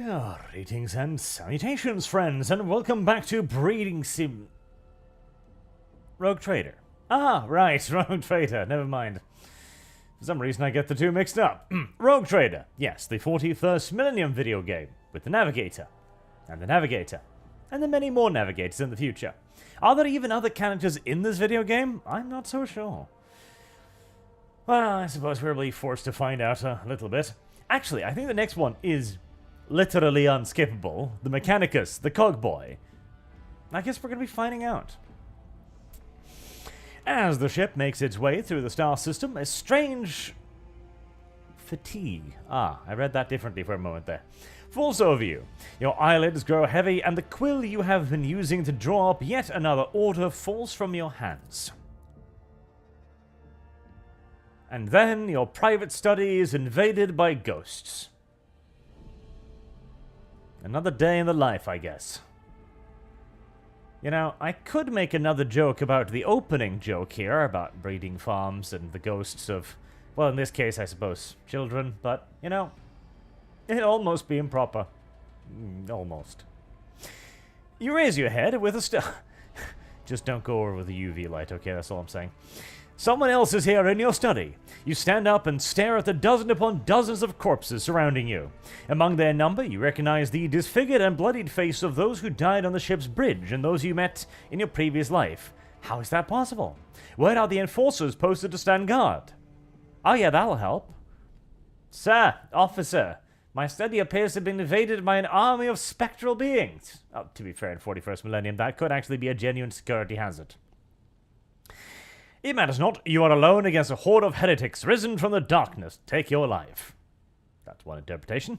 Greetings and salutations, friends, and welcome back to Breeding Sim... Rogue Trader. Ah, right, Rogue Trader, never mind. For some reason I get the two mixed up. Rogue Trader, yes, the 41st Millennium video game, with the Navigator, and the Navigator, and the many more Navigators in the future. Are there even other characters in this video game? I'm not so sure. Well, I suppose we'll be forced to find out a little bit. Actually, I think the next one is literally unskippable. The Mechanicus, the Cogboy. I guess we're going to be finding out. As the ship makes its way through the star system, a strange fatigue. Ah, I read that differently for a moment there. Falls over you. Your eyelids grow heavy, and the quill you have been using to draw up yet another order falls from your hands. And then your private study is invaded by ghosts. Another day in the life, I guess. You know, I could make another joke about the opening joke here, about breeding farms and the ghosts of, well, in this case, I suppose, children, but, you know, it'd almost be improper. Almost. You raise your head with a just don't go over with the UV light, okay? That's all I'm saying. Someone else is here in your study. You stand up and stare at the dozen upon dozens of corpses surrounding you. Among their number, you recognize the disfigured and bloodied face of those who died on the ship's bridge and those you met in your previous life. How is that possible? Where are the enforcers posted to stand guard? Oh yeah, that'll help. Sir, officer, my study appears to have been invaded by an army of spectral beings. Oh, to be fair, in 41st Millennium, that could actually be a genuine security hazard. It matters not. You are alone against a horde of heretics risen from the darkness. Take your life. That's one interpretation.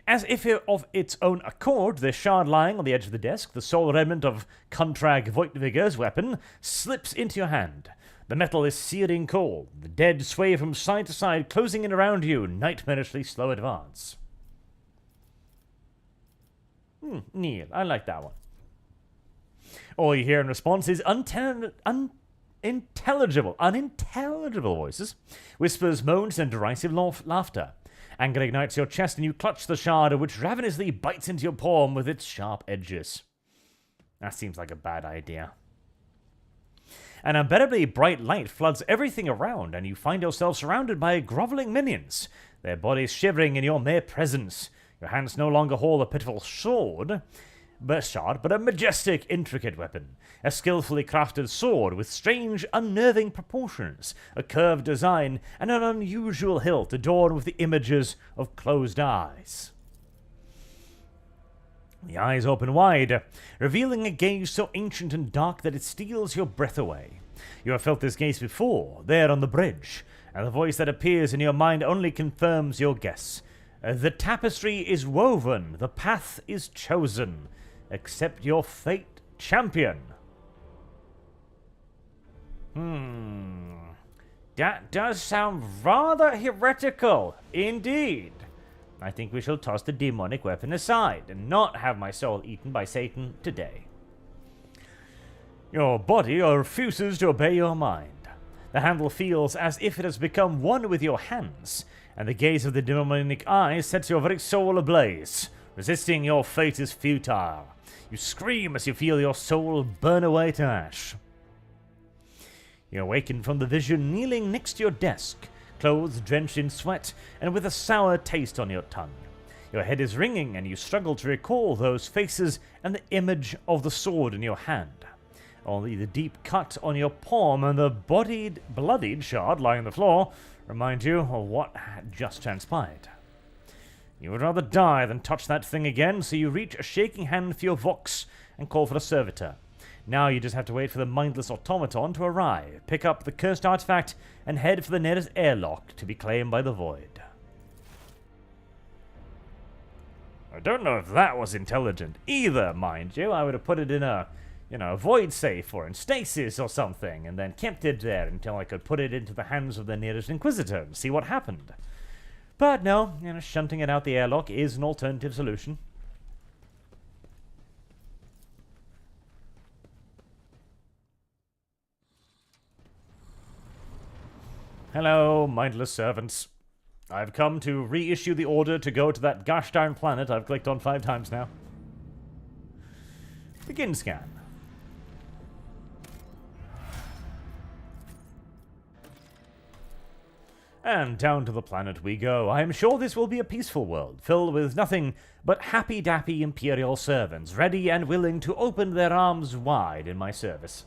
As if of its own accord, the shard lying on the edge of the desk, the sole remnant of Contrag Voigtviger's weapon, slips into your hand. The metal is searing cold. The dead sway from side to side, closing in around you, nightmarishly slow advance. Neil, I like that one. All you hear in response is unintelligible voices, whispers, moans, and derisive laughter. Anger ignites your chest, and you clutch the shard, which ravenously bites into your palm with its sharp edges. That seems like a bad idea. An unbearably bright light floods everything around, and you find yourself surrounded by groveling minions, their bodies shivering in your mere presence. Your hands no longer hold a pitiful sword, but a majestic, intricate weapon. A skillfully crafted sword with strange, unnerving proportions, a curved design, and an unusual hilt adorned with the images of closed eyes. The eyes open wide, revealing a gaze so ancient and dark that it steals your breath away. You have felt this gaze before, there on the bridge, and the voice that appears in your mind only confirms your guess. The tapestry is woven, the path is chosen. Accept your fate, champion. That does sound rather heretical, indeed. I think we shall toss the demonic weapon aside and not have my soul eaten by Satan today. Your body refuses to obey your mind. The handle feels as if it has become one with your hands, and the gaze of the demonic eyes sets your very soul ablaze. Resisting your fate is futile. You scream as you feel your soul burn away to ash. You awaken from the vision kneeling next to your desk, clothes drenched in sweat and with a sour taste on your tongue. Your head is ringing and you struggle to recall those faces and the image of the sword in your hand. Only the deep cut on your palm and the bloodied shard lying on the floor remind you of what had just transpired. You would rather die than touch that thing again, so you reach a shaking hand for your vox and call for the servitor. Now you just have to wait for the mindless automaton to arrive, pick up the cursed artifact, and head for the nearest airlock to be claimed by the void. I don't know if that was intelligent either, mind you. I would have put it in a, void safe or in stasis or something, and then kept it there until I could put it into the hands of the nearest inquisitor and see what happened. But no, shunting it out the airlock is an alternative solution. Hello, mindless servants. I've come to reissue the order to go to that gosh darn planet I've clicked on 5 times now. Begin scan. And down to the planet we go. I am sure this will be a peaceful world, filled with nothing but happy-dappy Imperial servants, ready and willing to open their arms wide in my service.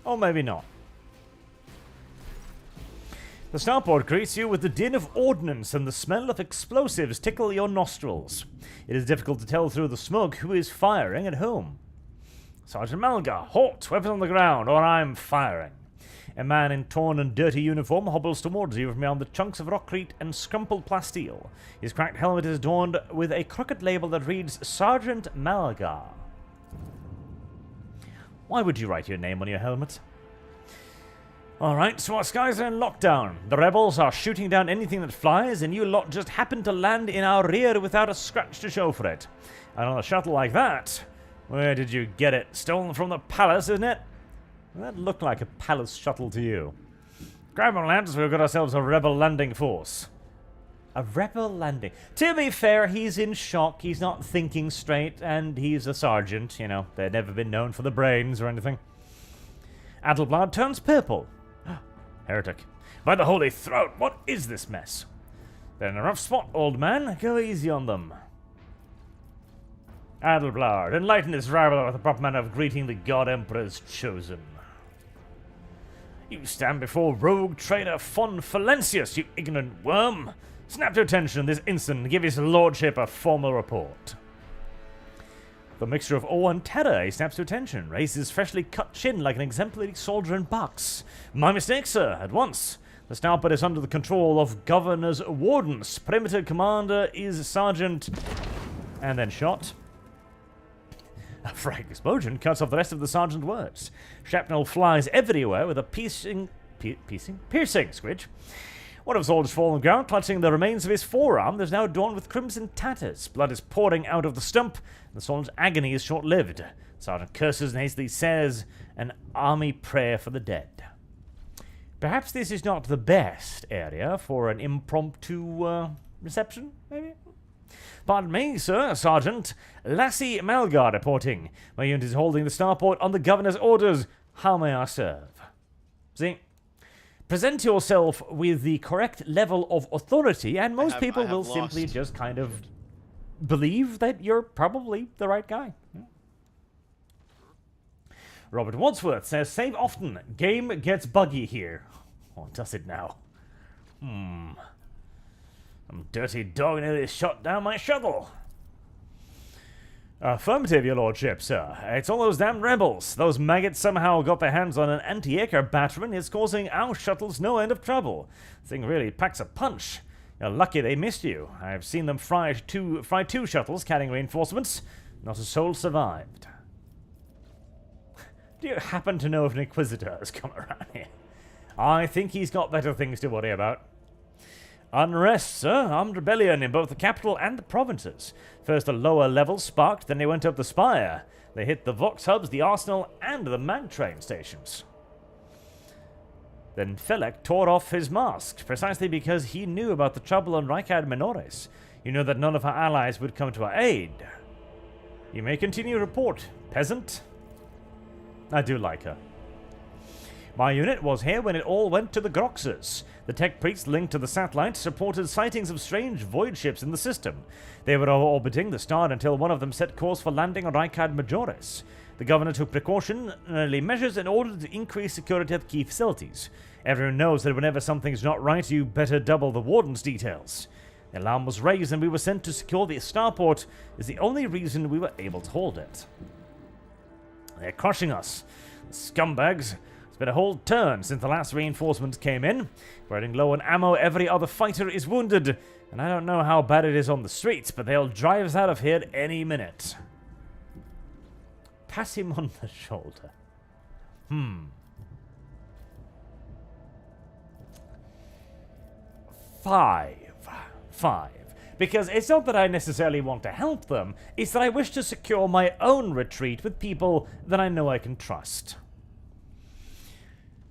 Or maybe not. The starport greets you with the din of ordnance and the smell of explosives tickle your nostrils. It is difficult to tell through the smoke who is firing at whom. Sergeant Malgar, halt! Weapon on the ground, or I'm firing. A man in torn and dirty uniform hobbles towards you from beyond the chunks of rockcrete and scrumpled plasteel. His cracked helmet is adorned with a crooked label that reads Sergeant Malgar. Why would you write your name on your helmet? Alright, so our skies are in lockdown. The rebels are shooting down anything that flies, and you lot just happen to land in our rear without a scratch to show for it. And on a shuttle like that, where did you get it? Stolen from the palace, isn't it? That looked like a palace shuttle to you. Grab on, lads, we've got ourselves a rebel landing force. A rebel landing. To be fair, he's in shock, he's not thinking straight, and he's a sergeant, you know. They've never been known for the brains or anything. Adelblad turns purple. Heretic. By the holy throat, what is this mess? They're in a rough spot, old man. Go easy on them. Adelblad, enlighten this rabble with the proper manner of greeting the God Emperor's chosen. You stand before rogue trader Von Falencius, you ignorant worm. Snap to attention this instant and give his lordship a formal report. The mixture of awe and terror, he snaps to attention, raises his freshly cut chin like an exemplary soldier in box. My mistake, sir, at once. The starport is under the control of Governor's wardens. Perimeter commander is Sergeant... And then shot. A frag explosion cuts off the rest of the sergeant's words. Shrapnel flies everywhere with a piercing squidge. One of the soldiers falls on the ground, clutching the remains of his forearm that is now adorned with crimson tatters. Blood is pouring out of the stump, and the soldier's agony is short-lived. The sergeant curses and hastily says, an army prayer for the dead. Perhaps this is not the best area for an impromptu reception, maybe? Pardon me, sir, Sergeant. Lassie Malgar reporting. My unit is holding the starport on the governor's orders. How may I serve? See? Present yourself with the correct level of authority, and most people will simply just kind of believe that you're probably the right guy. Yeah. Robert Wadsworth says, save often. Game gets buggy here. Oh, does it now? Some dirty dog nearly shot down my shuttle. Affirmative, your lordship, sir. It's all those damn rebels. Those maggots somehow got their hands on an anti-air battering. It's causing our shuttles no end of trouble. The thing really packs a punch. You're lucky they missed you. I've seen them fry two shuttles carrying reinforcements. Not a soul survived. Do you happen to know if an Inquisitor has come around here? I think he's got better things to worry about. Unrest, sir. Armed rebellion in both the capital and the provinces. First the lower levels sparked, then they went up the spire. They hit the Vox hubs, the arsenal, and the mag train stations. Then Felek tore off his mask, precisely because he knew about the trouble on Rykard Menores. He knew that none of our allies would come to our aid. You may continue to report, peasant. I do like her. My unit was here when it all went to the Groxers. The tech priest linked to the satellites reported sightings of strange void ships in the system. They were all orbiting the star until one of them set course for landing on Rykard Majoris. The governor took precautionary measures in order to increase security at the key facilities. Everyone knows that whenever something's not right, you better double the warden's details. The alarm was raised and we were sent to secure the starport. Is the only reason we were able to hold it. They're crushing us. The scumbags. been a whole turn since the last reinforcements came in. We're running low on ammo, every other fighter is wounded, and I don't know how bad it is on the streets, but they'll drive us out of here any minute. Pat him on the shoulder. 5. Because it's not that I necessarily want to help them, it's that I wish to secure my own retreat with people that I know I can trust.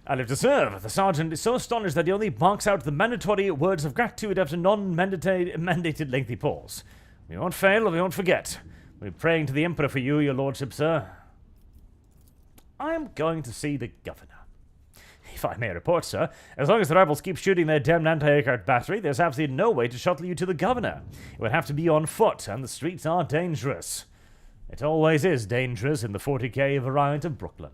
I live to serve. The sergeant is so astonished that he only barks out the mandatory words of gratitude after non-mandated lengthy pause. We won't fail, we won't forget. We're praying to the Emperor for you, your lordship, sir. I am going to see the governor. If I may report, sir, as long as the rebels keep shooting their damned anti-aircraft battery, there's absolutely no way to shuttle you to the governor. It would have to be on foot, and the streets are dangerous. It always is dangerous in the 40k variant of Brooklyn.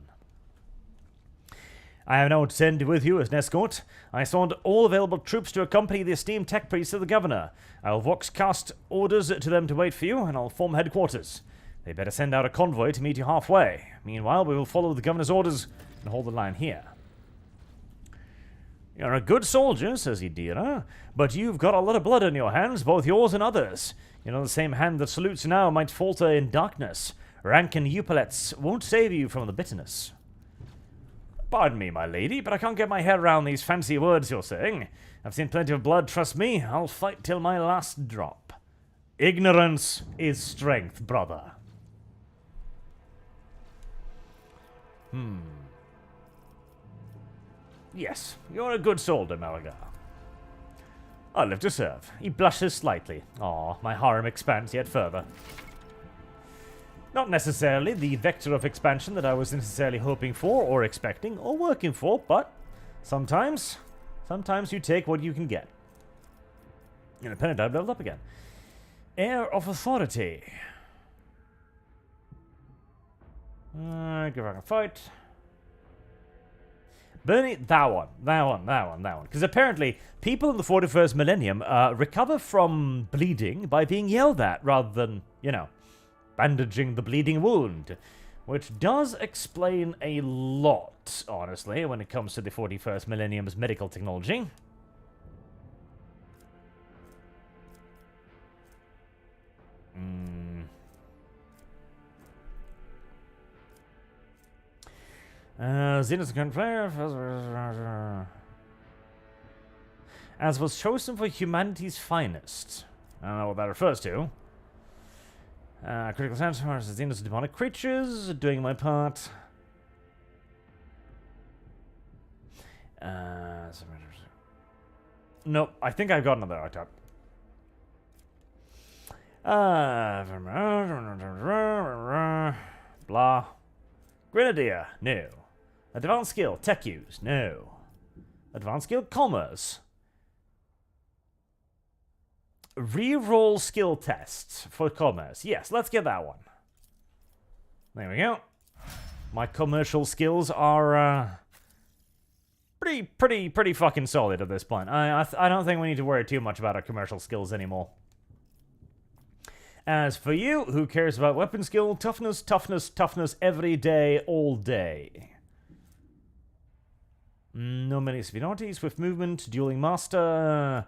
I have no one to send with you as an escort. I summoned all available troops to accompany the esteemed tech priest of the governor. I will voxcast orders to them to wait for you, and I'll form headquarters. They better send out a convoy to meet you halfway. Meanwhile, we will follow the governor's orders and hold the line here. You're a good soldier, says Idira, but you've got a lot of blood on your hands, both yours and others. You know, the same hand that salutes now might falter in darkness. Rank and epaulets won't save you from the bitterness. Pardon me, my lady, but I can't get my head around these fancy words you're saying. I've seen plenty of blood, trust me. I'll fight till my last drop. Ignorance is strength, brother. Yes, you're a good soldier, Malaga. I live to serve. He blushes slightly. Aw, my harem expands yet further. Not necessarily the vector of expansion that I was necessarily hoping for, or expecting, or working for, but sometimes you take what you can get. Independent, I've leveled up again. Air of authority. Go back and fight. Bernie, that one. Because apparently, people in the 41st millennium recover from bleeding by being yelled at, rather than, you know, bandaging the bleeding wound. Which does explain a lot, honestly, when it comes to the 41st millennium's medical technology. Xeno's player, as was chosen for humanity's finest. I don't know what that refers to. Critical sense, Xeno's demonic creatures, doing my part. Nope, I think I've got another archetype. Blah. Grenadier, no. Advanced skill, tech use, no. Advanced skill, commerce. Reroll skill tests for commerce. Yes, let's get that one. There we go. My commercial skills are pretty fucking solid at this point. I don't think we need to worry too much about our commercial skills anymore. As for you, who cares about weapon skill? Toughness, toughness, toughness every day, all day. No many superiorities, swift movement, dueling master.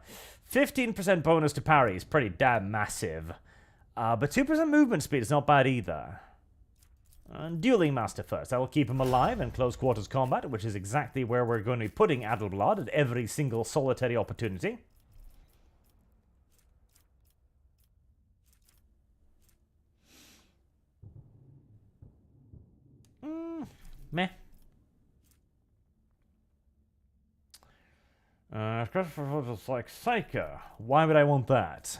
15% bonus to parry is pretty damn massive. But 2% movement speed is not bad either. Dueling master first. I will keep him alive in close quarters combat, which is exactly where we're going to be putting Adelblad at every single solitary opportunity. Meh. Like Psycho. Why would I want that?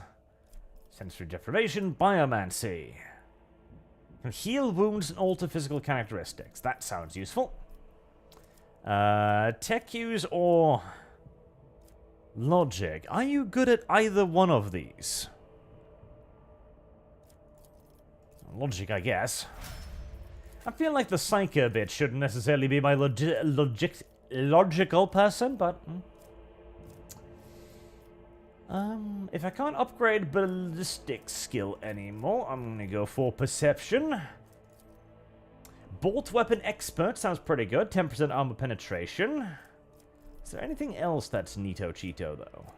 Sensory deprivation, biomancy. Can heal wounds and alter physical characteristics. That sounds useful. Tech use or logic. Are you good at either one of these? Logic, I guess. I feel like the Psycho bit shouldn't necessarily be my logical person, but... if I can't upgrade ballistic skill anymore, I'm gonna go for perception. Bolt weapon expert sounds pretty good. 10% armor penetration. Is there anything else that's neato cheeto though?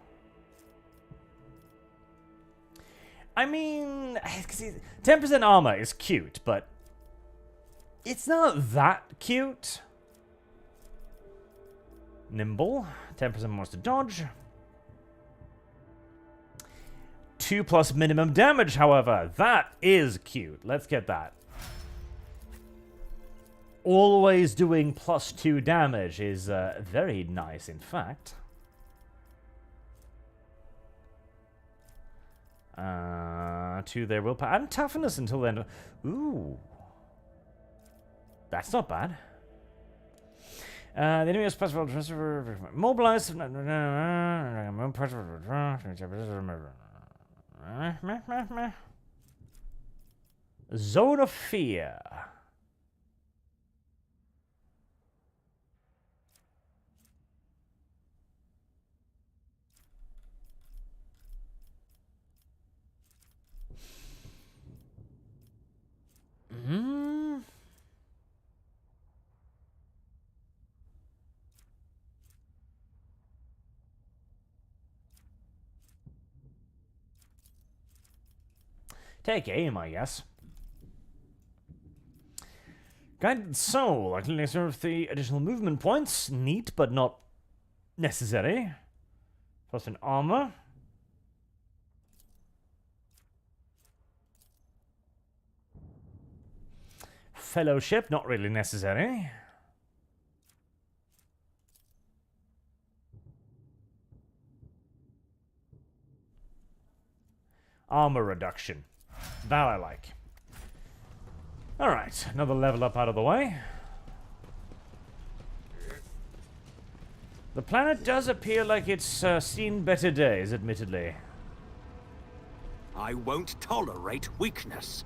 I mean, 10% armor is cute, but it's not that cute. Nimble, 10% monster dodge. 2+ minimum damage, however. That is cute. Let's get that. Always doing +2 damage is very nice, in fact. 2 their willpower and toughness until then. Ooh. That's not bad. The enemy is possible to mobilize. Zone of fear. Take aim, I guess. Guided soul. I can serve the additional movement points. Neat, but not necessary. Plus an armor. Fellowship, not really necessary. Armor reduction. That I like. Alright, another level up out of the way. The planet does appear like it's seen better days, admittedly. I won't tolerate weakness.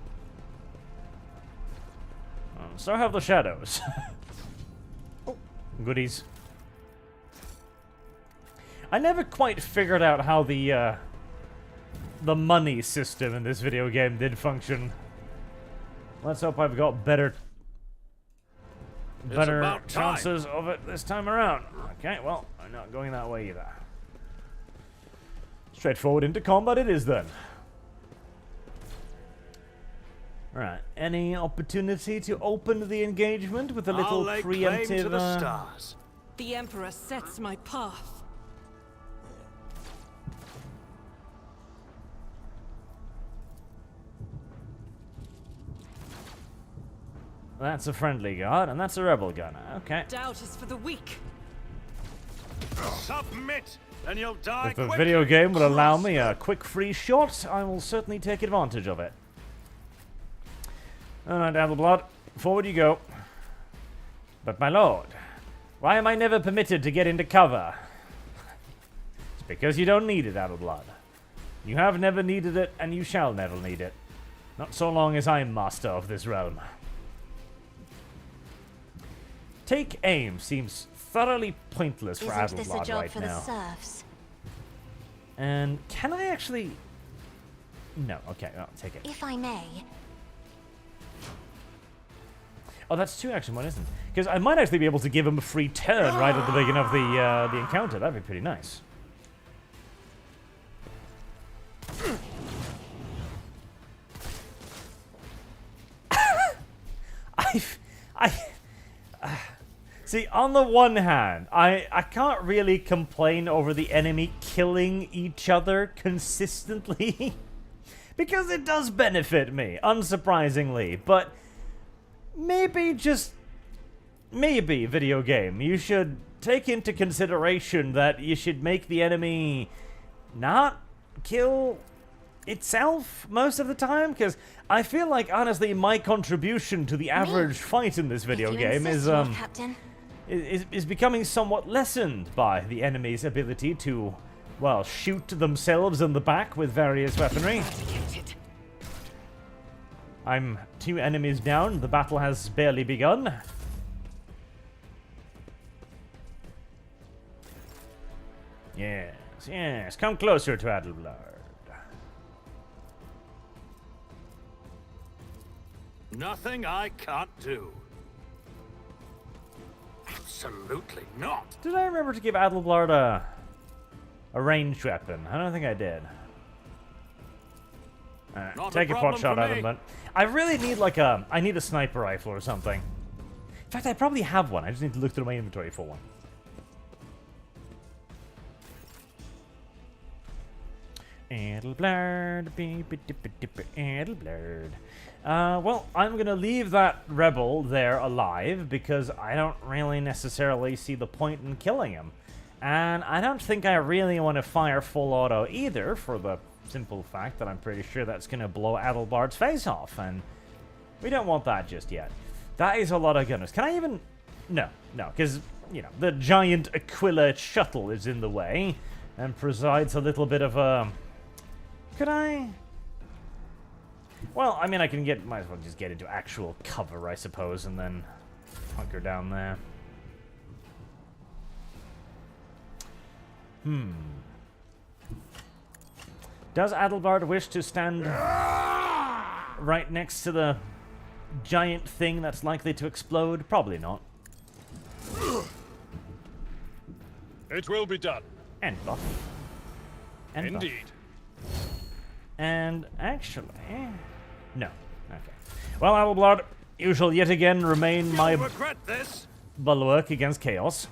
So have the shadows. Oh, goodies. I never quite figured out how the money system in this video game did function. Let's hope I've got better chances of it this time around. Okay, well, I'm not going that way either. Straightforward into combat it is then. Right, any opportunity to open the engagement with a little preemptive... To the stars. The Emperor sets my path. That's a friendly guard, and that's a rebel gunner. Okay. Doubt is for the weak. Submit, and you'll die If the quickly. video game will allow me a quick free shot, I will certainly take advantage of it. Alright, Adelblad, forward you go. But my lord, why am I never permitted to get into cover? It's because you don't need it, Adelblad. You have never needed it, and you shall never need it. Not so long as I'm master of this realm. Take aim seems thoroughly pointless for Isn't this a Adelblad job right for now. the serfs? And can I actually... No, okay, I'll take it. If I may. Oh, that's 2 action, one isn't? Because I might actually be able to give him a free turn right at the beginning of the encounter. That'd be pretty nice. See, on the one hand, I can't really complain over the enemy killing each other consistently. Because it does benefit me, unsurprisingly. But maybe, just maybe, video game, you should take into consideration that you should make the enemy not kill itself most of the time, because I feel like, honestly, my contribution to the average fight in this video game is becoming somewhat lessened by the enemy's ability to, well, shoot themselves in the back with various weaponry. I'm 2 enemies down. The battle has barely begun. Yes, yes. Come closer to Adelblad. Nothing I can't do. Absolutely not. Did I remember to give Adelblard a ranged weapon? I don't think I did. Not Take a a pot problem shot for at me. him, but I really need like a... I need a sniper rifle or something. In fact, I probably have one. I just need to look through my inventory for one. Adelblard, Adelblard. Well, I'm gonna leave that rebel there alive because I don't really necessarily see the point in killing him. And I don't think I really want to fire full auto either, for the simple fact that I'm pretty sure that's gonna blow Adelbard's face off, and we don't want that just yet. That is a lot of gunners. Can I even... No, because, you know, the giant Aquila shuttle is in the way and presides a little bit of a... Could I? Well, I mean, I can get... Might as well just get into actual cover, I suppose, and then hunker down there. Does Adelbard wish to stand right next to the giant thing that's likely to explode? Probably not. It will be done. And buff. And buff. Indeed. And actually... No. Okay. Well, Adelblard, you shall yet again remain my You'll regret this. bulwark against chaos.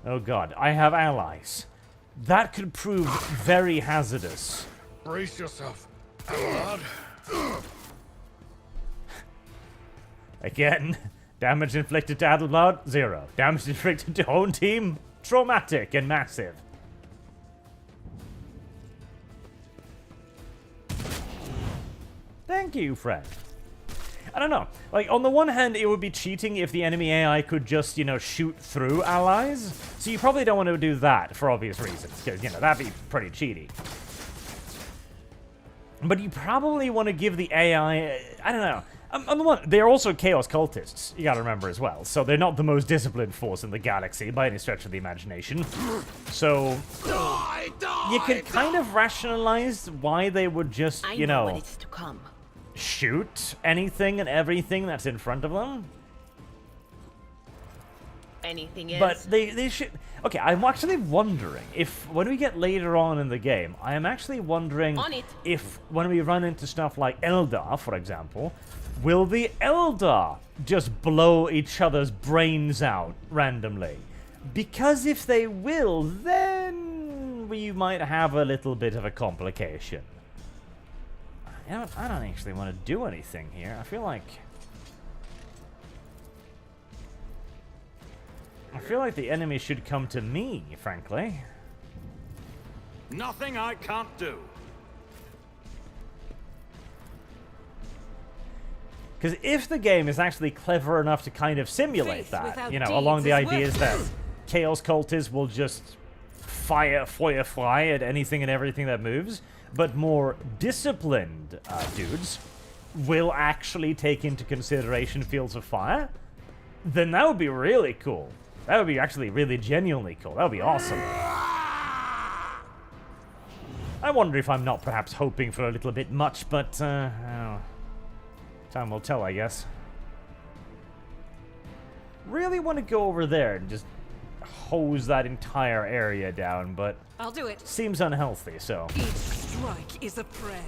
Oh god, I have allies. That could prove very hazardous. Brace yourself, Adelbard. Again, damage inflicted to Adelblard, 0. Damage inflicted to own team, traumatic and massive. Thank you, friend. I don't know. Like, on the one hand, it would be cheating if the enemy AI could just, you know, shoot through allies. So you probably don't want to do that for obvious reasons, because, you know, that'd be pretty cheaty. But you probably want to give the AI... I don't know. On the one, they're also Chaos Cultists, you gotta remember as well. So they're not the most disciplined force in the galaxy by any stretch of the imagination. So... you could kind of rationalize why they would just, you know... when it's to come. shoot anything and everything that's in front of them. Anything else? But they should... Okay, I'm actually wondering if, when we get later on in the game, I am actually wondering On it. if, when we run into stuff like Eldar, for example, will the Eldar just blow each other's brains out randomly? Because if they will, then we might have a little bit of a complication. I don't actually want to do anything here. I feel like the enemy should come to me, frankly. Nothing I can't do. Because if the game is actually clever enough to kind of simulate Faith that, without you know, deeds along the is ideas that worthless. Chaos Cultists will just fly at anything and everything that moves, but more disciplined dudes will actually take into consideration fields of fire, then that would be really cool. That would be actually really genuinely cool. That would be awesome. I wonder if I'm not perhaps hoping for a little bit much, but I don't know. Time will tell, I guess. Really want to go over there and just hose that entire area down, but I'll do it. seems unhealthy, so... Each strike is a prayer.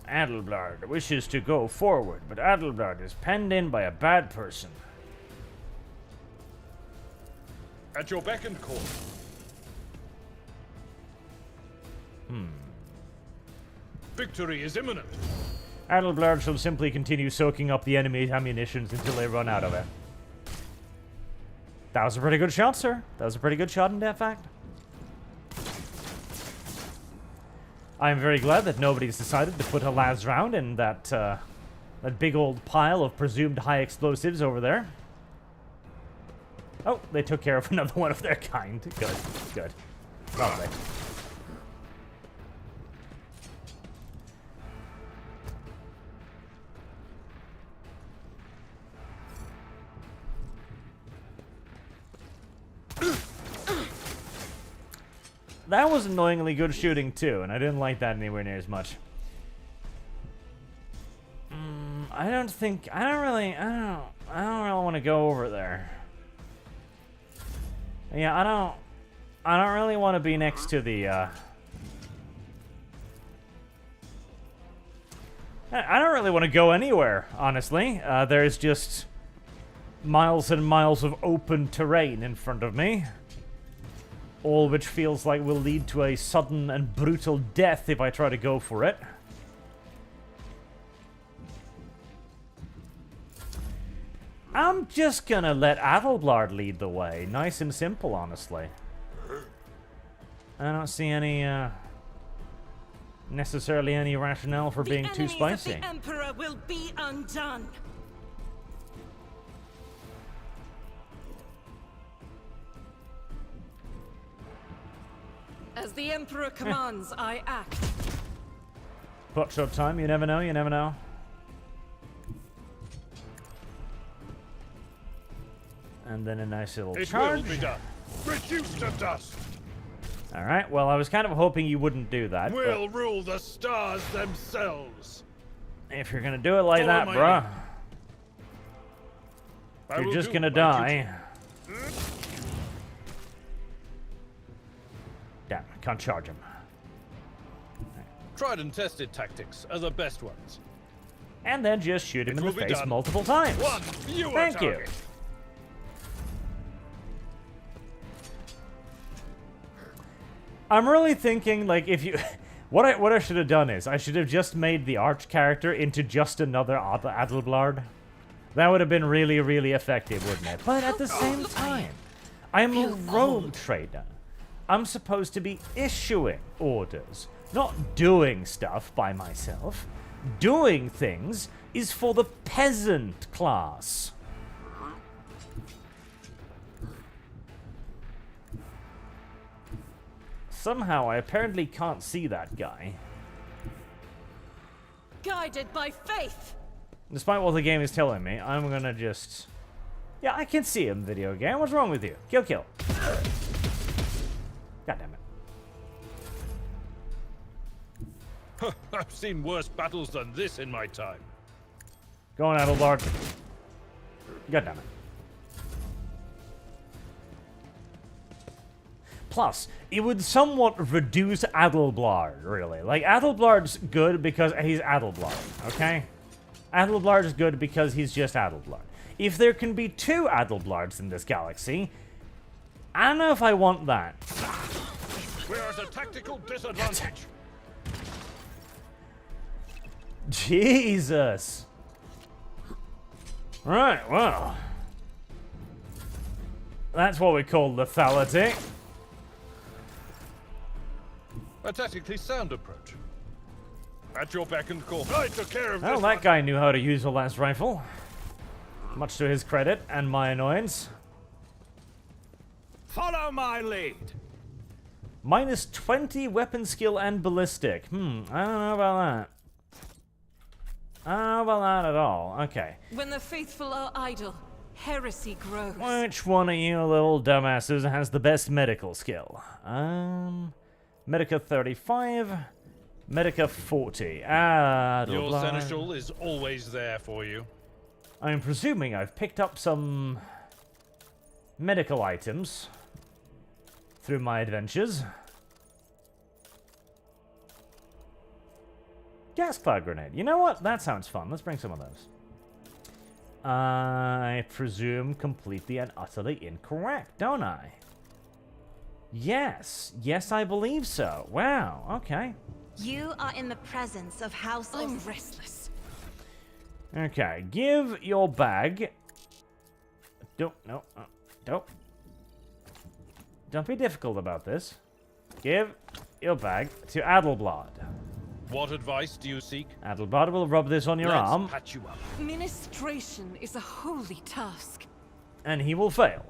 Adelblard wishes to go forward, but Adelblard is penned in by a bad person. At your beck and call. Victory is imminent. Adelblard shall simply continue soaking up the enemy's ammunitions until they run out of it. That was a pretty good shot, sir. That was a pretty good shot, in that fact. I am very glad that nobody's decided to put a last round in that, that big old pile of presumed high explosives over there. Oh, they took care of another one of their kind. Good, good. Lovely. That was annoyingly good shooting too, and I didn't like that anywhere near as much. I don't really want to go over there. Yeah, I don't really want to be next to the, I don't really want to go anywhere, honestly. There's just miles and miles of open terrain in front of me. All which feels like will lead to a sudden and brutal death if I try to go for it. I'm just gonna let Adelblard lead the way. Nice and simple, honestly. I don't see any, necessarily any rationale for being too spicy. The Emperor will be undone. As the Emperor commands, I act. Buckshot time, you never know, you never know. And then a nice little charge. It will be done. Reduced to dust. Alright, well, I was kind of hoping you wouldn't do that. We'll rule the stars themselves. If you're gonna do it like Follow that, my bruh, I you're will just do gonna my die. Damn, I can't charge him. Tried and tested tactics are the best ones. And then just shoot him It in the will be face done. multiple times. One fewer Thank you. target. I'm really thinking, like, if you... what I should have done is, I should have just made the Arch character into just another Adelblard. That would have been really, really effective, wouldn't it? But at the same time, I'm a rogue trader. I'm supposed to be issuing orders, not doing stuff by myself. Doing things is for the peasant class. Somehow, I apparently can't see that guy. Guided by faith. Despite what the game is telling me, I'm gonna just... Yeah, I can see him, video game. What's wrong with you? Kill, kill. God damn it. I've seen worse battles than this in my time. Go on, Adelbard. God damn it. Plus, it would somewhat reduce Adelblard, really. Like, Adelblard's good because he's Adelblard, okay? Adelblard's good because he's just Adelblard. If there can be two Adelblards in this galaxy, I don't know if I want that. We're at a tactical disadvantage. Jesus. Right, well. That's what we call lethality. A tactically sound approach. At your beck and call. I took care of Well, this that one. guy knew how to use a lance rifle. Much to his credit and my annoyance. Follow my lead. Minus 20 weapon skill and ballistic. I don't know about that. I don't know about that at all. Okay. When the faithful are idle, heresy grows. Which one of you little dumbasses has the best medical skill? Medica 35, Medica 40. Your Adelblard. seneschal is always there for you. I'm presuming I've picked up some medical items through my adventures. Gas cloud grenade. You know what? That sounds fun. Let's bring some of those. I presume completely and utterly incorrect, don't I? Yes. Yes, I believe so. Wow. Okay. You are in the presence of House I'm of... restless. Okay. Give your bag... Don't be difficult about this. Give your bag to Adelblad. What advice do you seek? Adelblad will rub this on your Let's arm, patch you up. Ministration is a holy task. and he will fail.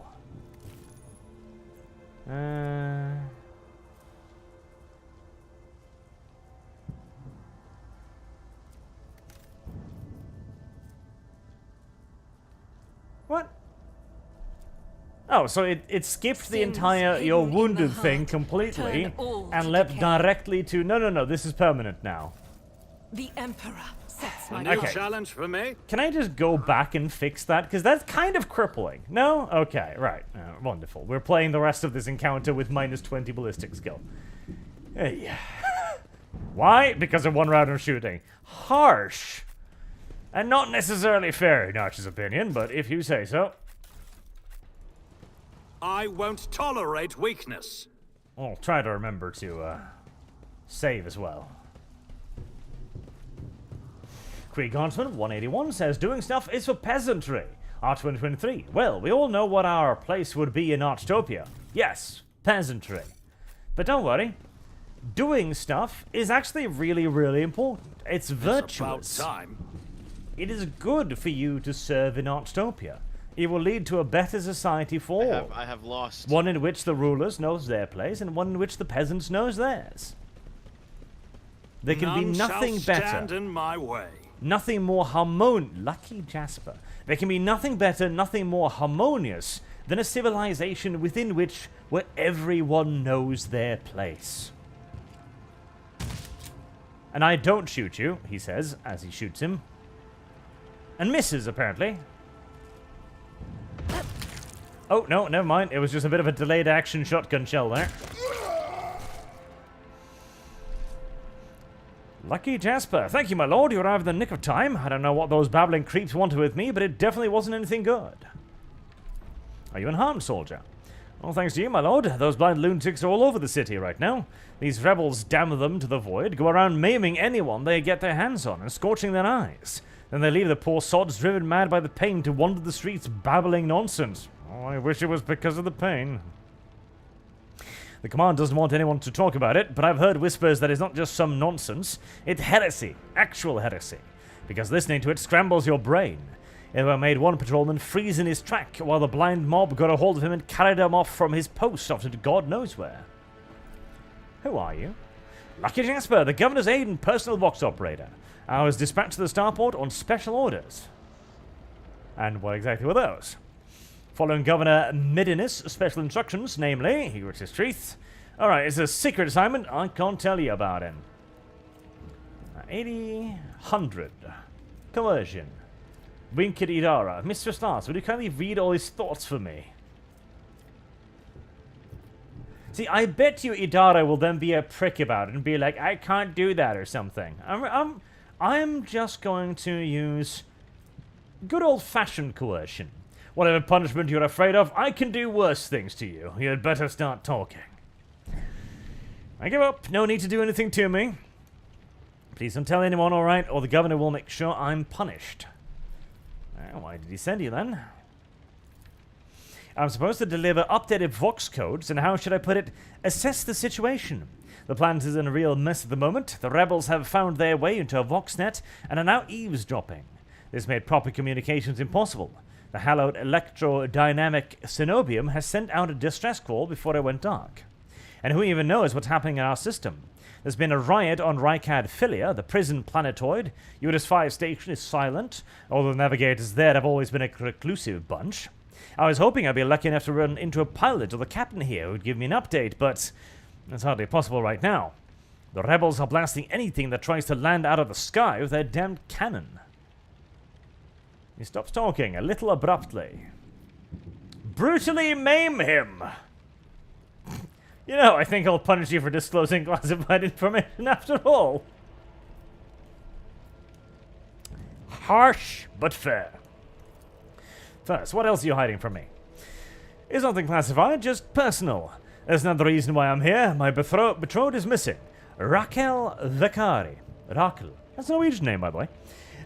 What? Oh, so it skipped the Sins entire hidden your in the wounded thing heart completely turn all and to leapt decay. directly to no, this is permanent now. The Emperor sets A my new Okay. challenge for me? Can I just go back and fix that? Because that's kind of crippling. No? Okay, right. Wonderful. We're playing the rest of this encounter with minus 20 ballistic skill. Hey. Why? Because of one round of shooting. Harsh. And not necessarily fair, in Arch's opinion, but if you say so. I won't tolerate weakness. I'll try to remember to, save as well. Krieg Huntsman 181 says, doing stuff is for peasantry. Arch 2023. Well, we all know what our place would be in Archtopia. Yes, peasantry. But don't worry. Doing stuff is actually really, really important. It's virtuous. It's about time. It is good for you to serve in Archtopia. It will lead to a better society for all. I have lost. One in which the rulers knows their place, and one in which the peasants knows theirs. There can be nothing shall better. stand in my way. Nothing more Lucky Jasper. There can be nothing better, nothing more harmonious than a civilization where everyone knows their place. And I don't shoot you, he says, as he shoots him. And misses, apparently. Oh, no, never mind. It was just a bit of a delayed action shotgun shell there. Lucky Jasper. Thank you, my lord. You arrived in the nick of time. I don't know what those babbling creeps wanted with me, but it definitely wasn't anything good. Are you unharmed, soldier? Well, thanks to you, my lord. Those blind lunatics are all over the city right now. These rebels, damn them to the void, go around maiming anyone they get their hands on and scorching their eyes. Then they leave the poor sods driven mad by the pain to wander the streets babbling nonsense. Oh, I wish it was because of the pain. The command doesn't want anyone to talk about it, but I've heard whispers that it's not just some nonsense. It's heresy. Actual heresy. Because listening to it scrambles your brain. It made one patrolman freeze in his track while the blind mob got a hold of him and carried him off from his post off to God knows where. Who are you? Lucky Jasper, the governor's aide and personal box operator. I was dispatched to the starport on special orders. And what exactly were those? Following Governor Mechanicus' special instructions, namely, he wrote his truth. Alright, it's a secret assignment. I can't tell you about it. 80, 100. Coercion. Winked Idara. Mr. Stars, would you kindly read all his thoughts for me? See, I bet you Idara will then be a prick about it and be like, I can't do that or something. I'm just going to use good old-fashioned coercion. Whatever punishment you're afraid of, I can do worse things to you. You'd better start talking. I give up. No need to do anything to me. Please don't tell anyone, alright, or the governor will make sure I'm punished. Why did he send you then? I'm supposed to deliver updated Vox codes, and how should I put it? Assess the situation. The plant is in a real mess at the moment. The rebels have found their way into a VoxNet and are now eavesdropping. This made proper communications impossible. The hallowed electrodynamic Cenobium has sent out a distress call before it went dark. And who even knows what's happening in our system? There's been a riot on Rykad Philia, the prison planetoid. Utis 5 station is silent, although the navigators there have always been a reclusive bunch. I was hoping I'd be lucky enough to run into a pilot or the captain here who'd give me an update, but that's hardly possible right now. The rebels are blasting anything that tries to land out of the sky with their damned cannon. He stops talking a little abruptly. Brutally maim him! You know, I think I'll punish you for disclosing classified information after all. Harsh, but fair. First, what else are you hiding from me? It's nothing classified, just personal. There's another reason why I'm here. My betrothed is missing. Raquel Vekari. Raquel. That's a Norwegian name, by the way.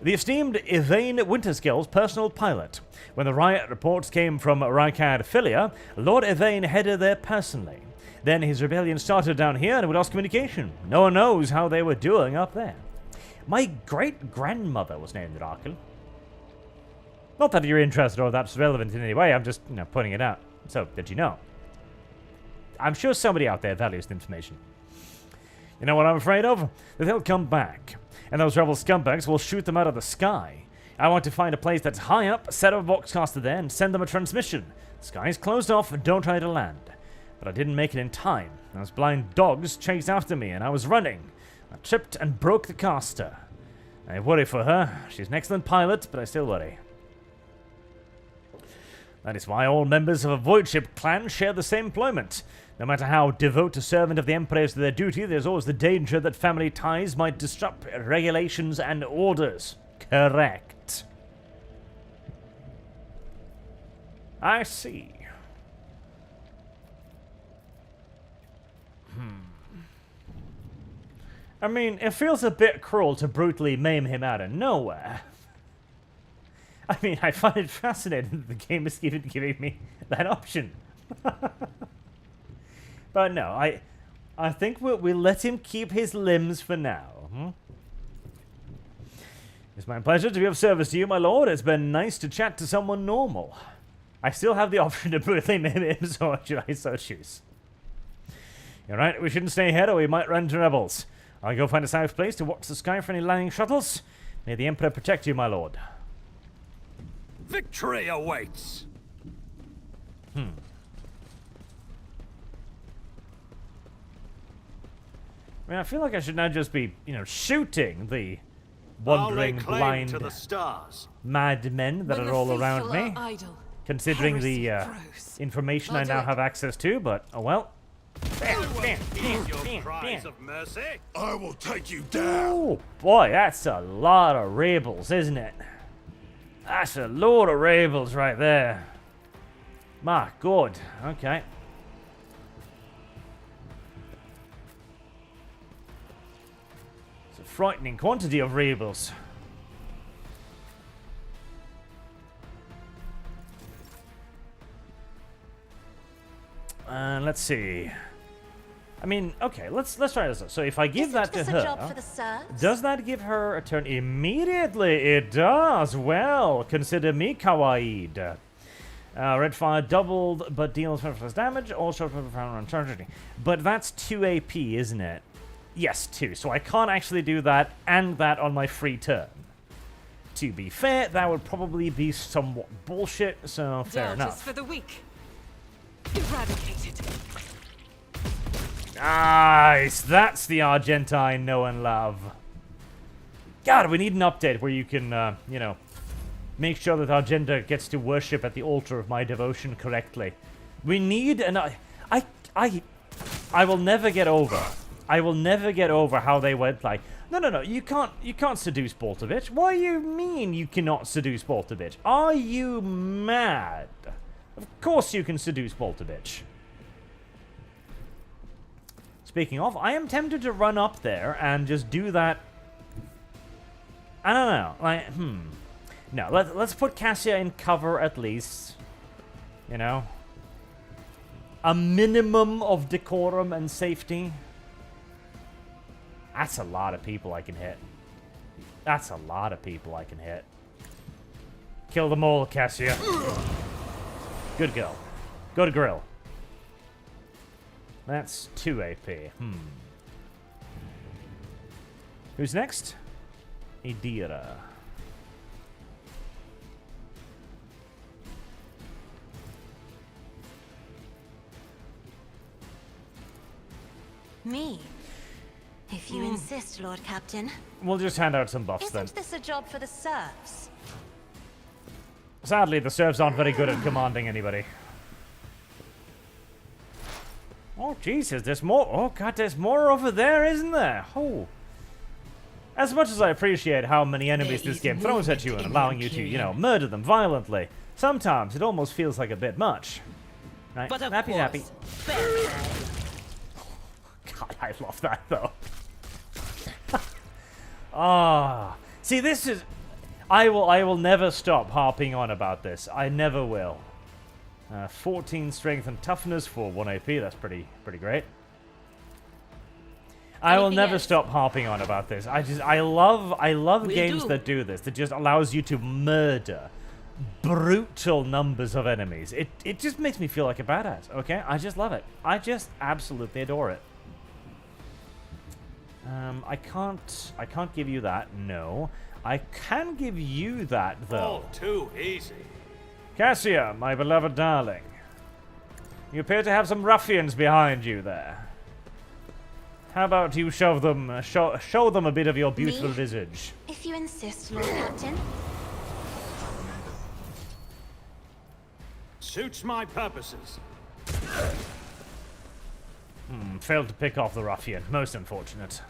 The esteemed Yvain Winterskill's personal pilot. When the riot reports came from Rykad Philia, Lord Yvain headed there personally. Then his rebellion started down here and we lost communication. No one knows how they were doing up there. My great-grandmother was named Raquel. Not that you're interested or that's relevant in any way, I'm just, pointing it out so that you know. I'm sure somebody out there values the information. You know what I'm afraid of? That they'll come back, and those rebel scumbags will shoot them out of the sky. I want to find a place that's high up, set up a VoxCaster there, and send them a transmission. The sky is closed off, and don't try to land. But I didn't make it in time. Those blind dogs chased after me, and I was running. I tripped and broke the caster. I worry for her. She's an excellent pilot, but I still worry. That is why all members of a voidship clan share the same employment. No matter how devout a servant of the Emperor is to their duty, there's always the danger that family ties might disrupt regulations and orders. Correct. I see. I mean, it feels a bit cruel to brutally maim him out of nowhere. I mean, I find it fascinating that the game is even giving me that option. But no, I think we'll let him keep his limbs for now. It's my pleasure to be of service to you, my lord. It's been nice to chat to someone normal. I still have the option to brutally maim him, so should I so choose. You're right, we shouldn't stay here or we might run into rebels. I'll go find a safe place to watch the sky for any landing shuttles. May the Emperor protect you, my lord. Victory awaits! I mean, I feel like I should now just be, shooting the wandering, blind, to the stars. madmen that When are the all faithful around me. are idle, Considering heresy the grows. information I'll I do now it. have access to, but oh well. Bam, bam, bam, Your bam, cries bam. of mercy. I will take you down. Oh boy, that's a lot of rebels, isn't it? That's a load of rebels right there. My god. Okay. It's a frightening quantity of rebels. Let's see. I mean, okay, let's try this. So if I give that to Isn't her, this a job for the serfs? does that give her a turn immediately? It does. Well, consider me kawaii. Red fire doubled, but deals less damage. Also, on charging. But that's 2 AP, isn't it? Yes, 2. So I can't actually do that and that on my free turn. To be fair, that would probably be somewhat bullshit. So fair Doubt is enough. for the weak. Eradicated. Nice! That's the Argentine know and love. God, we need an update where you can, make sure that Argenta gets to worship at the altar of my devotion correctly. We need an... I will never get over. I will never get over how they went like, no, you can't seduce Boltovich. What do you mean you cannot seduce Boltovich? Are you mad? Of course you can seduce Boltovich. Speaking of, I am tempted to run up there and just do that. I don't know. Like, No, let's put Cassia in cover at least. You know? A minimum of decorum and safety. That's a lot of people I can hit. That's a lot of people I can hit. Kill them all, Cassia. Good girl. Go to grill. That's 2 AP. Who's next? Idira. Me? If you insist, Lord Captain. We'll just hand out some buffs then. Isn't this a job for the serfs? Sadly, the serfs aren't very good at commanding anybody. Oh, Jesus, there's more. Oh, God, there's more over there, isn't there? Oh. As much as I appreciate how many enemies this game throws at you and allowing you to, murder them violently, sometimes it almost feels like a bit much. Right, But of happy. course, God, I love that, though. Ah. See, this is... I will never stop harping on about this. I never will. 14 strength and toughness for 1 AP. That's pretty great. I will Anything never else? stop harping on about this. I love games do. that do this. That just allows you to murder brutal numbers of enemies. It just makes me feel like a badass. Okay, I just love it. I just absolutely adore it. I can't give you that. No, I can give you that though. All too easy. Cassia, my beloved darling. You appear to have some ruffians behind you there. How about you show them a bit of your beautiful Me? visage? If you insist, Lord Captain. Suits my purposes. Failed to pick off the ruffian. Most unfortunate.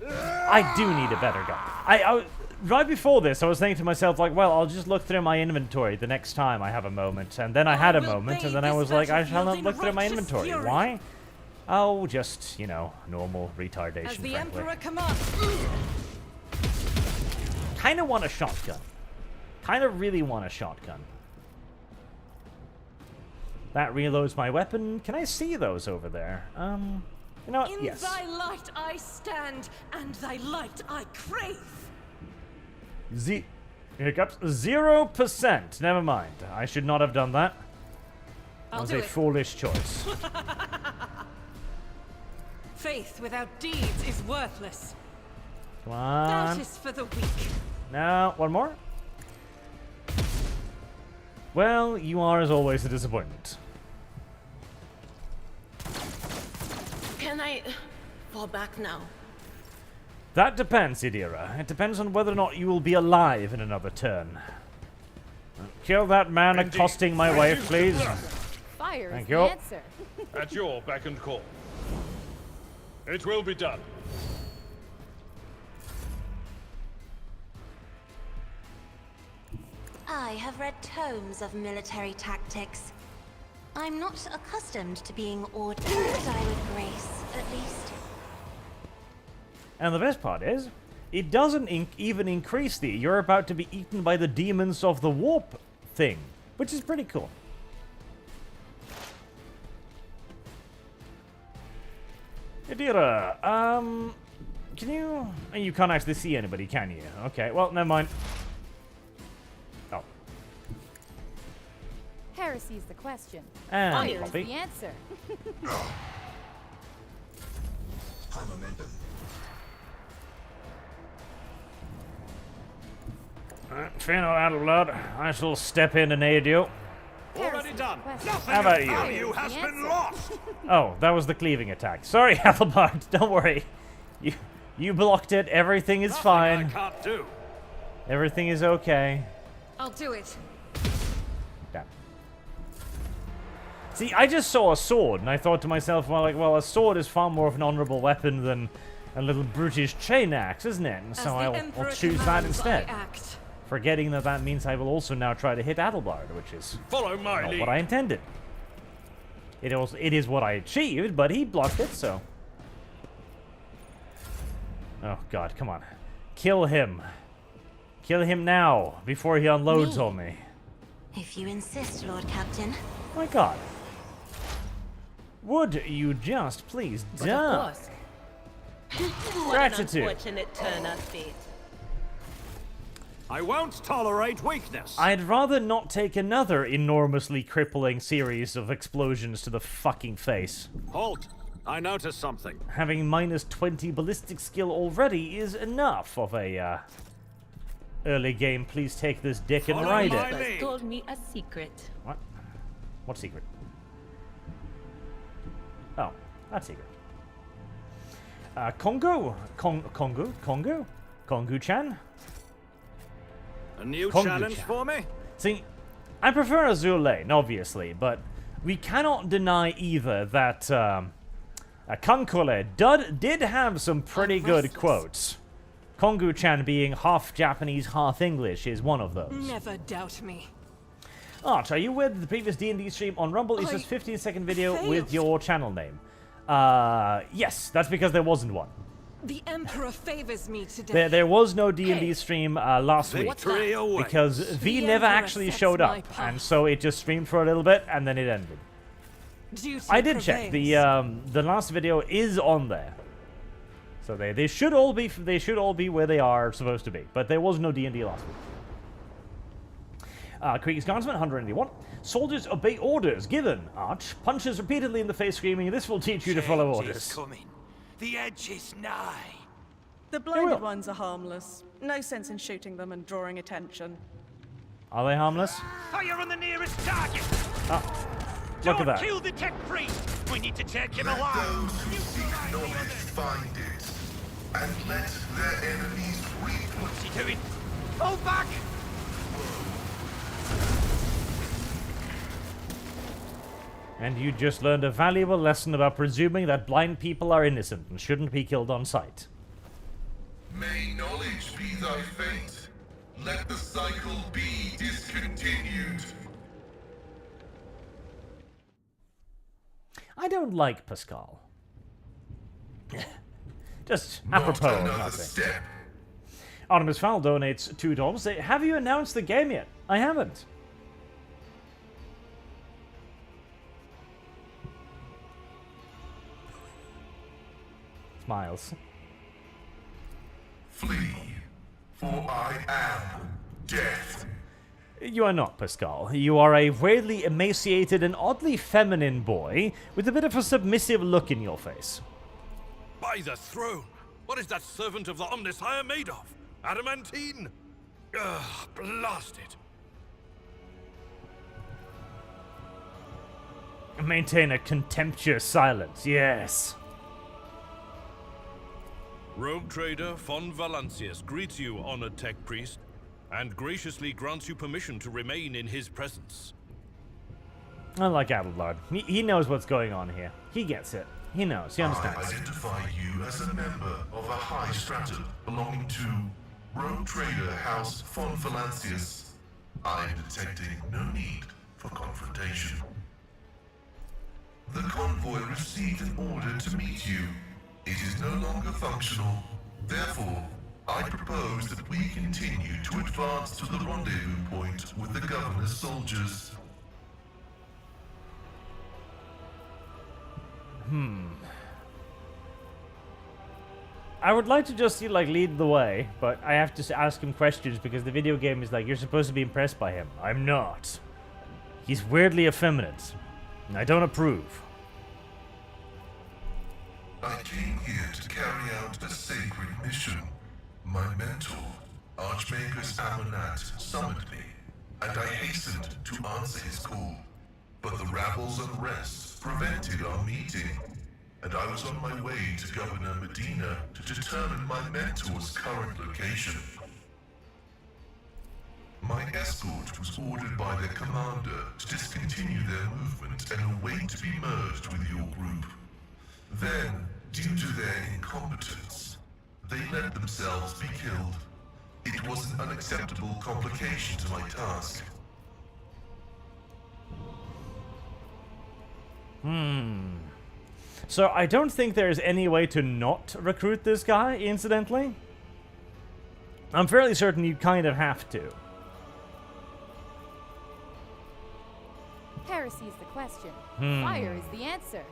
I do need a better gun. Right before this, I was thinking to myself, like, well, I'll just look through my inventory the next time I have a moment. And then I had a moment, and then I was like, I shall not look through my inventory. Why? Oh, just, you know, normal retardation, As the frankly. Emperor commands. Kind of want a shotgun. Kind of really want a shotgun. That reloads my weapon. Can I see those over there? You know what? In Yes. thy light I stand, and thy light I crave. Hiccups. 0%. Never mind. I should not have done that. That I'll was do a it. foolish choice. Faith without deeds is worthless. Come That on. is for the weak. No, one more. Well, you are as always a disappointment. Can I fall back now? That depends, Idira. It depends on whether or not you will be alive in another turn. Kill that man Indeed. accosting my wife, please. Fire Thank is you. the answer. At your beck and call. It will be done. I have read tomes of military tactics. I'm not accustomed to being ordered, but I with grace, at least. And the best part is, it doesn't even increase the you're about to be eaten by the demons of the warp thing, which is pretty cool. Idira, can you... You can't actually see anybody, can you? Okay, well, never mind. Oh. Heresy is the question. And Fire is copy. the answer. Fear no battle, lord. I shall step in and aid you. Already done. How about you? Value has the been answer. lost. Oh, that was the cleaving attack. Sorry, Ethelbard. Don't worry. You blocked it. Everything is I fine. can't do. Everything is okay. I'll do it. Damn. See, I just saw a sword, and I thought to myself, well, a sword is far more of an honorable weapon than a little brutish chain axe, isn't it? And As so the I'll Emperor choose that commands, instead. I act. Forgetting that means I will also now try to hit Adelbard, which is Follow my not lead. what I intended. It is what I achieved, but he blocked it, so... Oh, God, come on. Kill him. Kill him now, before he unloads Me? on me. If you insist, Lord Captain. My God. Would you just please But die? of course. What an Gratitude. unfortunate turn of fate. I won't tolerate weakness. I'd rather not take another enormously crippling series of explosions to the fucking face. Halt. I noticed something. Having minus 20 ballistic skill already is enough of a, early game. Please take this dick and Follow ride my it. lead. Just told me a secret. What? What secret? Oh, that secret. Kongu? Kongu-chan? A new Kongu challenge chan. for me? See, I prefer Azur Lane, obviously, but we cannot deny either that Kankole did have some pretty good quotes. Kongu-chan being half Japanese, half English is one of those. Never doubt me. Arch, are you aware that the previous D&D stream on Rumble is just 15-second video failed. with your channel name? Yes, that's because there wasn't one. The Emperor favors me today. There was no D&D stream last week. Victory awaits. Because V The never Emperor actually sets showed my up, path. and so it just streamed for a little bit, and then it ended. Duty I did check. prevails. The last video is on there, so they should all be where they are supposed to be. But there was no D&D last week. Krieg's Guardsman 181. Soldiers obey orders given. Arch punches repeatedly in the face, screaming, "This will teach you to follow Change orders." is coming. The edge is nigh. The will. blinded ones are harmless. No sense in shooting them and drawing attention. Are they harmless? Fire on the nearest target. Look at that. Kill the tech priest! We need to take him Let alive! those who seek knowledge find it, and let their enemies reap. What's he doing? Fall back! And you just learned a valuable lesson about presuming that blind people are innocent and shouldn't be killed on sight. May knowledge be thy fate. Let the cycle be discontinued. I don't like Pascal. Just Not apropos of another nothing. step. Artemis Fowl donates $2. Say, have you announced the game yet? I haven't. Smiles. Flee, for I am death. You are not, Pascal. You are a weirdly emaciated and oddly feminine boy with a bit of a submissive look in your face. By the throne! What is that servant of the Omnissiah made of? Adamantine? Ugh, blast it. Maintain a contemptuous silence, yes. Rogue trader Von Valancius greets you, honored tech priest, and graciously grants you permission to remain in his presence. I like Adelard. He knows what's going on here. He gets it. He knows. He I understands. identify you as a member of a high stratum belonging to Rogue Trader House Von Valancius. I am detecting no need for confrontation. The convoy received an order to meet you. It is no longer functional. Therefore, I propose that we continue to advance to the rendezvous point with the governor's soldiers. I would like to just lead the way, but I have to ask him questions because the video game is like, you're supposed to be impressed by him. I'm not. He's weirdly effeminate. And I don't approve. I came here to carry out a sacred mission. My mentor, Archmagus Amonat, summoned me, and I hastened to answer his call. But the rabble's unrest prevented our meeting, and I was on my way to Governor Medina to determine my mentor's current location. My escort was ordered by their commander to discontinue their movement and await to be merged with your group. Then, due to their incompetence, they let themselves be killed. It was an unacceptable complication to my task. So I don't think there's any way to not recruit this guy, incidentally. I'm fairly certain you kind of have to. Heresy is the question. Fire is the answer.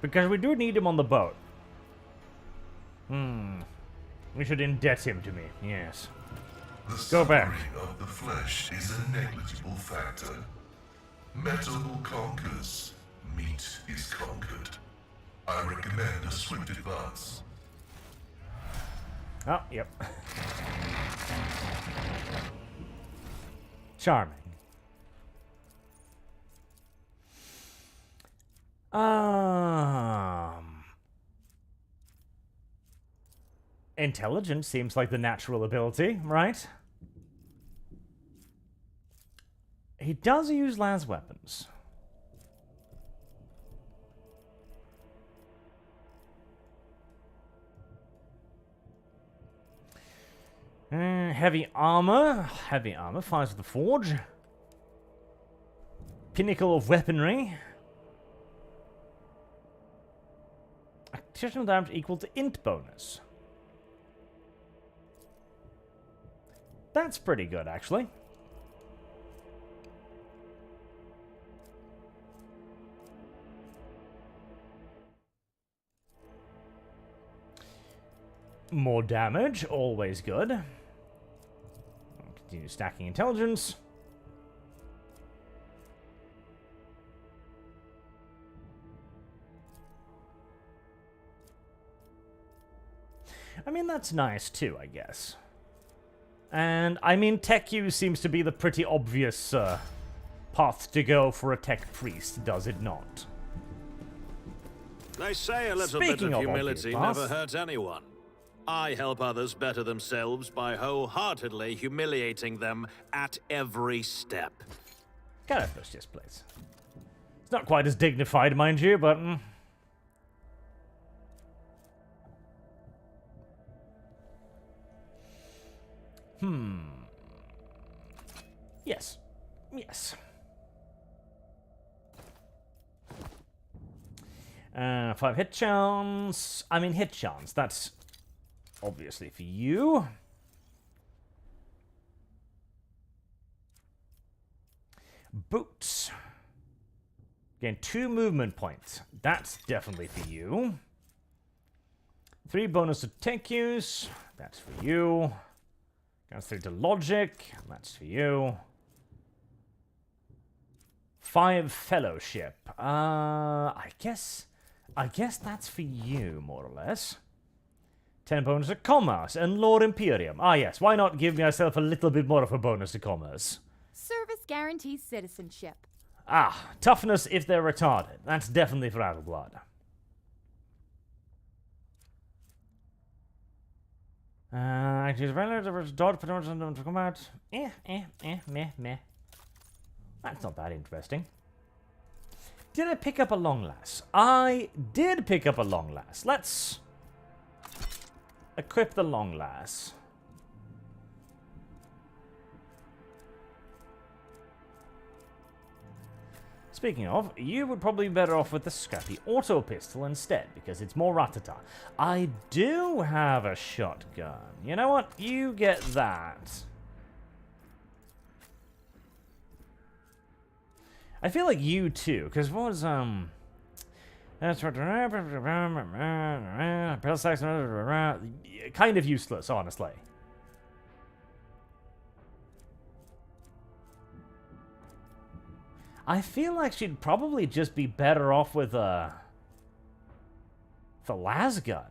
Because we do need him on the boat. We should indebt him to me, yes. The Go back. suffering of the flesh is a negligible factor. Metal conquers. Meat is conquered. I recommend a swift advance. Oh, yep. Charming. Intelligence seems like the natural ability, right? He does use las weapons. Heavy armor. Heavy armor fires with the forge. Pinnacle of weaponry. Additional damage equal to int bonus. That's pretty good, actually. More damage, always good. Continue stacking intelligence. I mean, that's nice too, I guess. And, I mean, tech use seems to be the pretty obvious path to go for a tech priest, does it not? They say a little bit Speaking of of humility obvious never path. hurts anyone. I help others better themselves by wholeheartedly humiliating them at every step. Can I push this, please? It's not quite as dignified, mind you, but... Yes. Yes. 5 hit chance. I mean, hit chance. That's obviously for you. Boots. Gain 2 movement points. That's definitely for you. 3 bonus to tech use. That's for you. Counts 3 to logic. That's for you. 5 fellowship. I guess that's for you, more or less. 10 bonus to commerce and Lord Imperium. Ah, yes. Why not give myself a little bit more of a bonus to commerce? Service guarantees citizenship. Ah, toughness if they're retarded. That's definitely for Adelblood. Active relative dot potential to combat. Meh. That's not that interesting. Did I pick up a long lass? I did pick up a long lass. Let's equip the long lass. Speaking of, you would probably be better off with the scrappy auto pistol instead, because it's more ratata. I do have a shotgun. You know what? You get that. I feel like you too, because what was, kind of useless, honestly. I feel like she'd probably just be better off with the las gun.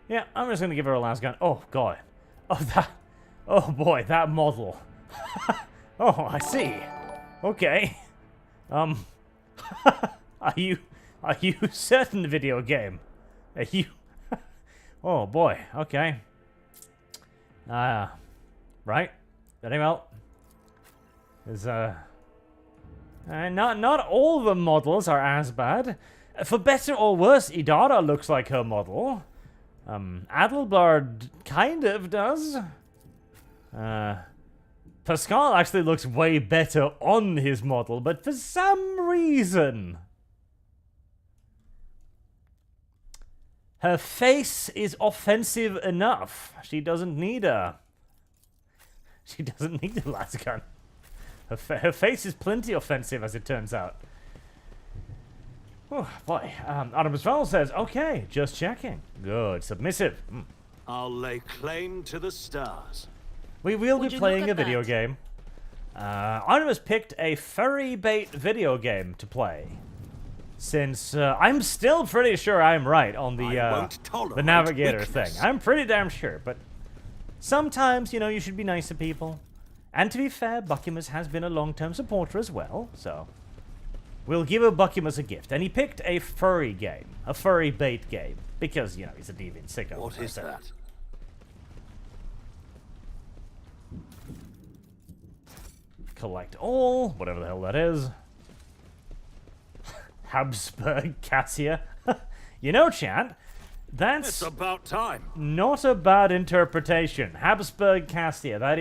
Yeah, I'm just gonna give her a las gun. Oh god. Oh boy, that model. Oh, I see. Okay. Are you certain, video game? Are you? Oh boy, okay. Right. Very well. There's not all the models are as bad. For better or worse, Idara looks like her model. Adelbard kind of does. Pascal actually looks way better on his model, but for some reason her face is offensive enough. She doesn't need a las gun. Her face is plenty offensive, as it turns out. Oh, boy. Adam Asvel says, okay, just checking. Good. Submissive. I'll lay claim to the stars. We will be you playing look a at video that? game. Artemis picked a furry bait video game to play. Since I'm still pretty sure I'm right on the Navigator thing. I'm pretty damn sure, but sometimes, you know, you should be nice to people. And to be fair, Buckimus has been a long-term supporter as well, so we'll give Buckimus a gift. And he picked a furry game, a furry bait game, because, you know, he's a deviant sicko. What is that? Collect all, whatever the hell that is. Habsburg Cassia. You know, chat, that's It's about time. not a bad interpretation. Habsburg Cassia. That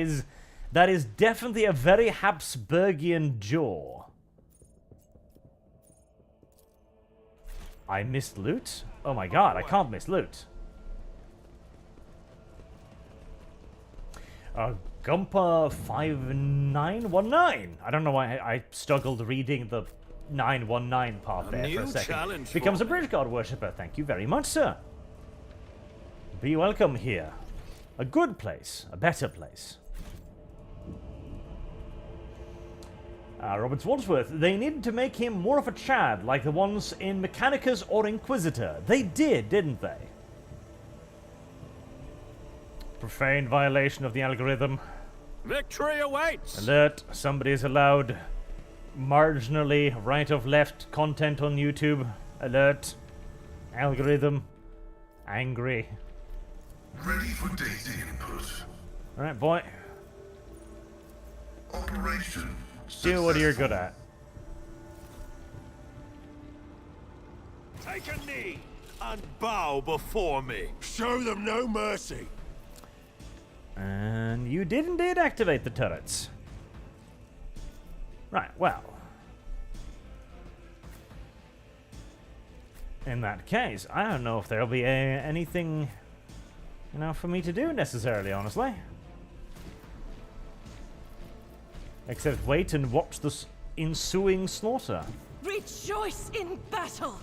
is definitely a very Habsburgian jaw. I missed loot? Oh my god, I can't miss loot. Gumpa 5919. I don't know why I struggled reading the 919 part there for a second. Becomes a bridge god worshipper. Thank you very much, sir. Be welcome here. A good place. A better place. Robert Wadsworth, they needed to make him more of a Chad, like the ones in Mechanicus or Inquisitor. They did, didn't they? Profane violation of the algorithm. Victory awaits! Alert, somebody's allowed marginally right of left content on YouTube. Alert. Algorithm. Angry. Ready for data input. Alright, boy. Operation. Do what you're good at. Take a knee and bow before me. Show them no mercy. And you did indeed activate the turrets. Right, well. In that case, I don't know if there'll be anything, you know, for me to do necessarily, honestly. Except wait and watch the ensuing slaughter. Rejoice in battle!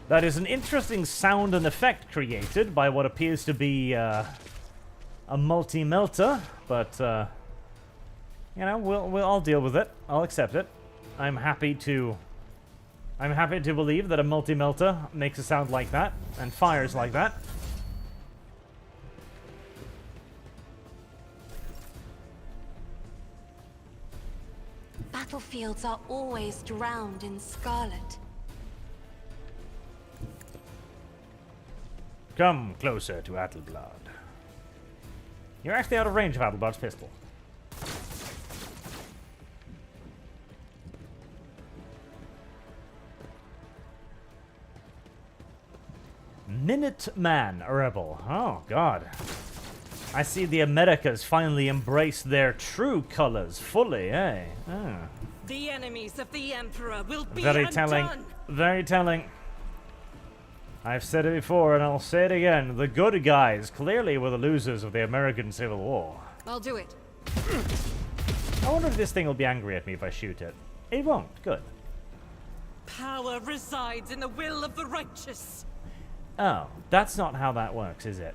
That is an interesting sound and effect created by what appears to be a multi-melter, but you know, I'll deal with it. I'll accept it. I'm happy to believe that a multi-melter makes a sound like that and fires like that. Battlefields are always drowned in scarlet. Come closer to Adelblad. You're actually out of range of Adelblad's pistol. Minuteman, a rebel. Oh, God. I see the Americas finally embrace their true colors fully, eh? Ah. The enemies of the Emperor will be Very undone. telling. Very telling. I've said it before and I'll say it again. The good guys clearly were the losers of the American Civil War. I'll do it. I wonder if this thing will be angry at me if I shoot it. It won't. Good. Power resides in the will of the righteous. Oh, that's not how that works, is it?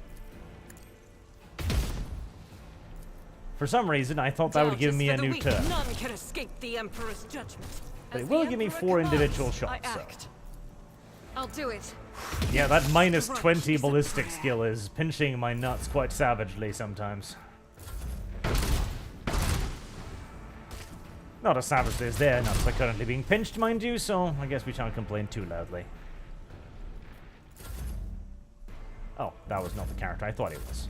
For some reason, I thought that would give me a new turn. None can escape the Emperor's judgment. But As it will the give me Emperor 4 commands, individual I shots, so. act. I'll do it. Yeah, that minus 20 ballistic skill is pinching my nuts quite savagely sometimes. Not as savagely as their nuts are currently being pinched, mind you, so I guess we shan't complain too loudly. Oh, that was not the character I thought it was.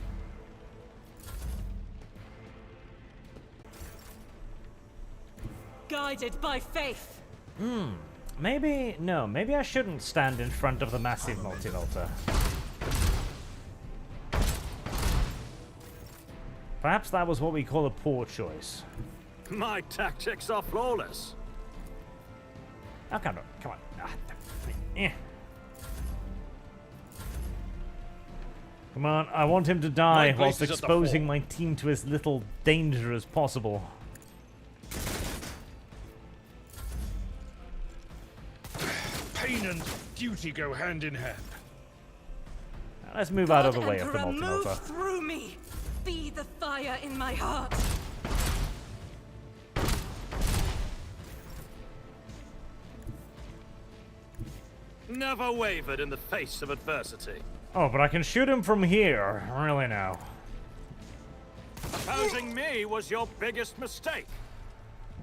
Guided by faith. Maybe I shouldn't stand in front of the massive multi-volta. Perhaps that was what we call a poor choice. My tactics are flawless. Oh, come on. Eh. Come on, I want him to die My whilst place is at the exposing fore. my team to as little danger as possible. Pain and duty go hand in hand. Now, let's move out of the God, way of the Emperor, multi-volta. move through me. Be the fire in my heart. Never wavered in the face of adversity. Oh, but I can shoot him from here. Really now. Opposing me was your biggest mistake.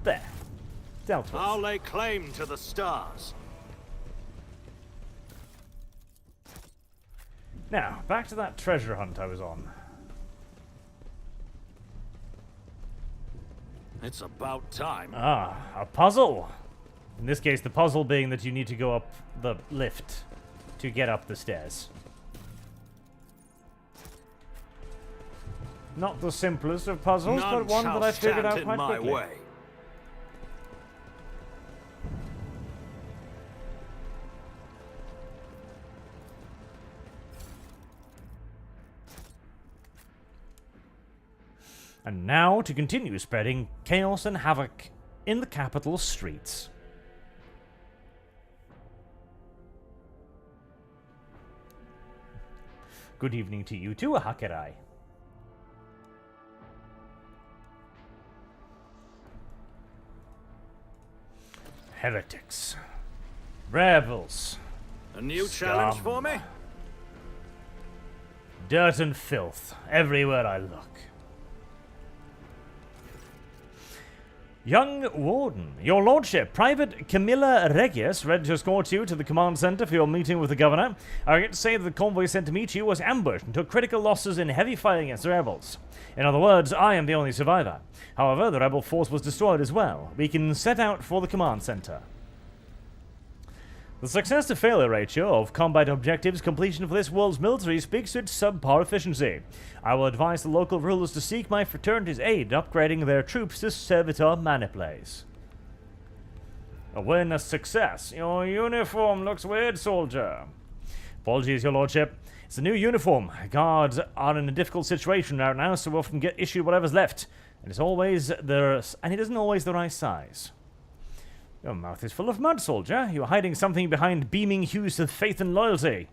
There. Dealt with. I'll lay claim to the stars. Now, back to that treasure hunt I was on. It's about time. Ah, a puzzle. In this case, the puzzle being that you need to go up the lift to get up the stairs. Not the simplest of puzzles, None but one shall that I figured stand out in quite my quickly. way. And now to continue spreading chaos and havoc in the capital streets. Good evening to you too, Hakerai. Heretics. Rebels. A new Scum. challenge for me? Dirt and filth everywhere I look. Young Warden, your lordship, Private Camilla Regius, ready to escort you to the command center for your meeting with the governor. I get to say that the convoy sent to meet you was ambushed and took critical losses in heavy fighting against the rebels. In other words, I am the only survivor. However, the rebel force was destroyed as well. We can set out for the command center. The success-to-failure ratio of combat objectives completion for this world's military speaks to its subpar efficiency. I will advise the local rulers to seek my fraternity's aid in upgrading their troops to servitor maniplays. Awareness success. Your uniform looks weird, soldier. Apologies, your lordship. It's a new uniform. Guards are in a difficult situation right now, so we often get issued whatever's left. And it isn't always the right size. Your mouth is full of mud, soldier. You're hiding something behind beaming hues of faith and loyalty.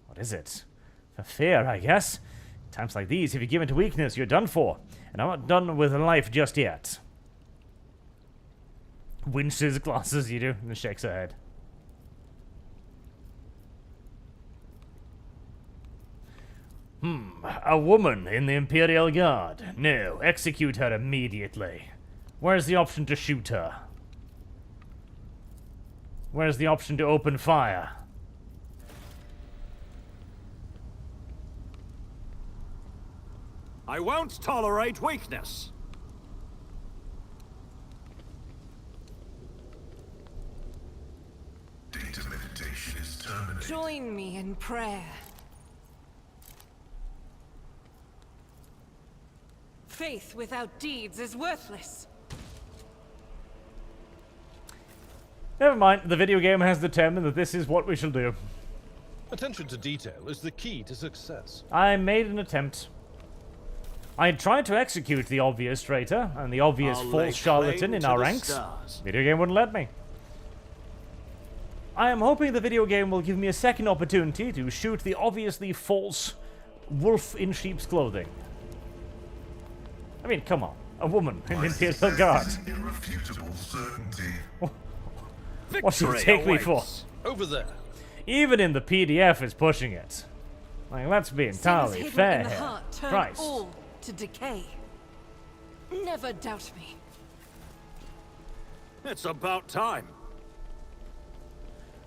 What is it? For fear, I guess. Times like these, if you give in to weakness, you're done for. And I'm not done with life just yet. Winches glasses, you do, and shakes her head. A woman in the Imperial Guard. No, execute her immediately. Where's the option to shoot her? Where's the option to open fire? I won't tolerate weakness. Data meditation is terminated. Join me in prayer. Faith without deeds is worthless. Never mind, the video game has determined that this is what we shall do. Attention to detail is the key to success. I made an attempt. I tried to execute the obvious traitor and the obvious false charlatan in our ranks. Video game wouldn't let me. I am hoping the video game will give me a second opportunity to shoot the obviously false wolf in sheep's clothing. I mean, come on. A woman in the Imperial Guard. Irrefutable certainty. What should it take me for? Over there. Even in the PDF is pushing it. Like, let's be entirely fair in the here. heart turn Christ. all to decay. Never doubt me. It's about time.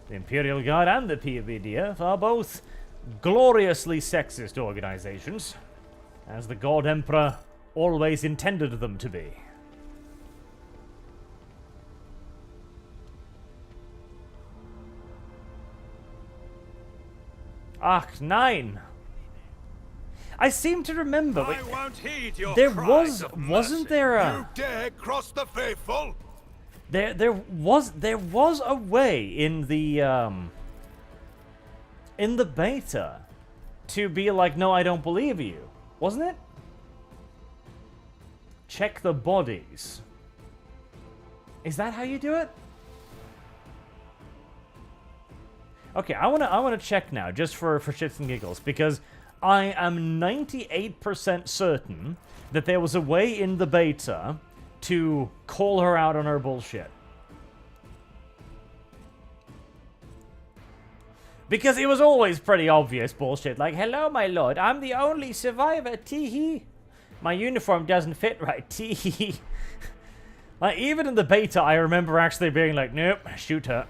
The Imperial Guard and the PVDF are both gloriously sexist organizations, as the God Emperor always intended them to be. Arc 9. I seem to remember. I won't heed your there cries of wasn't mercy. there a You dare cross the faithful? there was a way in the beta to be like, no, I don't believe you, wasn't it? Check the bodies. Is that how you do it? Okay, I wanna check now, just for shits and giggles, because I am 98% certain that there was a way in the beta to call her out on her bullshit. Because it was always pretty obvious bullshit, like, hello, my lord, I'm the only survivor, tee-hee. My uniform doesn't fit right, tee-hee. Like, even in the beta, I remember actually being like, nope, shoot her.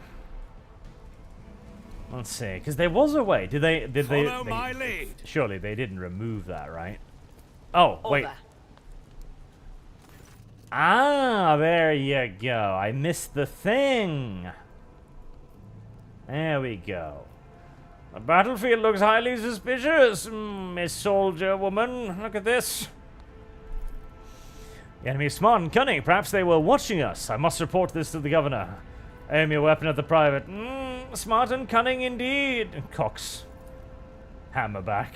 Let's see, because there was a way. Did they Follow my lead. Surely they didn't remove that, right? Oh, wait. Over. Ah, there you go. I missed the thing. There we go. The battlefield looks highly suspicious, Miss Soldier Woman. Look at this. The enemy is smart and cunning. Perhaps they were watching us. I must report this to the governor. Aim your weapon at the private. Smart and cunning indeed. Cox. Hammerback.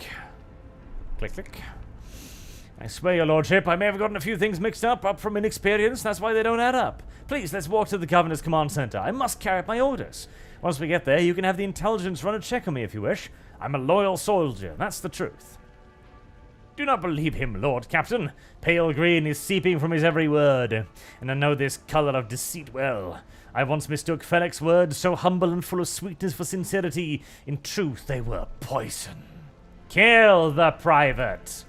Click, click. I swear, your lordship, I may have gotten a few things mixed up from inexperience. That's why they don't add up. Please, let's walk to the governor's command center. I must carry out my orders. Once we get there, you can have the intelligence run a check on me if you wish. I'm a loyal soldier, that's the truth. Do not believe him, Lord Captain. Pale green is seeping from his every word, and I know this color of deceit well. I once mistook Fennec's words, so humble and full of sweetness, for sincerity. In truth, they were poison. Kill the private!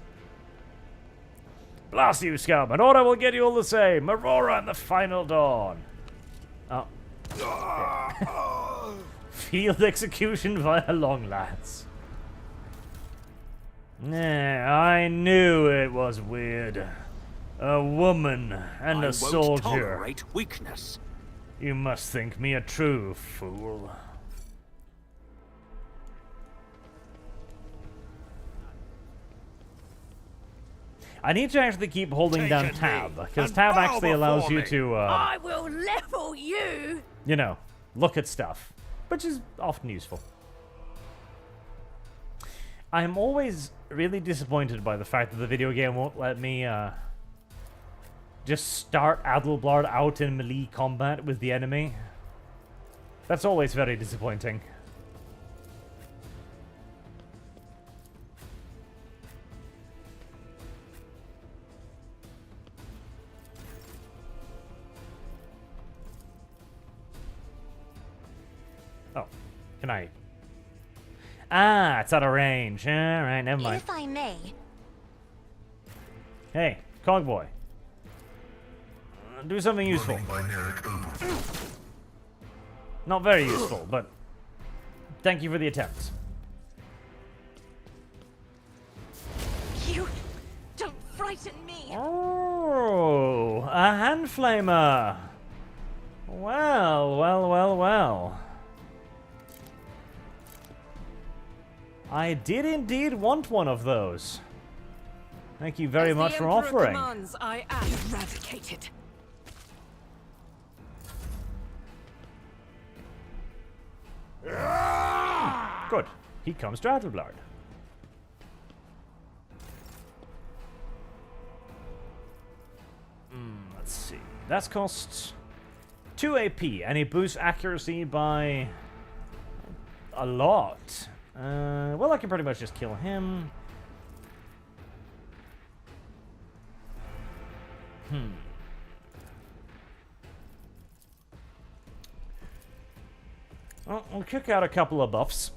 Blast you, scum! An order will get you all the same. Aurora and the final dawn. Oh. Okay. Field execution via long lads. I knew it was weird. A woman and a soldier. I won't tolerate weakness. You must think me a true fool. I need to actually keep holding down tab, because tab actually allows you to, I will level you! you know, look at stuff, which is often useful. I'm always really disappointed by the fact that the video game won't let me, just start Adelblad out in melee combat with the enemy. That's always very disappointing. Oh, can I? Ah, it's out of range. Alright, never mind. If I may. Hey, Cogboy. Do something useful. Not very useful, but thank you for the attempt. You don't frighten me! Oh, a hand flamer. Well, well, well, well. I did indeed want one of those. Thank you very much for offering. Commands, I am eradicated. Good. He comes to Adelblad. Let's see. That costs 2 AP, and he boosts accuracy by a lot. Well, I can pretty much just kill him. Well, we'll kick out a couple of buffs.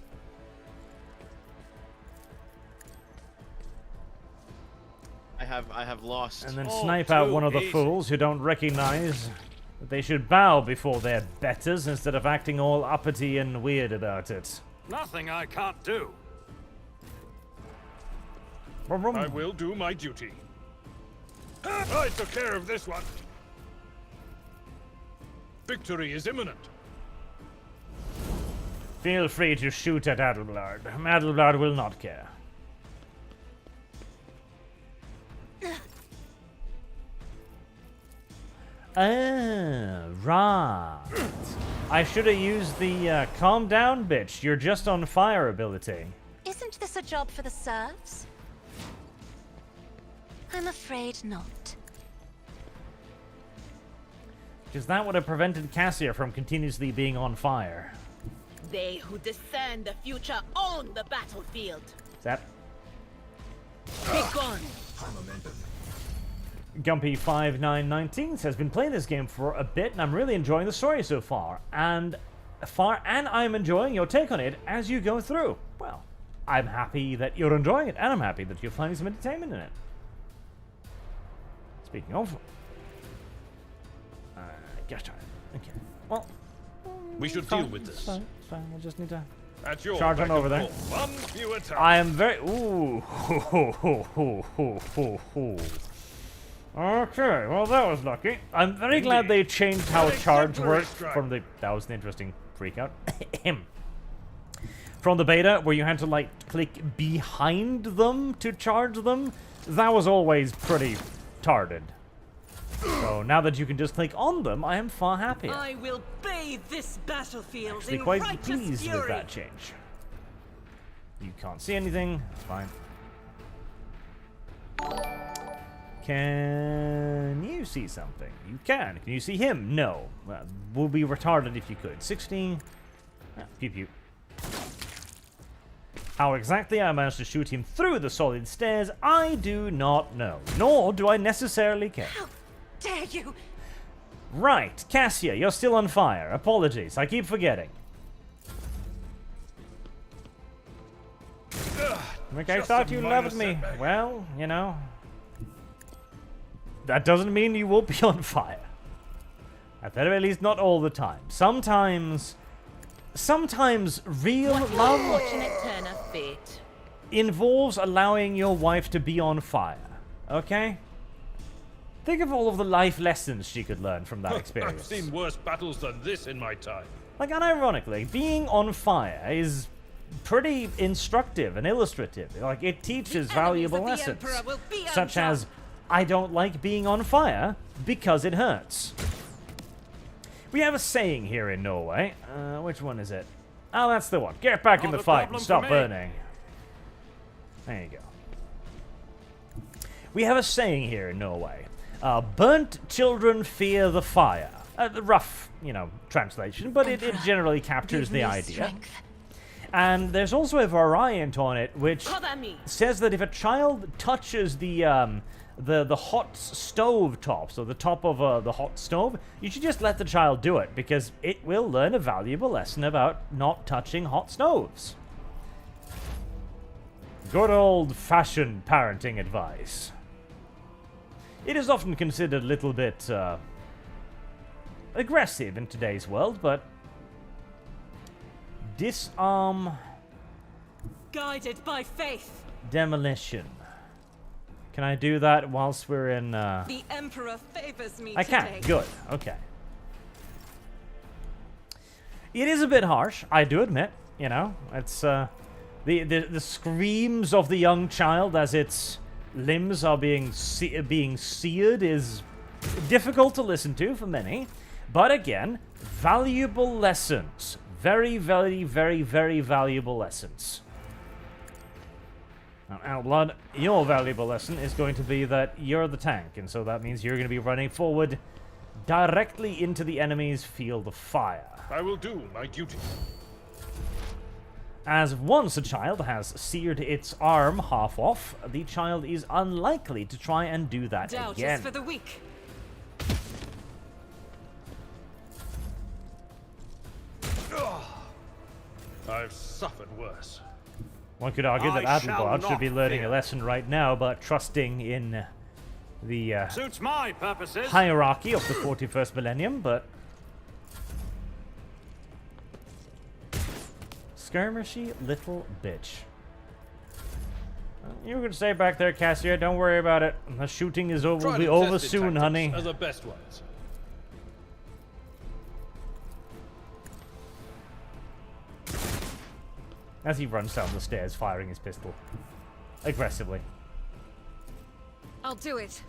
I have lost. And then snipe out one of the fools who don't recognize that they should bow before their betters instead of acting all uppity and weird about it. Nothing I can't do. I will do my duty. I took care of this one. Victory is imminent. Feel free to shoot at Adelblad. Adelblad will not care. Ah, right. I should have used the calm down, bitch. You're just on fire ability. Isn't this a job for the serfs? I'm afraid not. Because that would have prevented Cassia from continuously being on fire. They who discern the future own the battlefield. Is that Be gone. Gumpy5919 says, been playing this game for a bit and I'm really enjoying the story so far. And I'm enjoying your take on it as you go through. Well, I'm happy that you're enjoying it, and I'm happy that you're finding some entertainment in it. Speaking of, gosh darn it. Okay. Well, we should deal with this. It's fine. I just need to At your charge on over there. One fewer time. I am very. Ooh. Okay, well that was lucky. I'm very glad they changed how charge worked from the. That was an interesting freakout. From the beta, where you had to like click behind them to charge them. That was always pretty tarded. So now that you can just click on them, I am far happier. I will bathe this battlefield Actually, in quite righteous pleased fury. with that change. You can't see anything. It's fine. Can you see something? You can. Can you see him? No. Would be retarded if you could. 16. Ah, pew pew. How exactly I managed to shoot him through the solid stairs, I do not know. Nor do I necessarily care. How dare you? Right, Cassia, you're still on fire. Apologies, I keep forgetting. I thought you loved me. Well, you know. That doesn't mean you will be on fire. At the very least, not all the time. Sometimes real love Fortunate turn of fate. involves allowing your wife to be on fire. Okay? Think of all of the life lessons she could learn from that experience. I've seen worse battles than this in my time. Like, unironically, being on fire is pretty instructive and illustrative. Like, it teaches valuable lessons. Such as, I don't like being on fire because it hurts. We have a saying here in Norway. Which one is it? Oh, that's the one. Get back in the fight and stop burning. There you go. We have a saying here in Norway. Burnt children fear the fire. The rough, translation, but it generally captures the idea. Strength. And there's also a variant on it which says that if a child touches the hot stove top, so the top of the hot stove, you should just let the child do it, because it will learn a valuable lesson about not touching hot stoves. Good old-fashioned parenting advice. It is often considered a little bit aggressive in today's world, but disarm, Guided by faith. demolition. Can I do that whilst we're in, The Emperor favors me I today. can. Good. Okay. It is a bit harsh, I do admit. It's, the screams of the young child as its limbs are being seared is difficult to listen to for many. But again, valuable lessons. Very, very, very, very valuable lessons. Now, Outblood, your valuable lesson is going to be that you're the tank, and so that means you're going to be running forward directly into the enemy's field of fire. I will do my duty. As once a child has seared its arm half off, the child is unlikely to try and do that Doubt again. is for the weak. I've suffered worse. One could argue that I shall Adelbard should be not learning fear. a lesson right now, but trusting in the Suits my purposes. hierarchy of the 41st millennium, but skirmishy little bitch. You can stay back there, Cassia. Don't worry about it. The shooting is over. Will be over soon, honey. Are the best ones. As he runs down the stairs, firing his pistol aggressively. I'll do it.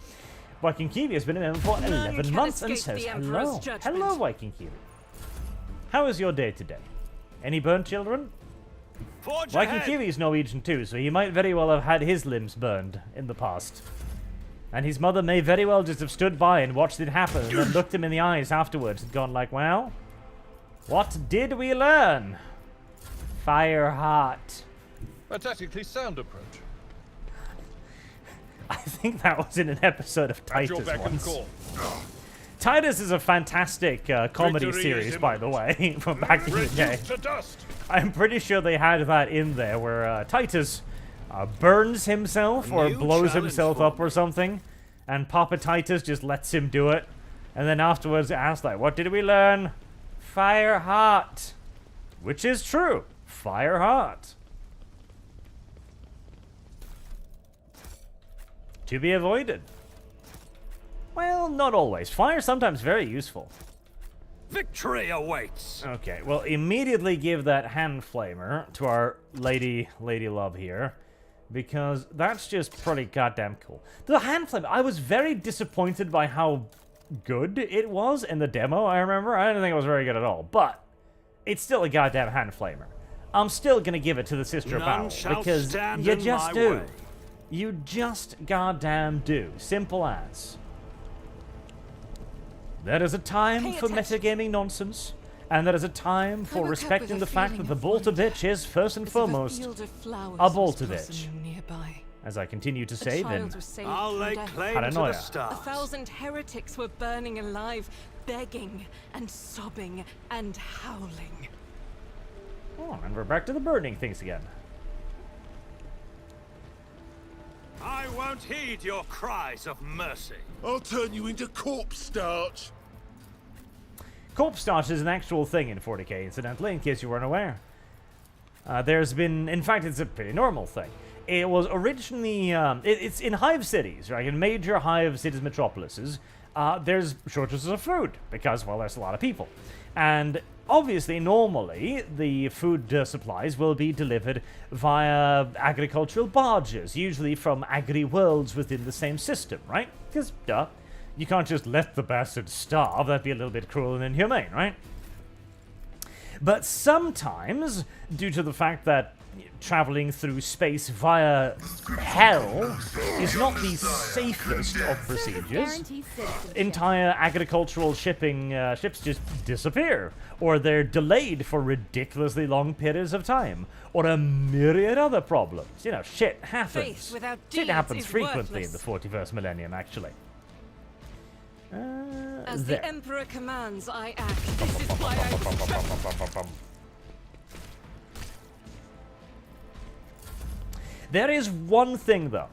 Viking Kiwi has been a member for None 11 can months and escape says the Emperor's hello. judgment. Hello, Viking Kiwi. How is your day today? Any burnt children? Forge Viking ahead. Kiwi is Norwegian too, so he might very well have had his limbs burned in the past. And his mother may very well just have stood by and watched it happen and then looked him in the eyes afterwards and gone like, well, what did we learn? Fire hot. A tactically sound approach. I think that was in an episode of At your Titus beck and once. call. Titus is a fantastic comedy Victory series, is by the way, from back in the day. Reduced to dust. I'm pretty sure they had that in there, where Titus burns himself or New blows challenge himself for up or something, and Papa Titus just lets him do it, and then afterwards asks, like, what did we learn? Fire hot. Which is true. Fire hot. To be avoided. Well, not always. Fire is sometimes very useful. Victory awaits. Okay, well, immediately give that hand flamer to our lady love here, because that's just pretty goddamn cool. The hand flamer, I was very disappointed by how good it was in the demo, I remember. I didn't think it was very good at all, but it's still a goddamn hand flamer. I'm still gonna give it to the Sister of None Battle, shall because stand you in just my do. way. You just goddamn do. Simple as. There is a time Pay for attention. metagaming nonsense, and there is a time for respecting the fact that the Boltevich is first and foremost a Boltevich. As I continue to save in I'll lay claim to the paranoia. stars. 1,000 heretics were burning alive, begging and sobbing and howling. Oh, and we're back to the burning things again. I won't heed your cries of mercy. I'll turn you into corpse starch. Corpse starch is an actual thing in 40k, incidentally, in case you weren't aware. There's been, in fact, it's a pretty normal thing. It was originally, it's in hive cities, right? In major hive cities, metropolises, there's shortages of food because, well, there's a lot of people. And obviously, normally, the food supplies will be delivered via agricultural barges, usually from agri-worlds within the same system, right? Because, duh, you can't just let the bastards starve. That'd be a little bit cruel and inhumane, right? But sometimes, due to the fact that traveling through space via hell is not the safest of procedures, entire agricultural shipping ships just disappear, or they're delayed for ridiculously long periods of time, or a myriad other problems. You know, shit happens. Shit happens frequently in the 41st millennium, actually. As the Emperor commands, I act. This is why I... There is one thing, though.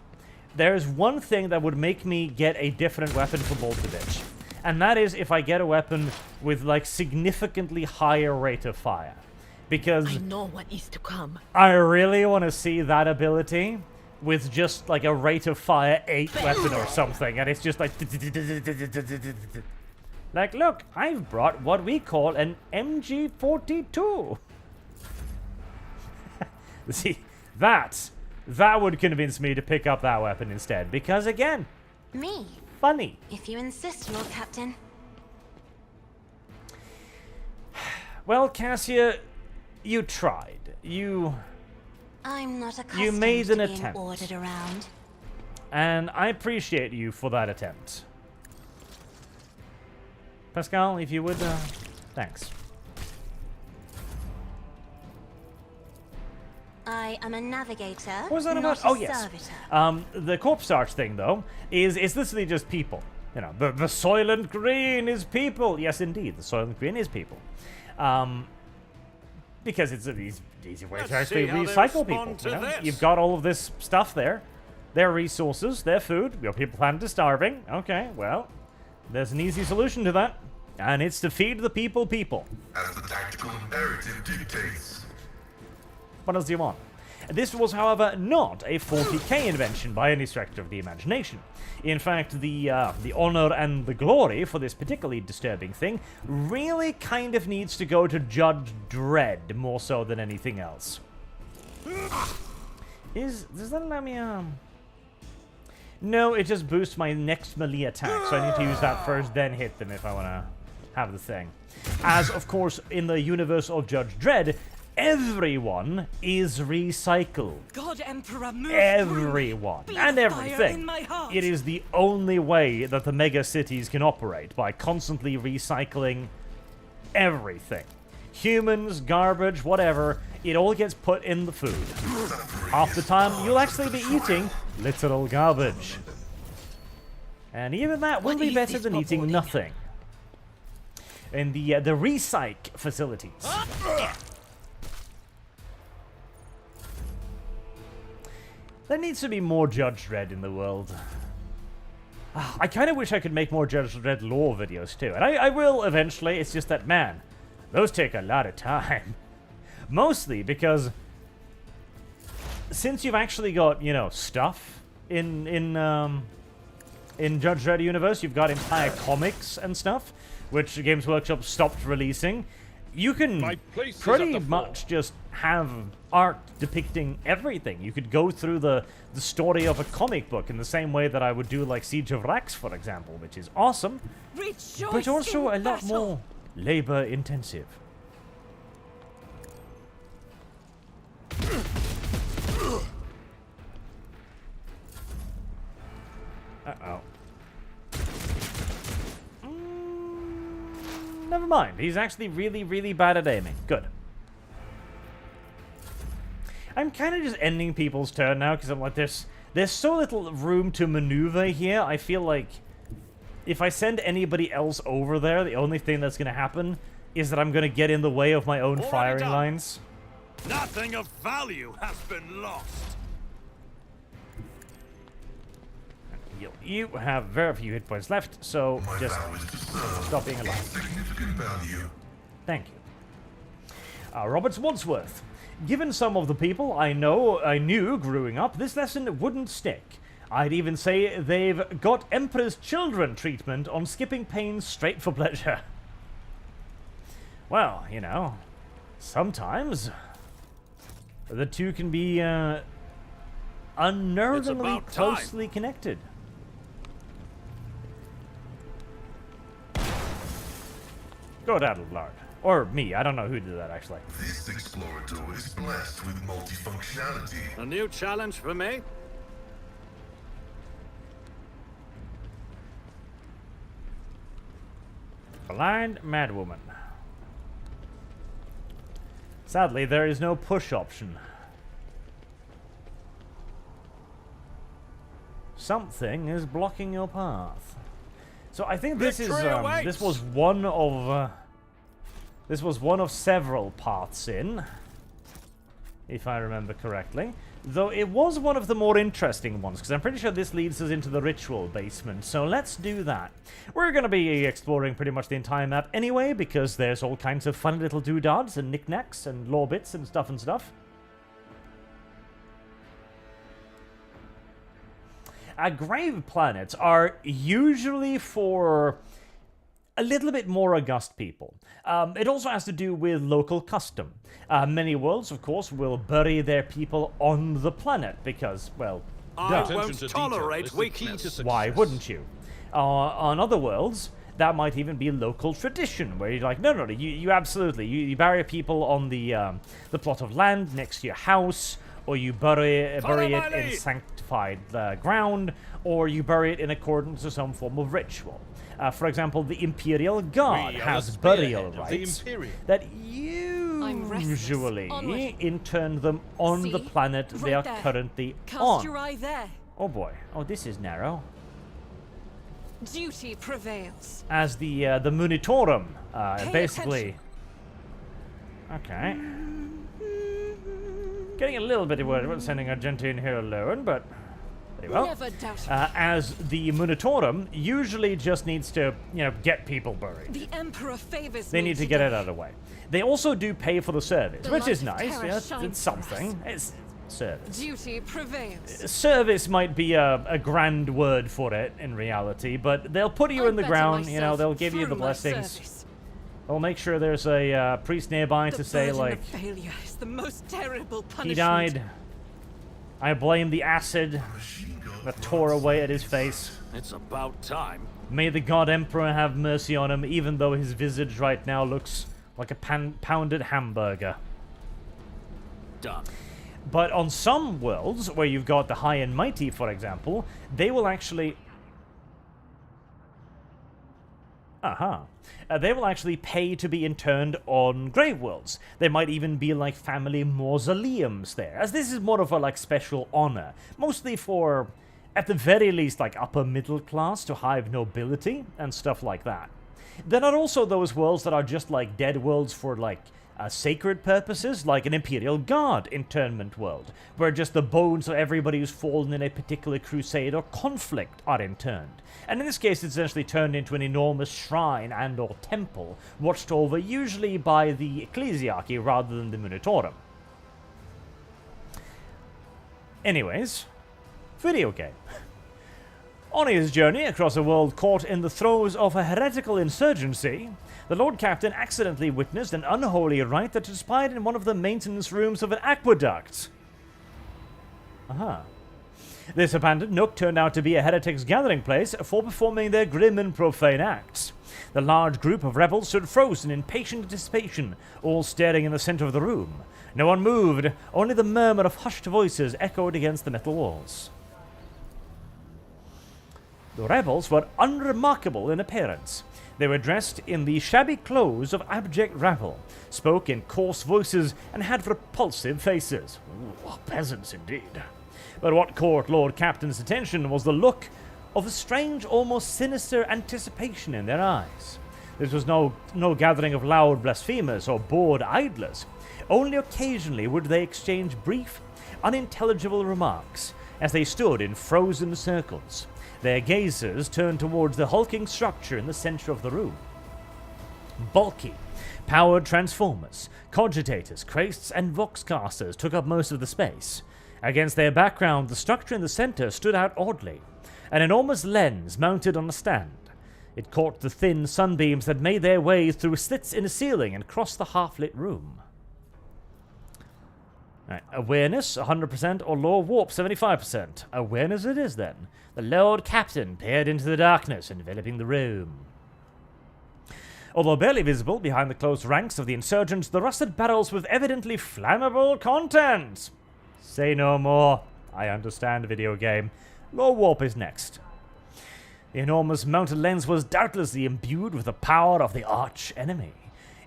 There is one thing that would make me get a different weapon for Boltevich. And that is if I get a weapon with, like, significantly higher rate of fire. Because I know what is to come. I really want to see that ability with just, like, a rate of fire 8 weapon or something. And it's just like... Like, look, I've brought what we call an MG42. See, that would convince me to pick up that weapon instead. Because, again... Me? Funny. If you insist, Lord Captain. Well, Cassia, you tried. I'm not accustomed You made an to being attempt. ordered around. And I appreciate you for that attempt. Pascal, if you would, thanks. I am a navigator. What was that not about? a Oh, yes. servitor. The corpse starch thing, though, is literally just people. You know, the Soylent Green is people. Yes, indeed, the Soylent Green is people. Because it's an easy way to actually recycle people. You know? You've got all of this stuff there. Their resources, their food. Your people plan to starving. Okay, well, there's an easy solution to that. And it's to feed the people. As the tactical imperative dictates. What else do you want? This was, however, not a 40k invention by any stretch of the imagination. In fact, the honor and the glory for this particularly disturbing thing really kind of needs to go to Judge Dredd more so than anything else. Does that allow me, No, it just boosts my next melee attack, so I need to use that first, then hit them if I want to have the thing. As, of course, in the universe of Judge Dredd, everyone is recycled. God, Emperor, move Everyone. through. And Be a fire everything. in my heart. It is the only way that the mega cities can operate, by constantly recycling everything. Humans, garbage, whatever, it all gets put in the food. Half the time, you'll actually be eating literal garbage. And even that will be better than eating nothing. In the recyc facilities. There needs to be more Judge Dredd in the world. I kind of wish I could make more Judge Dredd lore videos too. And I will eventually, it's just that, man, those take a lot of time. Mostly because since you've actually got, you know, stuff in Judge Dredd universe, you've got entire comics and stuff, which Games Workshop stopped releasing. You can pretty much just have art depicting everything. You could go through the story of a comic book in the same way that I would do, like, Siege of Rax, for example, which is awesome, but also a lot more labor intensive. Uh-oh. never mind. He's actually really, really bad at aiming. Good. I'm kind of just ending people's turn now because I'm like, there's so little room to maneuver here. I feel like if I send anybody else over there, the only thing that's going to happen is that I'm going to get in the way of my own firing lines. Nothing of value has been lost. You have very few hit points left, so just stop being alive. Significant value. Thank you. Roberts Wadsworth. Given some of the people I knew growing up, this lesson wouldn't stick. I'd even say they've got Emperor's Children treatment on skipping pain straight for pleasure. Well, you know, sometimes the two can be unnervingly closely connected. Good Adelard. Or me, I don't know who did that actually. This explorator is blessed with multifunctionality. A new challenge for me? Blind Madwoman. Sadly, there is no push option. Something is blocking your path. So I think this is this was one of several paths in, if I remember correctly. Though it was one of the more interesting ones, because I'm pretty sure this leads us into the ritual basement. So let's do that. We're going to be exploring pretty much the entire map anyway, because there's all kinds of fun little doodads and knickknacks and lore bits and stuff. Grave planets are usually for a little bit more august people. It also has to do with local custom. Many worlds, of course, will bury their people on the planet because, well, I won't tolerate weakness. Why wouldn't you? On other worlds, that might even be local tradition, where you're like, no, you absolutely, you bury people on the plot of land next to your house, or you bury it in sanctified ground, or you bury it in accordance to some form of ritual. For example, the Imperial Guard has burial rites that usually intern them on the planet they are currently on. Your eye there. Oh boy. Oh, this is narrow. Duty prevails. As the Munitorum, basically. Okay. Getting a little bit worried about sending Argentine here alone, but very well. Never doubt as the Munitorum usually just needs to, get people buried. The Emperor favors They need to get it out of the way. They also do pay for the service, which is nice. It's something. It's service. Duty prevails. Service might be a grand word for it in reality, but they'll put you in the ground. They'll give you the blessings. They'll make sure there's a priest nearby to say, like, failure is the most terrible punishment. He died. I blame the acid that tore away at his face. It's about time. May the God Emperor have mercy on him, even though his visage right now looks like a pounded hamburger. Done. But on some worlds, where you've got the High and Mighty, for example, they will actually... they will actually pay to be interned on grave worlds. There might even be like family mausoleums there, as this is more of a like special honor, mostly for, at the very least, like upper middle class to high nobility and stuff like that. There are also those worlds that are just like dead worlds for like sacred purposes, like an Imperial Guard internment world, where just the bones of everybody who's fallen in a particular crusade or conflict are interned. And in this case, it's essentially turned into an enormous shrine and or temple, watched over usually by the ecclesiarchy rather than the Munitorum. Anyways, video game. On his journey across a world caught in the throes of a heretical insurgency, the Lord Captain accidentally witnessed an unholy rite that transpired in one of the maintenance rooms of an aqueduct. This abandoned nook turned out to be a heretic's gathering place for performing their grim and profane acts. The large group of rebels stood frozen in patient anticipation, all staring in the center of the room. No one moved, only the murmur of hushed voices echoed against the metal walls. The rebels were unremarkable in appearance. They were dressed in the shabby clothes of abject rabble, spoke in coarse voices, and had repulsive faces. Ooh, peasants indeed. But what caught Lord Captain's attention was the look of a strange, almost sinister anticipation in their eyes. This was no gathering of loud blasphemers or bored idlers. Only occasionally would they exchange brief, unintelligible remarks as they stood in frozen circles, their gazes turned towards the hulking structure in the center of the room. Bulky, powered transformers, cogitators, crasts, and voxcasters took up most of the space. Against their background, the structure in the center stood out oddly, an enormous lens mounted on a stand. It caught the thin sunbeams that made their way through slits in the ceiling and crossed the half-lit room. Right. Awareness, 100%, or Lore Warp, 75%. Awareness it is, then. The Lord Captain peered into the darkness, enveloping the room. Although barely visible behind the close ranks of the insurgents, the rusted barrels with evidently flammable content. Say no more. I understand, video game. Lore Warp is next. The enormous mounted lens was doubtlessly imbued with the power of the arch-enemy.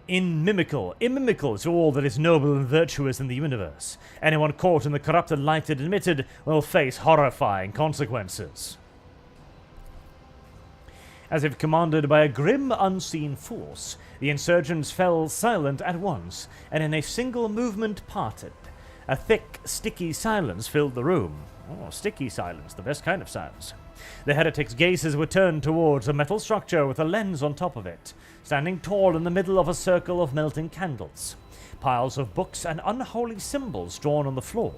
Inimical to all that is noble and virtuous in the universe. Anyone caught in the corrupted light it emitted will face horrifying consequences. As if commanded by a grim, unseen force, the insurgents fell silent at once, and in a single movement parted. A thick, sticky silence filled the room. Oh, sticky silence, the best kind of silence. The heretics' gazes were turned towards a metal structure with a lens on top of it, standing tall in the middle of a circle of melting candles. Piles of books and unholy symbols drawn on the floor.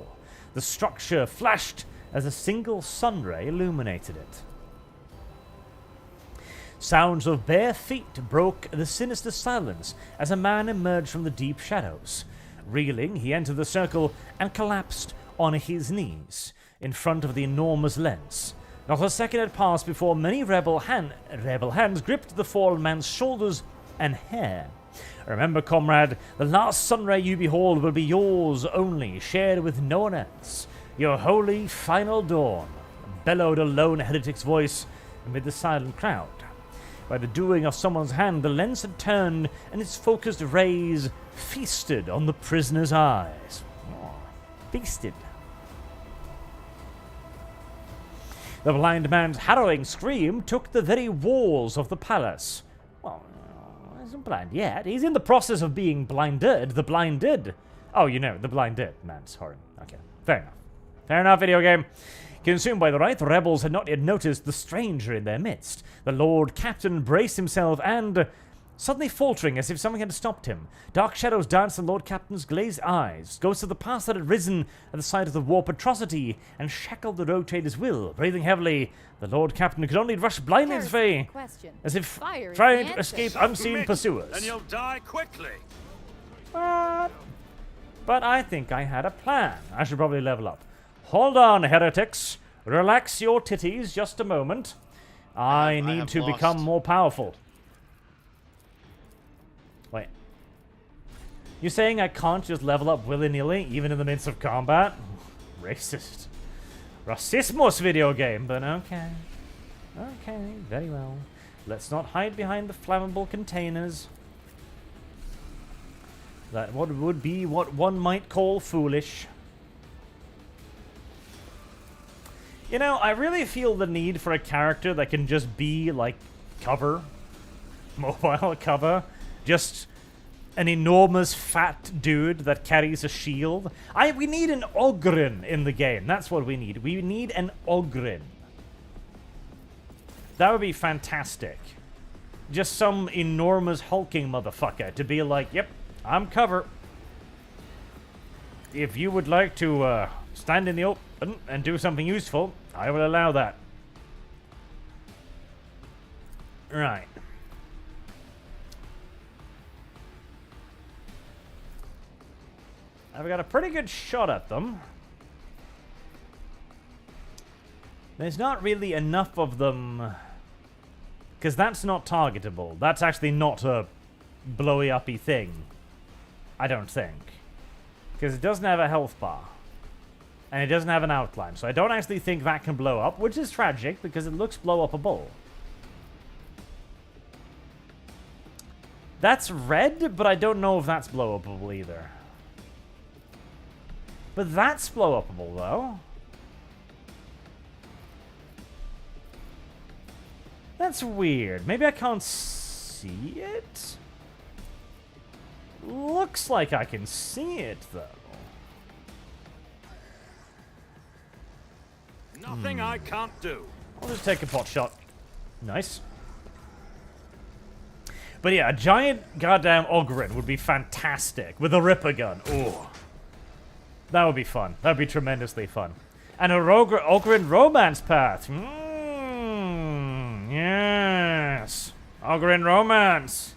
The structure flashed as a single sunray illuminated it. Sounds of bare feet broke the sinister silence as a man emerged from the deep shadows. Reeling, he entered the circle and collapsed on his knees in front of the enormous lens. Not a second had passed before many rebel hands gripped the fallen man's shoulders and hair. Remember, comrade, the last sunray you behold will be yours only, shared with no one else. Your holy final dawn, bellowed a lone heretic's voice amid the silent crowd. By the doing of someone's hand, the lens had turned, and its focused rays feasted on the prisoner's eyes. Oh, feasted. The blind man's harrowing scream took the very walls of the palace. Well, he isn't blind yet. He's in the process of being blinded. The blinded. Oh, you know, the blinded man's horror. Okay, fair enough. Fair enough, video game. Consumed by the right, the rebels had not yet noticed the stranger in their midst. The Lord Captain braced himself and, suddenly faltering as if something had stopped him, dark shadows danced in the Lord Captain's glazed eyes, ghosts of the past that had risen at the sight of the warp atrocity and shackled the rotator's will. Breathing heavily, the Lord Captain could only rush blindly his way, as if trying to escape unseen pursuers. And you'll die quickly. But I think I had a plan. I should probably level up. Hold on, heretics. Relax your titties just a moment. I need to become more powerful. Wait. You're saying I can't just level up willy-nilly, even in the midst of combat? Racist. Racismus, video game, but okay. Okay, very well. Let's not hide behind the flammable containers. That would be what one might call foolish. You know, I really feel the need for a character that can just be, like, cover. Mobile cover. Just an enormous fat dude that carries a shield. We need an Ogren in the game. That's what we need. We need an Ogren. That would be fantastic. Just some enormous hulking motherfucker to be like, yep, I'm cover. If you would like to stand in the open and do something useful, I will allow that. Right. I've got a pretty good shot at them. There's not really enough of them, because that's not targetable. That's actually not a blowy-uppy thing, I don't think. Because it doesn't have a health bar. And it doesn't have an outline. So I don't actually think that can blow up, which is tragic, because it looks blow-upable. That's red, but I don't know if that's blow-upable either. But that's blow-upable, though. That's weird. Maybe I can't see it? Looks like I can see it, though. Nothing I can't do. I'll just take a pot shot. Nice. But yeah, a giant goddamn Ogren would be fantastic with a Ripper gun. Ooh. That would be fun. That would be tremendously fun. And a Ogren romance path. Yes. Ogren romance.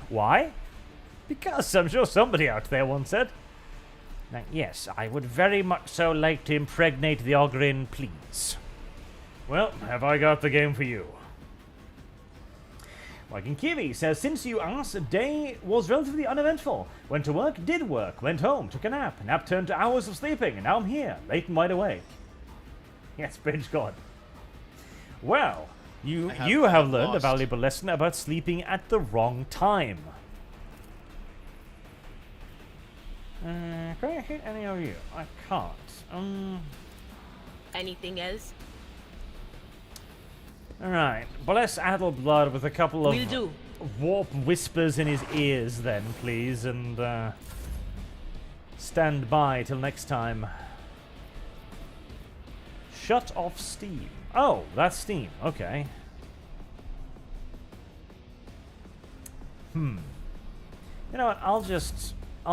Why? Because I'm sure somebody out there once said. Now, yes, I would very much so like to impregnate the Ogren, please. Well, have I got the game for you? Wagon Kiwi says, since you asked, day was relatively uneventful. Went to work, did work, went home, took a nap. Nap turned to hours of sleeping, and now I'm here, late and wide awake. Yes, Bridge God. Well, you have learned a valuable lesson about sleeping at the wrong time. Can I hit any of you? I can't. Anything else? Alright, bless Adelblood with a couple of Will do. warp whispers in his ears then, please, and stand by till next time. Shut off Steam. Oh, that's Steam. Okay. You know what? I'll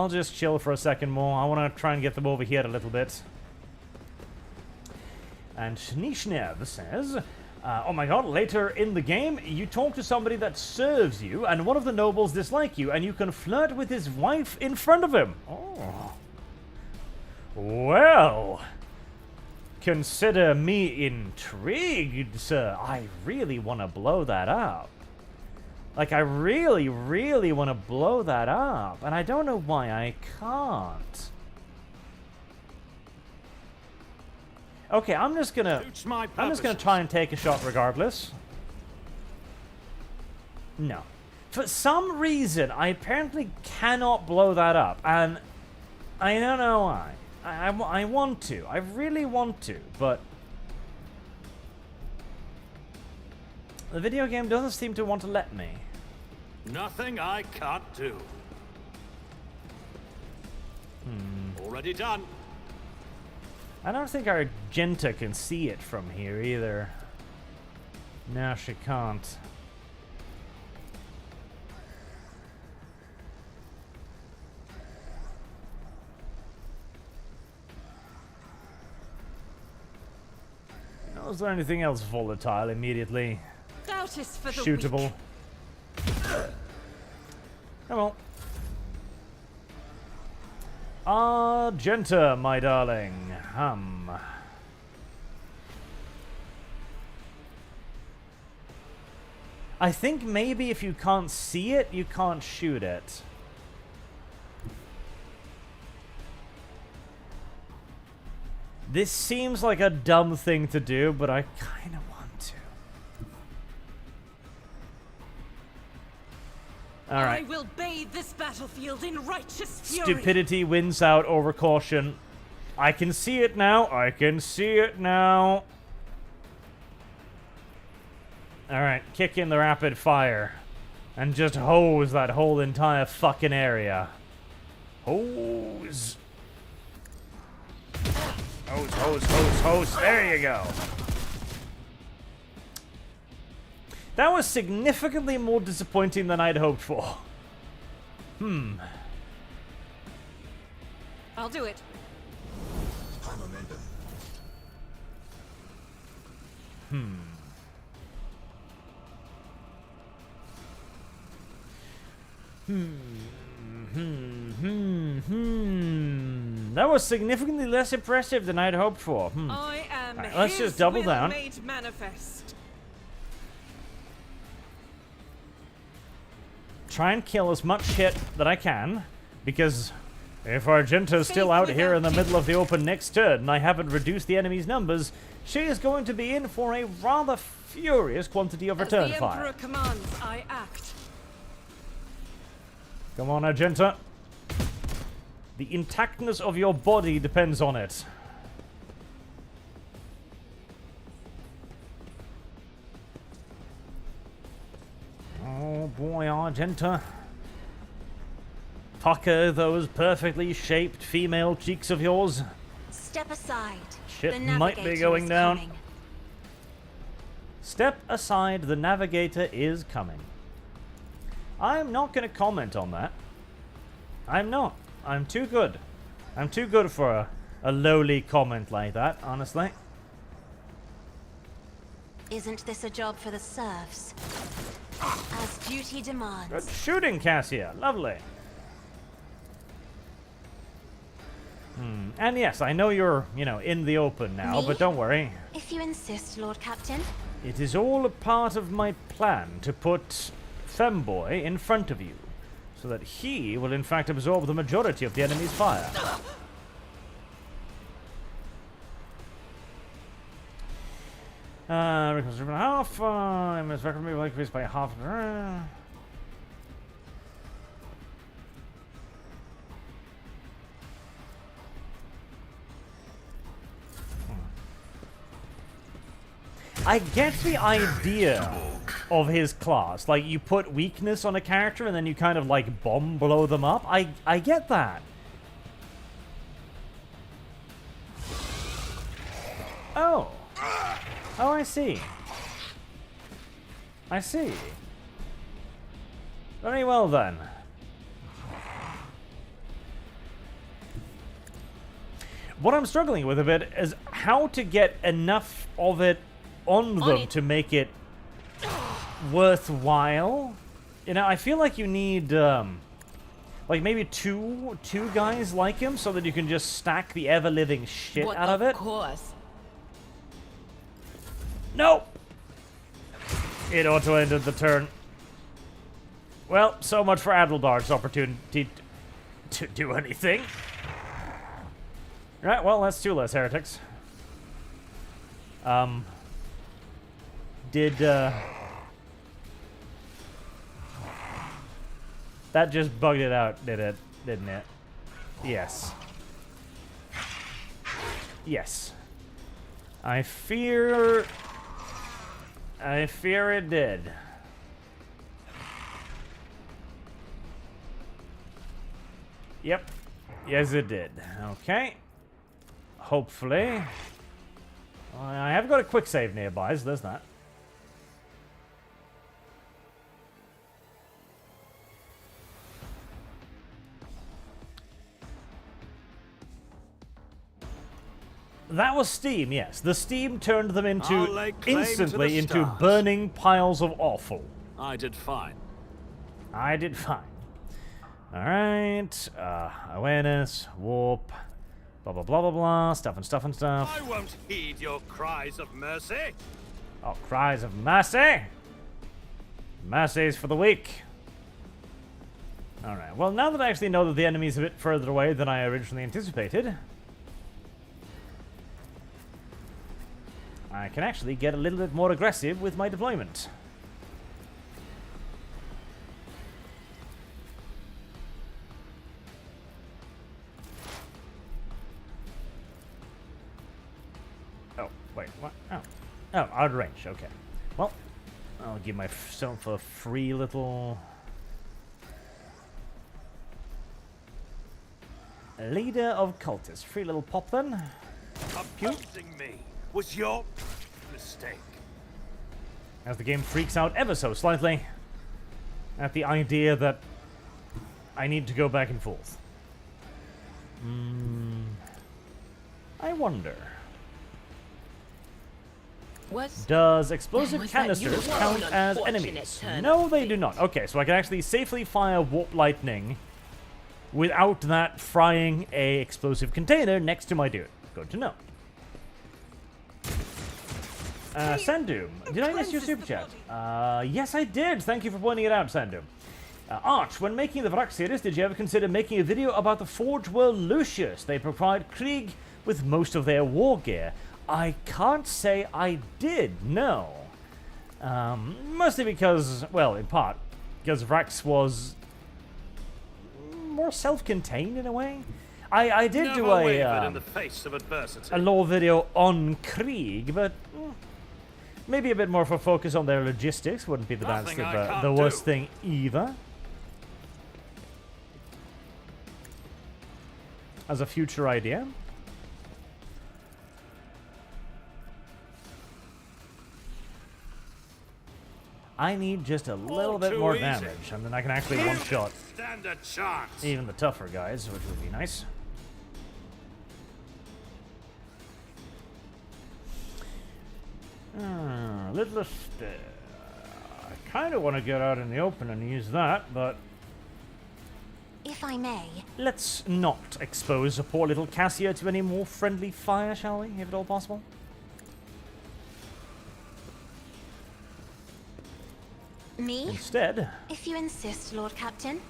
just chill for a second more. I want to try and get them over here a little bit. And Shnishnev says, oh my god, later in the game, you talk to somebody that serves you, and one of the nobles dislike you, and you can flirt with his wife in front of him. Oh. Well, consider me intrigued, sir. I really want to blow that up. Like, I really, really want to blow that up, and I don't know why I can't. Okay, I'm just gonna try and take a shot regardless. No. For some reason, I apparently cannot blow that up, and I don't know why. I want to. I really want to, but the video game doesn't seem to want to let me. Nothing I can't do. Already done. I don't think Argenta can see it from here either. No, she can't. Is there anything else volatile immediately? Doubt is for the shootable. weak. Come on. Argenta, my darling. I think maybe if you can't see it, you can't shoot it. This seems like a dumb thing to do, but I kind of want to. All right. I will bathe this battlefield in righteous fury. Stupidity wins out over caution. I can see it now. I can see it now. All right, kick in the rapid fire and just hose that whole entire fucking area. Hose. Hose, hose, hose, hose. There you go. That was significantly more disappointing than I'd hoped for. I'll do it. That was significantly less impressive than I'd hoped for. I am right, let's just double down. Made manifest. Try and kill as much shit that I can, because if Argenta's still out here in the middle of the open next turn and I haven't reduced the enemy's numbers, she is going to be in for a rather furious quantity of return the fire. Emperor commands, I act. Come on, Argenta. The intactness of your body depends on it. Oh boy, Argenta. Pucker those perfectly shaped female cheeks of yours. Step aside. Shit The might be Navigator going is down. coming. Step aside, the Navigator is coming. I'm not going to comment on that. I'm not. I'm too good. I'm too good for a lowly comment like that, honestly. Isn't this a job for the serfs? As duty demands. Good shooting, Cassia. Lovely. And yes, I know you're, in the open now, Me? but don't worry. If you insist, Lord Captain. It is all a part of my plan to put Femboy in front of you, so that he will in fact absorb the majority of the enemy's fire. Reconstruction half. I must recommend like increased by half. I get the idea of his class. Like, you put weakness on a character and then you kind of, like, bomb blow them up. I get that. Oh. Oh, I see. I see. Very well, then. What I'm struggling with a bit is how to get enough of it on them to make it worthwhile. I feel like you need like maybe two guys like him so that you can just stack the ever-living shit out of it. Of course. No! It auto-ended the turn. Well, so much for Adeldar's opportunity to do anything. Right, well, that's two less heretics. That just bugged it out, didn't it? Yes. Yes. I fear it did. Yep. Yes, it did. Okay. Hopefully. I have got a quick save nearby, so there's that. That was steam, yes. The steam turned them instantly into burning piles of offal. I did fine. I did fine. Alright. Awareness, warp, blah blah blah blah blah, stuff. I won't heed your cries of mercy. Oh, cries of mercy! Mercies for the weak. Alright, well now that I actually know that the enemy's a bit further away than I originally anticipated, I can actually get a little bit more aggressive with my deployment. Oh, wait, what? Oh, out of range, okay. Well, I'll give myself a free little... Leader of cultists. Free little pop then. Opposing me was your mistake. As the game freaks out ever so slightly at the idea that I need to go back and forth. I wonder. Does explosive canisters count as enemies? No, they do not. Okay, so I can actually safely fire warp lightning without that frying a explosive container next to my dude. Good to know. Sandoom, did I miss your super chat? Yes, I did. Thank you for pointing it out, Sandoom. Arch, when making the Vrak series, did you ever consider making a video about the Forge World Lucius? They provide Krieg with most of their war gear. I can't say I did, no. Mostly because, well, in part, because Vrax was more self-contained in a way. I did do Never wavered in a the face of adversity. lore video on Krieg, but maybe a bit more for focus on their logistics wouldn't be Nothing I the can't worst do. thing either. As a future idea. I need just a little bit too more easy. damage, and then I can actually one-shot Stand a chance. even the tougher guys, which would be nice. Little stair. I kind of want to get out in the open and use that, but If I may, let's not expose a poor little Cassia to any more friendly fire, shall we, if at all possible? me? Instead, If you insist, Lord Captain.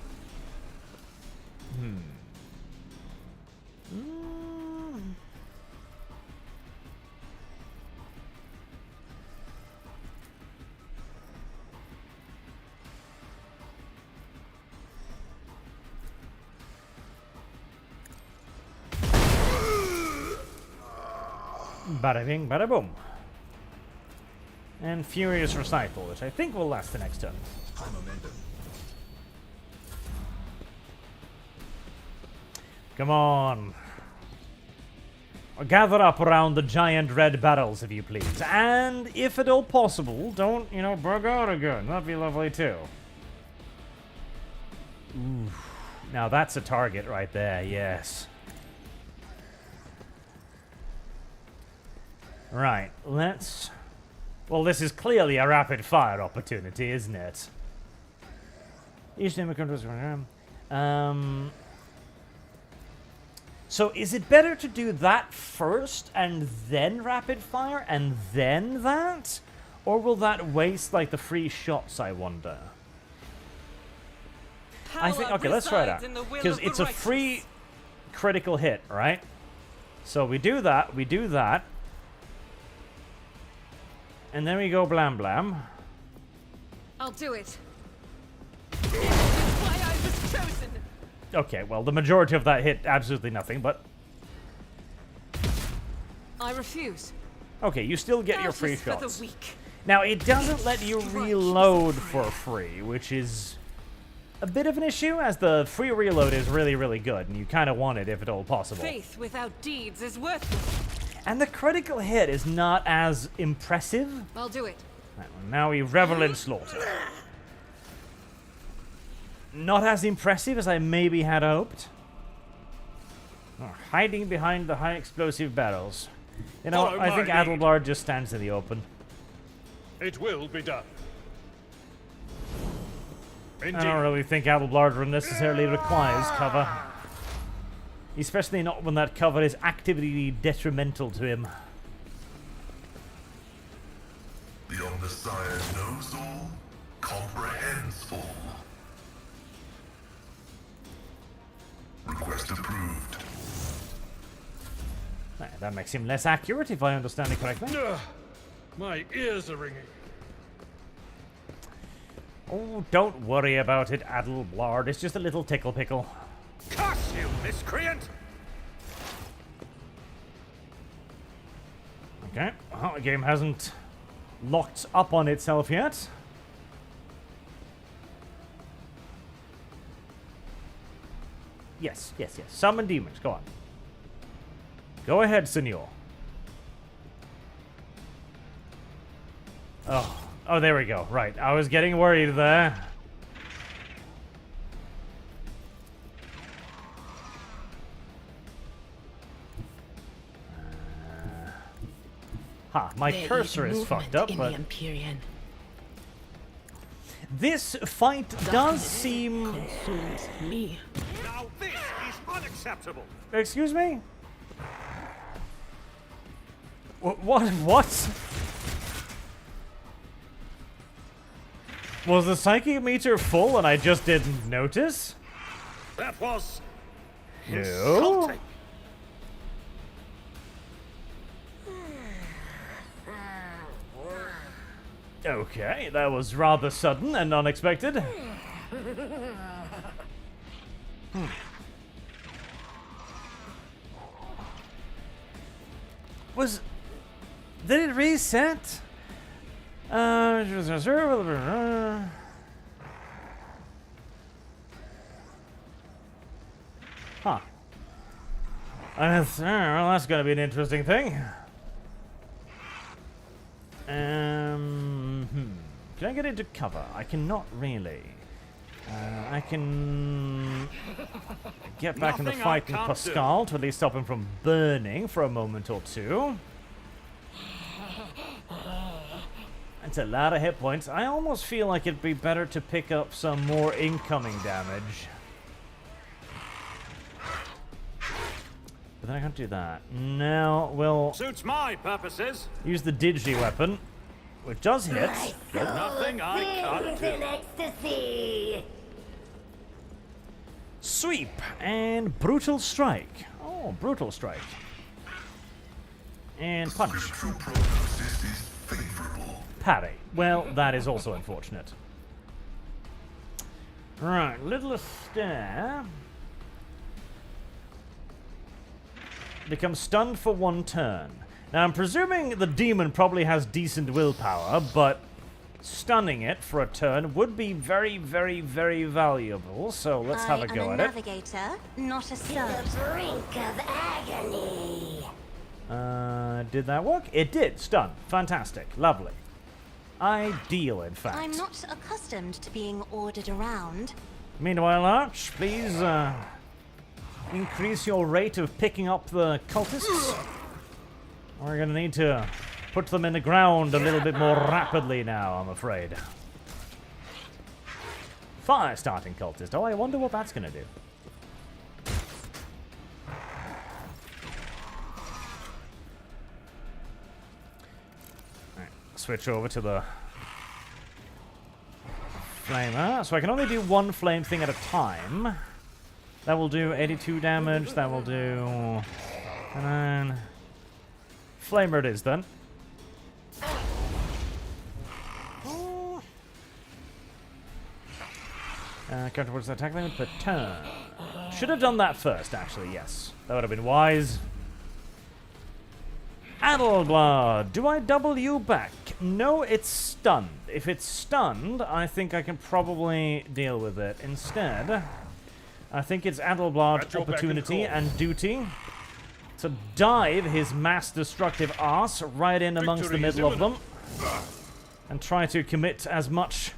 bada bing, bada boom. And Furious Recital, which I think will last the next turn. Come on. Gather up around the giant red barrels, if you please. And if at all possible, don't, bug out again. That'd be lovely too. Oof. Now that's a target right there, yes. Right, let's... Well, this is clearly a rapid fire opportunity, isn't it? Each name comes so is it better to do that first and then rapid fire and then that? Or will that waste like the free shots, I wonder? I think, okay, let's try that. Because it's a free critical hit, right? So we do that, and then we go blam blam. I'll do it. This is why I was chosen. Okay, well, the majority of that hit absolutely nothing, but... I refuse. Okay, you still get That your free is for the shots. weak. Now, it doesn't let you reload for free, which is a bit of an issue, as the free reload is really, really good, and you kind of want it if at all possible. Faith without deeds is worthless. And the critical hit is not as impressive. I'll do it. Right, well, now we revel in slaughter. Not as impressive as I maybe had hoped. Oh, hiding behind the high explosive barrels. You know, Follow I think my lead. Adelbard just stands in the open. It will be done. I Indeed. don't really think Adelbard necessarily requires cover. Especially not when that cover is actively detrimental to him. The Omniscient knows all, comprehends all. Request approved. That makes him less accurate, if I understand it correctly. Ugh, my ears are ringing. Oh, don't worry about it, Adelbard. It's just a little tickle pickle. Curse you, miscreant! Okay, well, the game hasn't locked up on itself yet. Yes. Summon demons, go on. Go ahead, senor. Oh, there we go. Right, I was getting worried there. My cursor is fucked up, but this fight does seem... me. Now this is unacceptable. Excuse me? What? Was the psychic meter full and I just didn't notice? That was No? insulting. Okay, that was rather sudden and unexpected. Did it reset? Huh. Well, that's going to be an interesting thing. Can I get into cover? I cannot really. I can get back in the fight with Pascal to at least stop him from burning for a moment or two. That's a lot of hit points. I almost feel like it'd be better to pick up some more incoming damage. But then I can't do that. Now we'll Suits my purposes. use the digi weapon, which does hit. Nothing I can't do. Ecstasy. Sweep and brutal strike. Oh, brutal strike. And punch. Spiritual prognosis is favorable. Parry. Well, that is also unfortunate. Right, little stare. Becomes stunned for 1 turn. Now, I'm presuming the demon probably has decent willpower, but stunning it for a turn would be very, very, very valuable. So let's have a go at it. Navigator, not a servant. The brink of agony. Did that work? It did. Stun. Fantastic. Lovely. Ideal, in fact. I'm not accustomed to being ordered around. Meanwhile, Arch, please increase your rate of picking up the cultists. We're going to need to put them in the ground a little bit more rapidly now, I'm afraid. Fire starting cultist. Oh, I wonder what that's going to do. Right, switch over to the flamer. So I can only do 1 flame thing at a time. That will do 82 damage. That will do... And then... Flamer it is, then. Counter towards the attack limit per turn. Should have done that first, actually, yes. That would have been wise. Adelblad, do I double you back? No, it's stunned. If it's stunned, I think I can probably deal with it. Instead, I think it's Adelblad opportunity and duty to dive his mass destructive arse right in amongst the middle of them and try to commit as much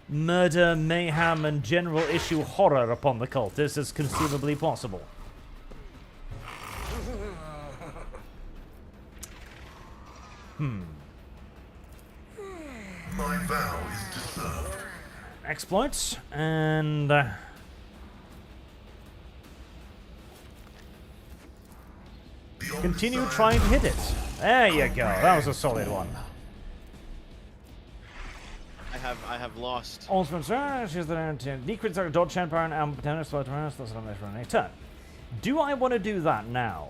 murder, mayhem, and general issue horror upon the cultists as conceivably possible. My vow is to serve. Exploits, and... continue trying to hit it. There you go. That was a solid one. I have lost. Decrease our dodge champ power and potential slow turn. That's not nice for a turn. Do I want to do that now?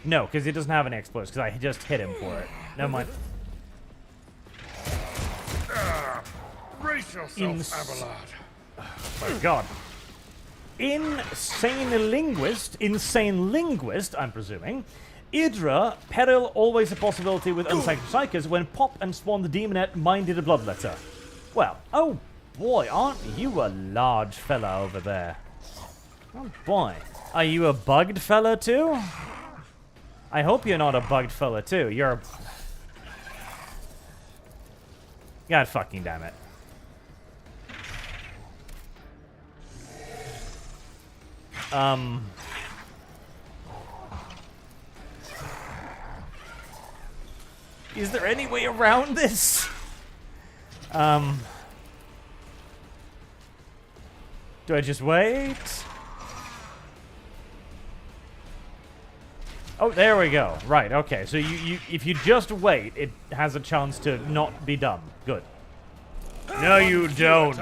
No, because he doesn't have any exploits, because I just hit him for it. Never mind. Brace yourself, Abelard. Oh god. Insane linguist, I'm presuming. Idra, peril always a possibility with unsanctioned psychers when Pop and Spawn the Demonette minded a bloodletter. Well, oh boy, aren't you a large fella over there? Oh boy. Are you a bugged fella too? I hope you're not a bugged fella too. You're... God fucking damn it. Is there any way around this? Do I just wait? Oh, there we go. Right, okay. So you if you just wait, it has a chance to not be done. Good. No, you don't.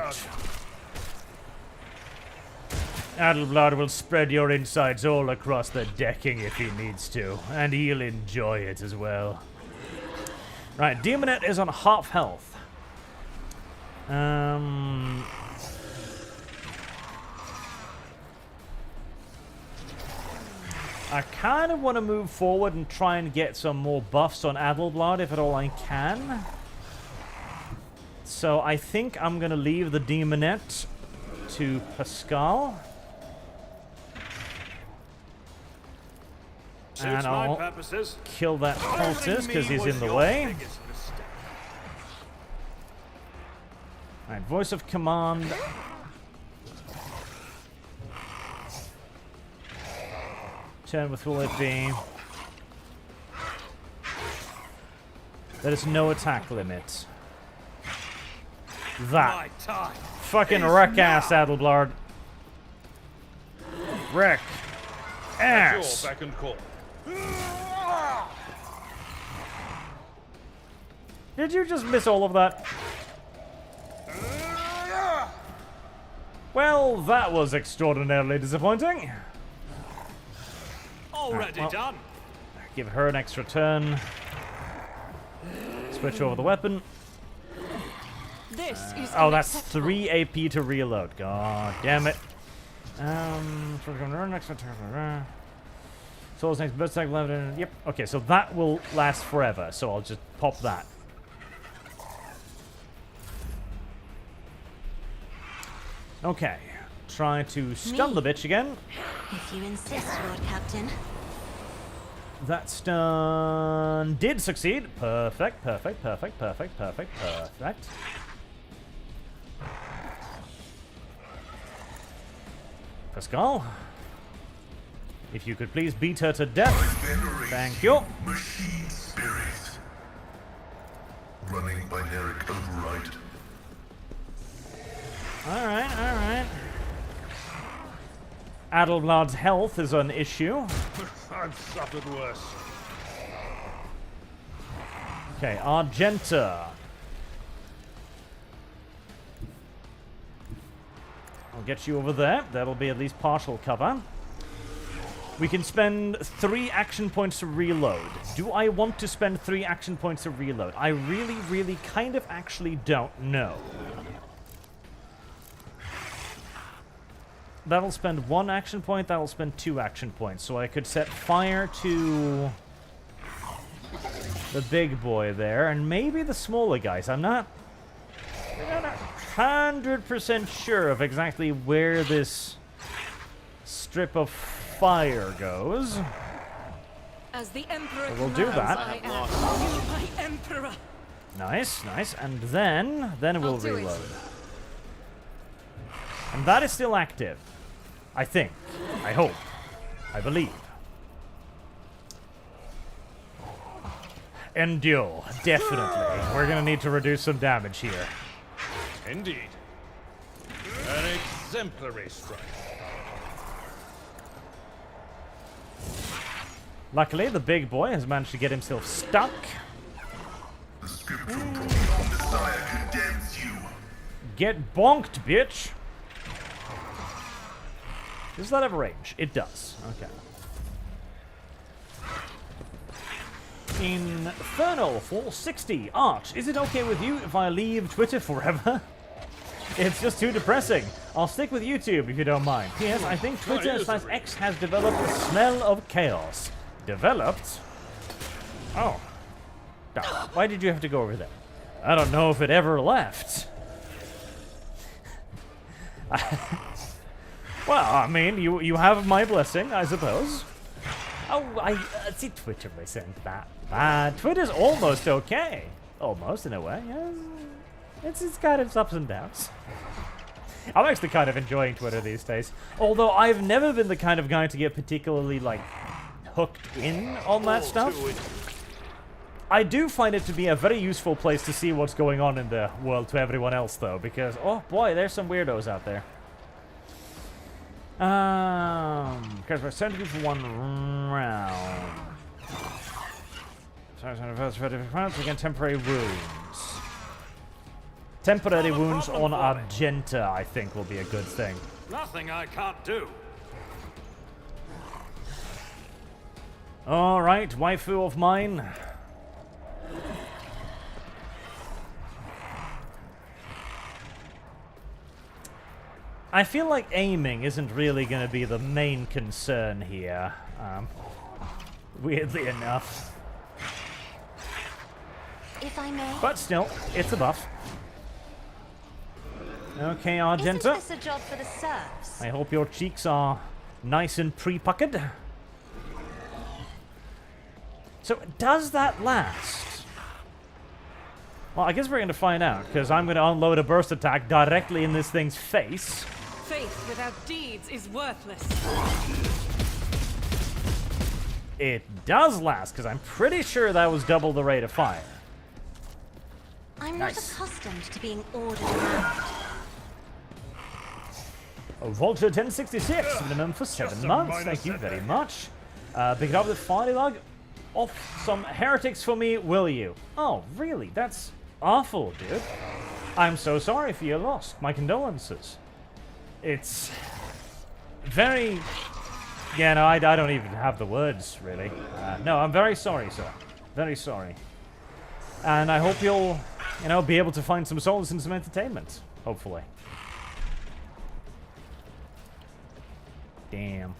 Adelblad will spread your insides all across the decking if he needs to, and he'll enjoy it as well. Right, Demonette is on half health. I kind of want to move forward and try and get some more buffs on Adelblad if at all I can. So I think I'm going to leave the Demonette to Pascal. And I'll kill that cultist because he's in the way. Alright, voice of command. Turn with full HP. There is no attack limit. That. Fucking wreck ass, Adelblad. Wreck ass. Back and call. Did you just miss all of that? Well, that was extraordinarily disappointing. Already done. Give her an extra turn. Switch over the weapon. This is oh, that's 3 AP to reload. God damn it. Soul's next best attack left. Yep. Okay, so that will last forever. So I'll just pop that. Okay. Try to stun the bitch again. If you insist, Lord Captain. That stun did succeed. Perfect, perfect, perfect, perfect, perfect, perfect. Pascal, if you could please beat her to death. Thank you. Machine spirit. Running binaric override. Alright, alright. Adelblad's health is an issue. I've suffered worse. Okay, Argenta. I'll get you over there. That'll be at least partial cover. We can spend 3 action points to reload. Do I want to spend 3 action points to reload? I really, really kind of actually don't know. That'll spend 1 action point, that'll spend 2 action points. So I could set fire to the big boy there, and maybe the smaller guys. I'm not 100% sure of exactly where this strip of fire goes. As the Emperor we'll do that. I am my Emperor. Nice, nice. And then we'll reload. And that is still active. I think. I hope. I believe. Endure. Definitely. We're gonna need to reduce some damage here. Indeed. An exemplary strike. Luckily, the big boy has managed to get himself stuck. The scriptural prophet Messiah condemns you. Get bonked, bitch. Does that have a range? It does. Okay. Infernal 460. Arch, is it okay with you if I leave Twitter forever? It's just too depressing. I'll stick with YouTube if you don't mind. P.S. I think Twitter/X has developed a smell of chaos. Developed? Oh. Why did you have to go over there? I don't know if it ever left. Well, I mean, you have my blessing, I suppose. Oh, I see Twitter isn't that bad. Twitter's almost okay. Almost, in a way, yes. It's kind of ups and downs. I'm actually kind of enjoying Twitter these days. Although I've never been the kind of guy to get particularly, like, hooked in on that stuff. I do find it to be a very useful place to see what's going on in the world to everyone else, though, because, oh boy, there's some weirdos out there. Because we're sending for 1 round. Again, temporary wounds. Temporary wounds on Argenta, I think, will be a good thing. Nothing I can't do. Alright, waifu of mine. I feel like aiming isn't really going to be the main concern here. Weirdly enough. If I may. But still, it's a buff. Okay, Argenta. Isn't this a job for the serfs? I hope your cheeks are nice and pre-puckered. So, does that last? Well, I guess we're going to find out, because I'm going to unload a burst attack directly in this thing's face. Faith without deeds is worthless. It does last, because I'm pretty sure that was double the rate of fire. I'm Nice. not accustomed to being ordered around. Oh, Vulture 1066, minimum for 7 months. Thank you very much. Pick it up the file log. Off some heretics for me, will you? Oh, really? That's awful, dude. I'm so sorry for your loss. My condolences. It's very... Yeah, no, I don't even have the words, really. No, I'm very sorry, sir. Very sorry. And I hope you'll, you know, be able to find some solace and some entertainment. Hopefully. Damn.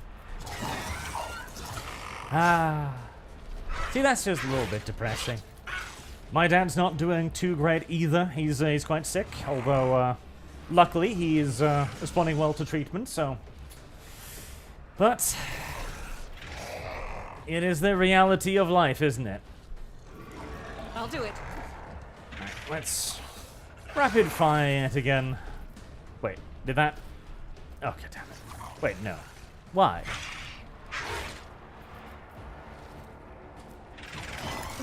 See, that's just a little bit depressing. My dad's not doing too great either. He's quite sick, although luckily he is responding well to treatment, so... But... it is the reality of life, isn't it? I'll do it. Right, let's rapid fire it again. Wait, did that... Oh, God damn it. Wait, no. Why?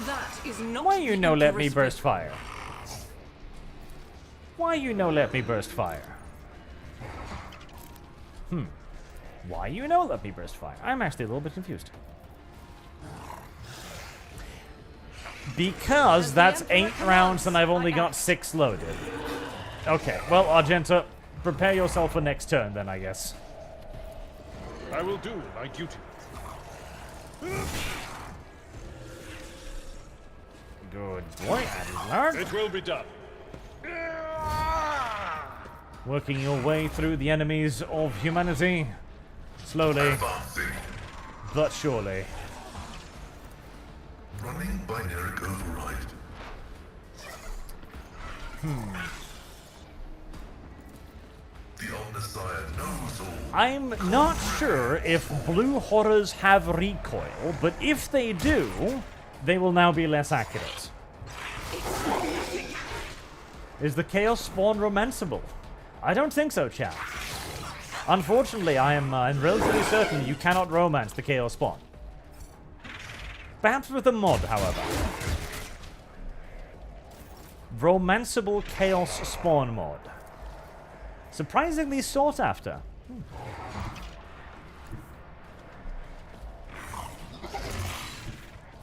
That is not. Why you no let me burst fire? Why you no let me burst fire? Why you no let me burst fire? I'm actually a little bit confused. Because that's 8 rounds and I've only got 6 loaded. Okay, well, Argenta, prepare yourself for next turn then, I guess. I will do my duty. Good boy, Adler. It will be done. Working your way through the enemies of humanity. Slowly, but surely. Running binary override. The Omnissiah knows all. I'm not sure if blue horrors have recoil, but if they do, they will now be less accurate. Is the Chaos Spawn romanceable? I don't think so, chap. Unfortunately, I'm relatively certain you cannot romance the Chaos Spawn. Perhaps with a mod, however. Romanceable Chaos Spawn mod. Surprisingly sought after.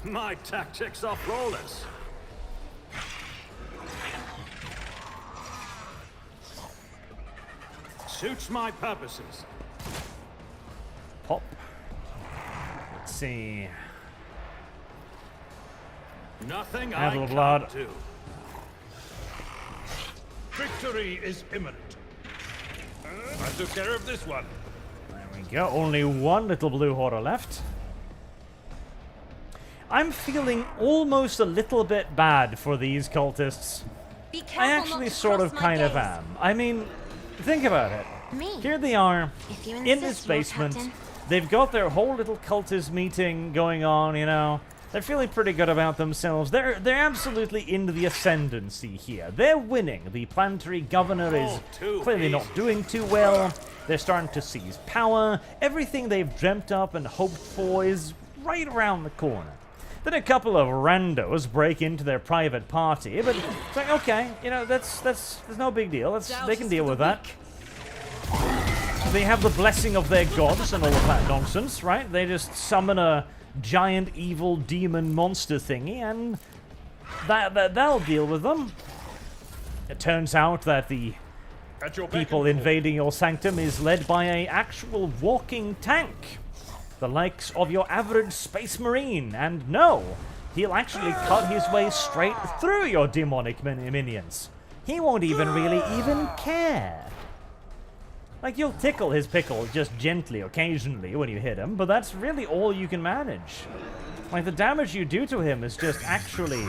My tactics are flawless. Suits my purposes. Pop. Let's see. Nothing Handle I of blood. can't do. Victory is imminent. I took care of this one. There we go. Only one little blue horror left. I'm feeling almost a little bit bad for these cultists. Be careful I actually not to sort cross of my kind of gaze. am. I mean, think about it. Me? Here they are, If you in insist, this Lord basement. Captain. They've got their whole little cultist meeting going on, you know. They're feeling pretty good about themselves. They're absolutely in the ascendancy here. They're winning. The planetary governor is clearly not doing too well. They're starting to seize power. Everything they've dreamt up and hoped for is right around the corner. Then a couple of randos break into their private party, but it's like, okay, you know, that's no big deal. They can deal with that. They have the blessing of their gods and all of that nonsense, right? They just summon a giant evil demon monster thingy, and that'll deal with them. It turns out that the people invading your sanctum is led by an actual walking tank. The likes of your average space marine, and no, he'll actually cut his way straight through your demonic minions. He won't even really care. Like, you'll tickle his pickle just gently occasionally when you hit him, but that's really all you can manage. Like, the damage you do to him is just actually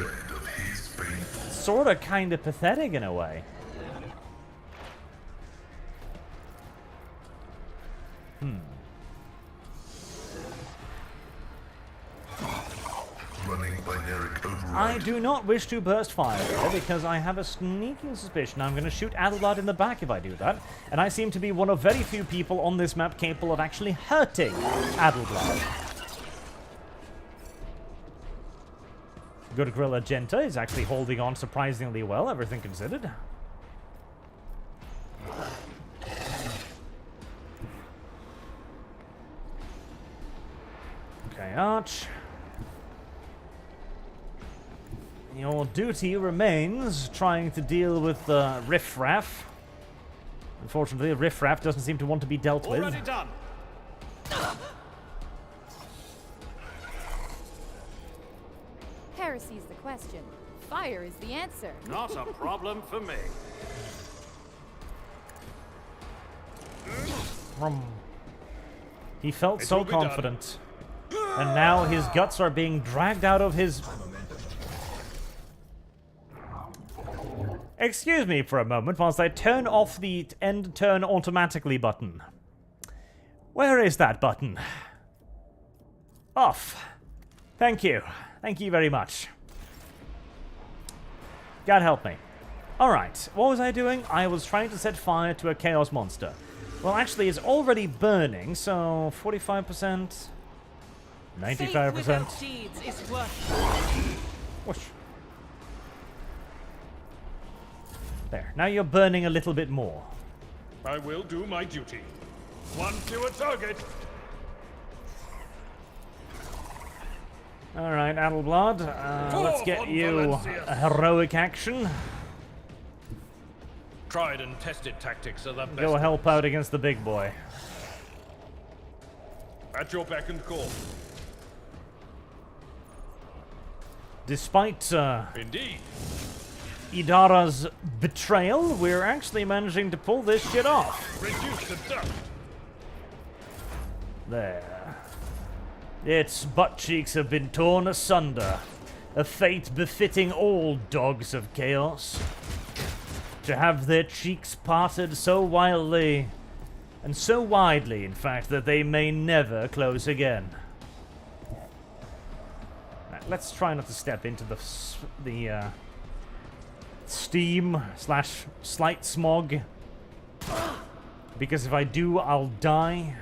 sort of kind of pathetic in a way. I do not wish to burst fire there because I have a sneaking suspicion I'm going to shoot Adelblood in the back if I do that. And I seem to be one of very few people on this map capable of actually hurting Adelblood. Good Gorilla Genta is actually holding on surprisingly well, everything considered. Okay, Arch. Your duty remains trying to deal with riffraff. Unfortunately, riffraff doesn't seem to want to be dealt with. Already done. Heresy's the question. Fire is the answer. Not a problem for me. He felt so confident. And now his guts are being dragged out of his... Excuse me for a moment whilst I turn off the end turn automatically button. Where is that button? Off. Thank you. Thank you very much. God help me. Alright, what was I doing? I was trying to set fire to a chaos monster. Well, actually, it's already burning, so 45%, 95%. Whoosh. There. Now you're burning a little bit more. I will do my duty. One fewer target. Alright, Adelblood. Let's get you a heroic action. Tried and tested tactics are the best. Go help out against the big boy. At your beck and call. Despite Indeed. Idara's betrayal, we're actually managing to pull this shit off. Reduce the dust. There. Its butt cheeks have been torn asunder. A fate befitting all dogs of chaos. To have their cheeks parted so wildly, and so widely, in fact, that they may never close again. Now, let's try not to step into the steam / slight smog, because if I do, I'll die.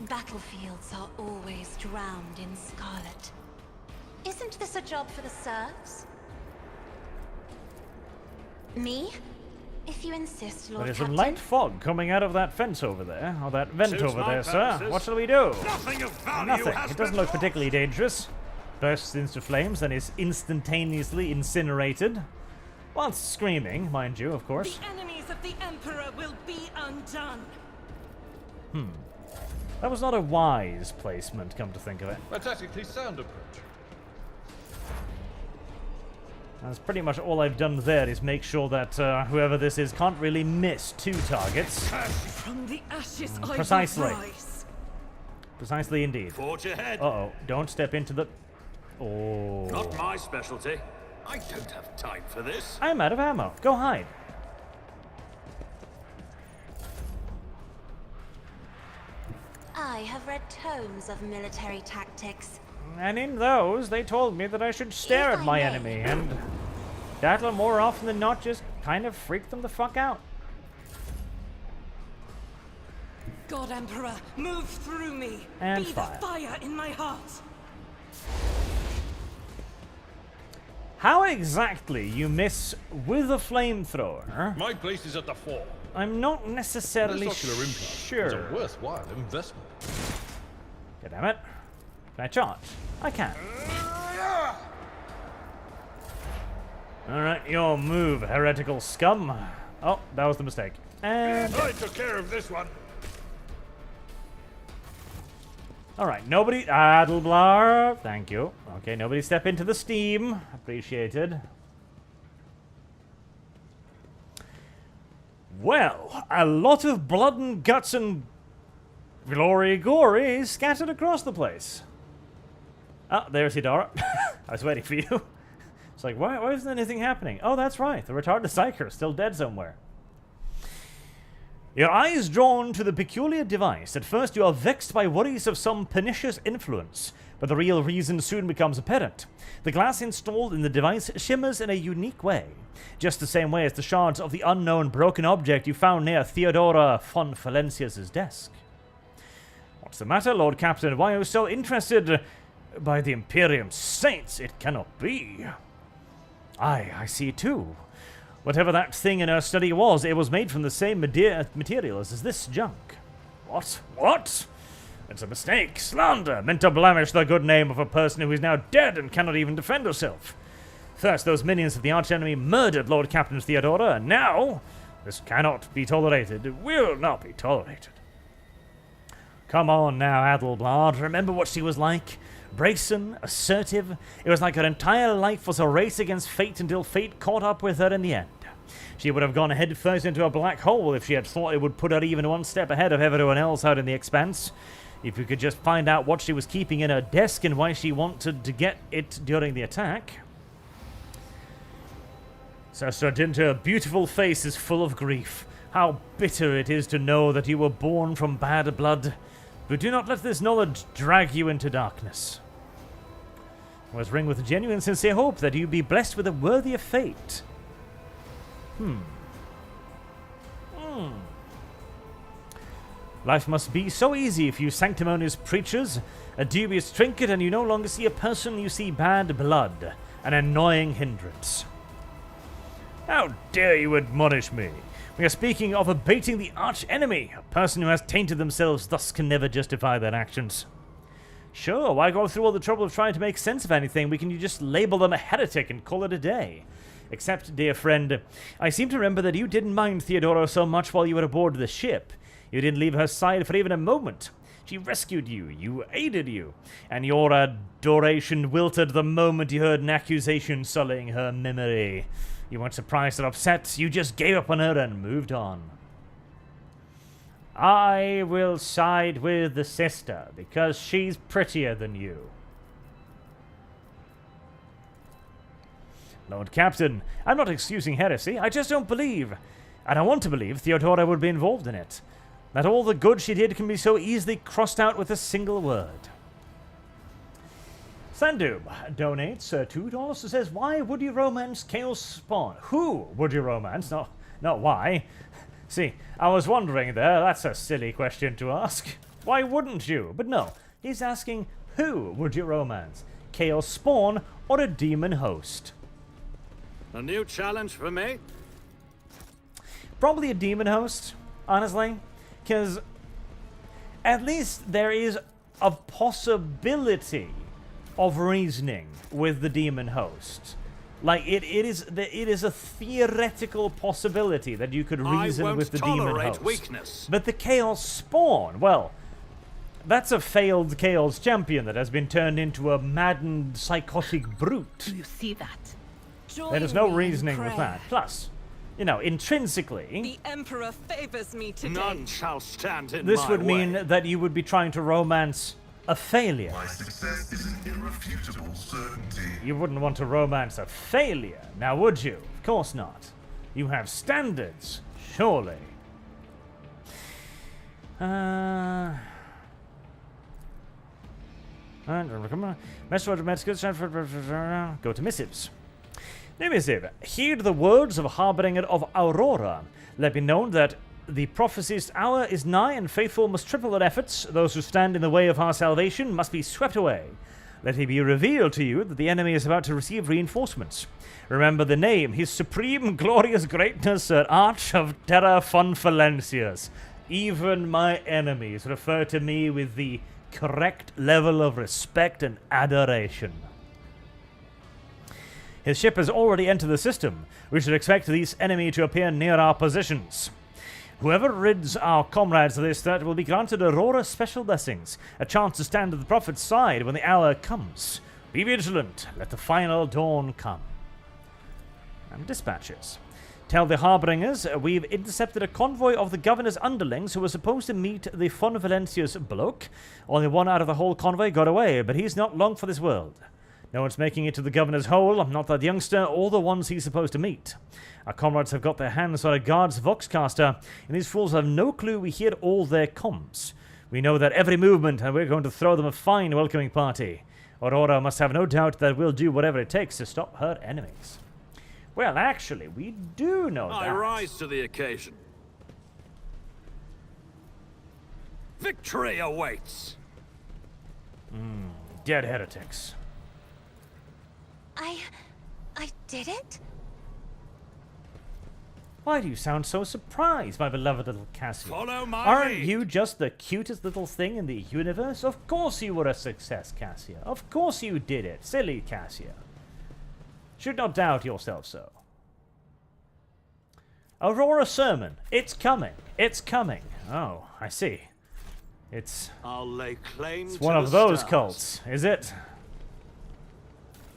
Battlefields are always drowned in scarlet. Isn't this a job for the serfs? Me? If you insist, Lord There's Captain. a light fog coming out of that fence over there, or that vent Suits over my there, sir. purposes. What shall we do? Nothing of value Nothing. has It doesn't been look lost. particularly dangerous. Bursts into flames and is instantaneously incinerated. Whilst screaming, mind you, of course. The enemies of the Emperor will be undone. That was not a wise placement, come to think of it. A tactically sound approach. That's pretty much all I've done there is make sure that whoever this is can't really miss 2 targets. From the ashes I Precisely. will rise. Precisely indeed. Forge ahead. Uh-oh, don't step into the... Oh. Not my specialty. I don't have time for this. I'm out of ammo. Go hide. I have read tomes of military tactics. And in those, they told me that I should stare If at I my may. enemy, and that'll more often than not just kind of freak them the fuck out. God Emperor, move through me. And be fire. the fire in my heart. How exactly you miss with a flamethrower, My place is at the fore. I'm not necessarily This ocular implant sure. is a worthwhile investment. God damn it. Can I charge? I can. Alright, your move, heretical scum. Oh, that was the mistake. And... I took care of this one. Alright, nobody... Adelblar, thank you. Okay, nobody step into the steam. Appreciated. Well, a lot of blood and guts and glory scattered across the place. Oh, there's Theodora. I was waiting for you. It's like, why isn't anything happening? Oh, that's right. The retarded psyker is still dead somewhere. Your eye is drawn to the peculiar device. At first you are vexed by worries of some pernicious influence, but the real reason soon becomes apparent. The glass installed in the device shimmers in a unique way, just the same way as the shards of the unknown broken object you found near Theodora von Valencia's desk. What's the matter, Lord Captain? Why are you so interested? By the Imperium Saints, it cannot be. Aye, I see too. Whatever that thing in her study was, it was made from the same materials as this junk. What? What? It's a mistake. Slander, meant to blemish the good name of a person who is now dead and cannot even defend herself. First, those minions of the archenemy murdered Lord Captain Theodora, and now this cannot be tolerated. It will not be tolerated. Come on now, Adelblad. Remember what she was like? Brazen, assertive. It was like her entire life was a race against fate until fate caught up with her in the end. She would have gone head first into a black hole if she had thought it would put her even one step ahead of everyone else out in the expanse. If you could just find out what she was keeping in her desk and why she wanted to get it during the attack. Sister Dinter, her beautiful face is full of grief. How bitter it is to know that you were born from bad blood. But do not let this knowledge drag you into darkness. I was ring with a genuine, sincere hope that you be blessed with a worthier fate. Life must be so easy for you sanctimonious preachers. A dubious trinket and you no longer see a person, you see bad blood. An annoying hindrance. How dare you admonish me? We are speaking of abating the arch-enemy. A person who has tainted themselves thus can never justify their actions. Sure, why go through all the trouble of trying to make sense of anything? We can just label them a heretic and call it a day. Except, dear friend, I seem to remember that you didn't mind Theodora so much while you were aboard the ship. You didn't leave her side for even a moment. She rescued you, you aided you, and your adoration wilted the moment you heard an accusation sullying her memory. You weren't surprised or upset, you just gave up on her and moved on. I will side with the sister, because she's prettier than you. Lord Captain, I'm not excusing heresy, I just don't believe, and I want to believe Theodora would be involved in it. That all the good she did can be so easily crossed out with a single word. Sandub donates $2 and says, why would you romance Chaos Spawn? Who would you romance? Not why. See, I was wondering there, that's a silly question to ask. Why wouldn't you? But no, he's asking, who would you romance? Chaos Spawn or a demon host? A new challenge for me? Probably a demon host, honestly. Because at least there is a possibility of reasoning with the demon host. Like, it is a theoretical possibility that you could reason with the demon host. Weakness. But the Chaos Spawn, well, that's a failed Chaos champion that has been turned into a maddened psychotic brute. Do you see that? There is no reasoning with that. Plus, you know, intrinsically, the Emperor favors me today. None shall stand in this my would mean way. that you would be trying to romance a failure. My success is an irrefutable certainty. You wouldn't want to romance a failure, now would you? Of course not. You have standards, surely. Mechanicus, go to missives. New missive. Heed the words of Harbinger of Aurora. Let be known that the prophecy's hour is nigh, and faithful must triple their efforts. Those who stand in the way of our salvation must be swept away. Let it be revealed to you that the enemy is about to receive reinforcements. Remember the name, his supreme glorious greatness, Sir Arch of Terra von Valencias. Even my enemies refer to me with the correct level of respect and adoration. His ship has already entered the system. We should expect these enemy to appear near our positions. Whoever rids our comrades of this threat will be granted Aurora special blessings, a chance to stand at the Prophet's side when the hour comes. Be vigilant, let the final dawn come. And dispatches. Tell the Harbingers we've intercepted a convoy of the governor's underlings who were supposed to meet the Fon Valencia's bloke. Only one out of the whole convoy got away, but he's not long for this world. No one's making it to the governor's hole, not that youngster or the ones he's supposed to meet. Our comrades have got their hands on a guard's voxcaster, and these fools have no clue we hear all their comms. We know their every movement, and we're going to throw them a fine welcoming party. Aurora must have no doubt that we'll do whatever it takes to stop her enemies. Well, actually, we do know that. I rise to the occasion. Victory awaits! Dead heretics. I did it? Why do you sound so surprised, my beloved little Cassia? Follow my Aren't lead. you just the cutest little thing in the universe? Of course you were a success, Cassia. Of course you did it, silly Cassia. Should not doubt yourself so. Aurora Sermon. It's coming. It's coming. Oh, I see. It's I'll lay claim to one the of those stars. cults, is it?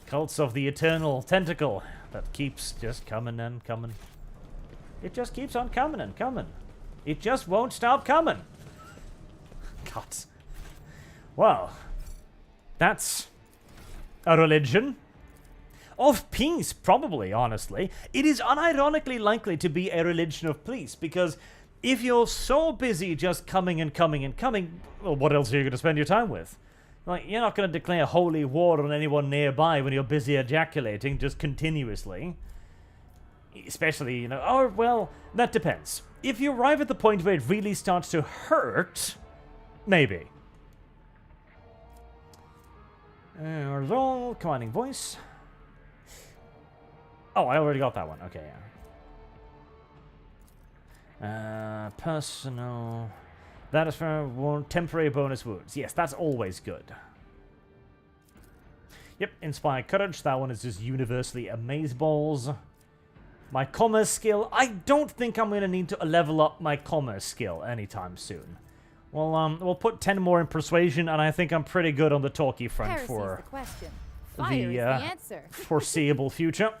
Cults of the eternal tentacle that keeps just coming and coming. It just keeps on coming and coming. It just won't stop coming. God. Well, that's a religion of peace, probably, honestly. It is unironically likely to be a religion of peace, because if you're so busy just coming and coming and coming, well, what else are you going to spend your time with? Like, you're not going to declare holy war on anyone nearby when you're busy ejaculating just continuously. Especially, you know, oh, well, that depends. If you arrive at the point where it really starts to hurt, maybe. Hello, commanding voice. Oh, I already got that one. Okay, yeah. Personal. That is for temporary bonus wounds. Yes, that's always good. Yep, Inspire Courage. That one is just universally amazeballs. My commerce skill. I don't think I'm going to need to level up my commerce skill anytime soon. Well, we'll put 10 more in Persuasion, and I think I'm pretty good on the talkie front Heresy's for the question. Fire is the answer. foreseeable future.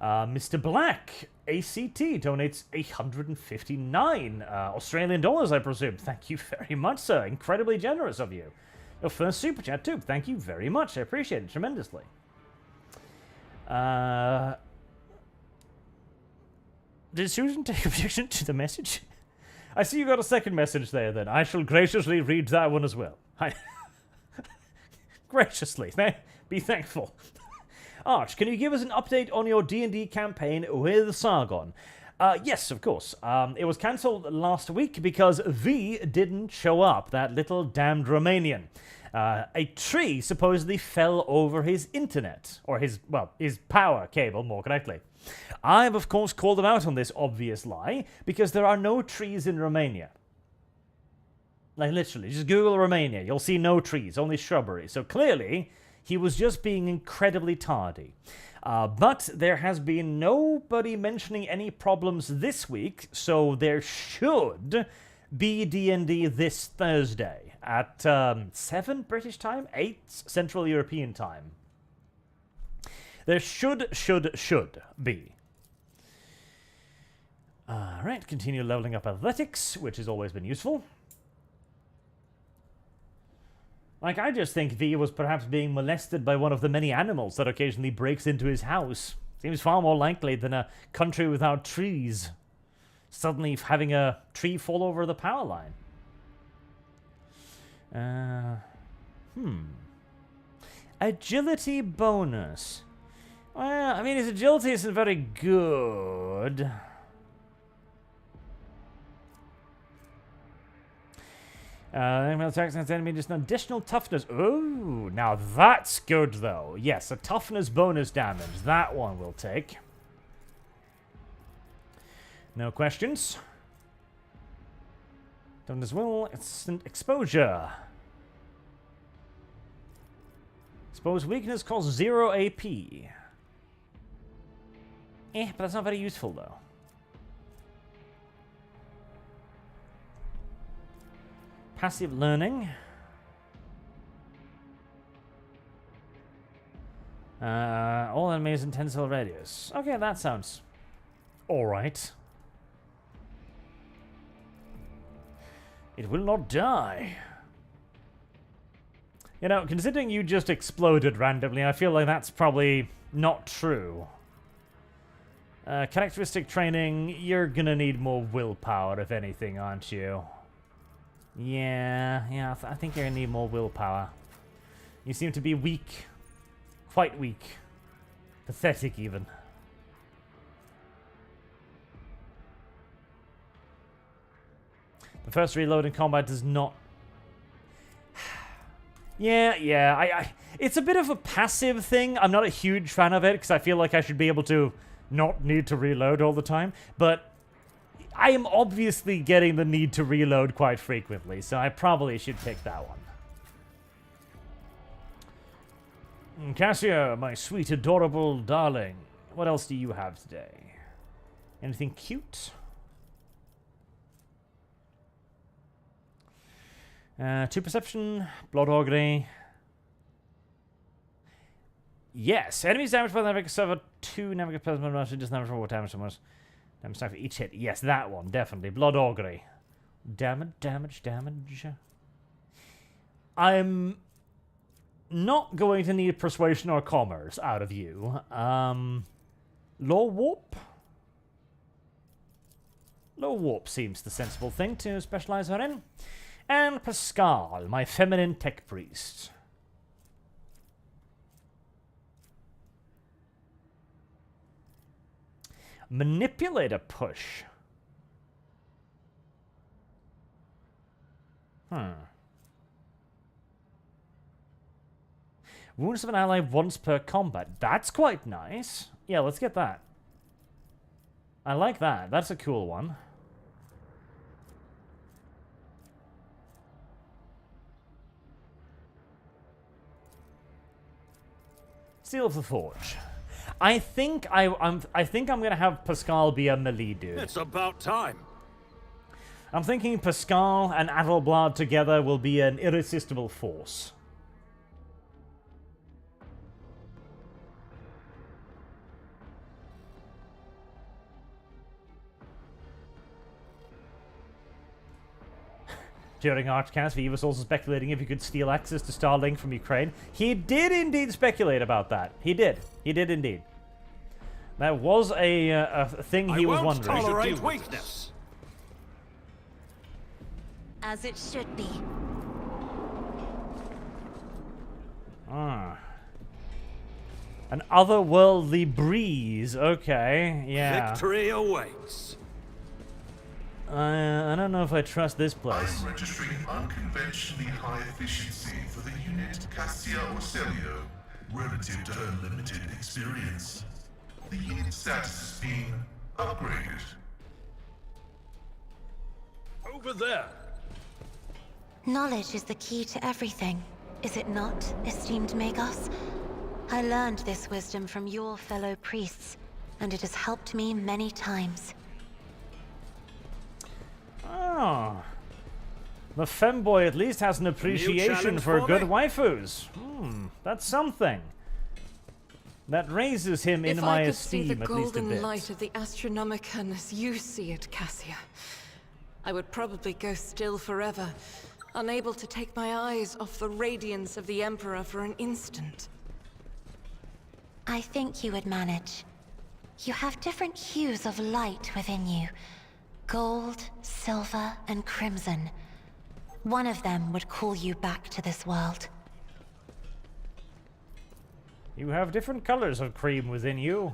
Mr. Black, ACT, donates 859 Australian dollars, I presume. Thank you very much, sir. Incredibly generous of you. Your first super chat, too. Thank you very much. I appreciate it tremendously. Did Susan take objection to the message? I see you got a second message there, then. I shall graciously read that one as well. Graciously. Be thankful. Arch, can you give us an update on your D&D campaign with Sargon? Yes, of course. It was cancelled last week because V didn't show up, that little damned Romanian. A tree supposedly fell over his internet, or his power cable, more correctly. I've, of course, called him out on this obvious lie, because there are no trees in Romania. Like, literally, just Google Romania. You'll see no trees, only shrubbery. So clearly, he was just being incredibly tardy. But there has been nobody mentioning any problems this week, so there should be D&D this Thursday at 7 British time, 8 Central European time. There should be. Alright, continue leveling up athletics, which has always been useful. Like, I just think V was perhaps being molested by one of the many animals that occasionally breaks into his house. Seems far more likely than a country without trees suddenly having a tree fall over the power line. Agility bonus. Well, I mean, his agility isn't very good. Attacks against enemy, just an additional toughness. Ooh, now that's good though. Yes, a toughness bonus damage. That one will take. No questions. Done as well. Instant exposure. Exposed weakness costs 0 AP. But that's not very useful though. Passive learning. All enemies in tensile radius. Okay, that sounds Alright. It will not die. You know, considering you just exploded randomly, I feel like that's probably not true. Characteristic training, you're gonna need more willpower, if anything, aren't you? Yeah, I think you're gonna need more willpower. You seem to be weak. Quite weak. Pathetic, even. The first reload in combat does not... Yeah, it's a bit of a passive thing. I'm not a huge fan of it, because I feel like I should be able to not need to reload all the time. But I am obviously getting the need to reload quite frequently, so I probably should pick that one. Cassia, my sweet, adorable darling. What else do you have today? Anything cute? 2 perception, blood augury. Yes, enemies damaged by the Navigator server 2 Navigator plasma just damage for what damage almost. Damage time for each hit. Yes, that one, definitely. Blood augury. Damage. I'm not going to need persuasion or commerce out of you. Law warp? Law warp seems the sensible thing to specialize her in. And Pascal, my feminine tech priest. Manipulator push. Wounds of an ally once per combat. That's quite nice. Yeah, let's get that. I like that. That's a cool one. Seal of the Forge. I think I'm gonna have Pascal be a melee dude. It's about time. I'm thinking Pascal and Adelblad together will be an irresistible force. During ArchCast, Viva was also speculating if he could steal access to Starlink from Ukraine. He did indeed speculate about that. He did. He did indeed. That was a thing he was wondering. I won't tolerate weakness. As it should be. An otherworldly breeze. Okay, yeah. Victory awaits. I don't know if I trust this place. I'm registering unconventionally high efficiency for the unit Cassia Orselio, relative to her limited experience. The unit status is being upgraded. Over there. Knowledge is the key to everything, is it not, esteemed Magos? I learned this wisdom from your fellow priests, and it has helped me many times. Oh. The femboy at least has an appreciation for good waifus. That's something. That raises him in my esteem at least a bit. If I could see the golden light of the Astronomicon as you see it, Cassia, I would probably go still forever, unable to take my eyes off the radiance of the Emperor for an instant. I think you would manage. You have different hues of light within you. Gold, silver, and crimson. One of them would call you back to this world. You have different colors of cream within you.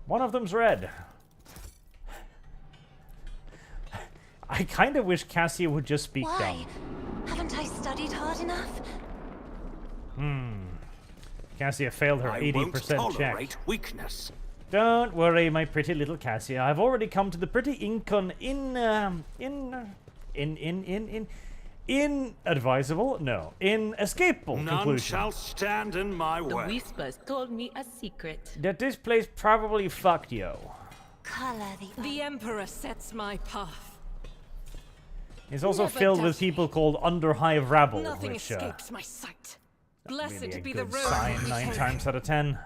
One of them's red. I kind of wish Cassia would just speak dumb. Why? Haven't I studied hard enough? Cassia failed her 80% won't check. tolerate weakness. Don't worry, my pretty little Cassia. I've already come to the pretty inadvisable? No. Inescapable None conclusion. shall stand in my way. The whispers told me a secret. That this place probably fucked yo. Color The Emperor sets my path. It's also Never filled with doubt me. people called Underhive Rabble, Nothing which escapes my sight. not Blessed really a be the good road sign we 9 take. times out of 10.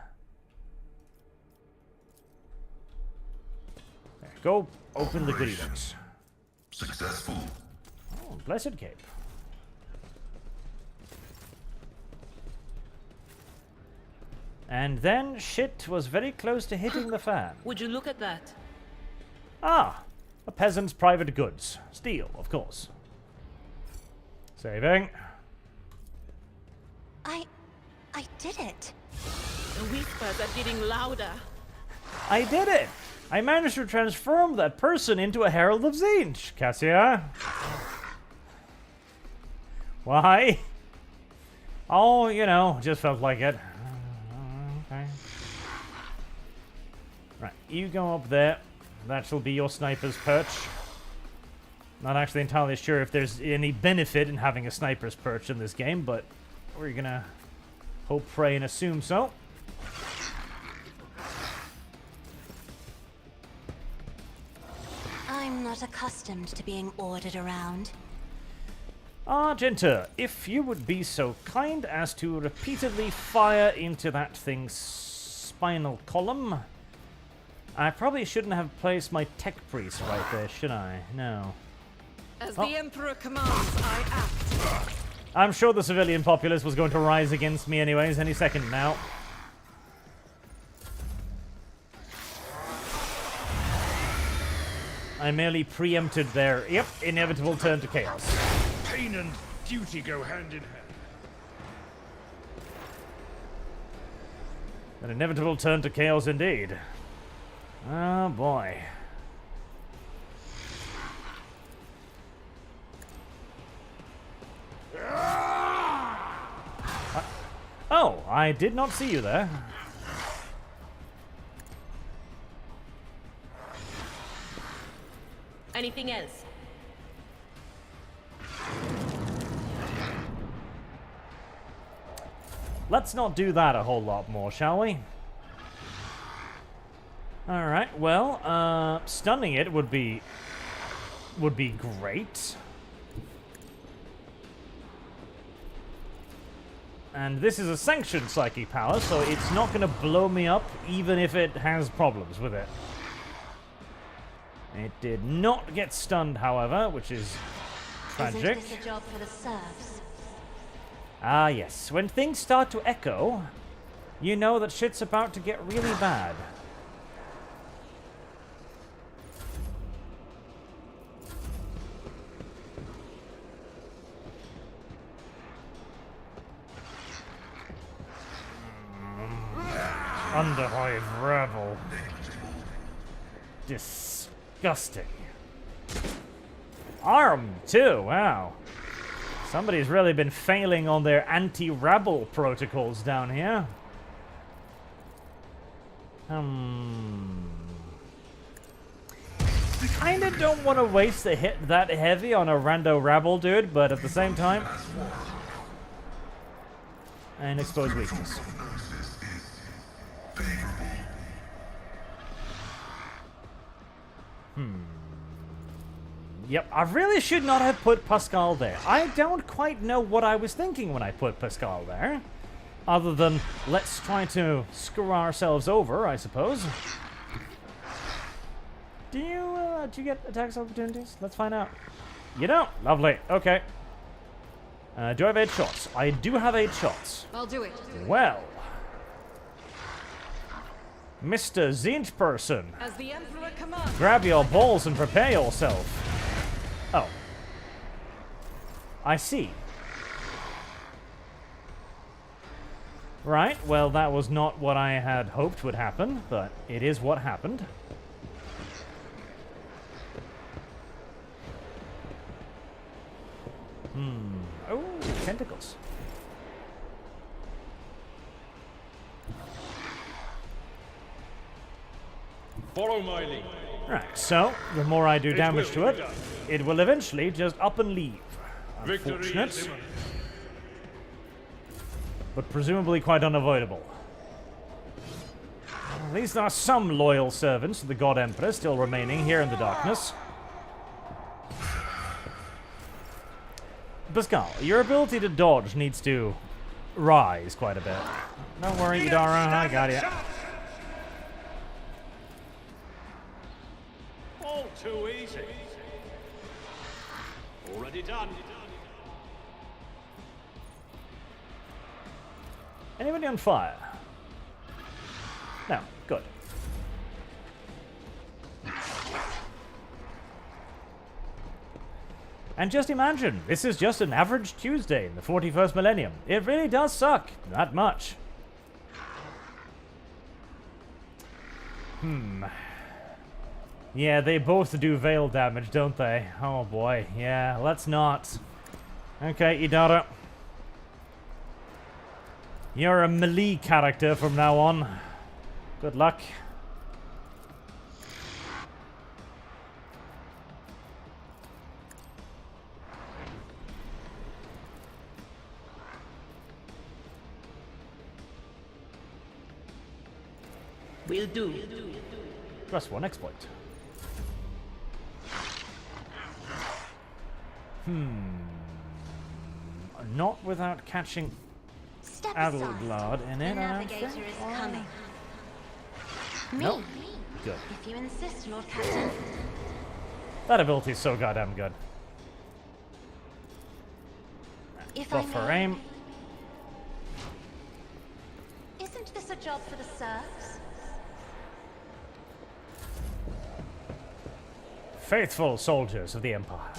go open the goodie box. Successful. Oh, blessed cape. And then shit was very close to hitting the fan. Would you look at that? Ah, a peasant's private goods. Steel, of course. Saving. I did it. The whispers are getting louder. I did it! I managed to transform that person into a Herald of Tzeentch, Cassia. Why? Oh, you know, just felt like it. Okay. Right, you go up there. That shall be your sniper's perch. Not actually entirely sure if there's any benefit in having a sniper's perch in this game, but we're gonna hope, pray, and assume so. I'm not accustomed to being ordered around. Argenta, if you would be so kind as to repeatedly fire into that thing's spinal column. I probably shouldn't have placed my tech priest right there, should I? No. As the Emperor commands, I act. I'm sure the civilian populace was going to rise against me anyways, any second now. I merely preempted their, inevitable turn to chaos. Pain and duty go hand in hand. An inevitable turn to chaos indeed. Oh boy. Oh, I did not see you there. Anything else? Let's not do that a whole lot more, shall we? Alright, well, stunning it would be great. And this is a sanctioned psychic power, so it's not going to blow me up even if it has problems with it. It did not get stunned, however, which is tragic. Isn't this a job for the serfs? Ah, yes. When things start to echo, you know that shit's about to get really bad. Underhive rabble. Disgusting. Armed, too, wow. Somebody's really been failing on their anti-rabble protocols down here. Kinda don't want to waste a hit that heavy on a rando rabble dude, but at the same time... And expose weakness. Yep, I really should not have put Pascal there. I don't quite know what I was thinking when I put Pascal there. Other than, let's try to screw ourselves over, I suppose. Do you get attacks opportunities? Let's find out. You don't? Lovely. Okay. Do I have 8 shots? I do have 8 shots. I'll do it. Well. Mr. Tzeentch person. As the Emperor commands. Grab your balls and prepare yourself. Oh. I see. Right, well, that was not what I had hoped would happen, but it is what happened. Oh, tentacles. Follow my lead. Right, so, the more I do damage to it, it will eventually just up and leave. Unfortunate. But presumably quite unavoidable. At least there are some loyal servants to the God Emperor still remaining here in the darkness. Pascal, your ability to dodge needs to rise quite a bit. Don't worry, Udara, I got you. too easy. Already done. Anybody on fire? No, good. And just imagine, this is just an average Tuesday in the 41st millennium. It really does suck. That much. Yeah, they both do veil damage, don't they? Oh boy, yeah, let's not. Okay, Idara. You're a melee character from now on. Good luck. Will do. +1 exploit. Not without catching Adelglad in it, The I don't Navigator think. is coming. Nope. Me? Good. If you insist, Lord Captain. That ability is so goddamn good. If I Buffer may. aim. Isn't this a job for the serfs? Faithful soldiers of the Empire.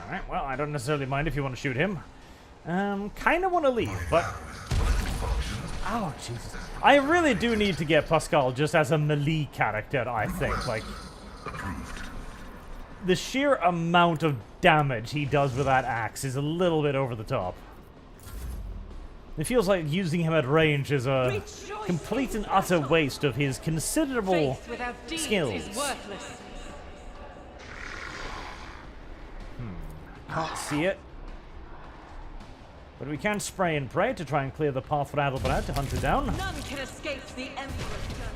Alright, well, I don't necessarily mind if you want to shoot him. Kind of want to leave, but... Oh, Jesus. I really do need to get Pascal just as a melee character, I think. Like, the sheer amount of damage he does with that axe is a little bit over the top. It feels like using him at range is a complete and utter waste of his considerable Faith without deeds skills. is worthless. Can't see it. But we can spray and pray to try and clear the path for Adelblad to hunt her down. None can escape the Emperor's judgment.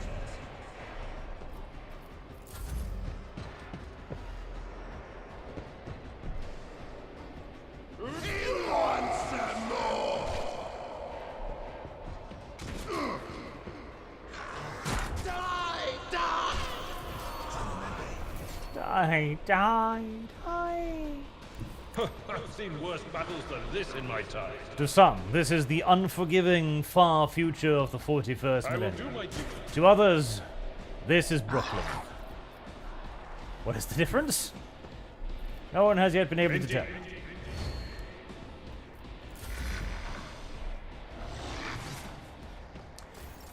Die. I've seen worse battles than this in my time. To some, this is the unforgiving far future of the 41st I will do millennium. my duty. To others, this is Brooklyn. What is the difference? No one has yet been able to tell.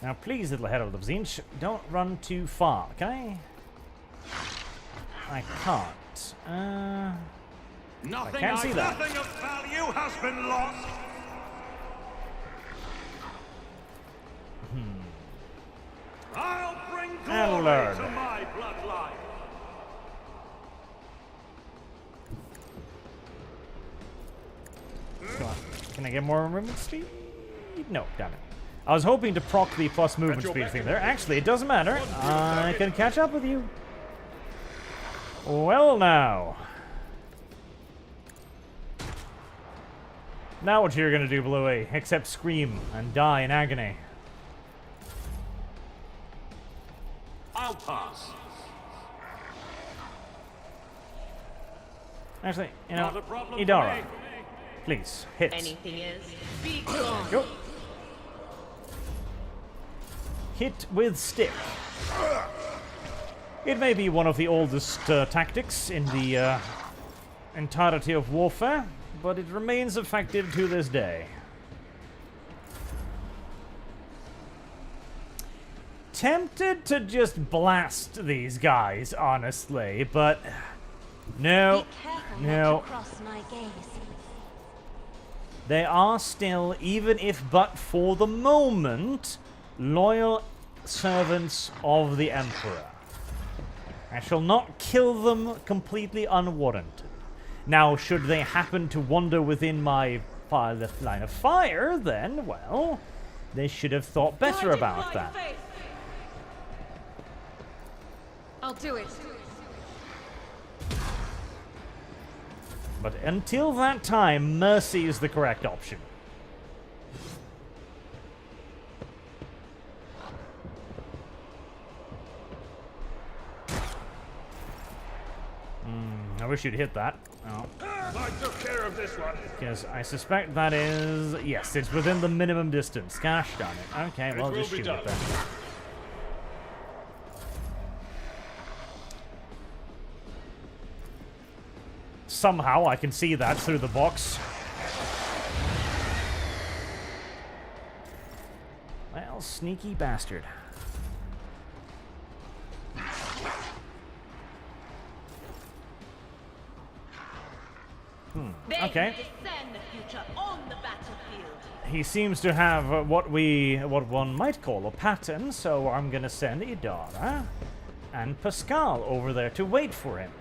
Now, please, little Herald of Zinch, don't run too far, okay? I can't. Nothing, I can't see that. Nothing of value has been lost. I'll bring glory Lord. to my bloodline. Come on. Can I get more movement speed? No, damn it. I was hoping to proc the plus movement speed thing there. Actually, it doesn't matter. I can catch up with you. Well, now. Now what you're gonna do, Bluey, except scream and die in agony. I'll pass. Actually, you know, Not a problem for Idara, me. please, hit. Anything is. Be gone. Go. Hit with stick. It may be one of the oldest tactics in the entirety of warfare, but it remains effective to this day. Tempted to just blast these guys, honestly, but no, Be careful no. not to cross my gaze. They are still, even if but for the moment, loyal servants of the Emperor. I shall not kill them completely unwarranted. Now, should they happen to wander within my line of fire, then, well, they should have thought better about that. I'll do it. But until that time, mercy is the correct option. wish you'd hit that. Oh. I took care of this one. Because I suspect that is... Yes, it's within the minimum distance. Gosh darn it. Okay, well, just shoot it then. Somehow I can see that through the box. Well, sneaky bastard. Okay. He seems to have what one might call a pattern, so I'm gonna send Idara and Pascal over there to wait for him.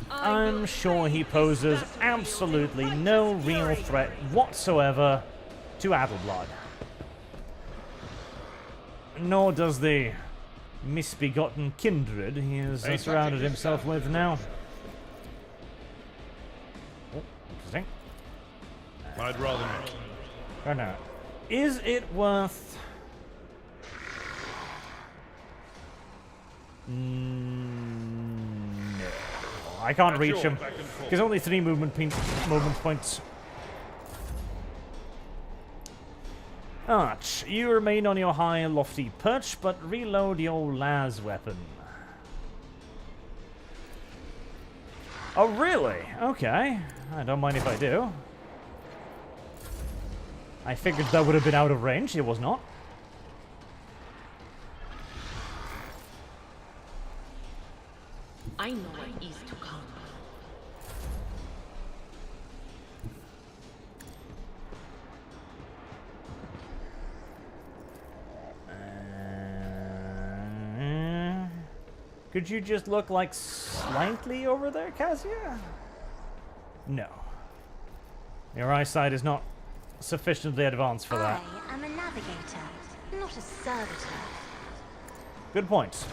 I'm sure he poses absolutely no real threat whatsoever to Adelblood. Nor does the misbegotten kindred he has surrounded himself with now. Oh, interesting. I'd rather not. Oh no. Is it worth... No. I can't reach him. Because only 3 movement points. Arch, you remain on your high and lofty perch, but reload your las weapon. Oh, really? Okay. I don't mind if I do. I figured that would have been out of range. It was not. I know what is to come. Could you just look like slightly over there, Cassia? No. Your eyesight is not sufficiently advanced for that. I am a navigator, not a servitor. Good point.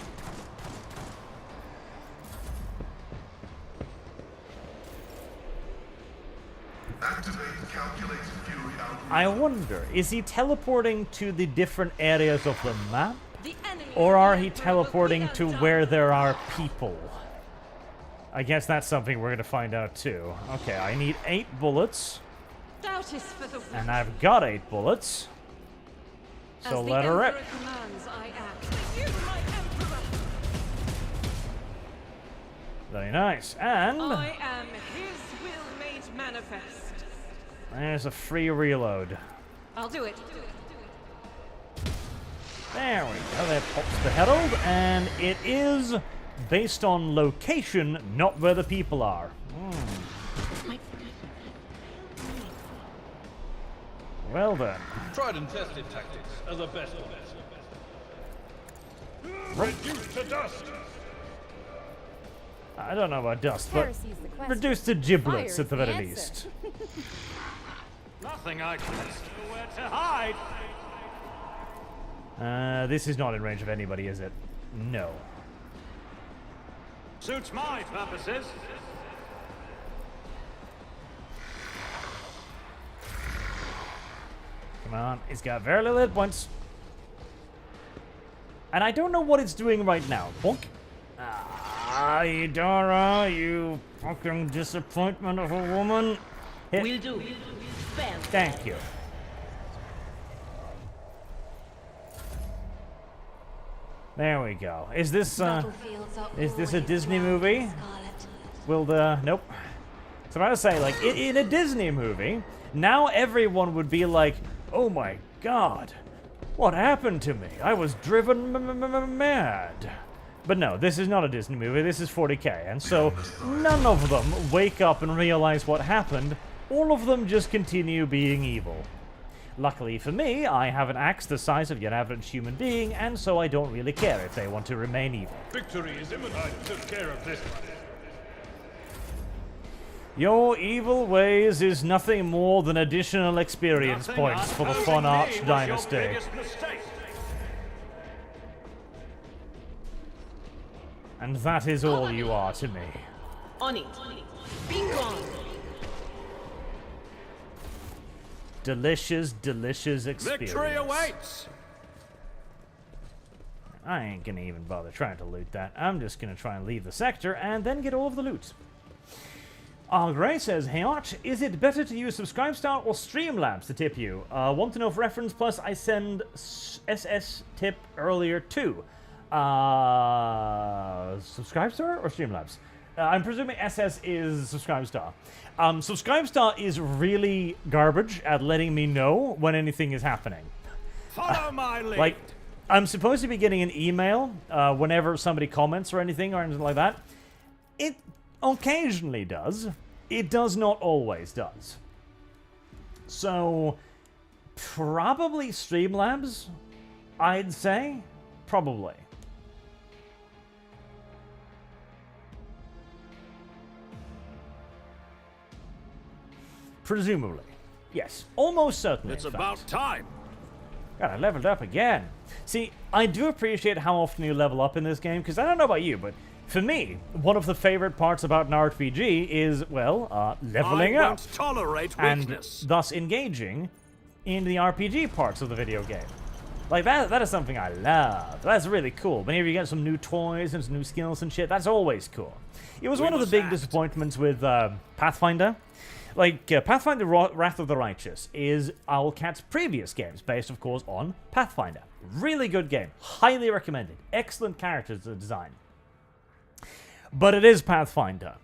I wonder, is he teleporting to the different areas of the map? Or are he teleporting to where there are people? I guess that's something we're going to find out too. Okay, I need 8 bullets. And I've got 8 bullets. So let her rip. Very nice. And I am his will made manifest. There's a free reload. I'll do it. There we go. There pops the herald, and it is based on location, not where the people are. Well then. Tried and tested tactics are the best of it. Reduced to dust. I don't know about dust, but reduced to giblets at the very least. Nothing I can do where to hide. This is not in range of anybody, is it? No. Suits my purposes. Come on, it's got very little hit points. And I don't know what it's doing right now. Bonk. Ah, Idara, you fucking disappointment of a woman. Hit. Will do. Thank you. There we go. Is this a Disney movie? Will the... Nope. So I was saying, like, in a Disney movie, now everyone would be like, oh my god, what happened to me? I was driven mad. But no, this is not a Disney movie, this is 40k, and so none of them wake up and realize what happened. All of them just continue being evil. Luckily for me, I have an axe the size of your average human being, and so I don't really care if they want to remain evil. Victory is imminent. I took care of this one. Your evil ways is nothing more than additional experience points for the Von Arch dynasty. And that is all you are to me. On it. Be gone. Delicious, delicious experience. Victory awaits! I ain't gonna even bother trying to loot that. I'm just gonna try and leave the sector and then get all of the loot. Gray says, hey Arch, is it better to use Subscribestar or Streamlabs to tip you? Want to know for reference, plus I send SS tip earlier too. Subscribestar or Streamlabs? I'm presuming SS is Subscribestar. Subscribestar is really garbage at letting me know when anything is happening. Follow my lead. Like, I'm supposed to be getting an email whenever somebody comments or anything like that. It occasionally does. It does not always does. So, probably Streamlabs, I'd say. Probably. Presumably. Yes. Almost certainly. It's about time. God, I leveled up again. See, I do appreciate how often you level up in this game, because I don't know about you, but for me, one of the favorite parts about an RPG is, well, leveling up. Won't tolerate weakness. And thus engaging in the RPG parts of the video game. Like, that is something I love. That's really cool. Whenever you get some new toys and some new skills and shit, that's always cool. It was one of the big disappointments with Pathfinder. Like, Pathfinder Wrath of the Righteous is Owlcat's previous games, based, of course, on Pathfinder. Really good game. Highly recommended. Excellent character design. But it is Pathfinder,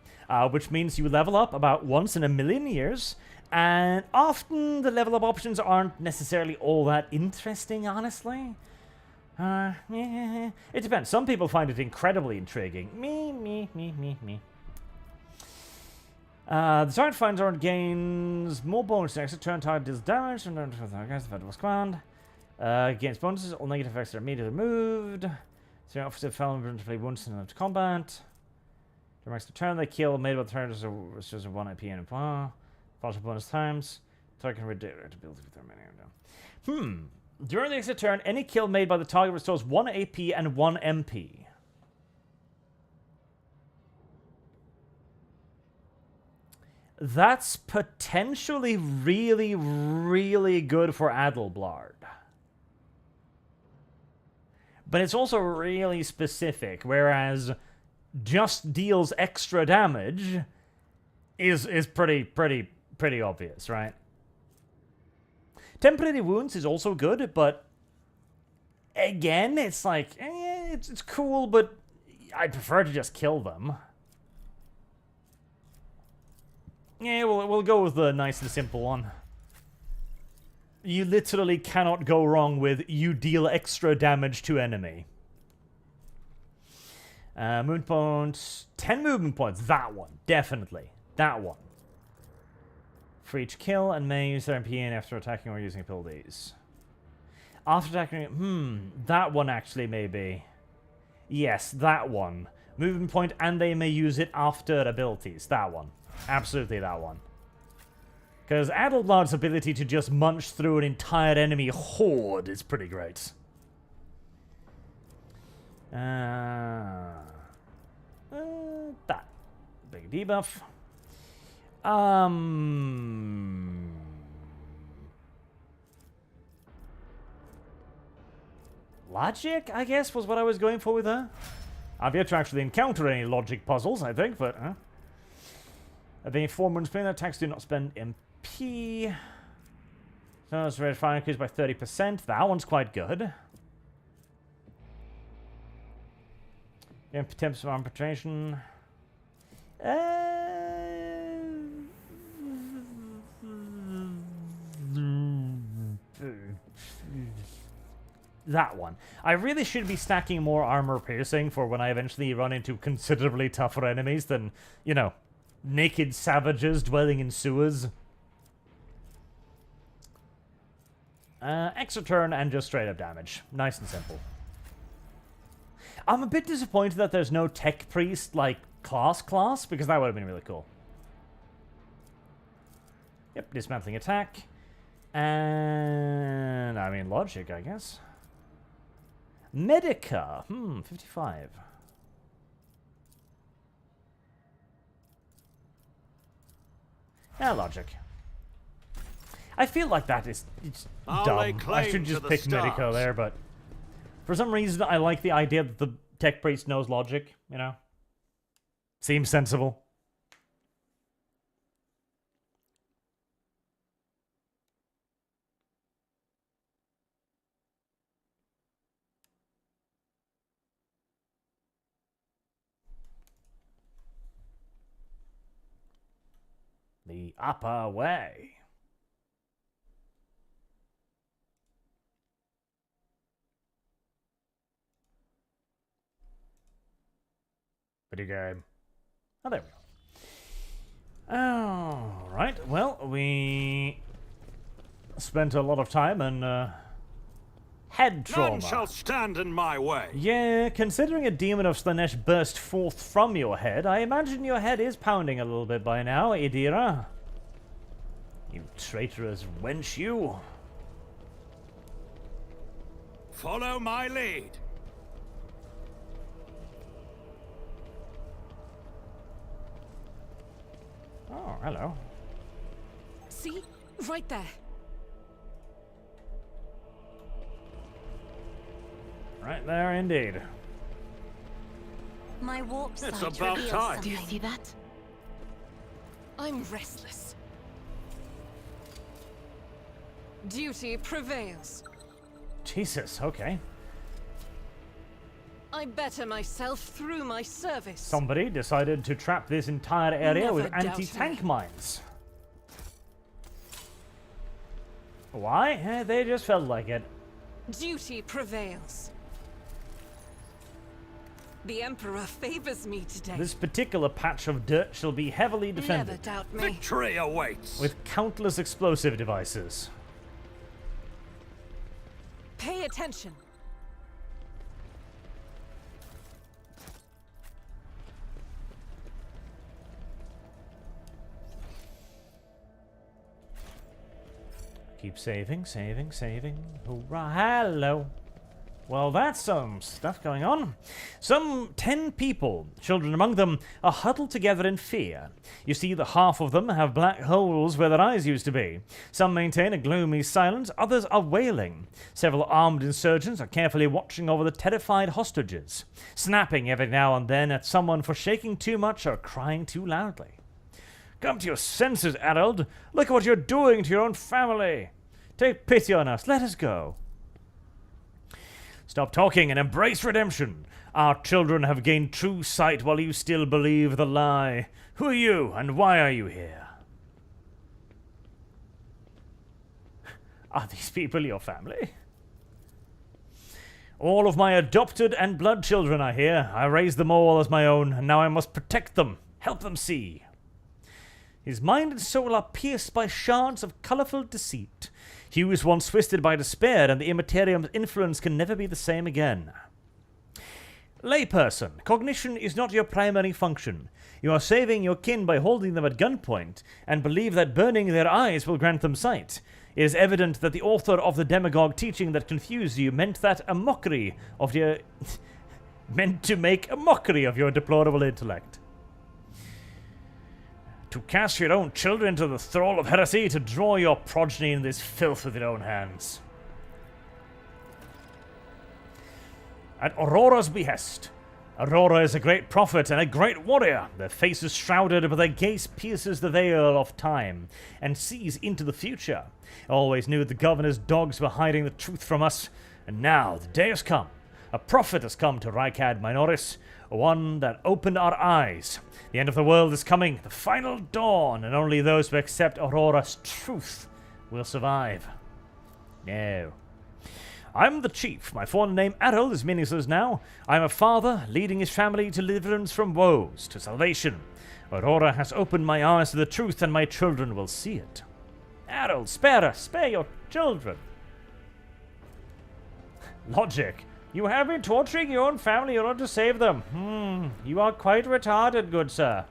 which means you level up about once in a million years, and often the level up options aren't necessarily all that interesting, honestly. It depends. Some people find it incredibly intriguing. Me. The target finds or gains more bonus next turn. Target deals damage and against the federal squad. Against bonuses, all negative effects are immediately removed. So your offensive felon to play once in the combat. During next turn, they kill made by the target is just 1 AP and a partial bonus times. Target can redirect ability with their many. During the exit turn, any kill made by the target restores 1 AP and 1 MP. That's potentially really, really good for Adelblard. But it's also really specific, whereas just deals extra damage is pretty obvious, right? Temporary wounds is also good, but again, it's like, it's cool, but I prefer to just kill them. Yeah, we'll go with the nice and simple one. You literally cannot go wrong with you deal extra damage to enemy. Movement points. 10 movement points. That one. Definitely. That one. For each kill, and may use their MP after attacking or using abilities. After attacking... that one actually may be. Yes, that one. Movement point, and they may use it after abilities. That one. Absolutely that one. Because Adelblard's ability to just munch through an entire enemy horde is pretty great. That. Big debuff. Logic, I guess, was what I was going for with her. I've yet to actually encounter any logic puzzles, I think, but... The 4 moons spin attacks do not spend MP. So it's red fire increased by 30%. That one's quite good. Temps of arbitration. That one. I really should be stacking more armor piercing for when I eventually run into considerably tougher enemies than, you know, naked savages dwelling in sewers. Extra turn and just straight up damage. Nice and simple. I'm a bit disappointed that there's no tech priest, like, class, because that would have been really cool. Yep, dismantling attack. And... I mean, logic, I guess. Medica. 55. Yeah, logic. I feel like that is dumb. I should just pick Medica there, but For some reason, I like the idea that the tech priest knows logic, you know? Seems sensible. The upper way. Video game. Oh, there we go. Alright, well, we spent a lot of time on head trauma. None shall stand in my way. Yeah, considering a demon of Slanesh burst forth from your head, I imagine your head is pounding a little bit by now, Idira. You traitorous wench, you. Follow my lead. Oh, hello. See? Right there. Right there, indeed. My warp sight It's about reveals time. something. Do you see that? I'm restless. Duty prevails. Jesus, okay. I better myself through my service. Somebody decided to trap this entire area Never with doubt anti-tank me. mines. Why? They just felt like it. Duty prevails. The Emperor favors me today. This particular patch of dirt shall be heavily Never defended. doubt me. Victory awaits. With countless explosive devices. Pay attention. Keep saving, saving, saving. Hoorah, hello. Well, that's some stuff going on. Some 10 people, children among them, are huddled together in fear. You see that half of them have black holes where their eyes used to be. Some maintain a gloomy silence, others are wailing. Several armed insurgents are carefully watching over the terrified hostages, snapping every now and then at someone for shaking too much or crying too loudly. Come to your senses, Harold. Look at what you're doing to your own family. Take pity on us. Let us go. Stop talking and embrace redemption. Our children have gained true sight while you still believe the lie. Who are you and why are you here? Are these people your family? All of my adopted and blood children are here. I raised them all as my own, and now I must protect them, help them see. His mind and soul are pierced by shards of colourful deceit. He was once twisted by despair, and the Immaterium's influence can never be the same again. Layperson, cognition is not your primary function. You are saving your kin by holding them at gunpoint, and believe that burning their eyes will grant them sight. It is evident that the author of the demagogue teaching that confused you meant that a mockery of your... meant to make a mockery of your deplorable intellect. To cast your own children into the thrall of heresy, to draw your progeny in this filth with your own hands. At Aurora's behest. Aurora is a great prophet and a great warrior. Their face is shrouded, but their gaze pierces the veil of time and sees into the future. I always knew the governor's dogs were hiding the truth from us, and now the day has come. A prophet has come to Rykad Minoris, one that opened our eyes. The end of the world is coming, the final dawn, and only those who accept Aurora's truth will survive. No. I'm the chief. My fallen name Errol is meaningless now. I'm a father, leading his family to deliverance from woes, to salvation. Aurora has opened my eyes to the truth, and my children will see it. Errol, spare us. Spare your children. Logic. You have been torturing your own family in order to save them. You are quite retarded, good sir.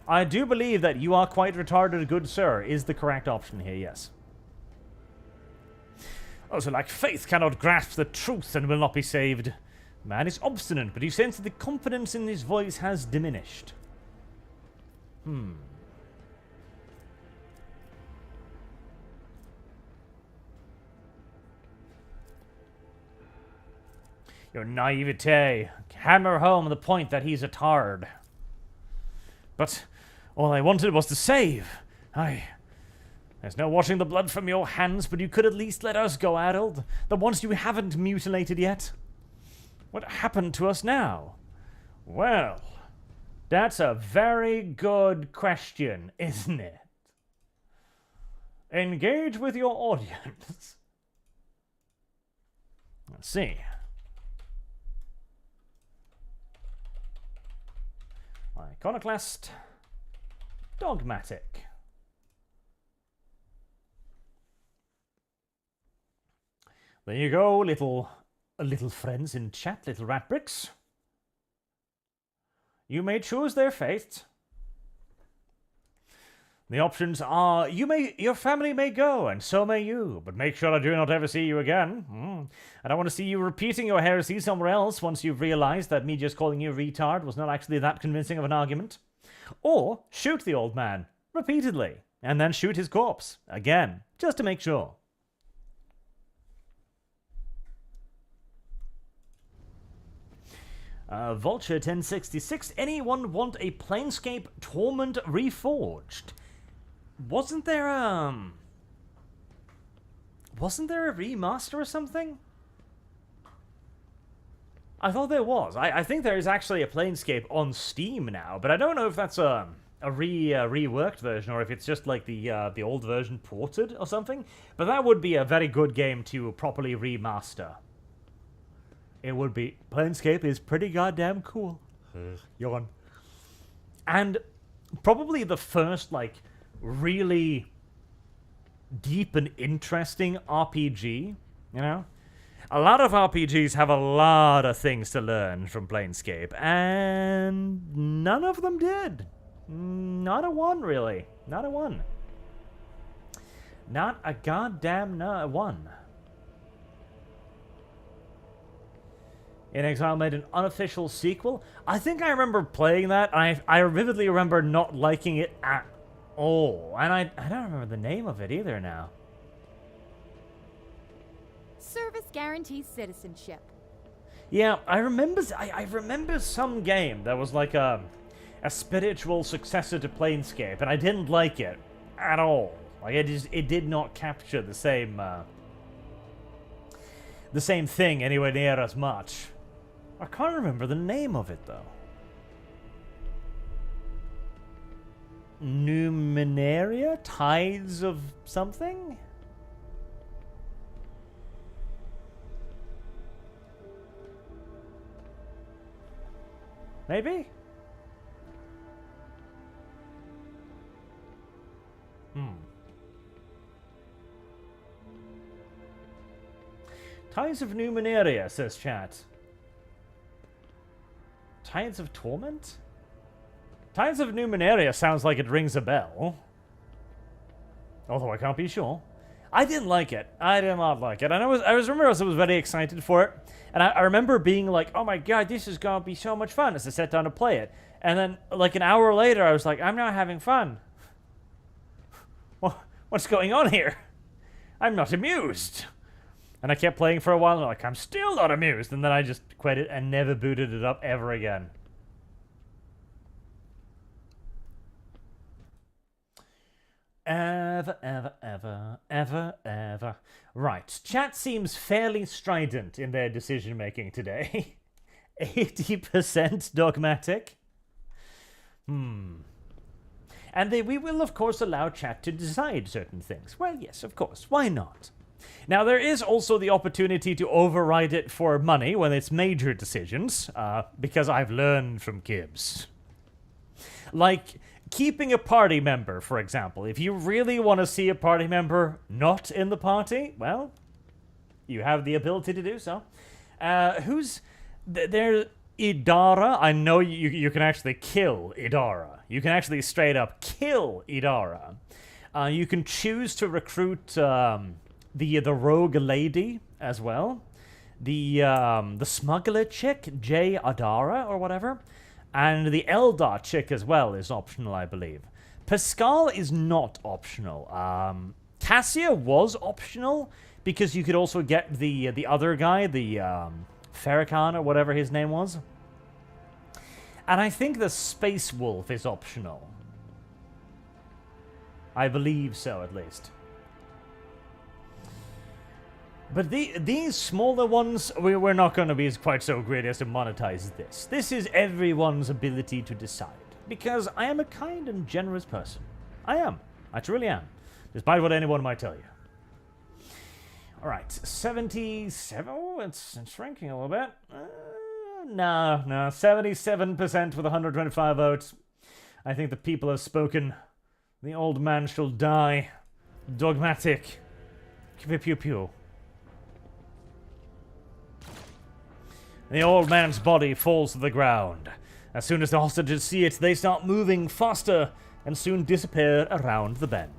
I do believe that you are quite retarded, good sir, is the correct option here, yes. Also, like faith cannot grasp the truth and will not be saved. Man is obstinate, but you sense that the confidence in his voice has diminished. Your naivete. Hammer home the point that he's a tard. But all I wanted was to save. There's no washing the blood from your hands, but you could at least let us go, Adult. The ones you haven't mutilated yet. What happened to us now? Well, that's a very good question, isn't it? Engage with your audience. Let's see. Iconoclast. Dogmatic. There you go, little friends in chat, little rat bricks. You may choose their fate. The options are, your family may go, and so may you, but make sure I do not ever see you again. I don't want to see you repeating your heresy somewhere else once you've realized that me just calling you a retard was not actually that convincing of an argument. Or shoot the old man, repeatedly, and then shoot his corpse, again, just to make sure. Vulture 1066, anyone want a Planescape Torment Reforged? Wasn't there a remaster or something? I thought there was. I think there is actually a Planescape on Steam now, but I don't know if that's a reworked version or if it's just like the old version ported or something. But that would be a very good game to properly remaster. It would be. Planescape is pretty goddamn cool. Yawn. And probably the first, like, really deep and interesting RPG, you know? A lot of RPGs have a lot of things to learn from Planescape, and none of them did. Not a one, really. Not a one. Not a goddamn one. In Exile made an unofficial sequel. I think I remember playing that. I vividly remember not liking it at all. And I don't remember the name of it either now. Service guarantees citizenship. Yeah, I remember some game that was like a spiritual successor to Planescape, and I didn't like it at all. Like it did not capture the same thing anywhere near as much. I can't remember the name of it, though. Numenaria? Tides of something? Maybe? Tides of Numenaria, says chat. Tides of Torment? Tides of Numenaria sounds like it rings a bell. Although I can't be sure. I didn't like it. I did not like it. And I was very excited for it. And I remember being like, oh my god, this is gonna be so much fun as I sat down to play it. And then, like an hour later, I was like, I'm not having fun. What's going on here? I'm not amused. And I kept playing for a while, and I'm like, I'm still not amused. And then I just quit it and never booted it up ever again. Ever. Right. Chat seems fairly strident in their decision-making today. 80% dogmatic. And we will, of course, allow chat to decide certain things. Well, yes, of course. Why not? Now, there is also the opportunity to override it for money when it's major decisions, because I've learned from Gibbs. Like, keeping a party member, for example. If you really want to see a party member not in the party, well, you have the ability to do so. There, Idara. I know you can actually kill Idara. You can actually straight up kill Idara. You can choose to recruit the rogue lady as well. The smuggler chick, Jay Adara or whatever. And the Eldar chick as well is optional, I believe. Pascal is not optional. Cassia was optional because you could also get the other guy, the Farrakhan or whatever his name was. And I think the Space Wolf is optional. I believe so, at least. But these smaller ones, we're not going to be quite so great as to monetize this. This is everyone's ability to decide. Because I am a kind and generous person. I am. I truly am. Despite what anyone might tell you. Alright, 77. Oh, it's shrinking a little bit. No, 77% with 125 votes. I think the people have spoken. The old man shall die. Dogmatic. Pew pew pew. The old man's body falls to the ground. As soon as the hostages see it, they start moving faster and soon disappear around the bend.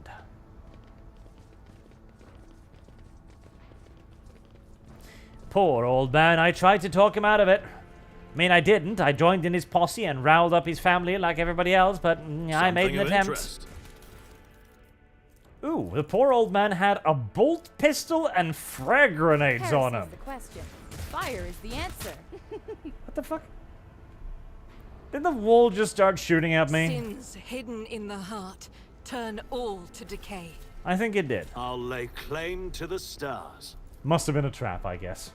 Poor old man, I tried to talk him out of it. I mean, I didn't. I joined in his posse and riled up his family like everybody else, but I made an attempt. Interest. Ooh, the poor old man had a bolt pistol and frag grenades on him. The question. Fire is the answer. What the fuck? Did the wall just start shooting at me? Sins hidden in the heart turn all to decay. I think it did. I'll lay claim to the stars. Must have been a trap, I guess.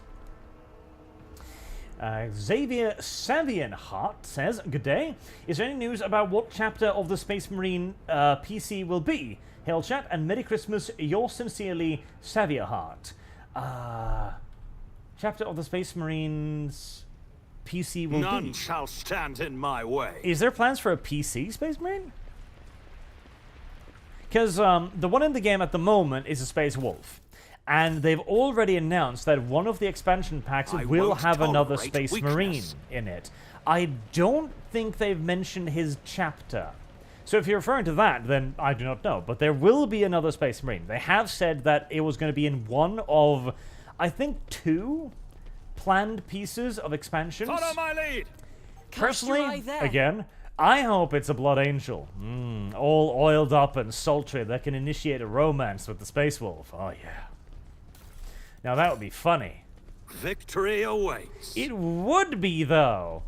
Xavier Savienhart says, "Good day. Is there any news about what chapter of the Space Marine PC will be? Hail chat and Merry Christmas. Yours sincerely, Savierhart." Chapter of the Space Marines PC will be. None shall stand in my way. Is there plans for a PC Space Marine? Because the one in the game at the moment is a Space Wolf. And they've already announced that one of the expansion packs will have another Space Marine in it. I don't think they've mentioned his chapter. So if you're referring to that, then I do not know. But there will be another Space Marine. They have said that it was going to be in one of, I think, 2 planned pieces of expansions. Follow my lead! Personally, again, I hope it's a Blood Angel. All oiled up and sultry that can initiate a romance with the Space Wolf. Oh, yeah. Now that would be funny. Victory awaits. It would be, though.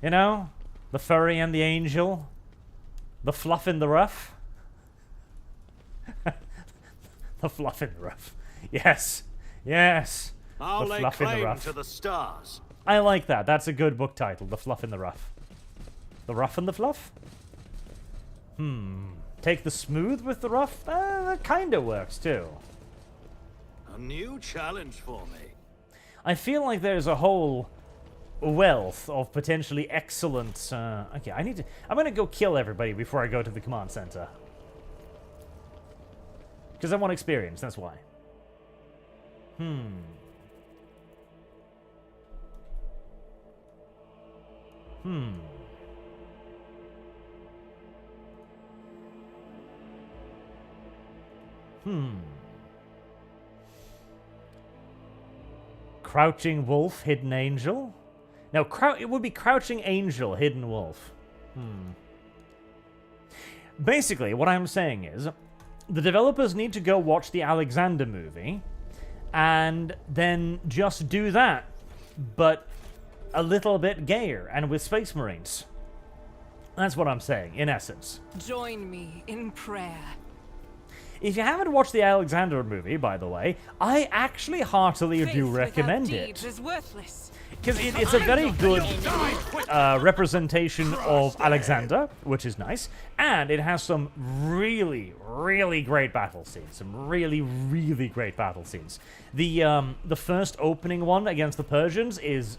You know? The furry and the angel. The fluff in the rough. The fluff in the rough. Yes. Yes. I'll the lay fluff in the claim rough. to the stars. I like that. That's a good book title. The fluff in the rough. The rough and the fluff? Take the smooth with the rough? That kind of works, too. A new challenge for me. I feel like there's a whole wealth of potentially excellent... okay, I'm gonna go kill everybody before I go to the command center. Because I want experience, that's why. Crouching Wolf, Hidden Angel? No, it would be Crouching Angel, Hidden Wolf. Basically, what I'm saying is, the developers need to go watch the Alexander movie, and then just do that, but a little bit gayer, and with Space Marines. That's what I'm saying, in essence. Join me in prayer. If you haven't watched the Alexander movie, by the way, I actually heartily do recommend it. Because it's a very good representation of Alexander, which is nice, and it has some really, really great battle scenes. Some really, really great battle scenes. The first opening one against the Persians is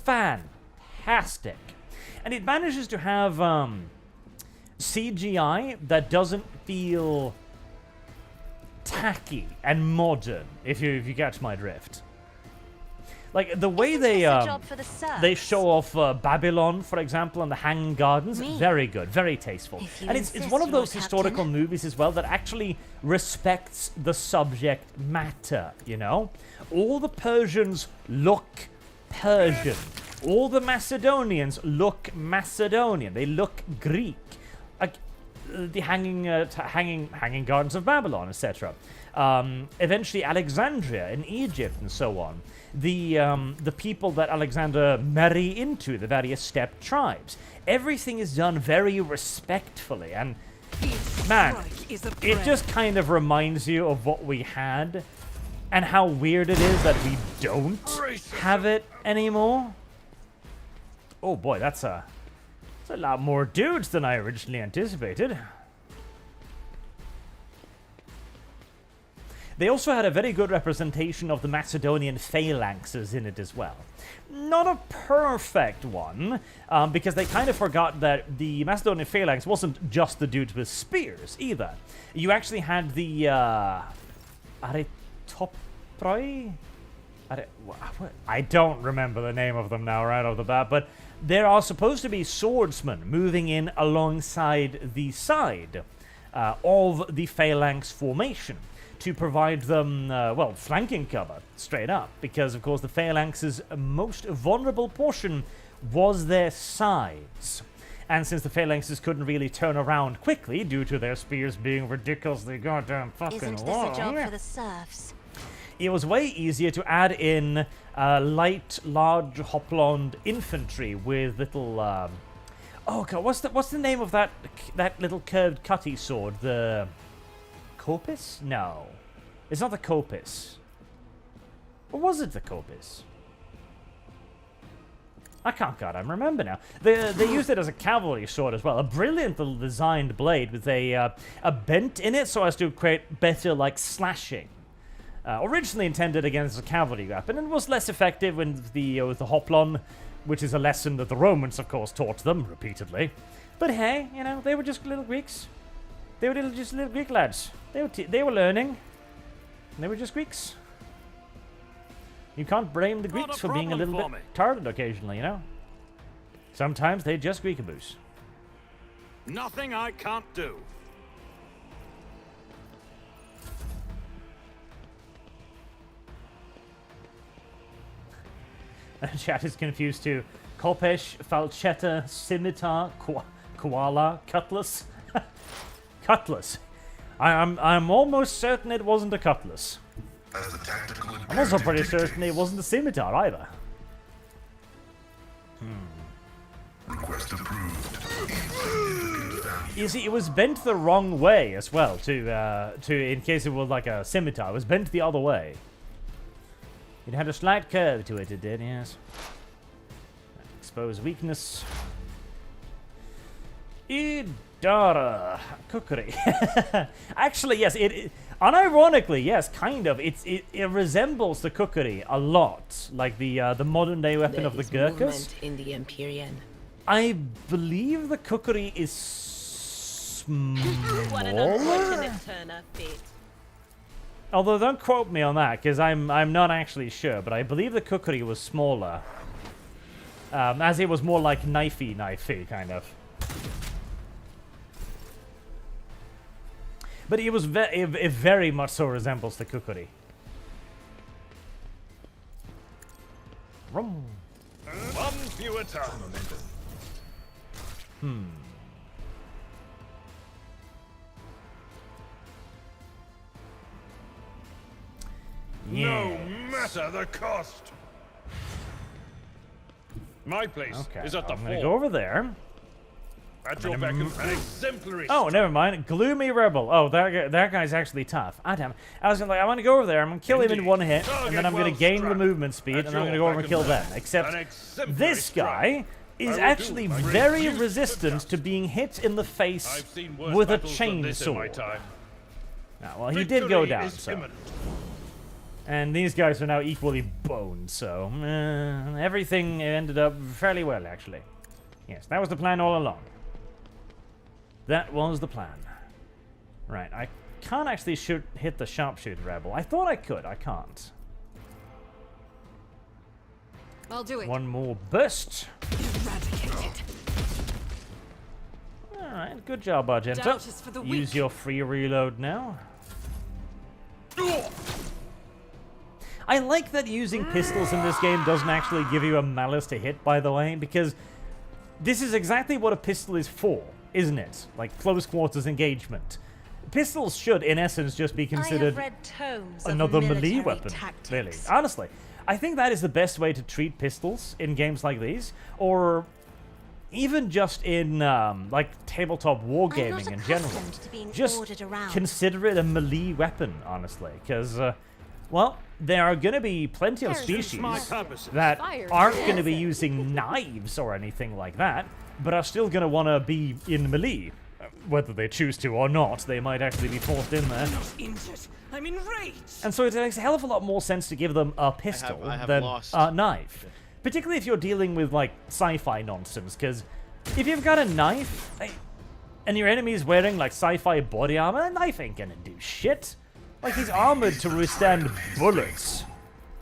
fantastic. And it manages to have CGI that doesn't feel tacky and modern, if you catch my drift. Like the way they show off Babylon, for example, and the Hanging Gardens, very good, very tasteful. And it's one of those historical movies as well that actually respects the subject matter, you know? All the Persians look Persian. All the Macedonians look Macedonian. They look Greek. the hanging gardens of Babylon, etc. Eventually Alexandria in Egypt and so on. The people that Alexander marry into, the various steppe tribes. Everything is done very respectfully, and man, it just kind of reminds you of what we had and how weird it is that we don't have it anymore. Oh boy, that's a lot more dudes than I originally anticipated. They also had a very good representation of the Macedonian phalanxes in it as well. Not a perfect one, because they kind of forgot that the Macedonian phalanx wasn't just the dudes with spears either. You actually had the Aretoproi? I don't remember the name of them now right off the bat, but there are supposed to be swordsmen moving in alongside the side of the phalanx formation to provide them, well, flanking cover, straight up. Because, of course, the phalanx's most vulnerable portion was their sides. And since the phalanxes couldn't really turn around quickly due to their spears being ridiculously goddamn fucking Isn't long, this a job for the serfs? it was way easier to add in light, large, hoplon infantry with little... oh god, what's the name of that little curved cutty sword? The... Copis? No. It's not the Copis. Or was it the Copis? I can't goddamn remember now. They used it as a cavalry sword as well. A brilliant little designed blade with a bent in it so as to create better, like, slashing. Originally intended against a cavalry weapon, and was less effective with the hoplon, which is a lesson that the Romans, of course, taught them repeatedly. But hey, you know, they were just little Greeks. They were just little Greek lads. They were learning. They were just Greeks. You can't blame the Greeks for being a little bit retarded occasionally, you know? Sometimes they just Greekaboos. Nothing I can't do. Chat is confused too. Kopesh, falchetta, scimitar, koala, cutlass. Cutlass. I'm almost certain it wasn't a cutlass. I'm also pretty certain it wasn't a scimitar either. Request approved. You see, it was bent the wrong way as well, to in case it was like a scimitar. It was bent the other way. It had a slight curve to it, it did, yes. Expose weakness. Idara. Cookery. Actually, yes, unironically, yes, kind of. It resembles the cookery a lot. Like the modern day weapon of the Gurkhas. In the Empyrean. I believe the cookery is smaller. What an unfortunate turn of fate. Although don't quote me on that, because I'm not actually sure, but I believe the cookery was smaller. As it was more like knifey kind of. But it was it very much so resembles the cookery. One view at a time. Yes. No matter the cost. My place is at the I'm gonna go over there. At your beck and an exemplary. Oh, never mind. Gloomy rebel. Oh, that guy's actually tough. Ah, damn. I was gonna I want to go over there. I'm gonna kill him in one hit, and then I'm gonna gain the movement speed, and I'm gonna go over and kill them. Except this guy is actually very resistant to being hit in the face with a chainsaw. Now, well, he did go down, so. And these guys are now equally boned, so everything ended up fairly well, actually. Yes, that was the plan all along. That was the plan. Right, I can't actually hit the sharpshooter rebel. I thought I could, I can't. I'll do it. One more burst. Eradicated. Alright, good job, Argento. Use your free reload now. I like that using pistols in this game doesn't actually give you a malice to hit, by the way, because this is exactly what a pistol is for. isn't it? Like close quarters engagement. Pistols should, in essence, just be considered another melee weapon, really. Honestly, I think that is the best way to treat pistols in games like these, or even just in like tabletop wargaming in general. Just consider it a melee weapon, honestly, because, well, there are going to be plenty of species that aren't going to be using knives or anything like that, but are still going to want to be in melee. Whether they choose to or not, they might actually be forced in there. I'm enraged. And so it makes a hell of a lot more sense to give them a pistol than a knife. Particularly if you're dealing with, like, sci-fi nonsense, because if you've got a knife, and your enemy's wearing, like, sci-fi body armor, a knife ain't gonna do shit. Like, he's armored to withstand bullets.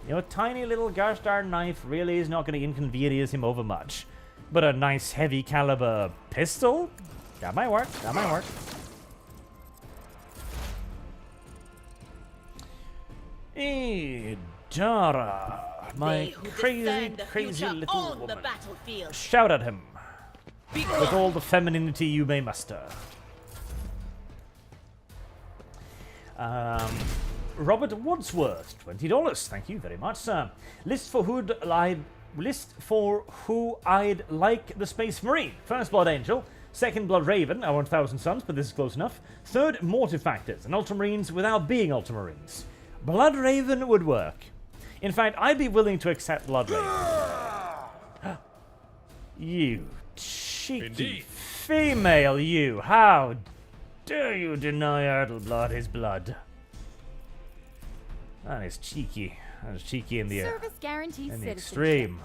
You know, a tiny little gosh darn knife really is not gonna inconvenience him over much. But a nice heavy caliber pistol? That might work, that might work. Dara, my crazy little woman. Shout at him with all the femininity you may muster. Robert Wadsworth, $20. Thank you very much, sir. List for who I'd like the Space Marine. First Blood Angel. Second Blood Raven, I want 1,000 Suns, but this is close enough. Third, Mortifactors, and Ultramarines without being Ultramarines. Blood Raven would work. In fact, I'd be willing to accept Blood Raven. You cheeky female, you! How dare you deny Erdleblood his blood? That is cheeky. That is cheeky in the Service guarantees in the extreme.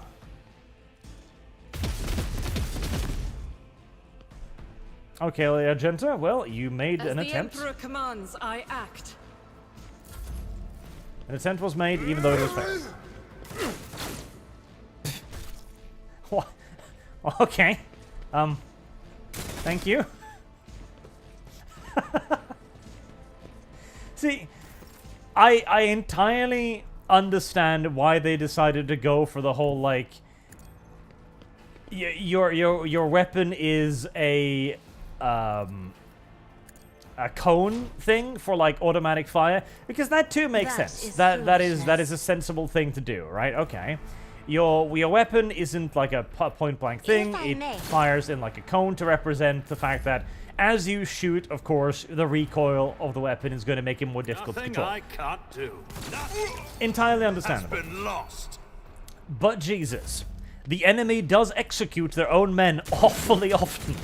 Okay, Argenta, well, you made an attempt. As the Emperor commands, I act. An attempt was made, even though it was failed. What? Okay. Thank you. See, I entirely understand why they decided to go for the whole, like, your weapon is a cone thing for, like, automatic fire, because that too makes sense. That is a sensible thing to do, right? Okay. Your weapon isn't like a point blank thing. It fires in like a cone to represent the fact that as you shoot, of course, the recoil of the weapon is going to make it more difficult to control. I can't do. Entirely understandable. Has been lost. But Jesus, the enemy does execute their own men awfully often.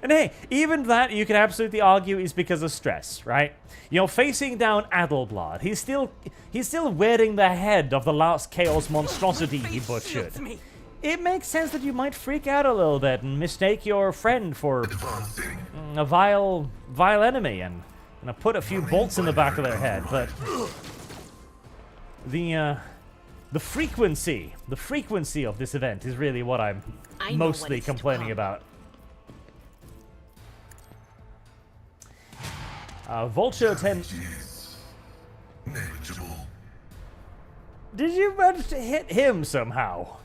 And hey, even that you can absolutely argue is because of stress, right? You know, facing down Adelblad, he's still wearing the head of the last Chaos monstrosity he butchered. It makes sense that you might freak out a little bit and mistake your friend for a vile enemy and put a few bolts in the back of their head, but the frequency of this event is really what I'm mostly complaining about. Vulture 10. Did you manage to hit him somehow?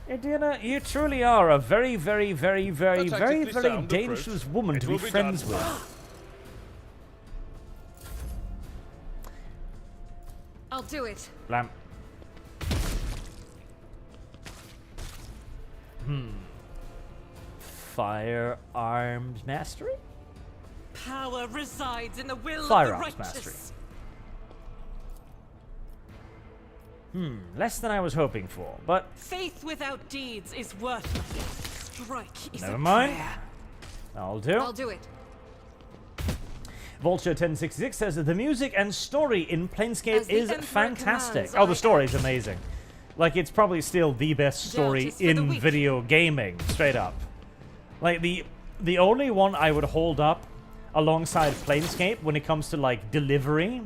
Edina, you truly are a very, very, very, very, very, very dangerous woman to be friends with. I'll do it. Blam. Firearms mastery? Power resides in the will Firearms of the righteous. mastery. Less than I was hoping for, but faith without deeds is worthless. Strike is never a mind. prayer. I'll do. I'll do it. Vulture 1066 says that the music and story in Planescape is Emperor fantastic. commands, Oh, the I story is amazing. Like, it's probably still the best story Justice for the in weak. video gaming, straight up. Like, the only one I would hold up alongside Planescape when it comes to, like, delivery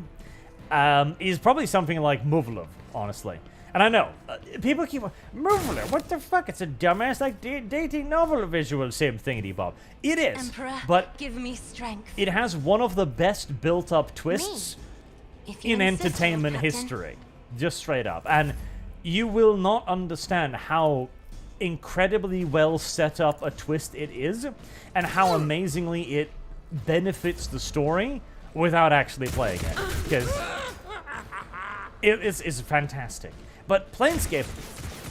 is probably something like Muvalov, honestly. And I know, people keep, Muvalov, what the fuck? It's a dumbass, like, dating novel visual, same thingity bob. It is, Emperor, but give me strength. it has one of the best built-up twists in entertainment history. Just straight up. And you will not understand how incredibly well set up a twist it is, and how amazingly it benefits the story without actually playing it, because it's fantastic. But Planescape,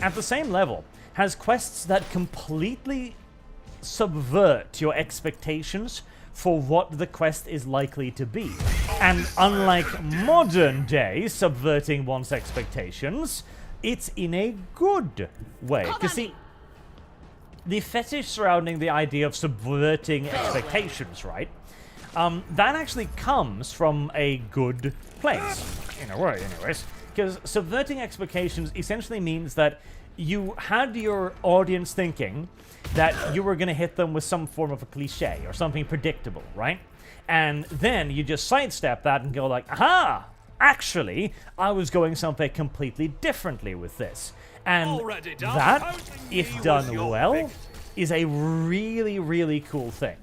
at the same level, has quests that completely subvert your expectations for what the quest is likely to be. And unlike modern day subverting one's expectations, it's in a good way. Because see, the fetish surrounding the idea of subverting expectations, right? That actually comes from a good place, in a way, anyways. Because subverting expectations essentially means that you had your audience thinking that you were going to hit them with some form of a cliche or something predictable, right? And then you just sidestep that and go like, aha! Actually, I was going something completely differently with this. And that, if done well, is a really, really cool thing.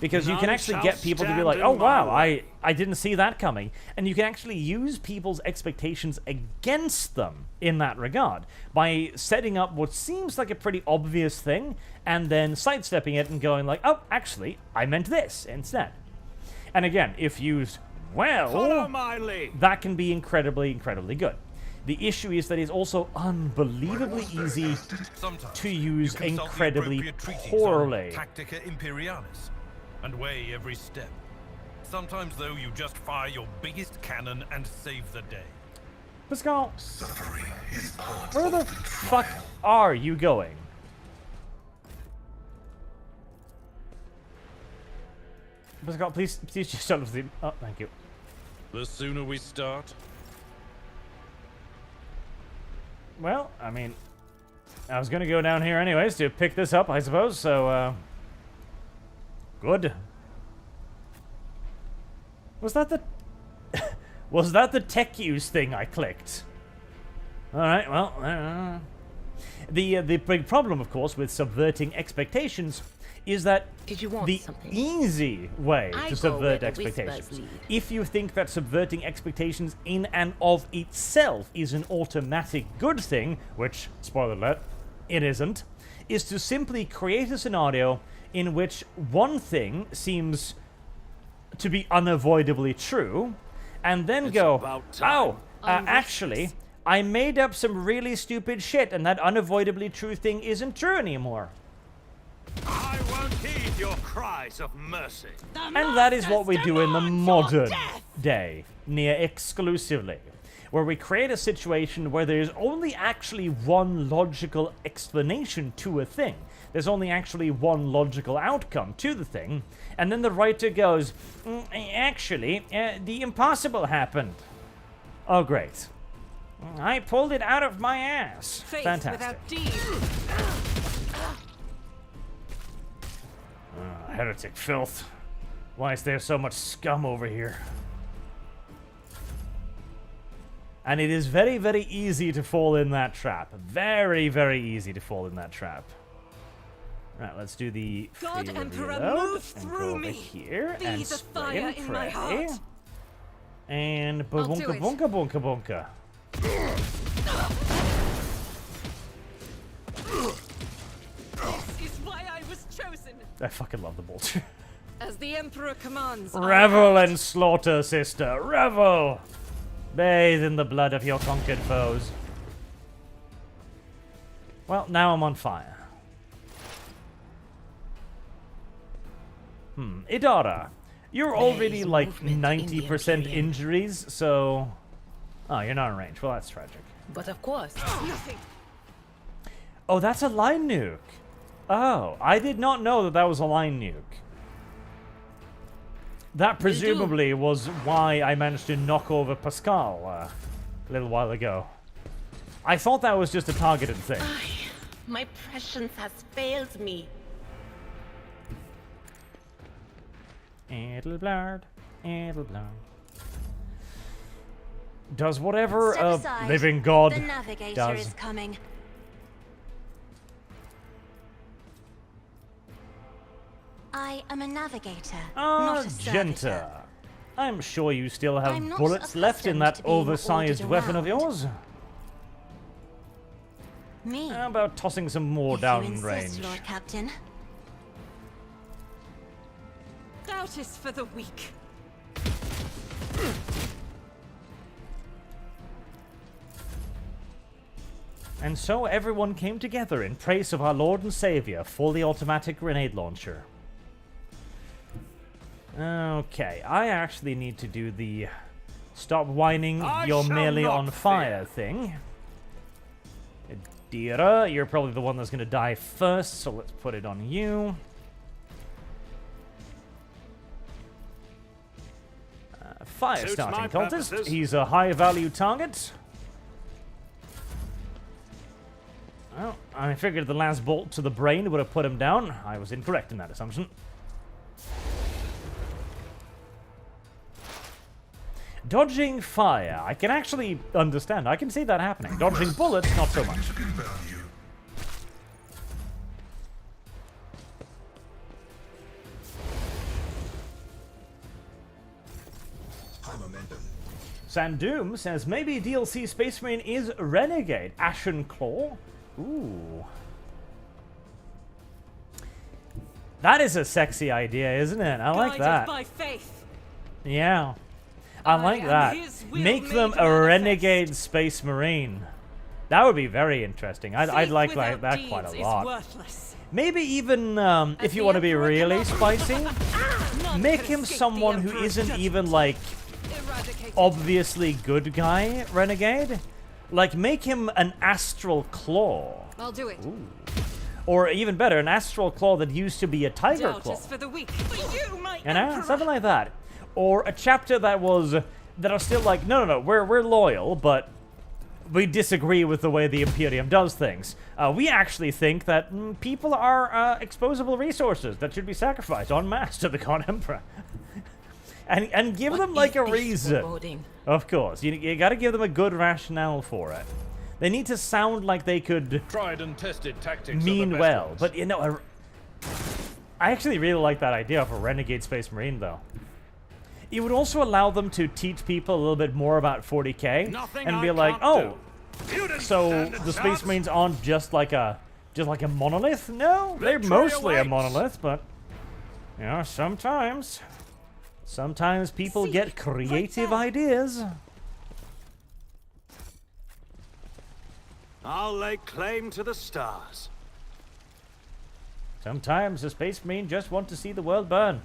Because you can actually get people to be like, oh wow, I didn't see that coming. And you can actually use people's expectations against them in that regard by setting up what seems like a pretty obvious thing and then sidestepping it and going like, oh, actually, I meant this instead. And again, if used well, that can be incredibly, incredibly good. The issue is that it's also unbelievably easy to use incredibly poorly. Tactica Imperialis, and weigh every step. Sometimes, though, you just fire your biggest cannon and save the day. Pascal, where the fuck are you going? Pascal, please just shut up. Oh, thank you. The sooner we start. Well, I mean, I was gonna go down here anyways to pick this up, I suppose, so, good. Was that the... was that the tech use thing I clicked? Alright, well, the big problem, of course, with subverting expectations is that the easy way to subvert expectations, if you think that subverting expectations in and of itself is an automatic good thing, which, spoiler alert, it isn't, is to simply create a scenario in which one thing seems to be unavoidably true, and then go, oh, actually, I made up some really stupid shit, and that unavoidably true thing isn't true anymore. I won't heed your cries of mercy. And that is what we do in the modern day, near exclusively, where we create a situation where there's only actually one logical explanation to a thing. There's only actually one logical outcome to the thing, and then the writer goes, actually, the impossible happened. Oh, great. I pulled it out of my ass. Faith fantastic. Without deed. Heretic filth. Why is there so much scum over here? And it is very, very easy to fall in that trap. Very, very easy to fall in that trap. Right, let's do the God Emperor, reload move and through go over me. here Be and the spray fire and in my pray. heart. And I'll do bunka it. bunka bunka bunka. This is why I was chosen. I fucking love the bolter. As the Emperor commands. Revel and slaughter, sister. Revel. Bathe in the blood of your conquered foes. Well, now I'm on fire. Idara, you're already like 90% injuries, so... Oh, you're not in range. Well, that's tragic. But of course. Nothing. Oh, that's a line nuke. Oh, I did not know that that was a line nuke. That presumably was why I managed to knock over Pascal a little while ago. I thought that was just a targeted thing. My prescience has failed me. Edelblard, Edelblard. Does whatever Step a aside. living god The Navigator does. is coming. I am a navigator, not a servitor. Argenta. I'm sure you still I'm have not bullets left in accustomed that to being oversized ordered weapon of around. yours. Me? How about tossing some more If down you insist, range? Lord Captain. Doubt is for the weak. And so everyone came together in praise of our Lord and Savior, fully automatic grenade launcher. Okay, I actually need to do the stop whining, you're merely on fire thing. Dira, you're probably the one that's going to die first, so let's put it on you. Fire starting cultist. He's a high-value target. Well, I figured the last bolt to the brain would have put him down. I was incorrect in that assumption. Dodging fire. I can actually understand. I can see that happening. Dodging bullets, not so much. Sandoom says, maybe DLC Space Marine is Renegade. Ashen Claw? Ooh. That is a sexy idea, isn't it? I like that. By faith. Yeah. I like that. Make them a Renegade Space Marine. That would be very interesting. I'd like that quite a lot. Maybe even, if you want to be really spicy, make him someone who isn't even, like, obviously good guy renegade. Like, make him an Astral Claw. I'll do it. Ooh. Or even better, an Astral Claw that used to be a Tiger Claw. For the weak. You know, something like that. Or a chapter that are still like, no, we're loyal, but we disagree with the way the Imperium does things. We actually think that people are exposable resources that should be sacrificed en masse to the God Emperor. and give them like a reason. Of course, you got to give them a good rationale for it. They need to sound like they could tried and tested tactics mean well. But you know, I actually really like that idea of a Renegade Space Marine, though. It would also allow them to teach people a little bit more about 40k and be like, oh, so the Space Marines aren't just like a monolith? No, they're mostly a monolith, but you know, sometimes people get creative ideas. I'll lay claim to the stars. Sometimes the Space Marine just want to see the world burn.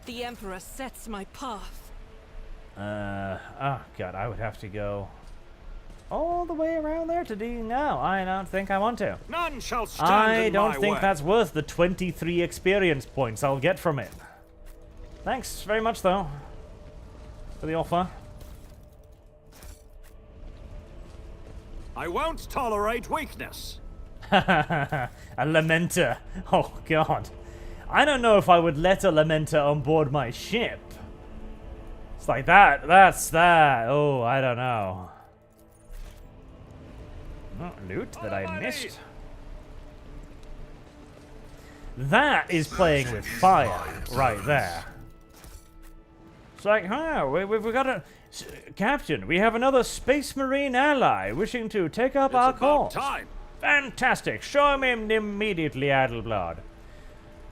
The Emperor sets my path. Oh god, I would have to go all the way around there to do now. I don't think I want to. None shall stand I in don't my think way. that's worth the 23 experience points I'll get from it. Thanks very much, though, for the offer. I won't tolerate weakness. A Lamenter. Oh god. I don't know if I would let a Lamenter on board my ship. It's like that's that. Oh, I don't know. Oh, loot that I missed. That is playing with fire right there. It's like, huh, we've got a... Captain, we have another Space Marine ally wishing to take up our cause. Time. Fantastic. Show him in immediately, Adelblad.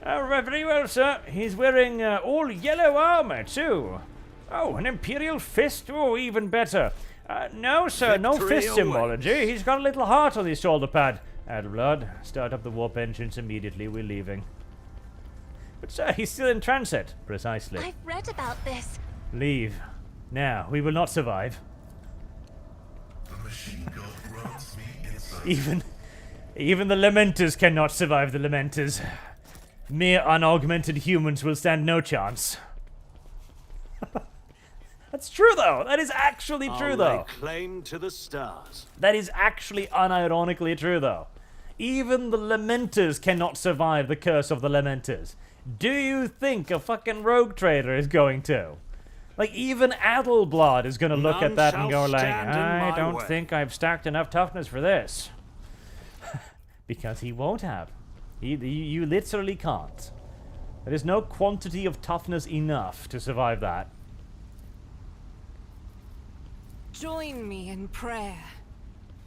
Very well, sir. He's wearing all yellow armor, too. Oh, an Imperial fist? Oh, even better. No, sir, no fist symbology. He's got a little heart on his shoulder pad. Adelblad, start up the warp engines immediately. We're leaving. But, sir, he's still in transit. Precisely. I've read about this. Leave. Now, we will not survive. The machine god grants me insight. Even the Lamenters cannot survive the Lamenters. Mere unaugmented humans will stand no chance. That's true, though. That is actually true, though. Lay claim to the stars. That is actually unironically true, though. Even the Lamenters cannot survive the curse of the Lamenters. Do you think a fucking rogue trader is going to? Like, even Adelblad is going to look at that and go like, I don't think I've stacked enough toughness for this. Because he won't have. You literally can't. There is no quantity of toughness enough to survive that. Join me in prayer.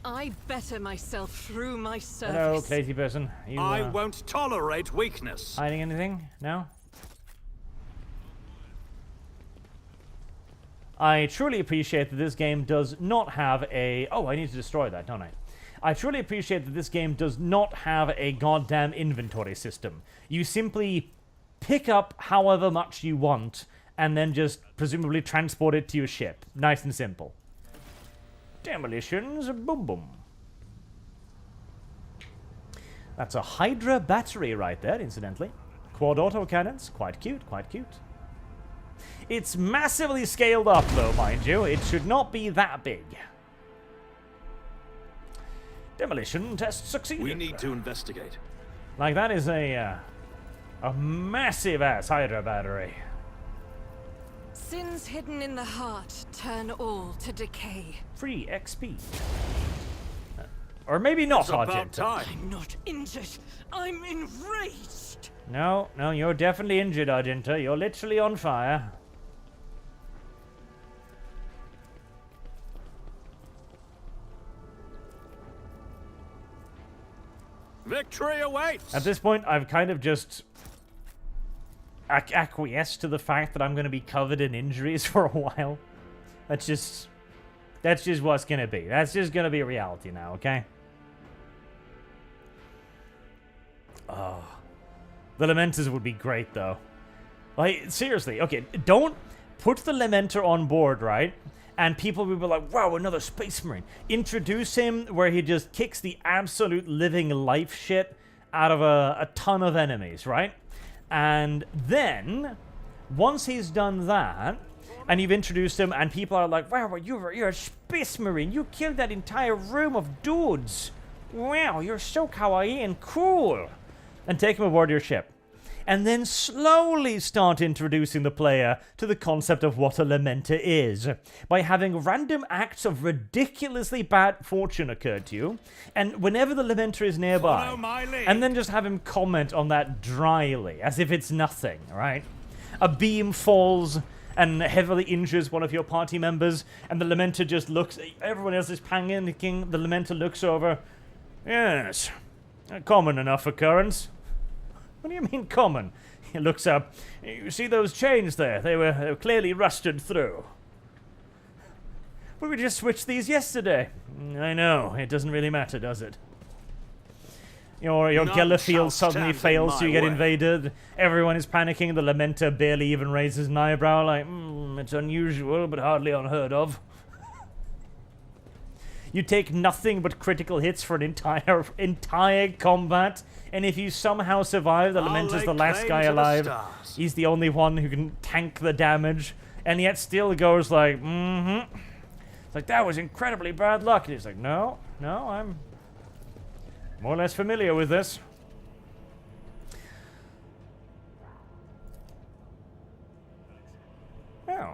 I better myself through my service. Hello, crazy person. You, I won't tolerate weakness. hiding anything? No? I truly appreciate that this game does not have a... Oh, I need to destroy that, don't I? I truly appreciate that this game does not have a goddamn inventory system. You simply pick up however much you want and then just presumably transport it to your ship. Nice and simple. Demolitions, boom boom. That's a Hydra battery right there, incidentally. Quad autocannons, quite cute, quite cute. It's massively scaled up, though, mind you. It should not be that big. Demolition test succeeded. We need to investigate. Like, that is a massive-ass Hydra battery. Sins hidden in the heart turn all to decay. Free XP. Or maybe not, Argento. I'm not injured. I'm enraged. No, you're definitely injured, Argento. You're literally on fire. Victory awaits! At this point, I've kind of just acquiesced to the fact that I'm going to be covered in injuries for a while. That's just what's going to be. That's just going to be reality now, okay? Oh. The Lamenters would be great, though. Like, seriously, okay, don't put the Lamenter on board, right? And people will be like, wow, another Space Marine. Introduce him where he just kicks the absolute living life shit out of a ton of enemies, right? And then, once he's done that, and you've introduced him, and people are like, wow, you're a Space Marine. You killed that entire room of dudes. Wow, you're so kawaii and cool. And take him aboard your ship. And then slowly start introducing the player to the concept of what a Lamenter is, by having random acts of ridiculously bad fortune occur to you, and whenever the Lamenter is nearby, and then just have him comment on that dryly, as if it's nothing, right? A beam falls and heavily injures one of your party members, and the Lamenter just looks, everyone else is panicking, the Lamenter looks over, yes, a common enough occurrence. What do you mean common? He looks up. You see those chains there? They were clearly rusted through. But we just switched these yesterday. I know. It doesn't really matter, does it? Your Gellerfield suddenly fails, so you get invaded. Everyone is panicking. The Lamenter barely even raises an eyebrow, like, it's unusual, but hardly unheard of. You take nothing but critical hits for an entire combat, and if you somehow survive, the Lamenter's the last guy alive. He's the only one who can tank the damage, and yet still goes like, It's like, that was incredibly bad luck. And he's like, no, I'm more or less familiar with this. Oh.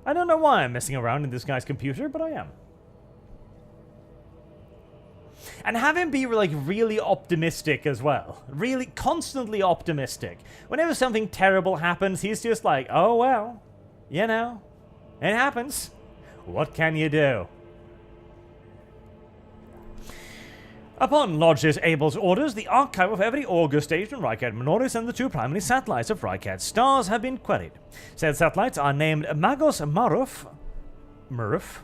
I don't know why I'm messing around in this guy's computer, but I am. And have him be, like, really optimistic as well. Really constantly optimistic. Whenever something terrible happens, he's just like, oh, well, you know, it happens. What can you do? Upon Lord Abel's orders, the archive of every Augur station, Rykad Minoris, and the two primary satellites of Rykad stars have been queried. Said satellites are named Magos Murph.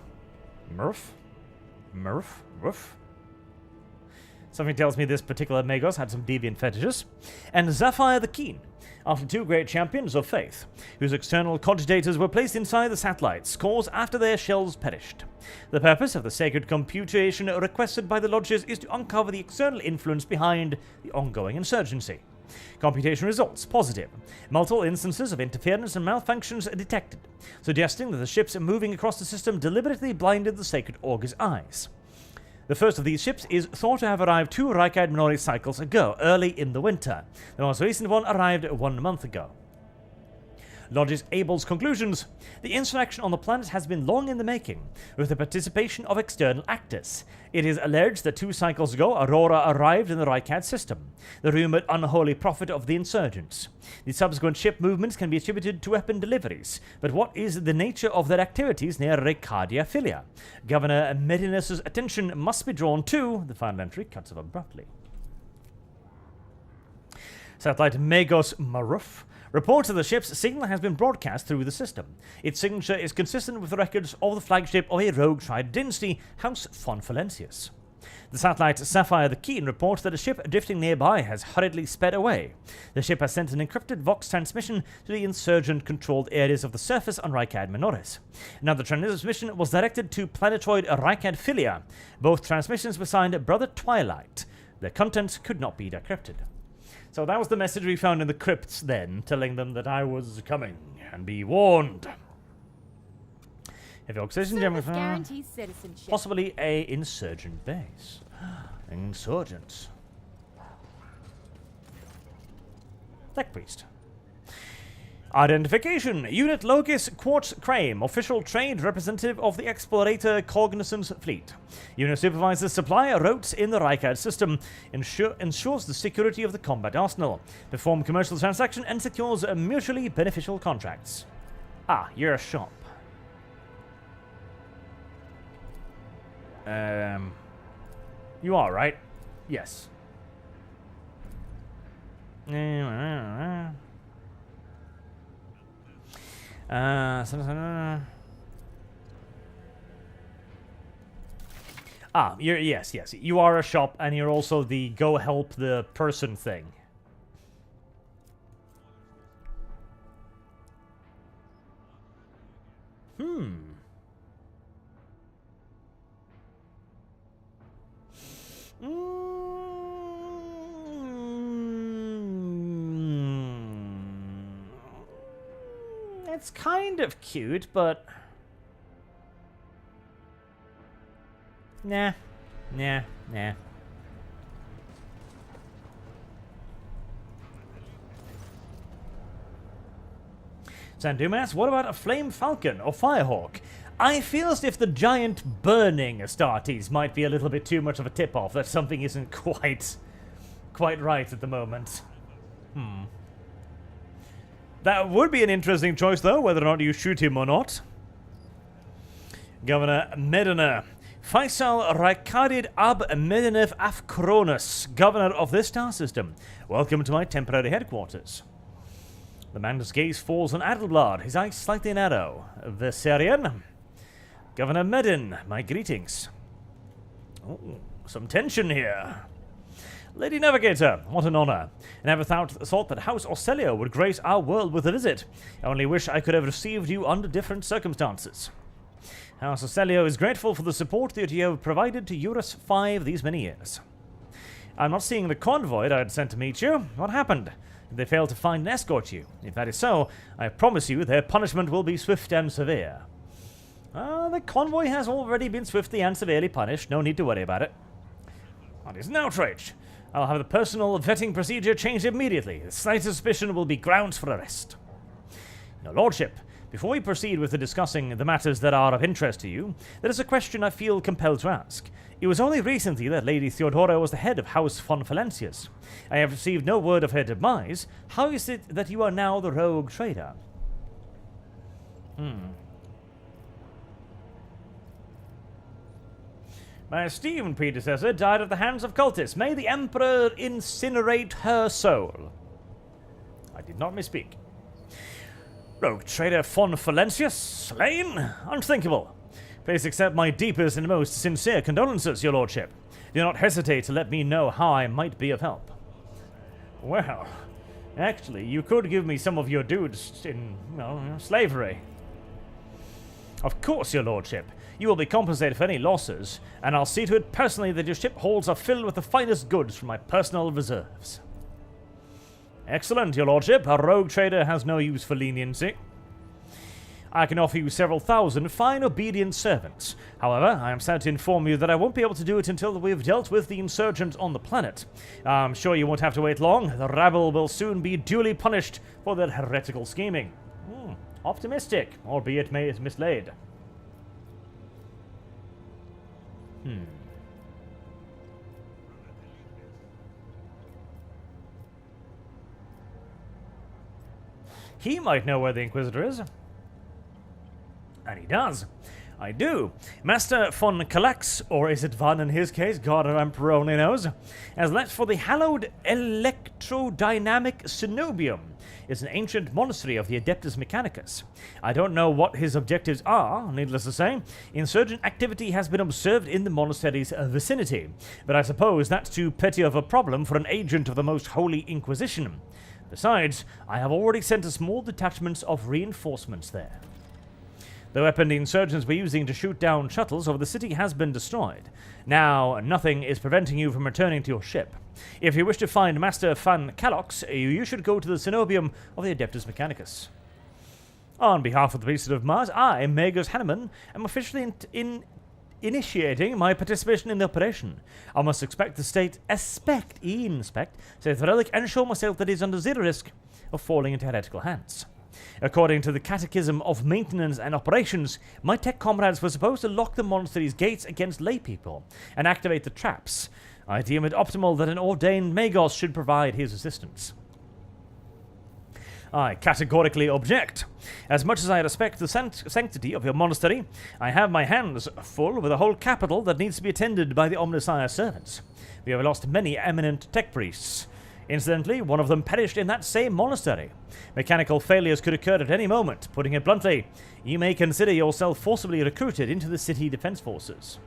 Something tells me this particular Magos had some deviant fetishes. And Zephyr the Keen, after two great champions of faith, whose external cogitators were placed inside the satellites, cores after their shells perished. The purpose of the sacred computation requested by the lodges is to uncover the external influence behind the ongoing insurgency. Computation results positive. Multiple instances of interference and malfunctions are detected, suggesting that the ships moving across the system deliberately blinded the sacred Augur's eyes. The first of these ships is thought to have arrived 2 Rykad Minoris cycles ago, early in the winter. The most recent one arrived 1 month ago. lodges Abel's conclusions. The insurrection on the planet has been long in the making, with the participation of external actors. It is alleged that 2 cycles ago, Aurora arrived in the Rycad system, the rumored unholy prophet of the insurgents. The subsequent ship movements can be attributed to weapon deliveries, but what is the nature of their activities near Recadia Filia? Governor Mechanicus' attention must be drawn to... The final entry cuts off abruptly. Satellite Megos Maruf reports that the ship's signal has been broadcast through the system. Its signature is consistent with the records of the flagship of a rogue triad dynasty, House von Valentius. The satellite Sapphire the Keen reports that a ship drifting nearby has hurriedly sped away. The ship has sent an encrypted Vox transmission to the insurgent-controlled areas of the surface on Rycad Minoris. Another transmission was directed to planetoid Rycad Filia. Both transmissions were signed Brother Twilight. Their contents could not be decrypted. So that was the message we found in the crypts then, telling them that I was coming, and be warned. If your oxygen guarantees citizenship. Possibly a insurgent base. Insurgents. Tech Priest. Identification. Unit Locus Quartz Crame, official trade representative of the Explorator Cognizance Fleet. Unit supervises supply routes in the Rycad system, ensures the security of the combat arsenal, perform commercial transaction, and secures mutually beneficial contracts. Ah, you're a shop. You are, right? Yes. Yes. You are a shop, and you're also the go help the person thing. It's kind of cute, but... Nah. Sandumas, what about a Flame Falcon or Firehawk? I feel as if the giant burning Astartes might be a little bit too much of a tip-off, that something isn't quite right at the moment. That would be an interesting choice, though, whether or not you shoot him or not. Governor Medina. Faisal Raikadid Ab Medinev Afkronos, governor of this star system. Welcome to my temporary headquarters. The man's gaze falls on Adelblad, his eyes slightly narrow. Viserion. Governor Medin, my greetings. Oh, some tension here. Lady Navigator, what an honor. I never thought that House Orselio would grace our world with a visit. I only wish I could have received you under different circumstances. House Orselio is grateful for the support that you have provided to Eurus 5 these many years. I'm not seeing the convoy I had sent to meet you. What happened? Did they fail to find and escort you? If that is so, I promise you their punishment will be swift and severe. The convoy has already been swiftly and severely punished. No need to worry about it. That is an outrage. I'll have the personal vetting procedure changed immediately. The slightest suspicion will be grounds for arrest. Your Lordship, before we proceed with discussing the matters that are of interest to you, there is a question I feel compelled to ask. It was only recently that Lady Theodora was the head of House von Valentius. I have received no word of her demise. How is it that you are now the rogue trader? My esteemed predecessor died at the hands of cultists. May the Emperor incinerate her soul. I did not misspeak. Rogue trader von Valentius slain? Unthinkable. Please accept my deepest and most sincere condolences, your lordship. Do not hesitate to let me know how I might be of help. Well, actually, you could give me some of your dudes in, slavery. Of course, your lordship. You will be compensated for any losses, and I'll see to it personally that your ship holds are filled with the finest goods from my personal reserves. Excellent, your lordship. A rogue trader has no use for leniency. I can offer you several thousand fine, obedient servants. However, I am sad to inform you that I won't be able to do it until we've dealt with the insurgents on the planet. I'm sure you won't have to wait long. The rabble will soon be duly punished for their heretical scheming. optimistic, albeit mislaid. He might know where the Inquisitor is. And he does. I do. Master von Kalax, or is it Van in his case, God or Emperor only knows, has left for the hallowed electrodynamic Cenobium. It's an ancient monastery of the Adeptus Mechanicus. I don't know what his objectives are, needless to say. Insurgent activity has been observed in the monastery's vicinity, but I suppose that's too petty of a problem for an agent of the most holy Inquisition. Besides, I have already sent a small detachment of reinforcements there. The weapon the insurgents were using to shoot down shuttles over the city has been destroyed. Now, nothing is preventing you from returning to your ship. If you wish to find Master Van Kalox, you should go to the Cenobium of the Adeptus Mechanicus. On behalf of the priesthood of Mars, I, Magus Hanneman, am officially initiating my participation in the operation. I must inspect the relic and show myself that it is under zero risk of falling into heretical hands. According to the Catechism of Maintenance and Operations, my tech comrades were supposed to lock the monastery's gates against laypeople and activate the traps. I deem it optimal that an ordained Magos should provide his assistance. I categorically object. As much as I respect the sanctity of your monastery, I have my hands full with a whole capital that needs to be attended by the Omnissiah's servants. We have lost many eminent tech priests. Incidentally, one of them perished in that same monastery. Mechanical failures could occur at any moment. Putting it bluntly, you may consider yourself forcibly recruited into the city defense forces.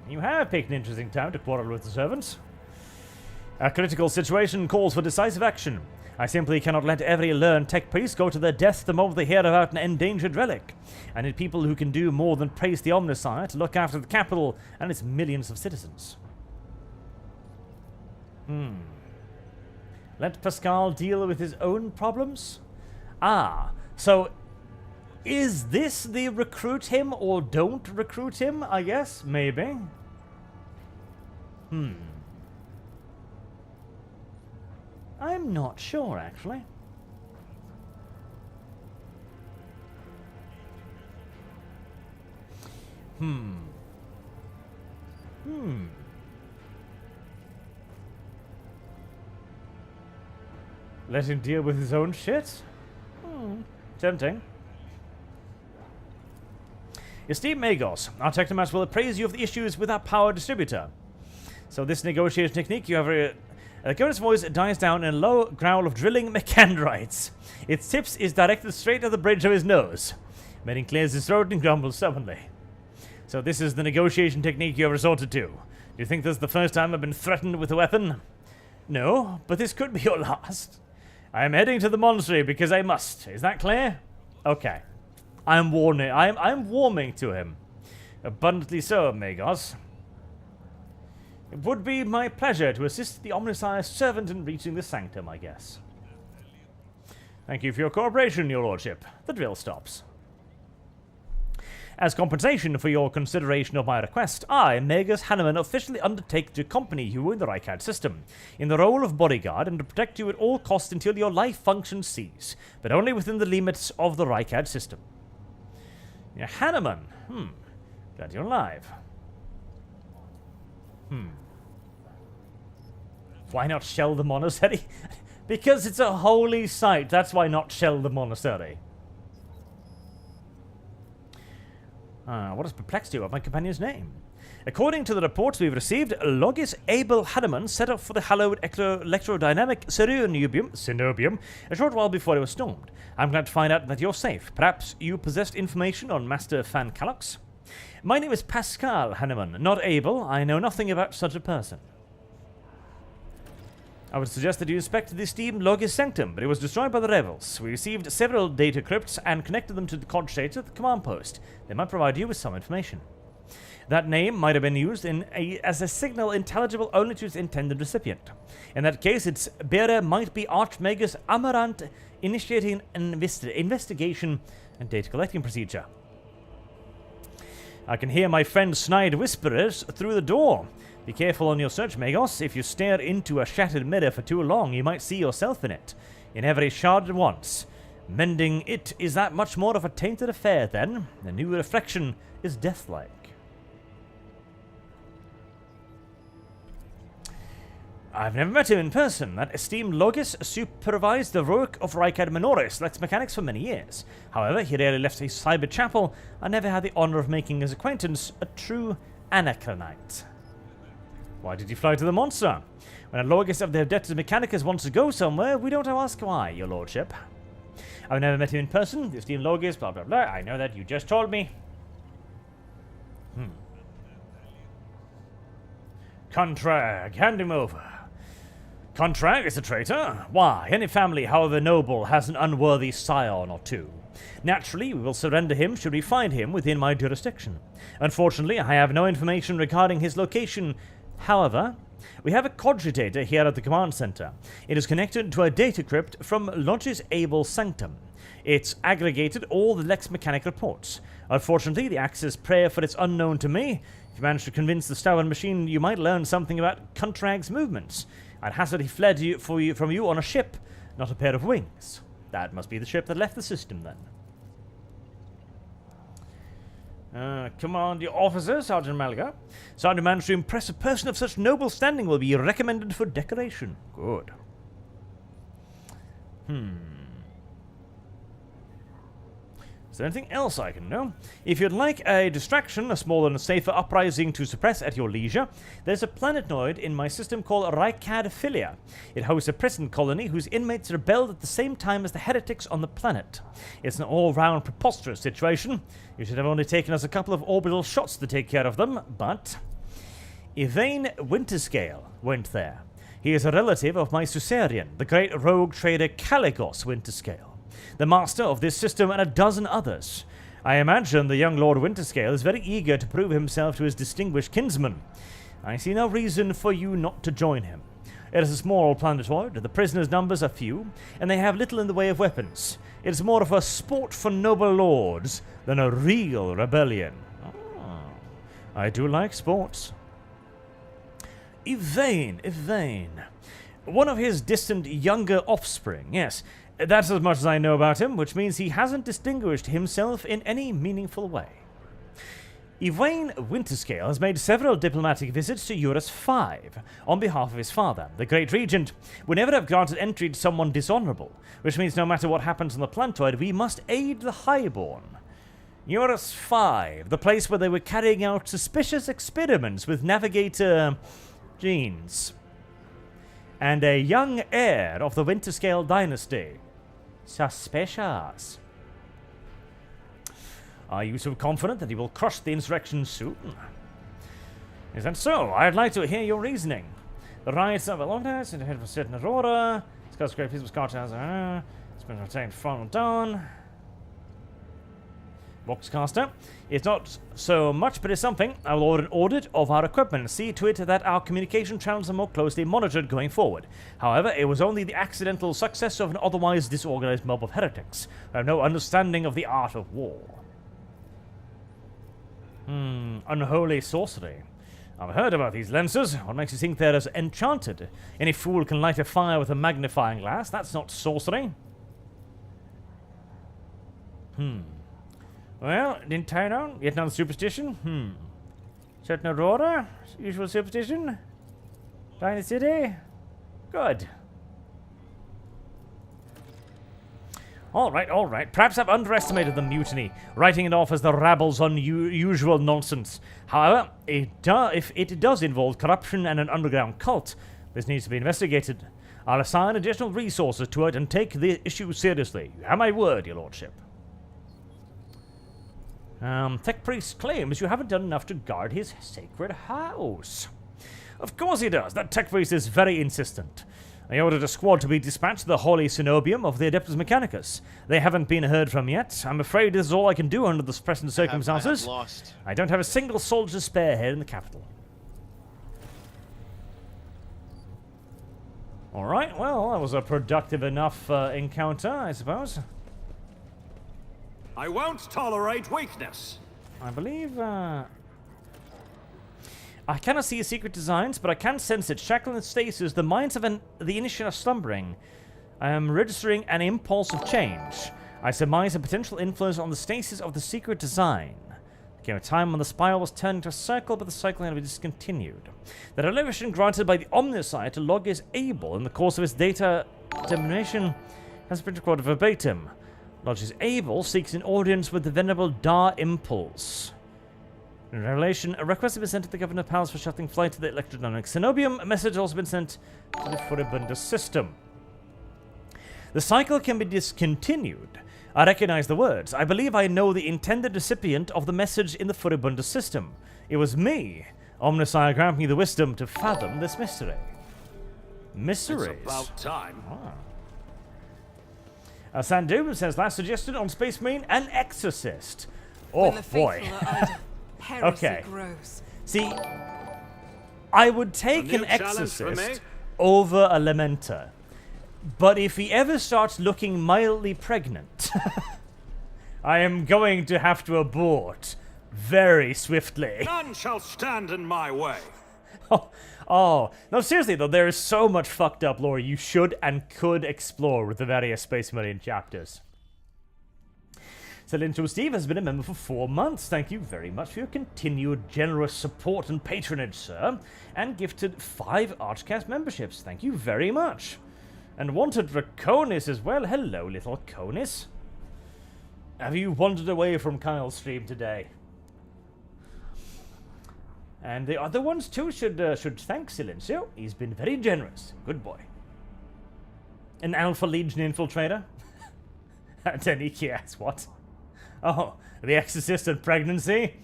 You have picked an interesting time to quarrel with the servants. A critical situation calls for decisive action. I simply cannot let every learned tech priest go to their death the moment they hear about an endangered relic. I need people who can do more than praise the Omnissiah to look after the capital and its millions of citizens. Let Pascal deal with his own problems? So is this the recruit him or don't recruit him, I guess? Maybe. I'm not sure, actually. Let him deal with his own shit? Tempting. Esteemed Magos, our Technomat will appraise you of the issues with our power distributor. So this negotiation technique, you have the Curtis voice dies down in a low growl of drilling mechanites. Its tips is directed straight at the bridge of his nose. Merin clears his throat and grumbles stubbornly. So this is the negotiation technique you have resorted to. Do you think this is the first time I've been threatened with a weapon? No, but this could be your last. I am heading to the monastery because I must. Is that clear? Okay. I'm warming to him. Abundantly so, Magos. It would be my pleasure to assist the Omnissiah's servant in reaching the sanctum, I guess. Thank you for your cooperation, your lordship. The drill stops. As compensation for your consideration of my request, I, Magus Hanneman, officially undertake to accompany you in the Reichard system, in the role of bodyguard, and to protect you at all costs until your life function cease, but only within the limits of the Reichard system. Yeah, Hanneman. Glad you're alive. Why not shell the monastery? Because it's a holy site. That's why not shell the monastery. What has perplexed you of my companion's name? According to the reports we've received, Logis Abel Hanneman set off for the hallowed electrodynamic Cenobium a short while before it was stormed. I'm glad to find out that you're safe. Perhaps you possessed information on Master Van Kalox? My name is Pascal Hanneman, not Abel. I know nothing about such a person. I would suggest that you inspect the esteemed Logis Sanctum, but it was destroyed by the rebels. We received several data crypts and connected them to the cod-states at the command post. They might provide you with some information. That name might have been used as a signal intelligible only to its intended recipient. In that case, its bearer might be Archmagus Amarant, initiating an investigation and data collecting procedure. I can hear my friend snide whisperers through the door. Be careful on your search, Magos. If you stare into a shattered mirror for too long, you might see yourself in it. In every shard at once. Mending it is that much more of a tainted affair, then. The new reflection is death-like. I've never met him in person. That esteemed Logis supervised the work of Rykard Minoris, Lex Mechanicus, for many years. However, he rarely left his cyber chapel. I never had the honor of making his acquaintance, a true anachronite. Why did you fly to the monster? When a Logis of the Adeptus Mechanicus wants to go somewhere, we don't ask why, your lordship. I've never met him in person. The esteemed Logis, blah blah blah. I know that, you just told me. Contrag, hand him over. Contrag is a traitor? Why, any family, however noble, has an unworthy scion or two. Naturally, we will surrender him should we find him within my jurisdiction. Unfortunately, I have no information regarding his location. However, we have a cogitator here at the command center. It is connected to a data crypt from Lodge's Able Sanctum. It's aggregated all the Lex Mechanic reports. Unfortunately, the access prayer for it's unknown to me. If you manage to convince the stubborn machine, you might learn something about Contrag's movements. I'd hazard he fled from you on a ship, not a pair of wings. That must be the ship that left the system, then. Command your officer, Sergeant Malga. Sergeant managed to impress a person of such noble standing will be recommended for decoration. Good. Is there anything else I can know? If you'd like a distraction, a smaller and safer uprising to suppress at your leisure, there's a planetoid in my system called Rykard. It hosts a prison colony whose inmates rebelled at the same time as the heretics on the planet. It's an all-round preposterous situation. You should have only taken us a couple of orbital shots to take care of them, but Yvain Winterscale went there. He is a relative of my Susarian, the great rogue trader Caligos Winterscale, the master of this system and a dozen others. I imagine the young Lord Winterscale is very eager to prove himself to his distinguished kinsman. I see no reason for you not to join him. It is a small planetoid, the prisoners' numbers are few, and they have little in the way of weapons. It is more of a sport for noble lords than a real rebellion. I do like sports. Yvain. One of his distant younger offspring, yes. That's as much as I know about him, which means he hasn't distinguished himself in any meaningful way. Yvain Winterscale has made several diplomatic visits to Eurus 5 on behalf of his father, the Great Regent. We never have granted entry to someone dishonorable, which means no matter what happens on the planetoid, we must aid the highborn. Eurus 5, the place where they were carrying out suspicious experiments with Navigator genes, and a young heir of the Winterscale dynasty. Suspicious. Are you so confident that he will crush the insurrection soon? Is that so? I'd like to hear your reasoning. The riots of organized and head for certain order. Discuss great piece of Scotch has it's been retained from dawn. Boxcaster. It's not so much, but it's something. I will order an audit of our equipment and see to it that our communication channels are more closely monitored going forward. However, it was only the accidental success of an otherwise disorganized mob of heretics who have no understanding of the art of war. Unholy sorcery. I've heard about these lenses. What makes you think they're as enchanted? Any fool can light a fire with a magnifying glass. That's not sorcery. Well, Nintendo, yet another superstition? Certain Aurora, usual superstition? Tiny City? Good. Alright. Perhaps I've underestimated the mutiny, writing it off as the rabble's unusual nonsense. However, if it does involve corruption and an underground cult, this needs to be investigated. I'll assign additional resources to it and take the issue seriously. You have my word, your lordship. Tech Priest claims you haven't done enough to guard his sacred house. Of course he does. That Tech Priest is very insistent. I ordered a squad to be dispatched to the Holy Cenobium of the Adeptus Mechanicus. They haven't been heard from yet. I'm afraid this is all I can do under the present circumstances. I don't have a single soldier spare here in the capital. Alright, well, that was a productive enough encounter, I suppose. I won't tolerate weakness. I believe, I cannot see his secret designs, but I can sense it. Shackled in stasis, the minds of the Initiate are slumbering. I am registering an impulse of change. I surmise a potential influence on the stasis of the secret design. There came a time when the spiral was turned into a circle, but the cycle had been discontinued. The elevation granted by the Omniscience to log is able in the course of its data determination has been recorded verbatim. Lodge is able seeks an audience with the venerable Dar Impulse. In relation, a request has been sent to the Governor Palace for shuttling flight to the electrodynamic Cenobium. A message has also been sent to the Furibunda system. The cycle can be discontinued. I recognize the words. I believe I know the intended recipient of the message in the Furibunda system. It was me. Omniscient, grant me the wisdom to fathom this mystery. Mysteries. It's about time. Sandoom says, last suggested on Space Marine, an exorcist. Oh, boy. Okay. Grows. See, I would take an exorcist over a lamenter. But if he ever starts looking mildly pregnant, I am going to have to abort very swiftly. None shall stand in my way. Oh, no, seriously though, there is so much fucked up lore you should and could explore with the various Space Marine chapters. Celinto Steve has been a member for 4 months. Thank you very much for your continued generous support and patronage, sir. And gifted 5 ArchCast memberships. Thank you very much. And wanted Draconis as well. Hello, little Conis. Have you wandered away from Kyle's stream today? And the other ones too should thank Silencio. He's been very generous. Good boy. An Alpha Legion infiltrator? Taniki asks, what? Oh, the Exorcist and pregnancy?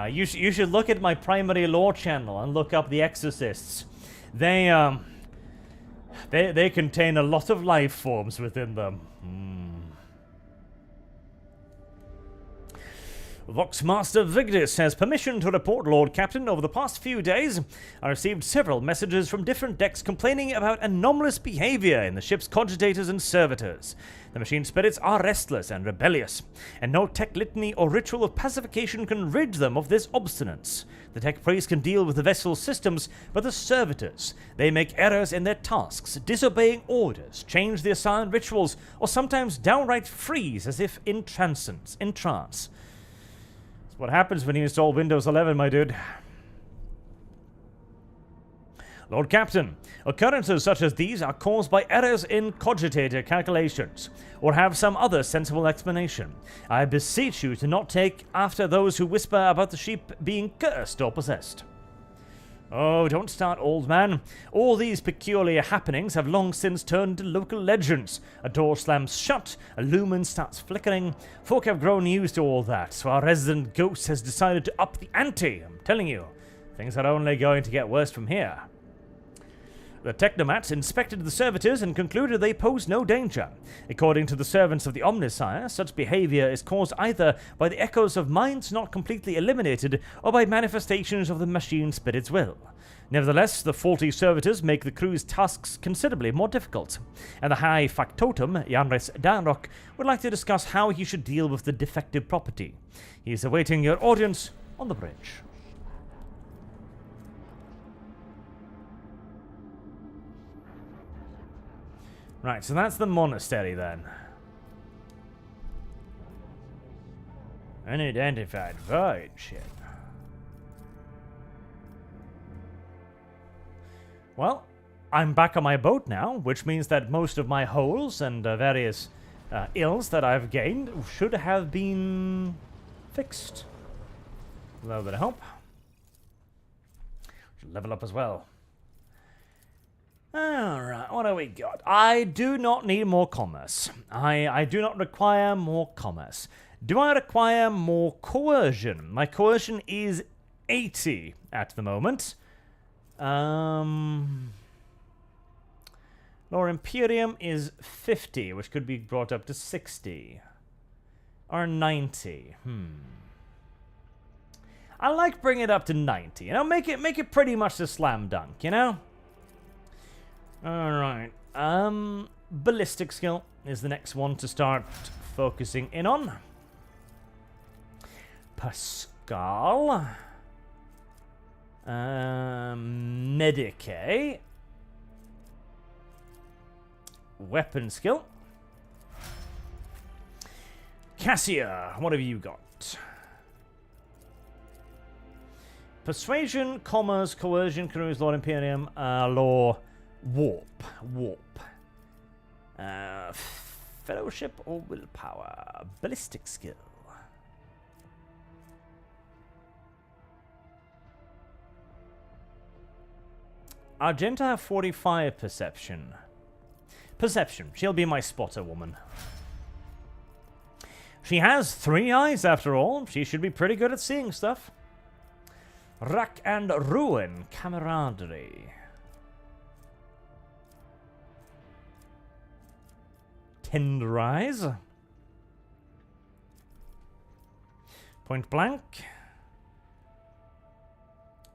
You should look at my primary lore channel and look up the Exorcists. They contain a lot of life forms within them. Voxmaster Vigdis has permission to report, Lord Captain. Over the past few days, I received several messages from different decks complaining about anomalous behavior in the ship's cogitators and servitors. The machine spirits are restless and rebellious, and no tech litany or ritual of pacification can rid them of this obstinance. The tech priests can deal with the vessel's systems, but the servitors, they make errors in their tasks, disobeying orders, change the assigned rituals, or sometimes downright freeze as if in trance. What happens when you install Windows 11, my dude? Lord Captain, occurrences such as these are caused by errors in cogitator calculations, or have some other sensible explanation. I beseech you to not take after those who whisper about the sheep being cursed or possessed. Oh, don't start, old man. All these peculiar happenings have long since turned into local legends. A door slams shut, a lumen starts flickering. Folk have grown used to all that, so our resident ghost has decided to up the ante. I'm telling you, things are only going to get worse from here. The technomats inspected the servitors and concluded they posed no danger. According to the servants of the Omniscient, such behavior is caused either by the echoes of minds not completely eliminated or by manifestations of the machine spirit's will. Nevertheless, the faulty servitors make the crew's tasks considerably more difficult, and the High Factotum, Janris Danrock, would like to discuss how he should deal with the defective property. He is awaiting your audience on the bridge. Right, so that's the monastery then. Unidentified void ship. Well, I'm back on my boat now, which means that most of my holes and various ills that I've gained should have been fixed. A little bit of help. Should level up as well. Alright, what do we got? I do not need more commerce. I do not require more commerce. Do I require more coercion? My coercion is 80 at the moment. Lore Imperium is 50, which could be brought up to 60. Or 90. I like bringing it up to 90. You know, make it pretty much a slam dunk, you know? Alright, ballistic skill is the next one to start focusing in on. Pascal. Medicae. weapon skill. Cassia, what have you got? Persuasion, commerce, coercion, cruise, law, imperium, law, warp. Fellowship or willpower? Ballistic skill. Argenta have 45 perception. Perception. She'll be my spotter woman. She has 3 eyes after all. She should be pretty good at seeing stuff. Rack and ruin. Camaraderie. Tenderize. Point blank.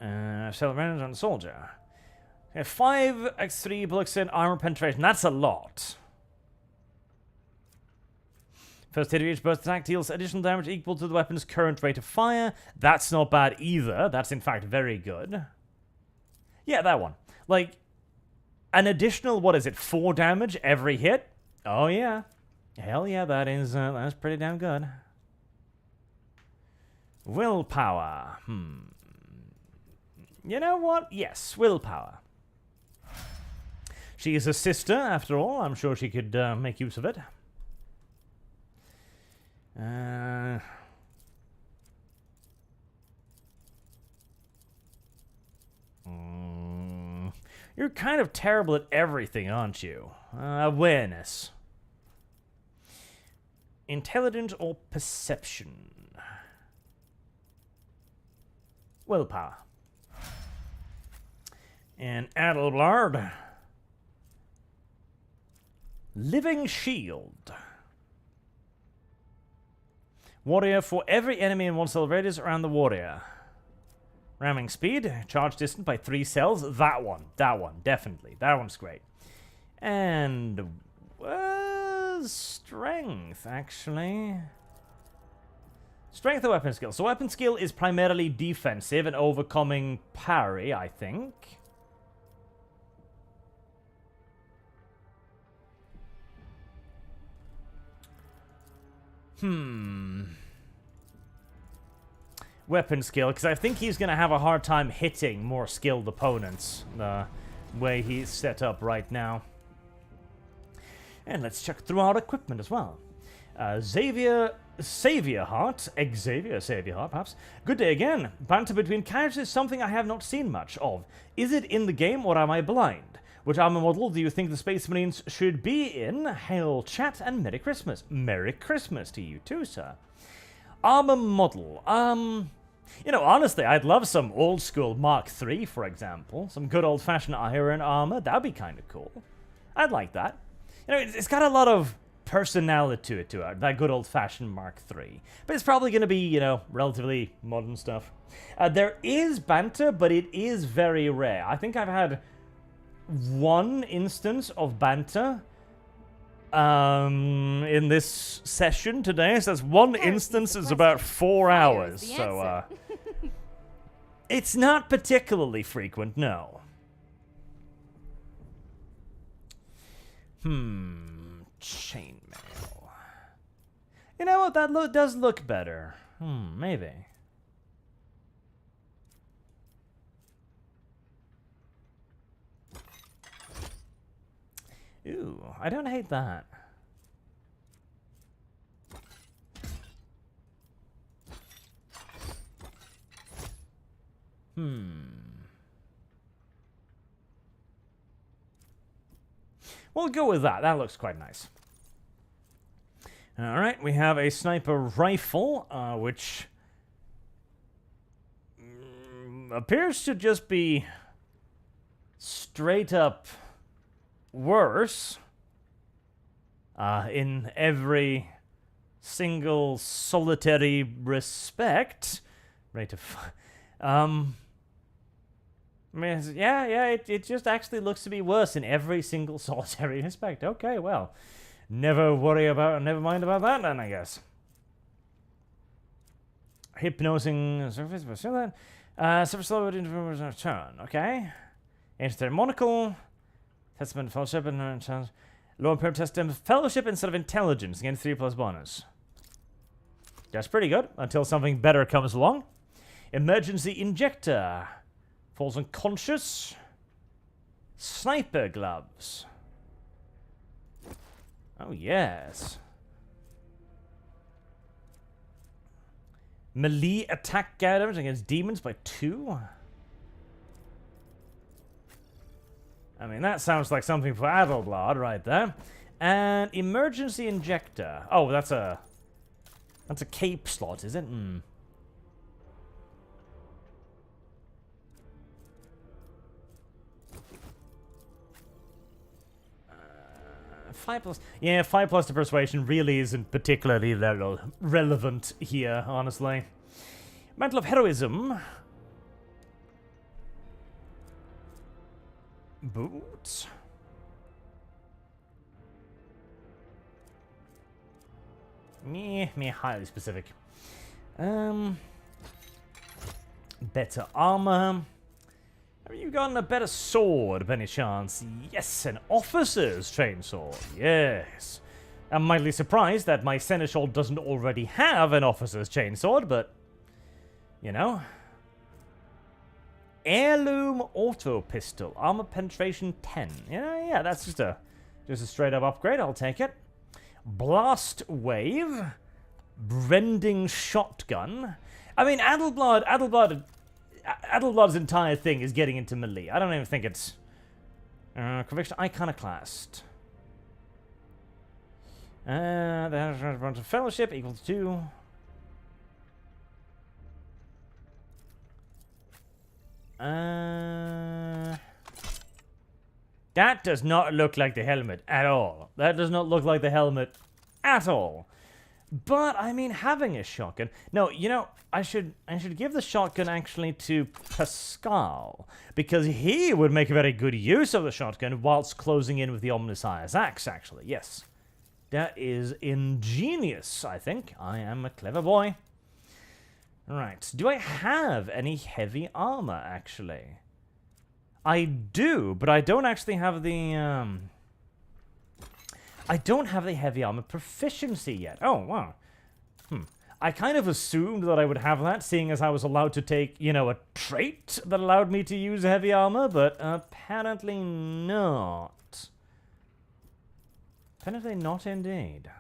Celebrate on soldier. 5 x3 bullets in armor penetration. That's a lot. First hit of each burst attack deals additional damage equal to the weapon's current rate of fire. That's not bad either. That's in fact very good. Yeah, that one. Like, an additional, what is it, 4 damage every hit? Oh yeah. Hell yeah, that's pretty damn good. Willpower. You know what? Yes, willpower. She is a sister, after all. I'm sure she could make use of it. You're kind of terrible at everything, aren't you? Awareness. Intelligence or perception? Willpower. And Adelblard. Living Shield. Warrior for every enemy in 1 cell radius around the warrior. Ramming speed. Charge distance by 3 cells. That one, definitely. That one's great. And strength, actually. Strength of weapon skill. So weapon skill is primarily defensive and overcoming parry, I think. Weapon skill, because I think he's going to have a hard time hitting more skilled opponents the way he's set up right now. And let's check through our equipment as well. Savior Heart, perhaps. Good day again. Banter between characters is something I have not seen much of. Is it in the game or am I blind? Which armor model do you think the Space Marines should be in? Hail chat and Merry Christmas. Merry Christmas to you too, sir. Armor model. You know, honestly, I'd love some old school Mark III, for example. Some good old fashioned iron armor. That'd be kind of cool. I'd like that. You know, it's got a lot of personality to it, that good old fashioned Mark III. But it's probably going to be, you know, relatively modern stuff. There is banter, but it is very rare. I think I've had 1 instance of banter in this session today. So that's 1 instance is about 4 hours. So it's not particularly frequent, no. Chainmail. You know what? That does look better. Maybe. Ooh, I don't hate that. We'll go with that. That looks quite nice. Alright, we have a sniper rifle, which appears to just be straight up worse in every single solitary respect. Rate of I mean, it just actually looks to be worse in every single solitary respect. Okay, well, never mind about that then, I guess. Hypnosing surface, surface level return. Okay, interstellar monocle, testament fellowship and chance. Lower protest fellowship instead of intelligence. Again, 3+ bonus. That's pretty good, until something better comes along. Emergency injector. Falls unconscious. Sniper gloves. Oh, yes. Melee attack damage against demons by 2. I mean, that sounds like something for Adelblad right there. And emergency injector. Oh, that's a cape slot, is it? 5+. Yeah, 5+ to persuasion really isn't particularly relevant here, honestly. Mantle of heroism. Boots. Me highly specific. Better armor. Have you gotten a better sword, by any chance? Yes, an officer's chainsword. Yes. I'm mildly surprised that my seneschal doesn't already have an officer's chainsword, but you know. Heirloom auto pistol, armor penetration 10. Yeah, that's just a straight up upgrade. I'll take it. Blast wave, branding shotgun. I mean, Adelblad's entire thing is getting into melee. I don't even think it's conviction iconoclast. There's a bunch of fellowship equals 2. That does not look like the helmet at all. That does not look like the helmet at all. But I mean, having a shotgun. No, you know, I should give the shotgun actually to Pascal, because he would make a very good use of the shotgun whilst closing in with the ominous axe. Actually, yes, that is ingenious. I think I am a clever boy. Right, do I have any heavy armor, actually? I do, but I don't actually have the, I don't have the heavy armor proficiency yet. Oh, wow. I kind of assumed that I would have that, seeing as I was allowed to take, you know, a trait that allowed me to use heavy armor, but apparently not. Apparently not indeed.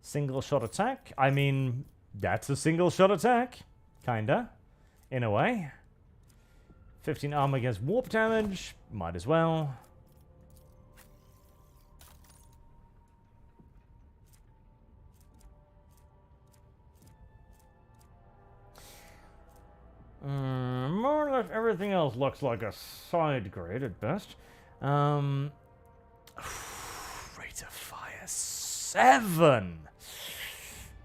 Single shot attack. I mean, that's a single shot attack. Kinda. In a way. 15 armor against warp damage. Might as well. More or less everything else looks like a side grade at best. Rate of fire 7.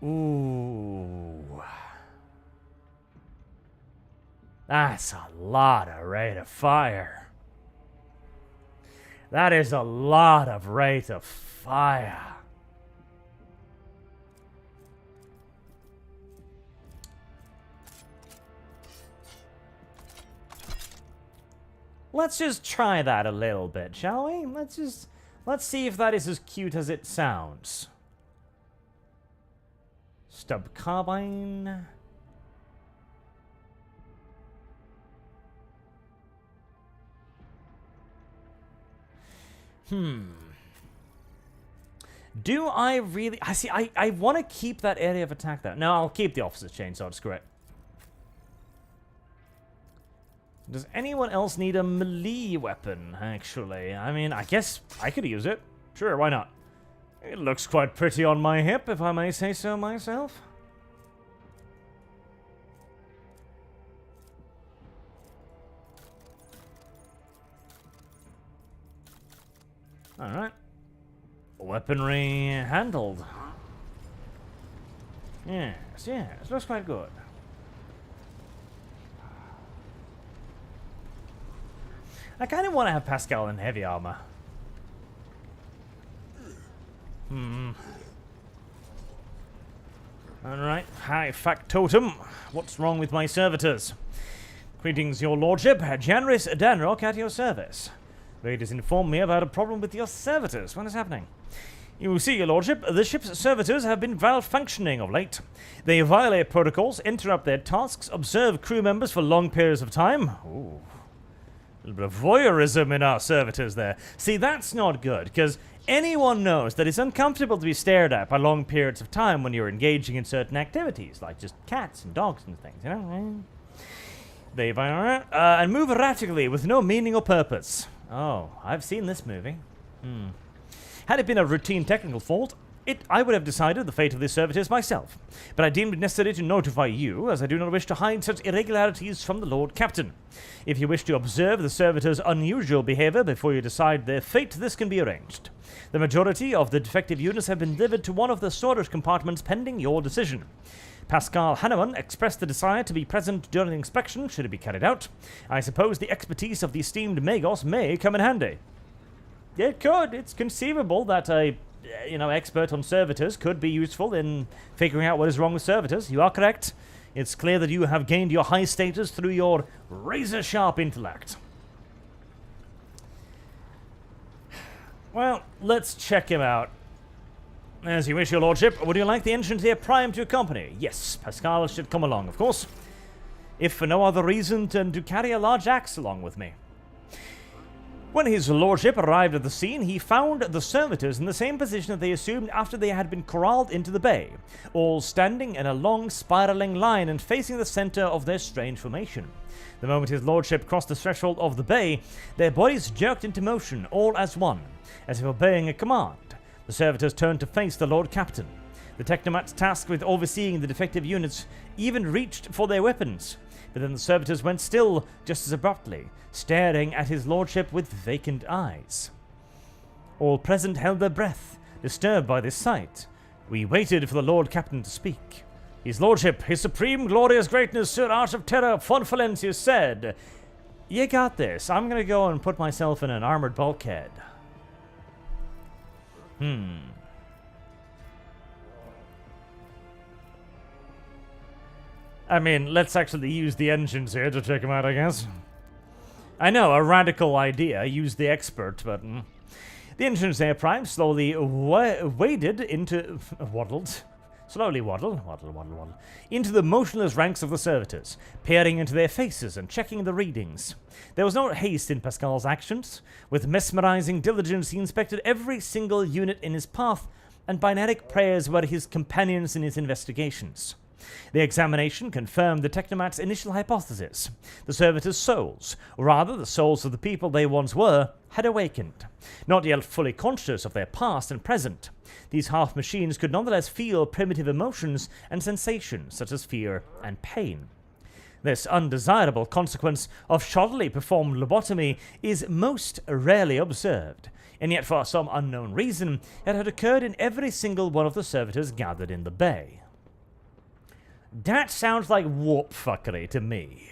Ooh. That's a lot of rate of fire. That is a lot of rate of fire. Let's just try that a little bit, shall we? Let's see if that is as cute as it sounds. Stub carbine. Do I really... I want to keep that area of attack there. No, I'll keep the officer's chainsaw. Screw it. Does anyone else need a melee weapon, actually? I mean, I guess I could use it. Sure, why not? It looks quite pretty on my hip, if I may say so myself. Alright. Weaponry handled. Yes, looks quite good. I kind of want to have Pascal in heavy armor. Alright, high factotum. What's wrong with my servitors? Greetings, your lordship. Janris Danrock at your service. Raiders informed me about a problem with your servitors. What is happening? You see, your lordship, the ship's servitors have been malfunctioning of late. They violate protocols, interrupt their tasks, observe crew members for long periods of time. Ooh. A little bit of voyeurism in our servitors there. See, that's not good, because anyone knows that it's uncomfortable to be stared at by long periods of time when you're engaging in certain activities, like just cats and dogs and things, you know? They and move erratically with no meaning or purpose. Oh, I've seen this movie. Had it been a routine technical fault, I would have decided the fate of these servitors myself. But I deemed it necessary to notify you, as I do not wish to hide such irregularities from the Lord Captain. If you wish to observe the servitors' unusual behavior before you decide their fate, this can be arranged. The majority of the defective units have been delivered to one of the storage compartments pending your decision. Pascal Hanneman expressed the desire to be present during the inspection, should it be carried out. I suppose the expertise of the esteemed Magos may come in handy. It could. It's conceivable that a expert on servitors could be useful in figuring out what is wrong with servitors. You are correct. It's clear that you have gained your high status through your razor-sharp intellect. Well, let's check him out. As you wish, your lordship. Would you like the engineer Prime to accompany? Yes, Pascal should come along, of course. If for no other reason than to carry a large axe along with me. When his lordship arrived at the scene, he found the servitors in the same position that they assumed after they had been corralled into the bay, all standing in a long, spiraling line and facing the center of their strange formation. The moment his lordship crossed the threshold of the bay, their bodies jerked into motion, all as one, as if obeying a command. The servitors turned to face the Lord Captain. The technomats tasked with overseeing the defective units even reached for their weapons, but then the servitors went still just as abruptly, staring at his lordship with vacant eyes. All present held their breath, disturbed by this sight. We waited for the Lord Captain to speak. His lordship, his supreme glorious greatness, Sir Arch of Terror, von Valencius said, "You got this. I'm going to go and put myself in an armored bulkhead." I mean, let's actually use the engines here to check them out, I guess. I know, a radical idea. Use the expert, but... The engines there, Prime, slowly waded into... waddled. Slowly waddle, into the motionless ranks of the servitors, peering into their faces and checking the readings. There was no haste in Pascal's actions. With mesmerizing diligence, he inspected every single unit in his path, and binaric prayers were his companions in his investigations. The examination confirmed the technomat's initial hypothesis. The servitors' souls, or rather the souls of the people they once were, had awakened. Not yet fully conscious of their past and present, these half-machines could nonetheless feel primitive emotions and sensations such as fear and pain. This undesirable consequence of shoddily performed lobotomy is most rarely observed, and yet for some unknown reason it had occurred in every single one of the servitors gathered in the bay. That sounds like warp fuckery to me.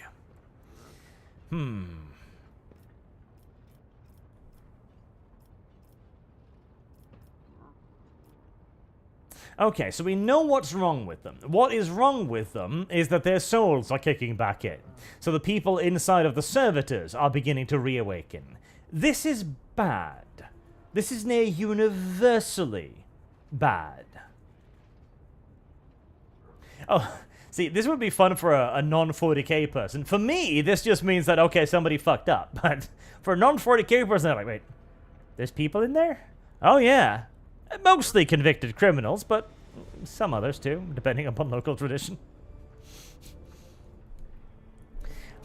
Okay, so we know what's wrong with them. What is wrong with them is that their souls are kicking back in. So the people inside of the servitors are beginning to reawaken. This is bad. This is near universally bad. Oh, see, this would be fun for a non-40k person. For me, this just means that, okay, somebody fucked up. But for a non-40k person, they're like, wait, there's people in there? Oh, yeah. Mostly convicted criminals, but some others too, depending upon local tradition.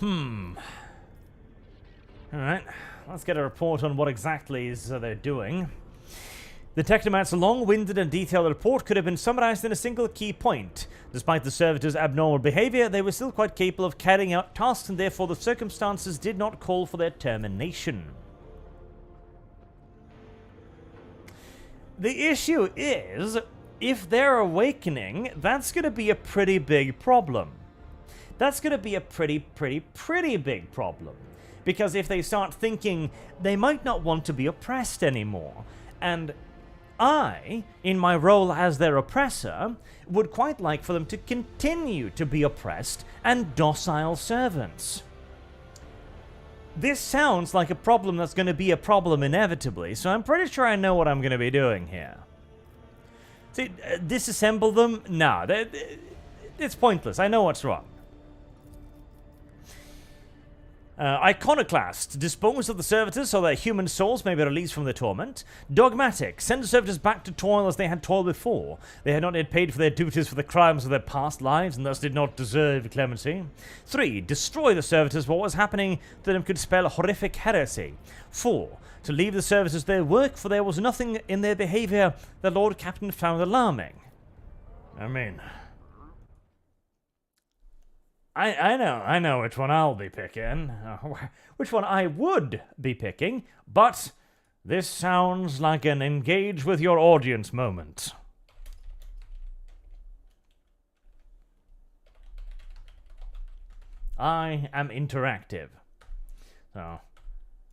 Alright, let's get a report on what exactly they're doing. The technomat's long-winded and detailed report could have been summarized in a single key point. Despite the servitors' abnormal behavior, they were still quite capable of carrying out tasks, and therefore the circumstances did not call for their termination. The issue is, if they're awakening, that's going to be a pretty big problem. That's going to be a pretty big problem. Because if they start thinking, they might not want to be oppressed anymore. And I, in my role as their oppressor, would quite like for them to continue to be oppressed and docile servants. this sounds like a problem that's going to be a problem inevitably, so I'm pretty sure I know what I'm going to be doing here. See, disassemble them? Nah, it's pointless. I know what's wrong. Iconoclast. Dispose of the servitors so that human souls may be released from their torment. Dogmatic. Send the servitors back to toil as they had toiled before. They had not yet paid for their duties for the crimes of their past lives and thus did not deserve clemency. 3. Destroy the servitors. What was happening to them could spell horrific heresy. 4. To leave the servitors their work, for there was nothing in their behavior the Lord Captain found alarming. I mean... I know which one I'll be picking, which one I would be picking, but this sounds like an engage with your audience moment. I am interactive, so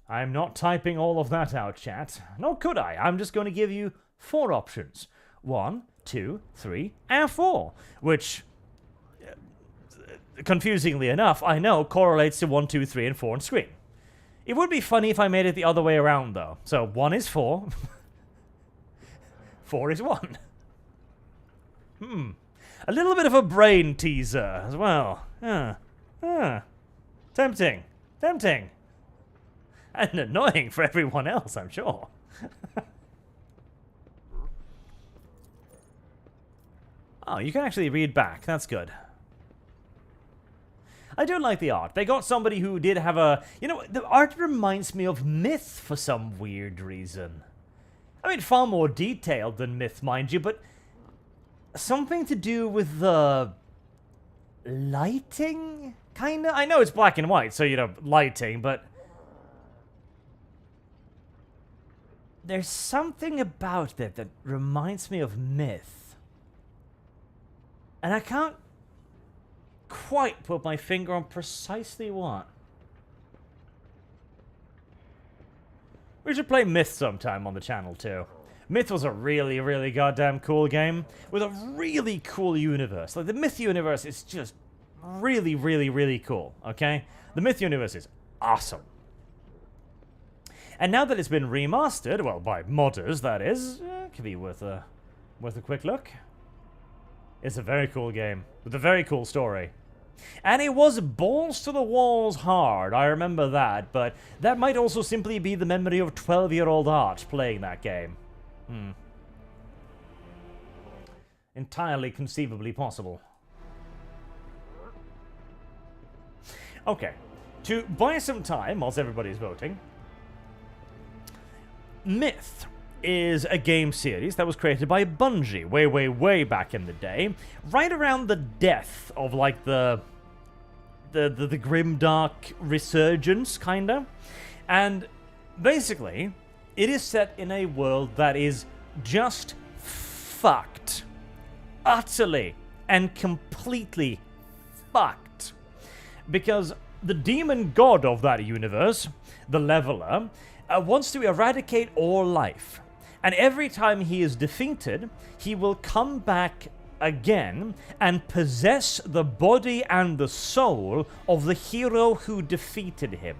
I'm not typing all of that out, chat. Nor could I. I'm just going to give you 4 options. 1, 2, 3, and 4, which... confusingly enough, I know, correlates to 1, 2, 3, and 4 on screen. It would be funny if I made it the other way around, though. So 1 is 4. 4 is 1. A little bit of a brain teaser as well. Tempting. Tempting. And annoying for everyone else, I'm sure. Oh, you can actually read back. That's good. I do like the art. They got somebody who did have a... You know, the art reminds me of Myth for some weird reason. I mean, far more detailed than Myth, mind you, but... something to do with the... lighting? Kinda? I know it's black and white, so, you know, lighting, but... there's something about it that reminds me of Myth. And I can't quite put my finger on precisely what. We should play Myth sometime on the channel too. Myth was a really, really goddamn cool game with a really cool universe. Like, the Myth universe is just really, really, really cool, okay? The Myth universe is awesome. And now that it's been remastered, well, by modders, that is, it could be worth a quick look. It's a very cool game with a very cool story. And it was balls to the walls hard, I remember that, but that might also simply be the memory of 12-year-old Arch playing that game. Entirely conceivably possible. Okay, to buy some time whilst everybody's voting, Myth is a game series that was created by Bungie way, way, way back in the day, right around the death of, like, the grimdark resurgence, kinda. And basically, it is set in a world that is just fucked. Utterly and completely fucked. Because the demon god of that universe, the Leveler, wants to eradicate all life. And every time he is defeated, he will come back again and possess the body and the soul of the hero who defeated him.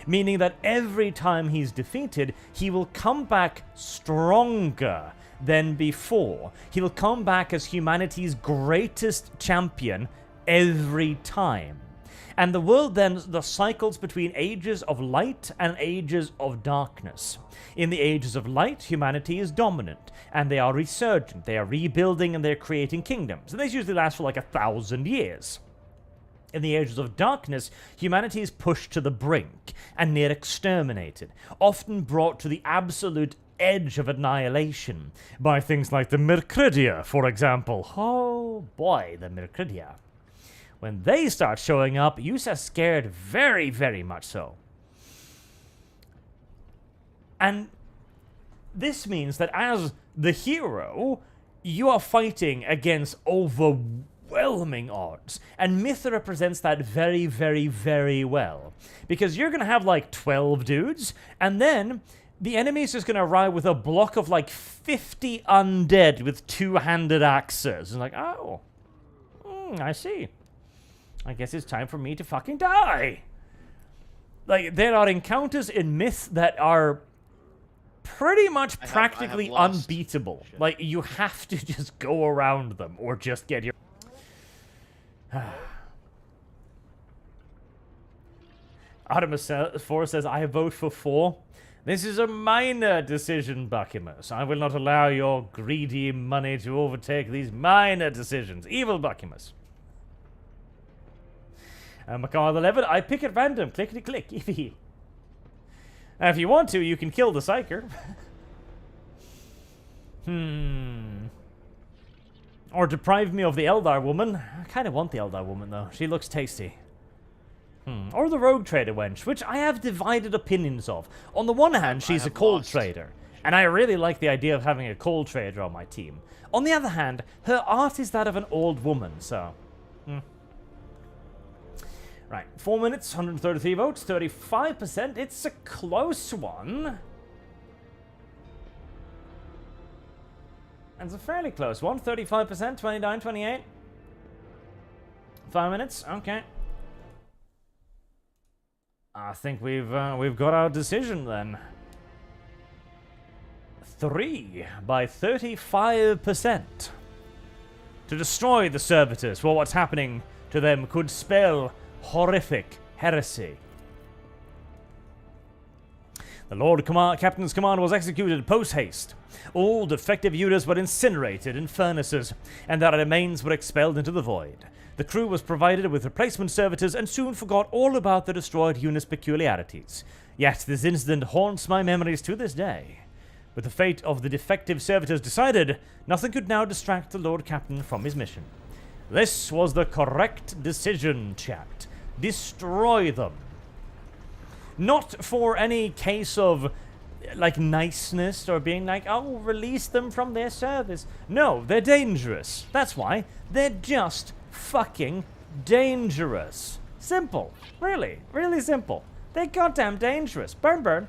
Meaning that every time he's defeated, he will come back stronger than before. He will come back as humanity's greatest champion every time. And the world then cycles between ages of light and ages of darkness. In the ages of light, humanity is dominant, and they are resurgent, they are rebuilding, and they're creating kingdoms. And these usually last for like 1,000 years. In the ages of darkness, humanity is pushed to the brink, and near exterminated, often brought to the absolute edge of annihilation, by things like the Mercridia, for example. Oh boy, the Mercridia. When they start showing up, you are scared very, very much so. And this means that as the hero, you are fighting against overwhelming odds. And Myth represents that very, very, very well. Because you're going to have like 12 dudes, and then the enemy is just going to arrive with a block of like 50 undead with two-handed axes. And like, oh, I see. I guess it's time for me to fucking die. Like, there are encounters in myth that are pretty much practically unbeatable. Shit. Like, you have to just go around them or just get your... Artemis 4 says, I vote for 4. This is a minor decision, Buckimus. I will not allow your greedy money to overtake these minor decisions. Evil Buckimus. Macau 11, I pick at random. Clickety-click. Now, if you want to, you can kill the Psyker. Or deprive me of the Eldar woman. I kind of want the Eldar woman, though. She looks tasty. Or the rogue trader wench, which I have divided opinions of. On the one hand, she's a cold trader, and I really like the idea of having a cold trader on my team. On the other hand, her art is that of an old woman, so... Right, 4 minutes, 133 votes, 35%. It's a close one. It's a fairly close one, 35%, 29, 28. 5 minutes, okay. I think we've got our decision then. 3 by 35%. To destroy the servitors, well, what's happening to them could spell horrific heresy. The Lord Captain's command was executed post-haste. All defective units were incinerated in furnaces, and their remains were expelled into the void. The crew was provided with replacement servitors and soon forgot all about the destroyed unit's peculiarities. Yet this incident haunts my memories to this day. With the fate of the defective servitors decided, nothing could now distract the Lord Captain from his mission. This was the correct decision, chat. Destroy them. Not for any case of, like, niceness or being like, oh, release them from their service. No, they're dangerous. That's why. They're just fucking dangerous. Simple. Really. Really simple. They're goddamn dangerous. Burn, burn.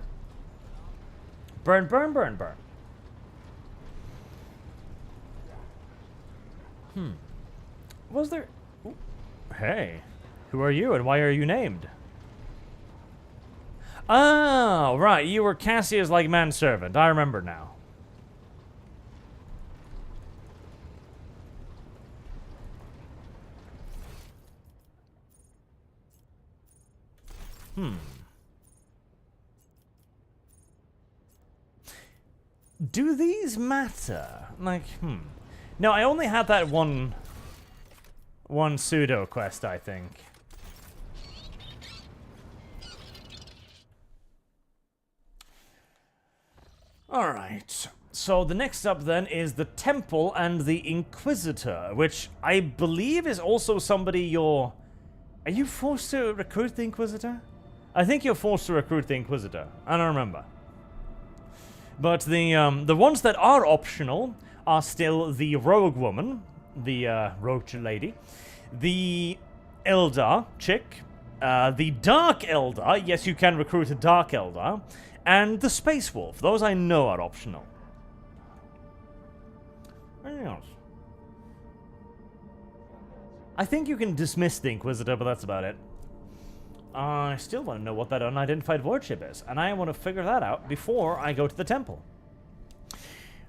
Burn, burn, burn, burn. Was there... Ooh. Hey. Who are you and why are you named? Oh, right. You were Cassia's, like, manservant. I remember now. Do these matter? Like, No, I only had that one pseudo quest, I think. Alright, so the next up then is the Temple and the Inquisitor, which I believe is also somebody you're... Are you forced to recruit the Inquisitor? I think you're forced to recruit the Inquisitor. I don't remember. But the ones that are optional are still the Rogue Woman, the Rogue Lady, the Eldar chick, the Dark Eldar, yes, you can recruit a Dark Eldar, and the Space Wolf. Those I know are optional. Anything else? I think you can dismiss the Inquisitor, but that's about it. I still want to know what that unidentified void ship is, and I want to figure that out before I go to the temple.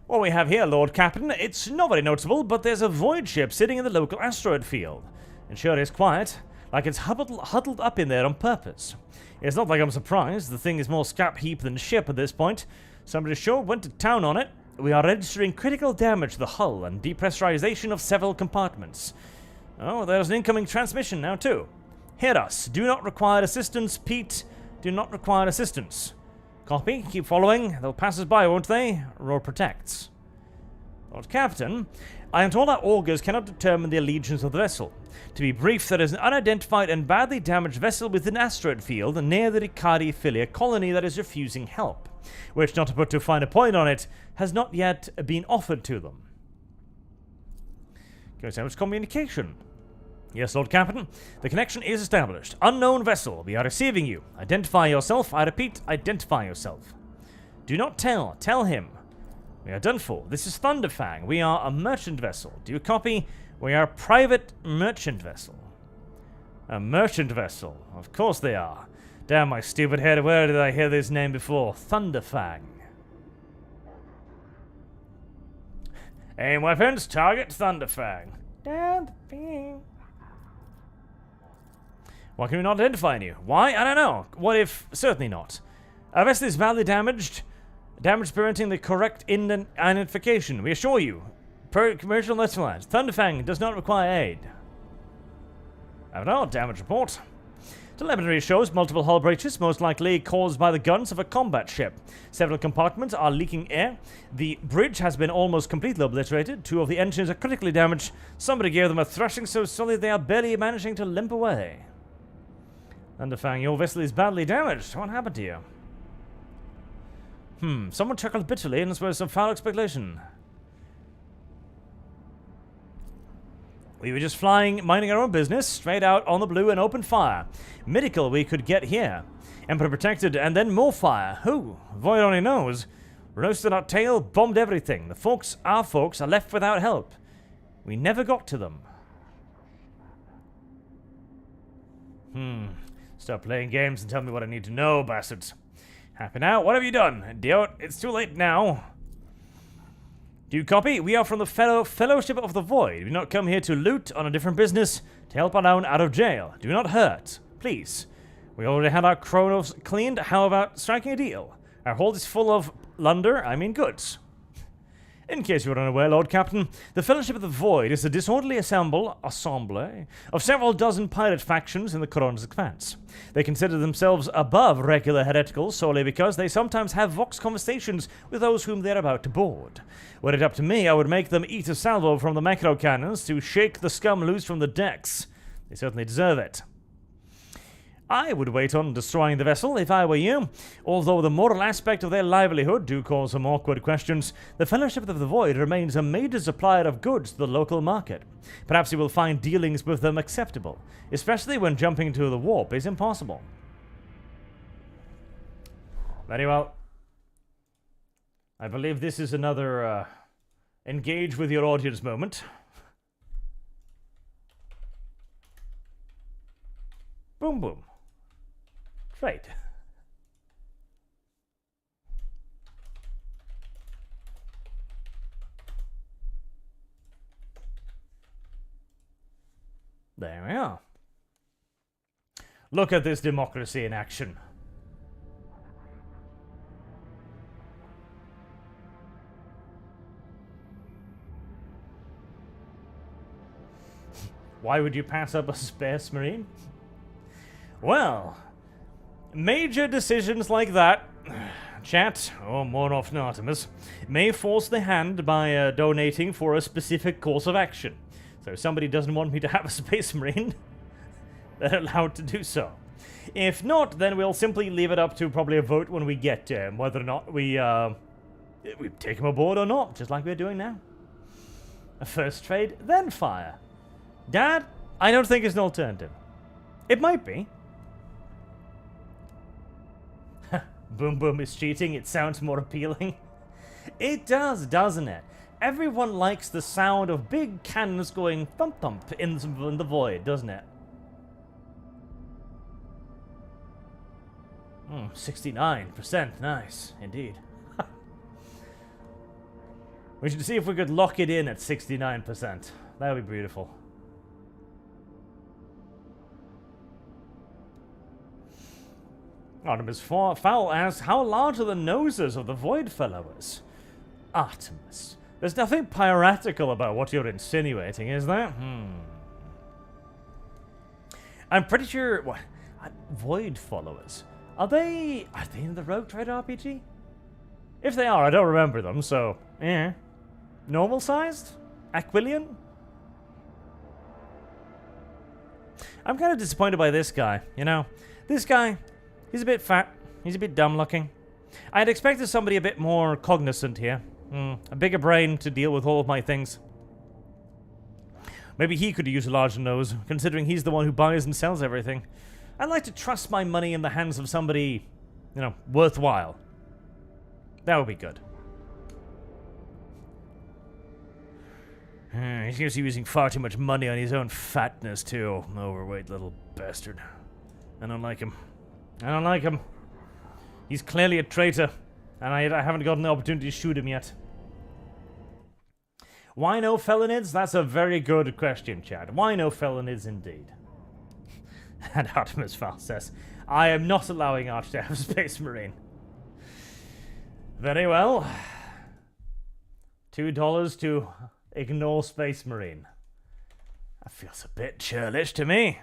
What we have here, Lord Captain, it's not very noticeable, but there's a void ship sitting in the local asteroid field. It sure is quiet, like it's huddled up in there on purpose. It's not like I'm surprised, the thing is more scrap heap than ship at this point. Somebody sure went to town on it. We are registering critical damage to the hull and depressurization of several compartments. Oh, there's an incoming transmission now too. Hear us. Do not require assistance, Pete. Do not require assistance. Copy. Keep following. They'll pass us by, won't they? Roar protects. Lord Captain, I am told our augurs cannot determine the allegiance of the vessel. To be brief, there is an unidentified and badly damaged vessel within an asteroid field near the Riccardi Filia colony that is refusing help, which, not to put too fine a point on it, has not yet been offered to them. Can we establish communication? Yes, Lord Captain. The connection is established. Unknown vessel. We are receiving you. Identify yourself. I repeat, identify yourself. Do not tell. Tell him. We are done for. This is Thunderfang. We are a merchant vessel. Do you copy? We are a private merchant vessel. A merchant vessel. Of course they are. Damn my stupid head, where did I hear this name before? Thunderfang. Aim weapons, target Thunderfang. Down the ping. Why can we not identify you? Why? I don't know. What if... Certainly not. Our vessel is badly damaged. Damage preventing the correct identification. We assure you. Per commercial Netherlands, Thunderfang does not require aid. I have no damage report. Telemetry shows multiple hull breaches, most likely caused by the guns of a combat ship. Several compartments are leaking air. The bridge has been almost completely obliterated. 2 of the engines are critically damaged. Somebody gave them a thrashing so solid they are barely managing to limp away. Thunderfang, your vessel is badly damaged. What happened to you? Someone chuckled bitterly and expressed some foul speculation. We were just flying, minding our own business, straight out on the blue and opened fire. Miracle we could get here. Emperor protected, and then more fire. Who? Void only knows. Roasted our tail, bombed everything. The folks, our folks, are left without help. We never got to them. Stop playing games and tell me what I need to know, bastards. Happy now? What have you done? Dear, it's too late now. Do you copy? We are from the Fellowship of the Void. We do not come here to loot on a different business, to help our own out of jail. Do not hurt. Please. We already had our chronos cleaned. How about striking a deal? Our hold is full of goods. In case you were unaware, Lord Captain, the Fellowship of the Void is a disorderly assemble of several dozen pirate factions in the Corona's expanse. They consider themselves above regular hereticals solely because they sometimes have vox conversations with those whom they're about to board. Were it up to me, I would make them eat a salvo from the macro cannons to shake the scum loose from the decks. They certainly deserve it. I would wait on destroying the vessel if I were you. Although the moral aspect of their livelihood do cause some awkward questions, the Fellowship of the Void remains a major supplier of goods to the local market. Perhaps you will find dealings with them acceptable, especially when jumping into the warp is impossible. Very well. I believe this is another engage with your audience moment. Boom boom. Right. There we are. Look at this democracy in action. Why would you pass up a Space Marine? Well, major decisions like that, chat, or more often Artemis, may force the hand by donating for a specific course of action. So if somebody doesn't want me to have a Space Marine, they're allowed to do so. If not, then we'll simply leave it up to probably a vote when we get to him, whether or not we take him aboard or not, just like we're doing now. A first trade, then fire. Dad, I don't think it's an alternative. It might be. Boom Boom is cheating, it sounds more appealing. It does, doesn't it? Everyone likes the sound of big cannons going thump thump in the void, doesn't it? 69%, nice, indeed. We should see if we could lock it in at 69%. That would be beautiful. Artemis Fowl asks, how large are the noses of the Void Fellows? Artemis, there's nothing piratical about what you're insinuating, is there? I'm pretty sure... What? Void Followers? Are they in the Rogue Trader RPG? If they are, I don't remember them, so... yeah. Normal sized? Aquilian? I'm kind of disappointed by this guy, you know? This guy... he's a bit fat. He's a bit dumb looking. I had expected somebody a bit more cognizant here. A bigger brain to deal with all of my things. Maybe he could use a larger nose, considering he's the one who buys and sells everything. I'd like to trust my money in the hands of somebody, you know, worthwhile. That would be good. He seems to be using far too much money on his own fatness, too. Overweight little bastard. I don't like him. I don't like him. He's clearly a traitor, and I haven't gotten the opportunity to shoot him yet. Why no felonids? That's a very good question, Chad. Why no felonids indeed? And Artemis Fowl says, I am not allowing Arch to have Space Marine. Very well. $2 to ignore Space Marine. That feels a bit churlish to me.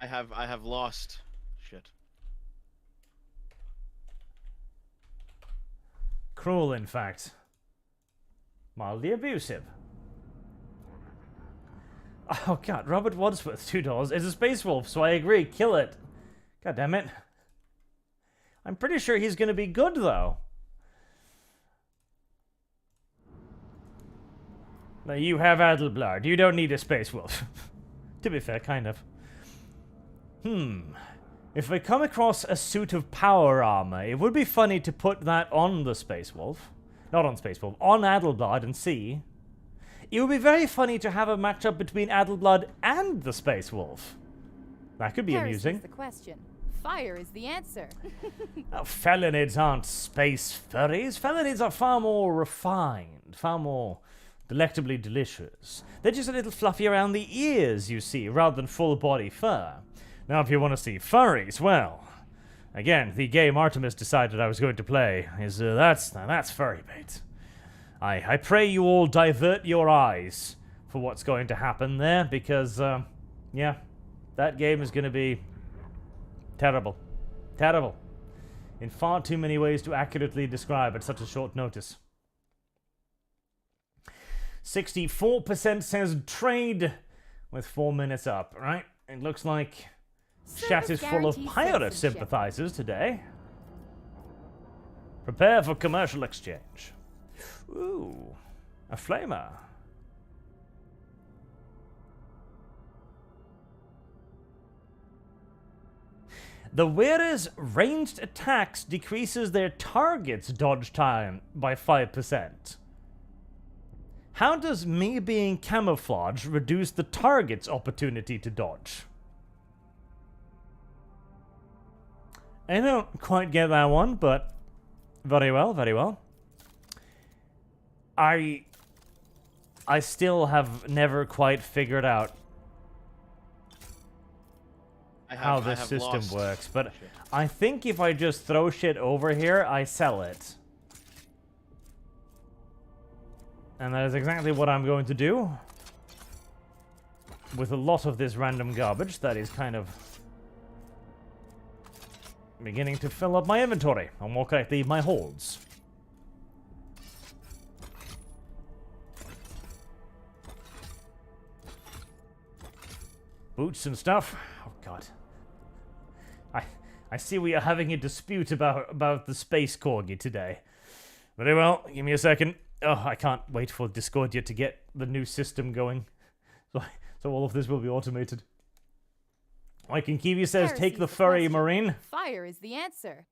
I have lost. Shit. Cruel, in fact. Mildly abusive. Oh god, Robert Wadsworth, $2. It's a Space Wolf, so I agree. Kill it. God damn it. I'm pretty sure he's gonna be good, though. Now, you have Adelblad. You don't need a Space Wolf. To be fair, kind of. If I come across a suit of power armor, it would be funny to put that on the Space Wolf. Not on Space Wolf, on Adelblad and see. It would be very funny to have a matchup between Adelblad and the Space Wolf. That could be amusing. Is the question. Fire is the answer. Oh, felinids aren't space furries. Felinids are far more refined, far more delectably delicious. They're just a little fluffy around the ears, you see, rather than full body fur. Now, if you want to see furries, well, again, the game Artemis decided I was going to play is that's furry bait. I pray you all divert your eyes for what's going to happen there, because yeah, that game is going to be terrible, terrible, in far too many ways to accurately describe at such a short notice. 64% says trade with 4 minutes up, right? It looks like chat is full of pirate sympathizers today. Prepare for commercial exchange. Ooh, a flamer. The wearer's ranged attacks decreases their target's dodge time by 5%. How does me being camouflaged reduce the target's opportunity to dodge? I don't quite get that one, but very well, very well. I still have never quite figured out how this system works, but I think if I just throw shit over here, I sell it. And that is exactly what I'm going to do with a lot of this random garbage that is kind of beginning to fill up my inventory, or more correctly, my holds. Boots and stuff. Oh god. I see we are having a dispute about the space corgi today. Very well, give me a second. Oh, I can't wait for Discordia to get the new system going. So all of this will be automated. Like Kiwi says, take the furry marine. Fire is the answer.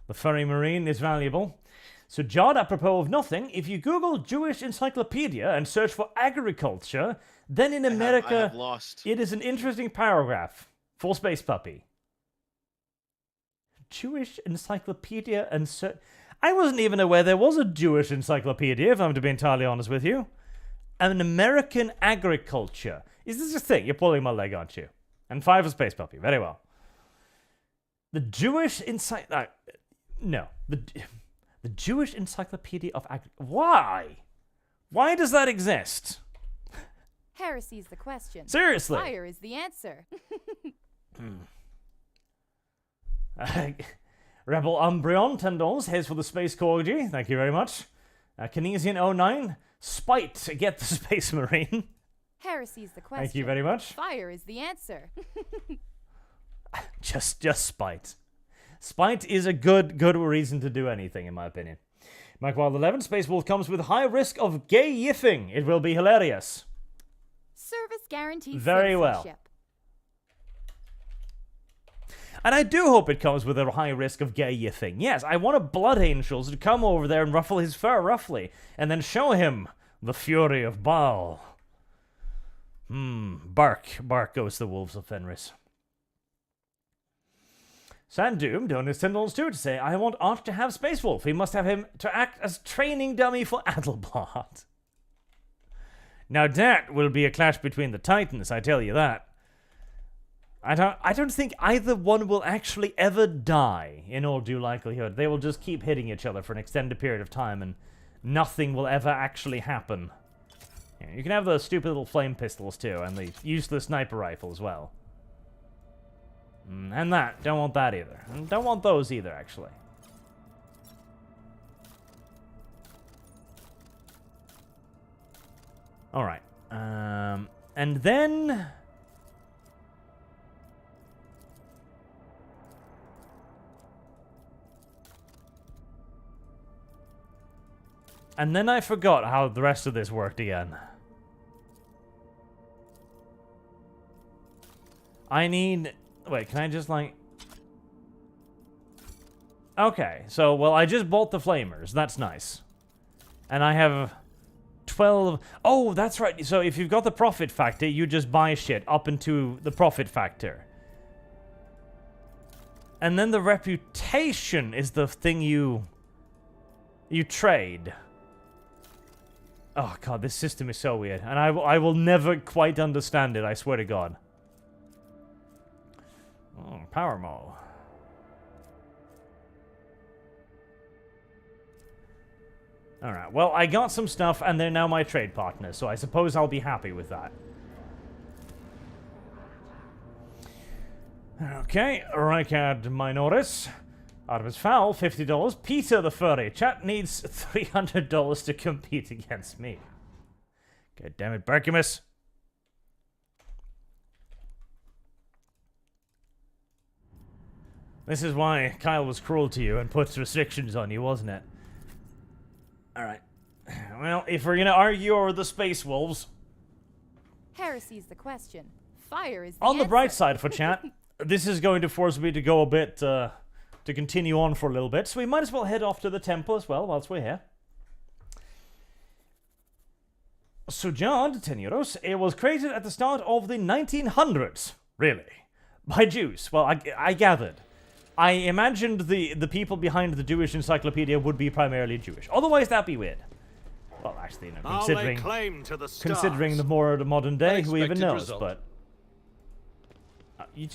The furry marine is valuable. So, Jod, apropos of nothing, if you Google Jewish Encyclopedia and search for agriculture, then in America, it is an interesting paragraph for Space Puppy. Jewish Encyclopedia and search... I wasn't even aware there was a Jewish encyclopedia, if I'm to be entirely honest with you. An American agriculture. Is this a thing? You're pulling my leg, aren't you? And 5 for Space Puppy. Very well. The Jewish no. The Jewish Encyclopedia of Why? Why does that exist? Heresy's the question. Seriously. Fire is the answer. Rebel Umbreon, $10. Here's for the Space Corgi. Thank you very much. Kinesian09, Spite, get the Space Marine. Heresy's the question. Thank you very much. Fire is the answer. just Spite. Spite is a good reason to do anything, in my opinion. Mike Wild 11, Space Wolf comes with high risk of gay yiffing. It will be hilarious. Service guaranteed. Very well. And I do hope it comes with a high risk of gay thing. Yes, I want a blood angel to come over there and ruffle his fur roughly, and then show him the fury of Baal. Bark goes the wolves of Fenris. Sandoom donates $10 too to say, I want Arch to have Space Wolf. We must have him to act as training dummy for Adelbart. Now that will be a clash between the Titans, I tell you that. I don't think either one will actually ever die, in all due likelihood. They will just keep hitting each other for an extended period of time, and nothing will ever actually happen. Yeah, you can have those stupid little flame pistols too, and the useless sniper rifle as well. And that. Don't want that either. And don't want those either, actually. Alright. And then... And then I forgot how the rest of this worked again. I need... Wait, can I just, like... Okay, so, well, I just bought the flamers. That's nice. And I have 12... Oh, that's right. So if you've got the profit factor, you just buy shit up into the profit factor. And then the reputation is the thing you trade. Oh, God, this system is so weird. And I will never quite understand it, I swear to God. Oh, power mole. Alright, well, I got some stuff, and they're now my trade partners, so I suppose I'll be happy with that. Okay, Rykard Minoris. Artemis Fowl, $50. Peter the Furry. Chat needs $300 to compete against me. God damn it, Berkimus. This is why Kyle was cruel to you and put restrictions on you, wasn't it? Alright. Well, if we're gonna argue over the Space Wolves... Heresy's the question. Fire is the On the answer. bright side for chat, this is going to force me to go a bit, to continue on for a little bit, so we might as well head off to the temple as well, whilst we're here. Sujad, 10 euros. It was created at the start of the 1900s. Really? By Jews. Well, I gathered. I imagined the people behind the Jewish encyclopedia would be primarily Jewish. Otherwise, that'd be weird. Well, actually, you know, considering the more the modern day, who even knows? Result. But you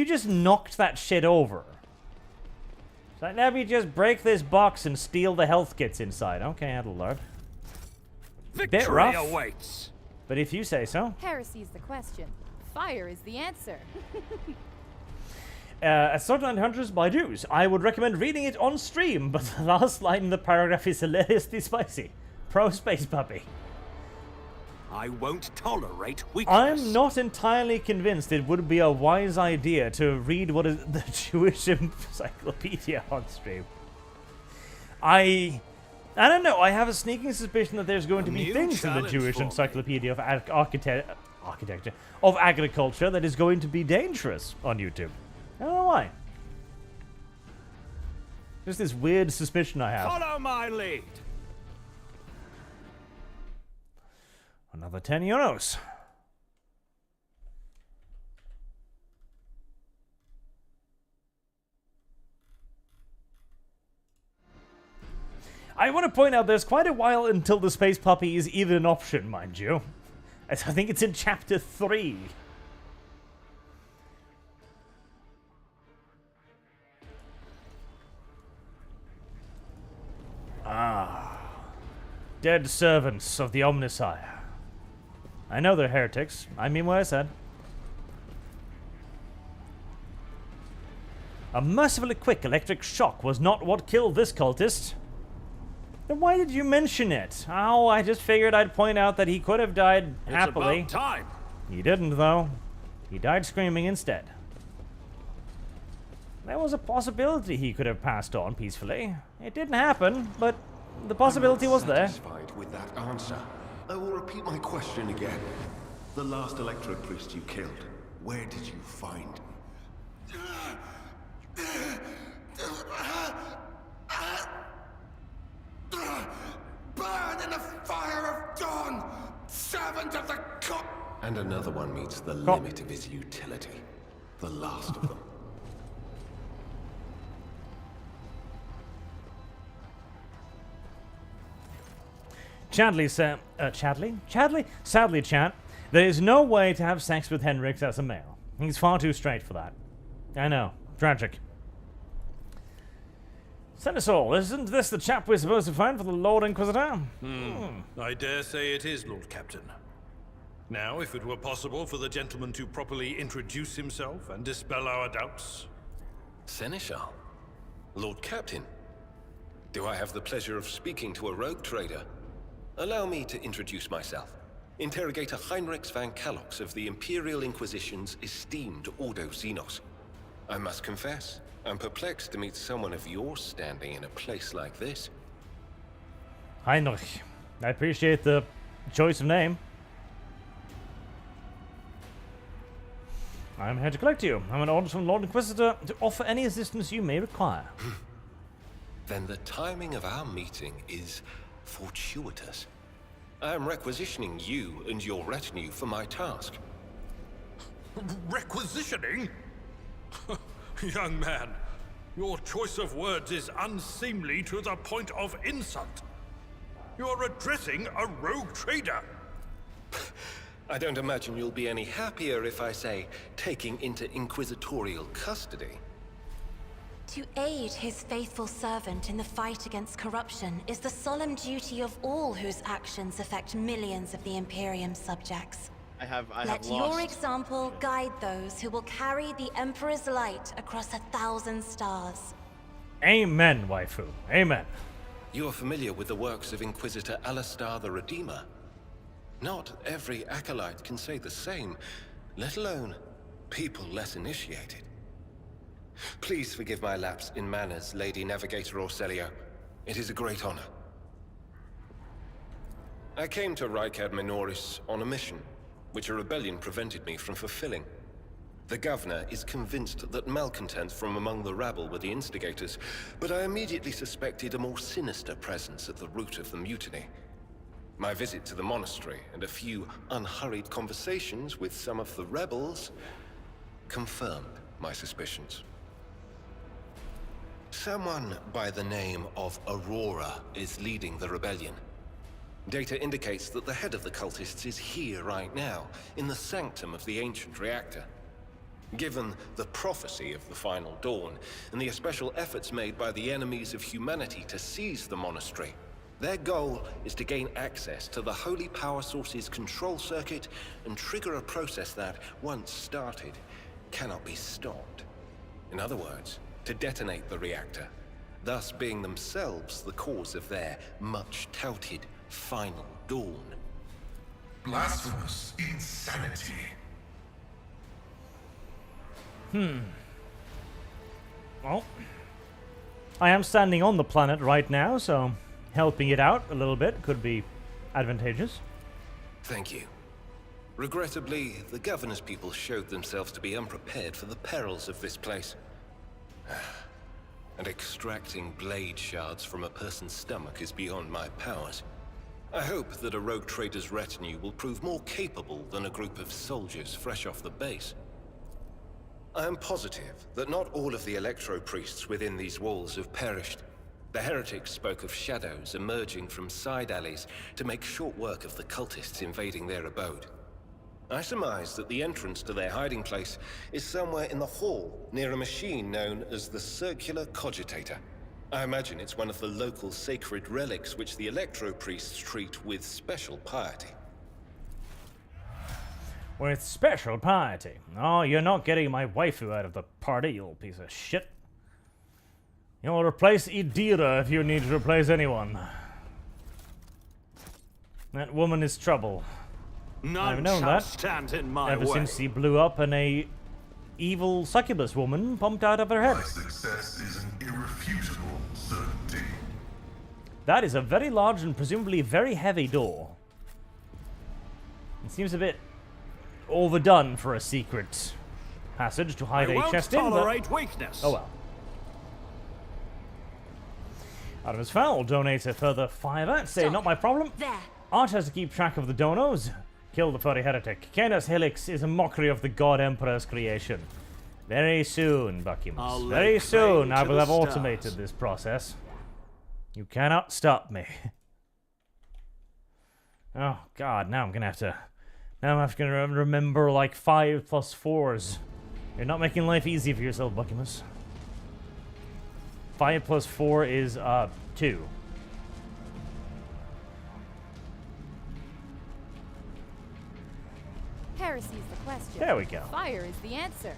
just knocked that shit over. It's like, now we just break this box and steal the health kits inside. Okay, Adelard. Victory Bit rough, awaits. but if you say so. Heresy's the question. Fire is the answer. Assortment Hunters by Jews. I would recommend reading it on stream, but the last line in the paragraph is hilariously spicy. Pro Space Puppy. I won't tolerate weakness. I'm not entirely convinced it would be a wise idea to read what is the Jewish encyclopedia on stream. I don't know. I have a sneaking suspicion that there's going to be things in the Jewish encyclopedia of architecture of agriculture that is going to be dangerous on YouTube. I don't know why. Just this weird suspicion I have. Follow my lead. Another 10 euros. I want to point out there's quite a while until the Space Puppy is even an option, mind you. I think it's in Chapter 3. Dead servants of the Omnisire. I know they're heretics. I mean what I said. A mercifully quick electric shock was not what killed this cultist. Then why did you mention it? Oh, I just figured I'd point out that he could have died happily. It's about time. He didn't, though. He died screaming instead. There was a possibility he could have passed on peacefully. It didn't happen, but the possibility was there. Satisfied with that answer. I will repeat my question again. The last electro priest you killed, where did you find him? Burn in the fire of dawn, servant of the god. And another one meets the limit of his utility. The last of them. Chadley, Chadley? Sadly, chat, there is no way to have sex with Henrix as a male. He's far too straight for that. I know. Tragic. Senesaur, isn't this the chap we're supposed to find for the Lord Inquisitor? I dare say it is, Lord Captain. Now, if it were possible for the gentleman to properly introduce himself and dispel our doubts. Seneschal? Lord Captain? Do I have the pleasure of speaking to a rogue trader? Allow me to introduce myself. Interrogator Heinrich van Kalox of the Imperial Inquisition's esteemed Ordo Xenos. I must confess, I'm perplexed to meet someone of your standing in a place like this. Heinrich. I appreciate the choice of name. I'm here to collect you. I'm an order from Lord Inquisitor to offer any assistance you may require. Then the timing of our meeting is fortuitous. I am requisitioning you and your retinue for my task. Requisitioning? Young man, your choice of words is unseemly to the point of insult. You're addressing a rogue trader. I don't imagine you'll be any happier if I say taking into inquisitorial custody. To aid his faithful servant in the fight against corruption is the solemn duty of all whose actions affect millions of the Imperium's subjects. I have Let lost. your example guide those who will carry the Emperor's light across 1,000 stars. Amen, waifu. Amen. You are familiar with the works of Inquisitor Alistar the Redeemer. Not every acolyte can say the same, let alone people less initiated. Please forgive my lapse in manners, Lady Navigator Orselio. It is a great honor. I came to Rykad Minoris on a mission, which a rebellion prevented me from fulfilling. The governor is convinced that malcontents from among the rabble were the instigators, but I immediately suspected a more sinister presence at the root of the mutiny. My visit to the monastery and a few unhurried conversations with some of the rebels confirmed my suspicions. Someone by the name of Aurora is leading the rebellion. Data indicates that the head of the cultists is here right now, in the sanctum of the ancient reactor. Given the prophecy of the final dawn, and the especial efforts made by the enemies of humanity to seize the monastery, their goal is to gain access to the holy power source's control circuit and trigger a process that, once started, cannot be stopped. In other words, to detonate the reactor, thus being themselves the cause of their much-touted final dawn. Blasphemous insanity. Well, I am standing on the planet right now, so helping it out a little bit could be advantageous. Thank you. Regrettably, the governor's people showed themselves to be unprepared for the perils of this place. And extracting blade shards from a person's stomach is beyond my powers. I hope that a rogue trader's retinue will prove more capable than a group of soldiers fresh off the base. I am positive that not all of the electro-priests within these walls have perished. The heretics spoke of shadows emerging from side alleys to make short work of the cultists invading their abode. I surmise that the entrance to their hiding place is somewhere in the hall, near a machine known as the Circular Cogitator. I imagine it's one of the local sacred relics which the electro-priests treat with special piety. With special piety. Oh, you're not getting my waifu out of the party, you old piece of shit. You'll replace Idira if you need to replace anyone. That woman is trouble. I've known that stand in my ever way. since she blew up and a evil succubus woman pumped out of her head. My success is an irrefutable certainty. That is a very large and presumably very heavy door. It seems a bit overdone for a secret passage to hide a chest in, but... tolerate weakness. Oh well. Artemis Fowl donates a further $5. Say, not my problem. There. Arch has to keep track of the donos. Kill the furry heretic. Canis Helix is a mockery of the God Emperor's creation. Very soon, Buckymus. Very soon I will have automated this process. You cannot stop me. Oh, God, now I'm gonna have to... Now I'm having to remember, like, 5 plus 4s. You're not making life easy for yourself, Buckymus. 5 plus 4 is, 2. Heresy's the question. There we go. Fire is the answer.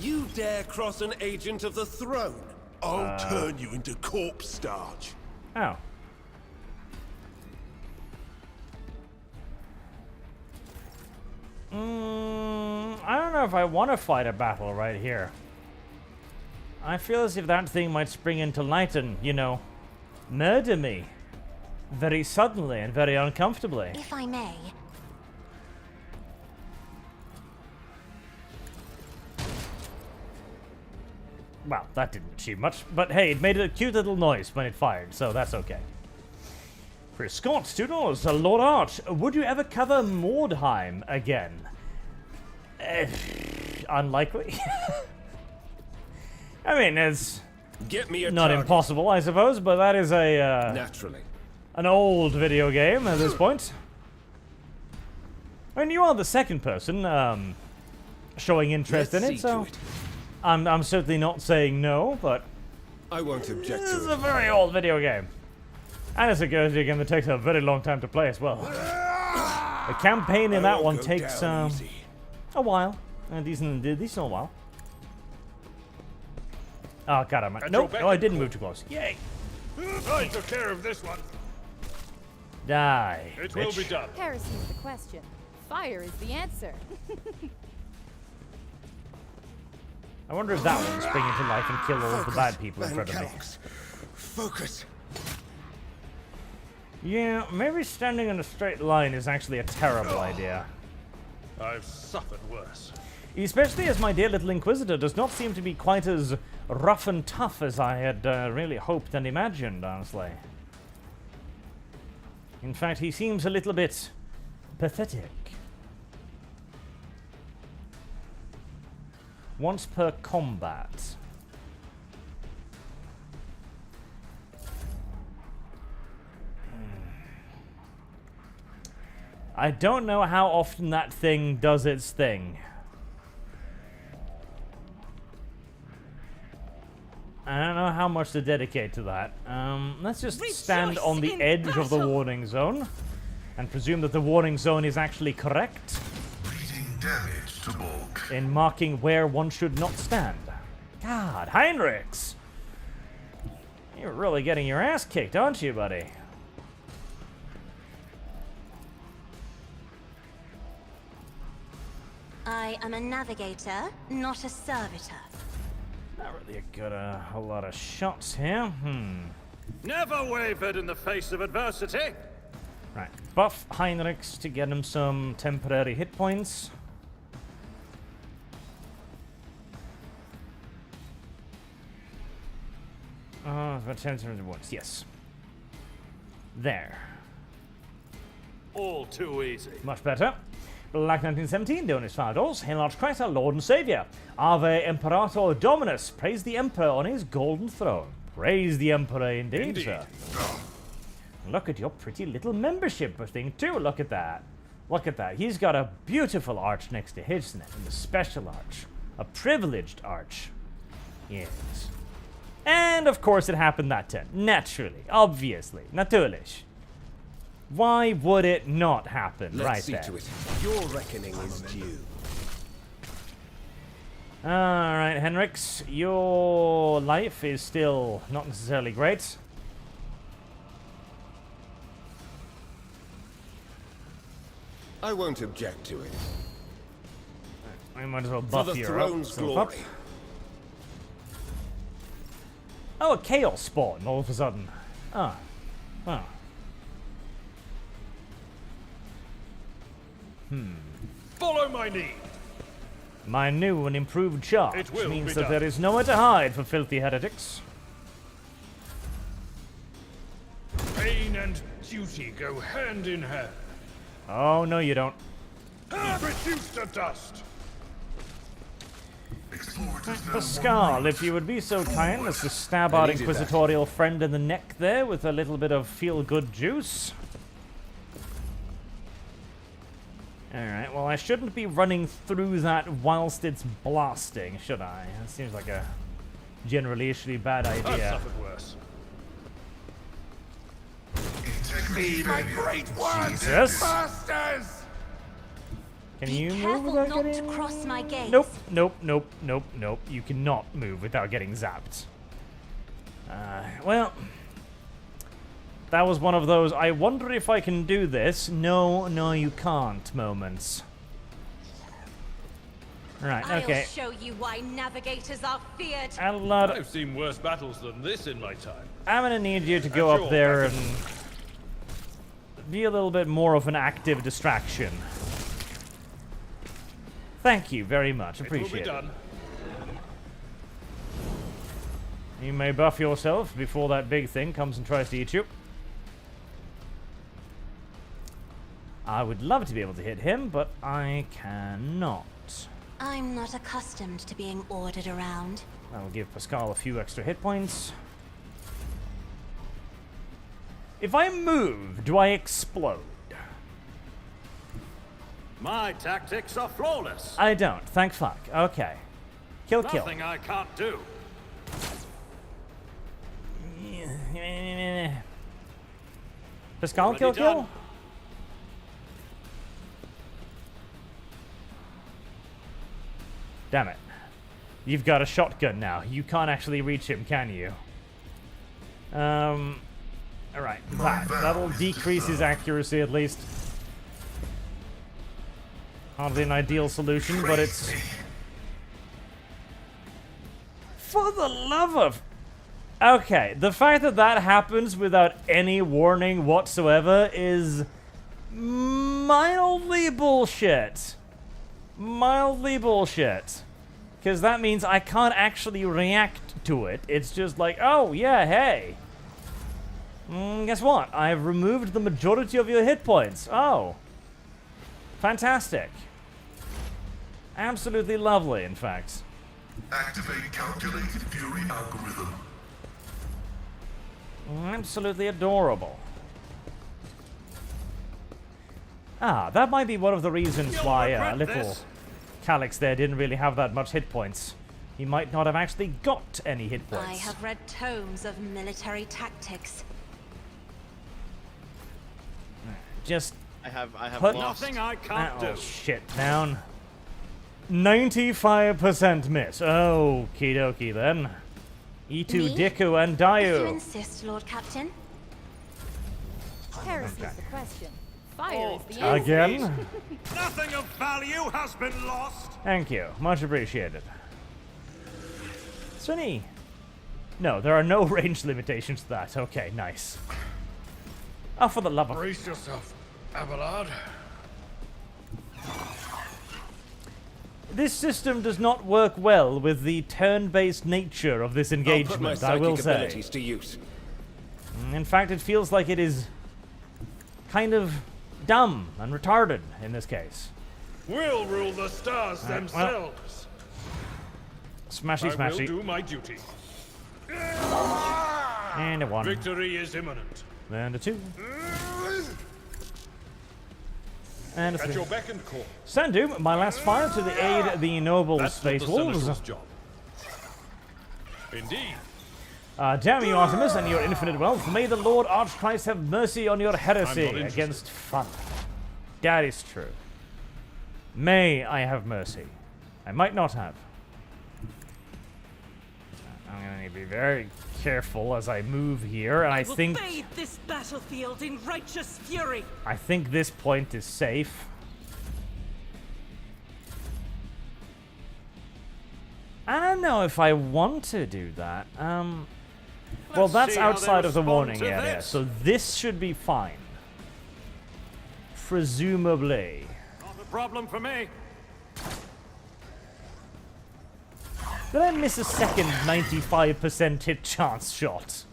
You dare cross an agent of the throne? I'll turn you into corpse starch. Oh. I don't know if I want to fight a battle right here. I feel as if that thing might spring into light and, you know, murder me. Very suddenly and very uncomfortably. If I may. Well, that didn't achieve much, but hey, it made a cute little noise when it fired, so that's okay. For Scott, $2, Lord Arch, would you ever cover Mordheim again? Unlikely. I mean, it's Get me a not target. impossible, I suppose, but that is a Naturally. an old video game at this point. I mean, you are the second person showing interest in it, so I'm certainly not saying no, but I won't object this to is it. a very old video game. And it's a good video game that takes a very long time to play as well. The campaign in that one takes a while. A decent while. Oh, God, I'm... Nope, no, I didn't move too close. Yay! I took care of this one. Die, It will bitch. be done. Heresy's the question. Fire is the answer. I wonder if that one will spring into life and kill all of the bad people in front of me. Focus. Yeah, maybe standing in a straight line is actually a terrible idea. I've suffered worse. Especially as my dear little Inquisitor does not seem to be quite as rough and tough as I had really hoped and imagined, honestly. In fact, he seems a little bit pathetic. Once per combat. I don't know how often that thing does its thing. I don't know how much to dedicate to that. Let's just stand on the edge of the warning zone and presume that the warning zone is actually correct Bleeding damage to bulk. in marking where one should not stand. God, Heinrichs! You're really getting your ass kicked, aren't you, buddy? I am a navigator, not a servitor. Not really got a whole lot of shots here. Never wavered in the face of adversity. Right, buff Heinrichs to get him some temporary hit points. About 10 once, yes. There. All too easy. Much better. Black 1917, Donis Fardos, Hail ArchCast, Lord and Savior. Ave Imperator Dominus, praise the Emperor on his golden throne. Praise the Emperor indeed, sir. Look at your pretty little membership thing too, look at that. Look at that, he's got a beautiful arch next to his name, a special arch. A privileged arch. Yes. And of course it happened that turn. Naturally, obviously, natürlich. Why would it not happen right see there? to it. Your reckoning is due. Alright, Henrix, your life is still not necessarily great. I won't object to it. I might as well For buff the your throne's self up. glory. Oh, a chaos spawn all of a sudden. Ah. Oh. Follow my lead. My new and improved charge It will means be that done. there is nowhere to hide for filthy heretics. Pain and duty go hand in hand. Oh, no you don't. Reduced to dust. Pascal, if you would be so kind as to stab our inquisitorial friend in the neck there with a little bit of feel-good juice. Alright, well I shouldn't be running through that whilst it's blasting, should I? That seems like a generally bad I've idea. suffered worse. Be my great one, Jesus. masters! Can Be you careful move without not getting... to cross my gaze. Nope, nope, nope, nope, nope. You cannot move without getting zapped. Well... That was one of those, I wonder if I can do this. No, no you can't moments. Right, okay. I'll show you why navigators are feared. Lad, I've seen worse battles than this in my time. I'm gonna need you to go At up your there back. and be a little bit more of an active distraction. Thank you very much. It will be Appreciate it. done. You may buff yourself before that big thing comes and tries to eat you. I would love to be able to hit him, but I cannot. I'm not accustomed to being ordered around. That'll give Pascal a few extra hit points. If I move, do I explode? My tactics are flawless. I don't. Thank fuck. Okay. Kill. Nothing I can't do. Pascal, Already kill. done. Damn it. You've got a shotgun now. You can't actually reach him, can you? Alright. That'll decrease his accuracy at least. Hardly an ideal solution, but it's... For the love of... Okay, the fact that that happens without any warning whatsoever is... mildly bullshit. Mildly bullshit. Because that means I can't actually react to it. It's just like, oh, yeah, hey. Guess what? I've removed the majority of your hit points. Oh. Fantastic. Absolutely lovely, in fact. Activate calculated fury algorithm. Absolutely adorable. Ah, that might be one of the reasons why little Calyx there didn't really have that much hit points. He might not have actually got any hit points. I have read tomes of military tactics. Just I have put lost. Nothing I can't oh, do. shit down. 95% miss. Oh, okie dokie then. E2, Me? Diku, and If you Dayu. insist, Lord Captain. Heresy is the question. Fire is the answer. Again? Nothing of value has been lost. Thank you. Much appreciated. Is there any... No, there are no range limitations to that. Okay, nice. Oh, for the love of... Brace yourself, Abelard. This system does not work well with the turn-based nature of this I'll put my engagement, I psychic will say. abilities to use. In fact, it feels like it is kind of dumb and retarded in this case. We'll rule the stars well, themselves. Smashy, I will smashy. do my duty. And a one. Victory is imminent. And a two. And a At three. your beck and call. Sandu, my last fire to the aid the noble That's space not the wolves. Seneschal's job. Indeed. Damn you, Artemis, and your infinite wealth. May the Lord ArchChrist have mercy on your heresy I'm not against fun. That is true. May I have mercy. I might not have. I'm going to be very careful as I move here, and I think... bathe this battlefield in righteous fury. I think this point is safe. I don't know if I want to do that. Well, Let's that's see how they outside of the respond warning to area, this. so this should be fine. Presumably. Not a problem for me. Did I miss a second 95% hit chance shot?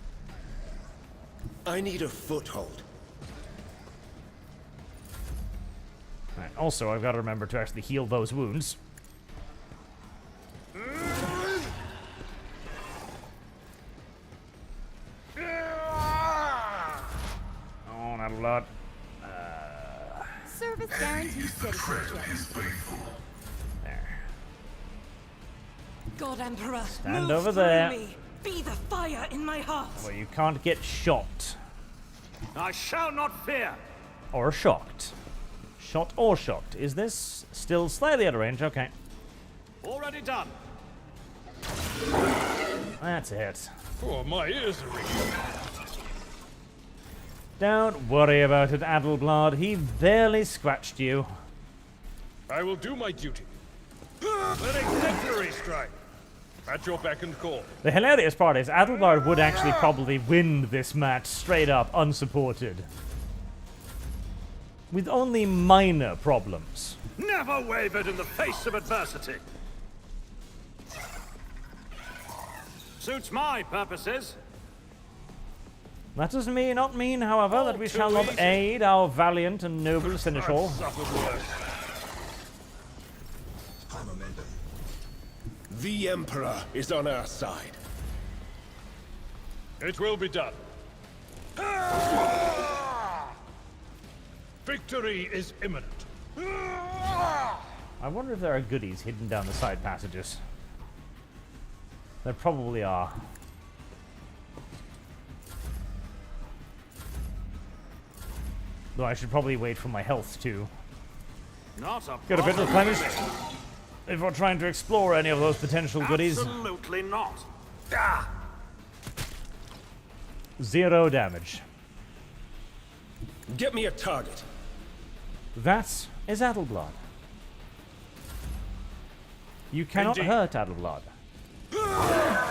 I need a foothold. Right, also, I've got to remember to actually heal those wounds. Oh, not a lot. Service guarantees citizenship. There. God Emperor, Stand move over through there. me. Be the fire in my heart. Well, you can't get shot. I shall not fear. Or shocked. Shot or shocked. Is this still slightly out of range? Okay. Already done. That's a hit. Oh, my ears are ringing. Don't worry about it, Adelblad. He barely scratched you. I will do my duty. An exemplary strike. At your beck and call. The hilarious part is Adelblad would actually probably win this match straight up, unsupported. With only minor problems. Never wavered in the face of adversity. Suits my purposes. That does not mean, however, that we shall not aid our valiant and noble seneschal. The Emperor is on our side. It will be done. Victory is imminent. I wonder if there are goodies hidden down the side passages. There probably are. Though I should probably wait for my health too. Not a Get a bit problem. replenished if we're trying to explore any of those potential goodies. Absolutely not. Ah. 0 damage. Get me a target. That is Adelblad. You cannot Indeed. hurt Adelblad.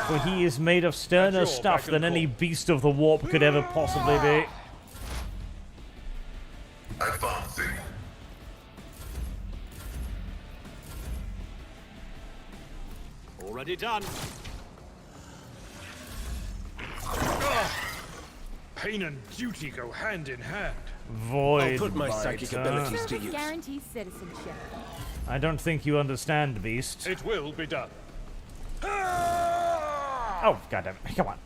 For he is made of sterner your stuff beck and than any call. beast of the warp could ever possibly be. Advancing. Already done. Pain and duty go hand in hand. Void I'll put my bite, psychic huh? abilities to Service use. guarantees citizenship. I don't think you understand, beast. It will be done. Oh, goddammit. Come on.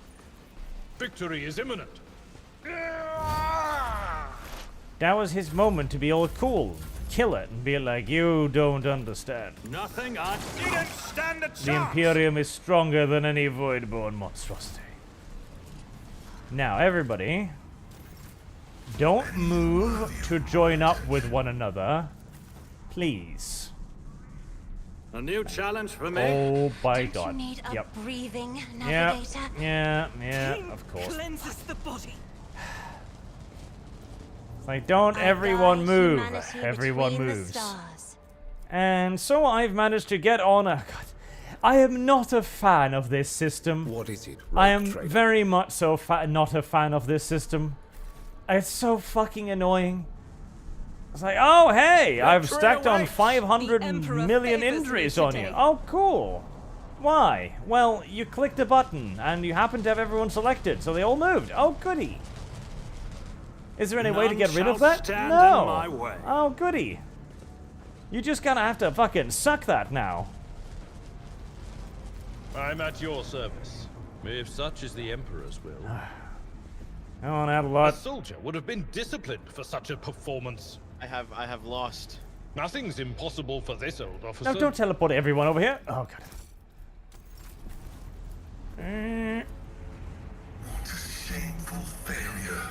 Victory is imminent. That was his moment to be all cool. Kill it and be like, you don't understand. Nothing. I didn't stand a chance. The Imperium is stronger than any voidborn monstrosity. Now, everybody, don't move to join up with one another. Please. A new challenge for me. Oh, by Don't God. you need a Yep. breathing Yeah, navigator? yeah, of course. Cleanses the body. It's like, don't everyone guide move. humanity Everyone between the moves. stars. And so I've managed to get on a... God, I am not a fan of this system. What is it? I am Trader? very much so not a fan of this system. It's so fucking annoying. It's like, oh hey, I've stacked on 500 The Emperor million favors me injuries on you. today. Oh, cool. Why? Well, you clicked a button, and you happen to have everyone selected, so they all moved. Oh, goody. Is there any way to None get rid of shall that? stand No. in my way. Oh, goody. You just gonna have to fucking suck that now. I'm at your service, if such is the Emperor's will. Come on, A Adelard. soldier would have been disciplined for such a performance. I have lost. Nothing's impossible for this old officer. No, don't teleport everyone over here. Oh, God. What a shameful failure.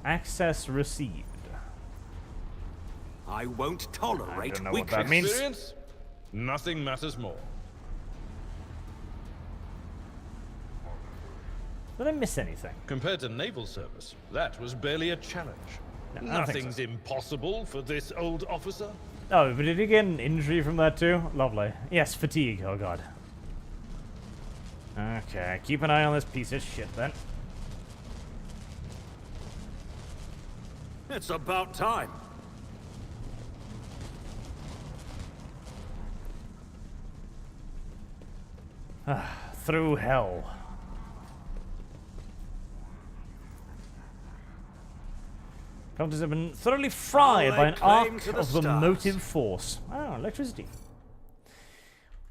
Access received. I won't tolerate don't know what weakness. that means. Experience? Nothing matters more. Did I miss anything? Compared to naval service, that was barely a challenge. No, I don't think Nothing's so. impossible for this old officer. Oh, but did you get an injury from that too? Lovely. Yes, fatigue. Oh, God. Okay, keep an eye on this piece of shit then. It's about time. Through hell. Counters have been thoroughly fried by an arc of the motive force. Ah, electricity.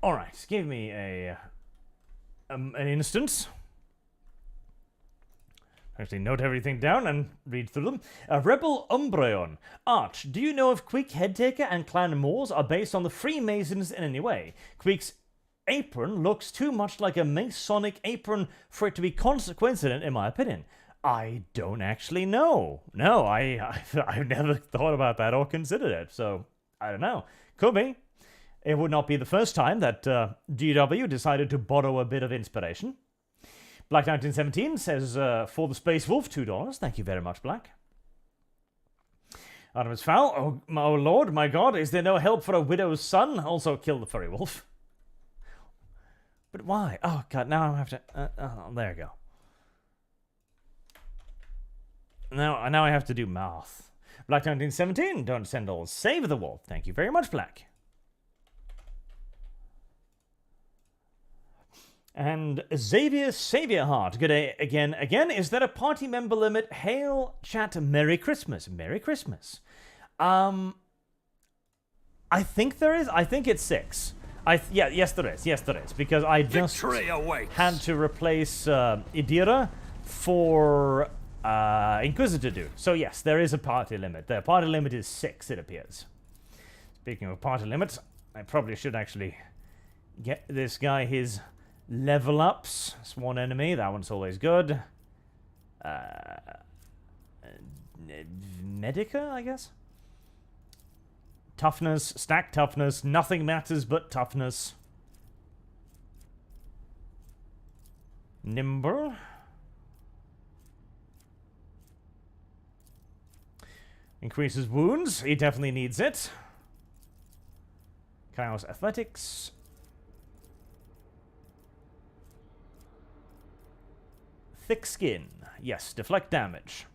Alright, give me an instance. Actually, note everything down and read through them. Rebel Umbreon. Arch, do you know if Queek Headtaker and Clan Moors are based on the Freemasons in any way? Queek's apron looks too much like a Masonic apron for it to be coincident, in my opinion. I don't actually know. No, I've never thought about that or considered it, so I don't know. Could be. It would not be the first time that GW decided to borrow a bit of inspiration. Black 1917 says, for the Space Wolf, $2. Thank you very much, Black. Artemis Fowl. Oh, my lord, my god, is there no help for a widow's son? Also kill the furry wolf. But why? Oh, god, now I have to... there you go. Now I have to do math. Black 1917, don't send all. Save the wolf. Thank you very much, Black. And Xavier Saviourheart. Good day again. Again, is there a party member limit? Hail, chat, Merry Christmas. Merry Christmas. I think there is. I think it's 6. Yes, there is. Yes, there is. Because I just had to replace Idira for Inquisitor dude. So yes, there is a party limit. The party limit is 6, it appears. Speaking of party limits, I probably should actually get this guy his level ups. Sworn enemy, that one's always good. Medica, I guess? Toughness, stack toughness, nothing matters but toughness. Nimble. Increases wounds, he definitely needs it. Chaos Athletics. Thick skin. Yes, deflect damage.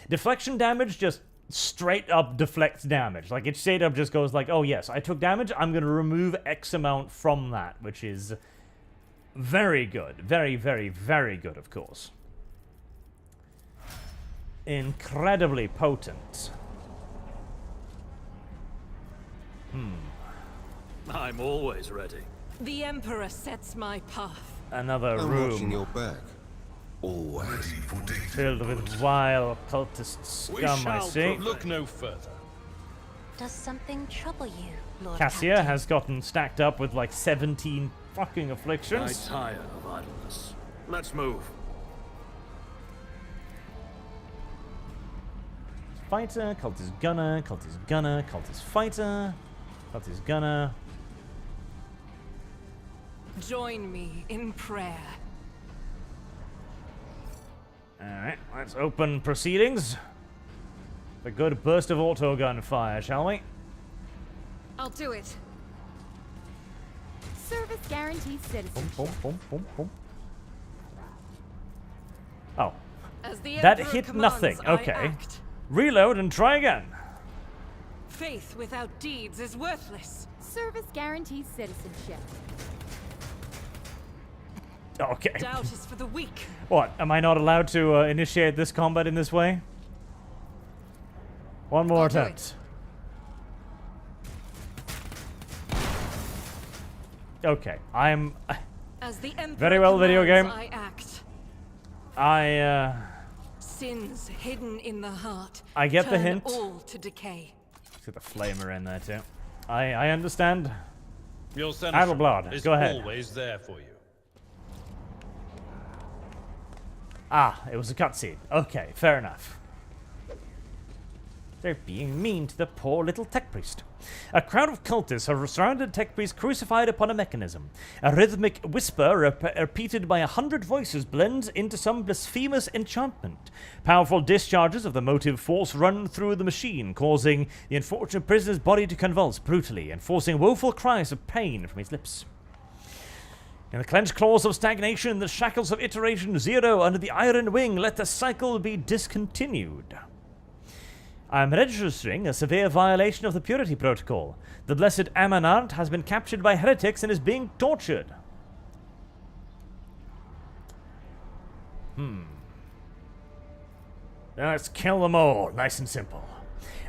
Deflection damage just straight up deflects damage. Like, it straight up just goes like, oh yes, I took damage, I'm going to remove X amount from that, which is very good. Very, very, very good, of course. Incredibly potent. I'm always ready. The Emperor sets my path. Another I'm room. watching your back. Always. Filled with vile cultist scum, I see. Look no further. Does something trouble you, Lord Cassia Captain? has gotten stacked up with like 17 fucking afflictions. I tire of idleness. Let's move. Fighter, cultist gunner, cultist gunner, cultist fighter, cultist gunner. Join me in prayer. Alright, let's open proceedings. A good burst of autogun fire, shall we? I'll do it. Service guarantees citizenship. Boom, boom, boom, boom. Oh. As the That Emperor hit commands, nothing. I Okay. act. Reload and try again. Faith without deeds is worthless. Service guarantees citizenship. Okay. Doubt is for the weak. What? Am I not allowed to initiate this combat in this way? One more attempt. Okay, I'm... As the Emperor very well, video game. I act. Sins hidden in the heart. I get the turn hint. all to decay. Let's get the flamer in there too. I understand. Your senator Idleblad, is go ahead. always there for you. Ah, it was a cutscene. Okay, fair enough. They're being mean to the poor little tech priest. A crowd of cultists have surrounded tech priest crucified upon a mechanism. A rhythmic whisper repeated by 100 voices blends into some blasphemous enchantment. Powerful discharges of the motive force run through the machine, causing the unfortunate prisoner's body to convulse brutally and forcing woeful cries of pain from his lips. In the clenched claws of stagnation, the shackles of iteration, 0 under the iron wing, let the cycle be discontinued. I am registering a severe violation of the purity protocol. The blessed Amanant has been captured by heretics and is being tortured. Let's kill them all, nice and simple.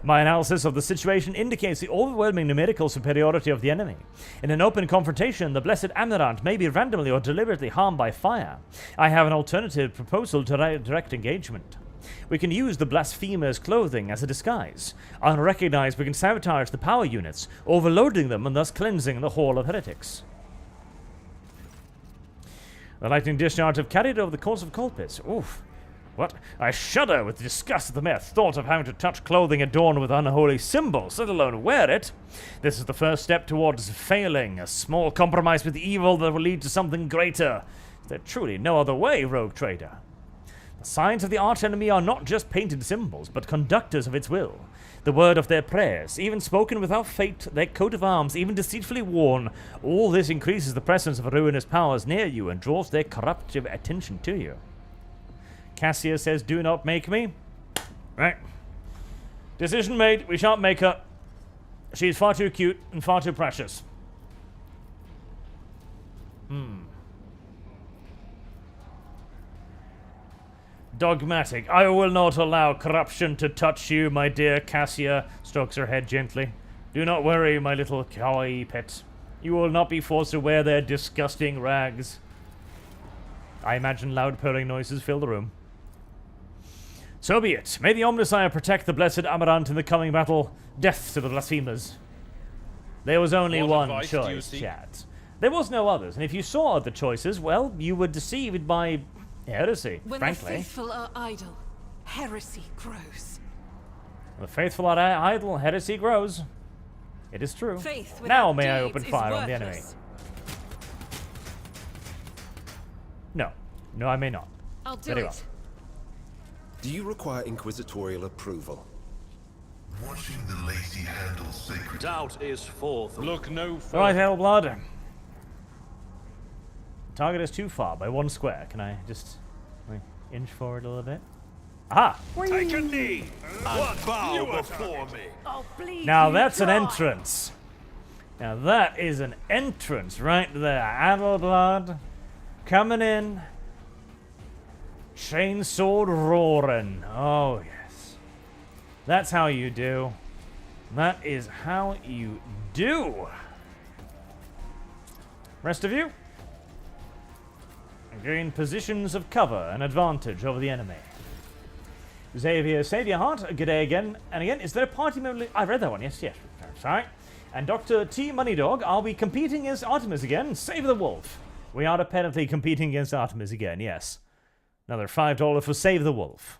My analysis of the situation indicates the overwhelming numerical superiority of the enemy. In an open confrontation, the blessed Amarant may be randomly or deliberately harmed by fire. I have an alternative proposal to direct engagement. We can use the blasphemer's clothing as a disguise. Unrecognized, we can sabotage the power units, overloading them and thus cleansing the hall of heretics. The lightning discharge have carried over the course of Colpis. Oof. What? I shudder with disgust at the mere thought of having to touch clothing adorned with unholy symbols, let alone wear it. This is the first step towards failing, a small compromise with evil that will lead to something greater. Is there truly no other way, rogue trader? The signs of the archenemy are not just painted symbols, but conductors of its will. The word of their prayers, even spoken without fate, their coat of arms, even deceitfully worn, all this increases the presence of ruinous powers near you and draws their corruptive attention to you. Cassia says, do not make me. Right. Decision made. We shan't make her. She's far too cute and far too precious. Dogmatic. I will not allow corruption to touch you, my dear Cassia. Strokes her head gently. Do not worry, my little kawaii pet. You will not be forced to wear their disgusting rags. I imagine loud purring noises fill the room. So be it. May the Omnissiah protect the blessed Amarant in the coming battle. Death to the blasphemers. There was only one choice, chat. There was no others, and if you saw other choices, well, you were deceived by heresy, when frankly. The faithful are idle, heresy grows. The faithful are idle, heresy grows. It is true. Now may I open fire on the enemy? No. No, I may not. I'll do Very it. well. Do you require inquisitorial approval? Watching the lady handle sacred. Doubt is forth. Look no further. Alright, Hellblood. Target is too far by 1 square. Can I just inch forward a little bit? Aha! Take a knee and bow before me. Oh, please. Now that's an entrance. Now that is an entrance right there. Adelblood coming in. Chainsword roaring. Oh, yes. That's how you do. That is how you do. Rest of you, gain positions of cover and advantage over the enemy. Xavier Saviourheart, good day again. And again, is there a party member? I read that one, yes. Sorry. And Dr. T. Moneydog, are we competing against Artemis again? Save the Wolf. We are apparently competing against Artemis again, yes. Another $5 for Save the Wolf.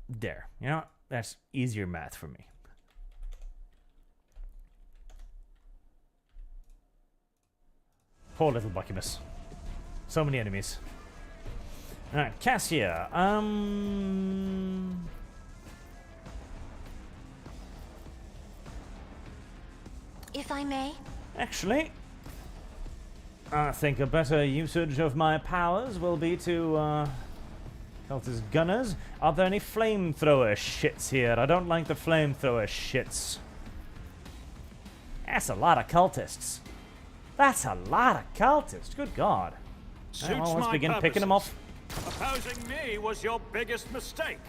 There. You know, that's easier math for me. Poor little Buckymus. So many enemies. Alright, Cassia. If I may? Actually, I think a better usage of my powers will be to, Cultist Gunners. Are there any flamethrower shits here? I don't like the flamethrower shits. That's a lot of cultists. That's a lot of cultists. Good God. Suits Well, let's my begin picking them off. Opposing me was your biggest mistake.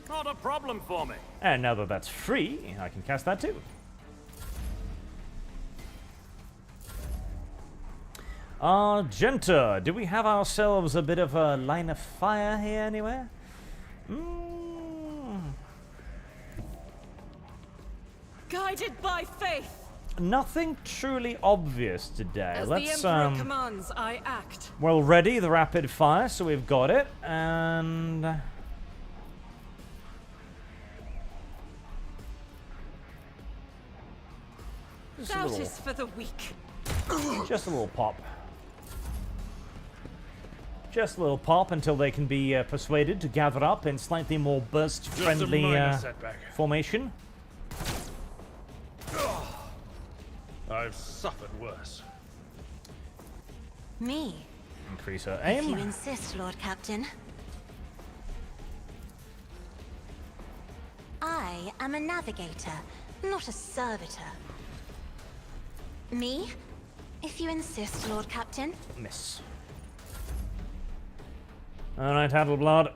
Not a problem for me. And now that that's free, I can cast that too. Argenta, do we have ourselves a bit of a line of fire here anywhere? Guided by faith. Nothing truly obvious today. As Let's the Emperor commands, I act. well, ready the rapid fire, so we've got it, and Doubt is for the weak. just a little pop. Just a little pop until they can be persuaded to gather up in slightly more burst-friendly formation. I've suffered worse. Me? increase her If you aim. insist, Lord Captain. I am a navigator, not a servitor. Me? If you insist, Lord Captain. Miss. Alright, Adelblad.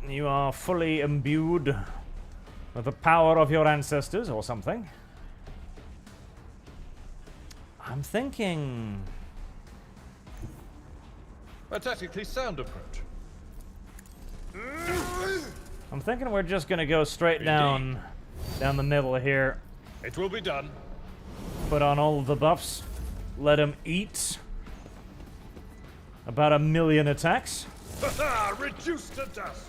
You are fully imbued with the power of your ancestors or something. I'm thinking... A tactically sound approach. I'm thinking we're just gonna go straight down the middle here. It will be done. Put on all of the buffs. Let him eat. About 1 million attacks. Reduced to dust.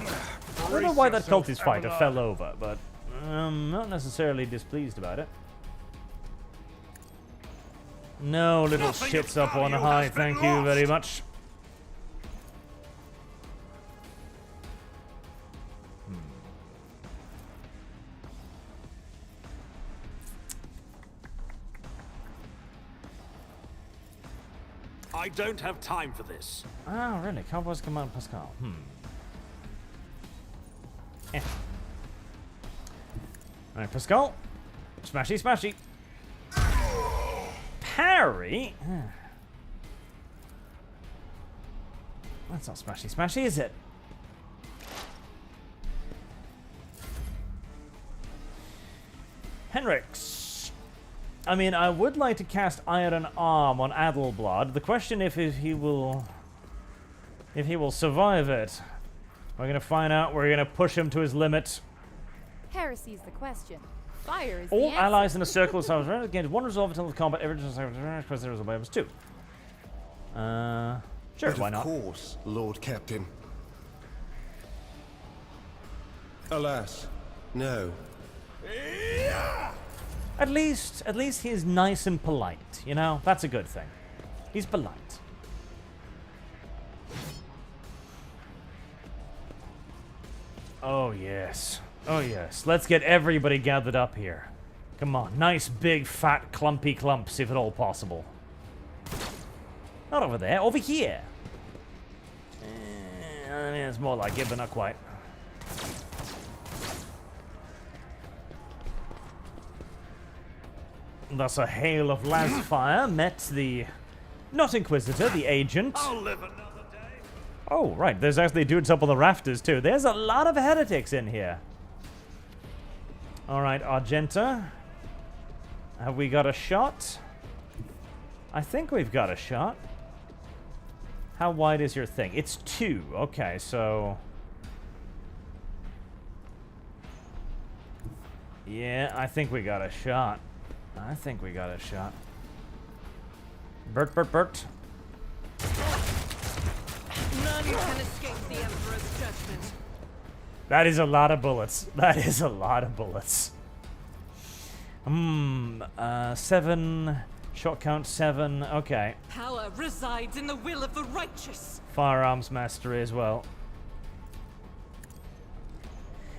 I don't know why that cultist fighter fell over, but I'm not necessarily displeased about it. No little shits up on high, thank you very much. I don't have time for this. Oh, really? Cowboys Command Pascal. Alright, Pascal. Smashy, smashy. Parry? That's not smashy, smashy, is it? Henrix. I mean, I would like to cast Iron Arm on Adelblad. The question if he will survive it. We're gonna find out. We're gonna push him to his limit. Heresy's the question. Fire is All the allies answer. in a circle of gain one resolve until the combat. Every request there is a bonus 2. Sure, why not? Of course, Lord Captain. Alas, no. At least he's nice and polite. You know, that's a good thing. He's polite. Oh yes. Oh yes. Let's get everybody gathered up here. Come on, nice big fat clumpy clumps if at all possible. Not over there, over here. I mean, it's more like it, but not quite. Thus a hail of las fire met the... not Inquisitor, the agent. I'll live another day. Oh, right, there's actually dudes up on the rafters too. There's a lot of heretics in here. Alright, Argenta. Have we got a shot? I think we've got a shot. How wide is your thing? It's 2. Okay, so... yeah, I think we got a shot. I think we got a shot. Bert, Bert, Bert. None can escape the Emperor's judgment. That is a lot of bullets. That is a lot of bullets. 7. Shot count 7. Okay. Power resides in the will of the righteous. Firearms mastery as well.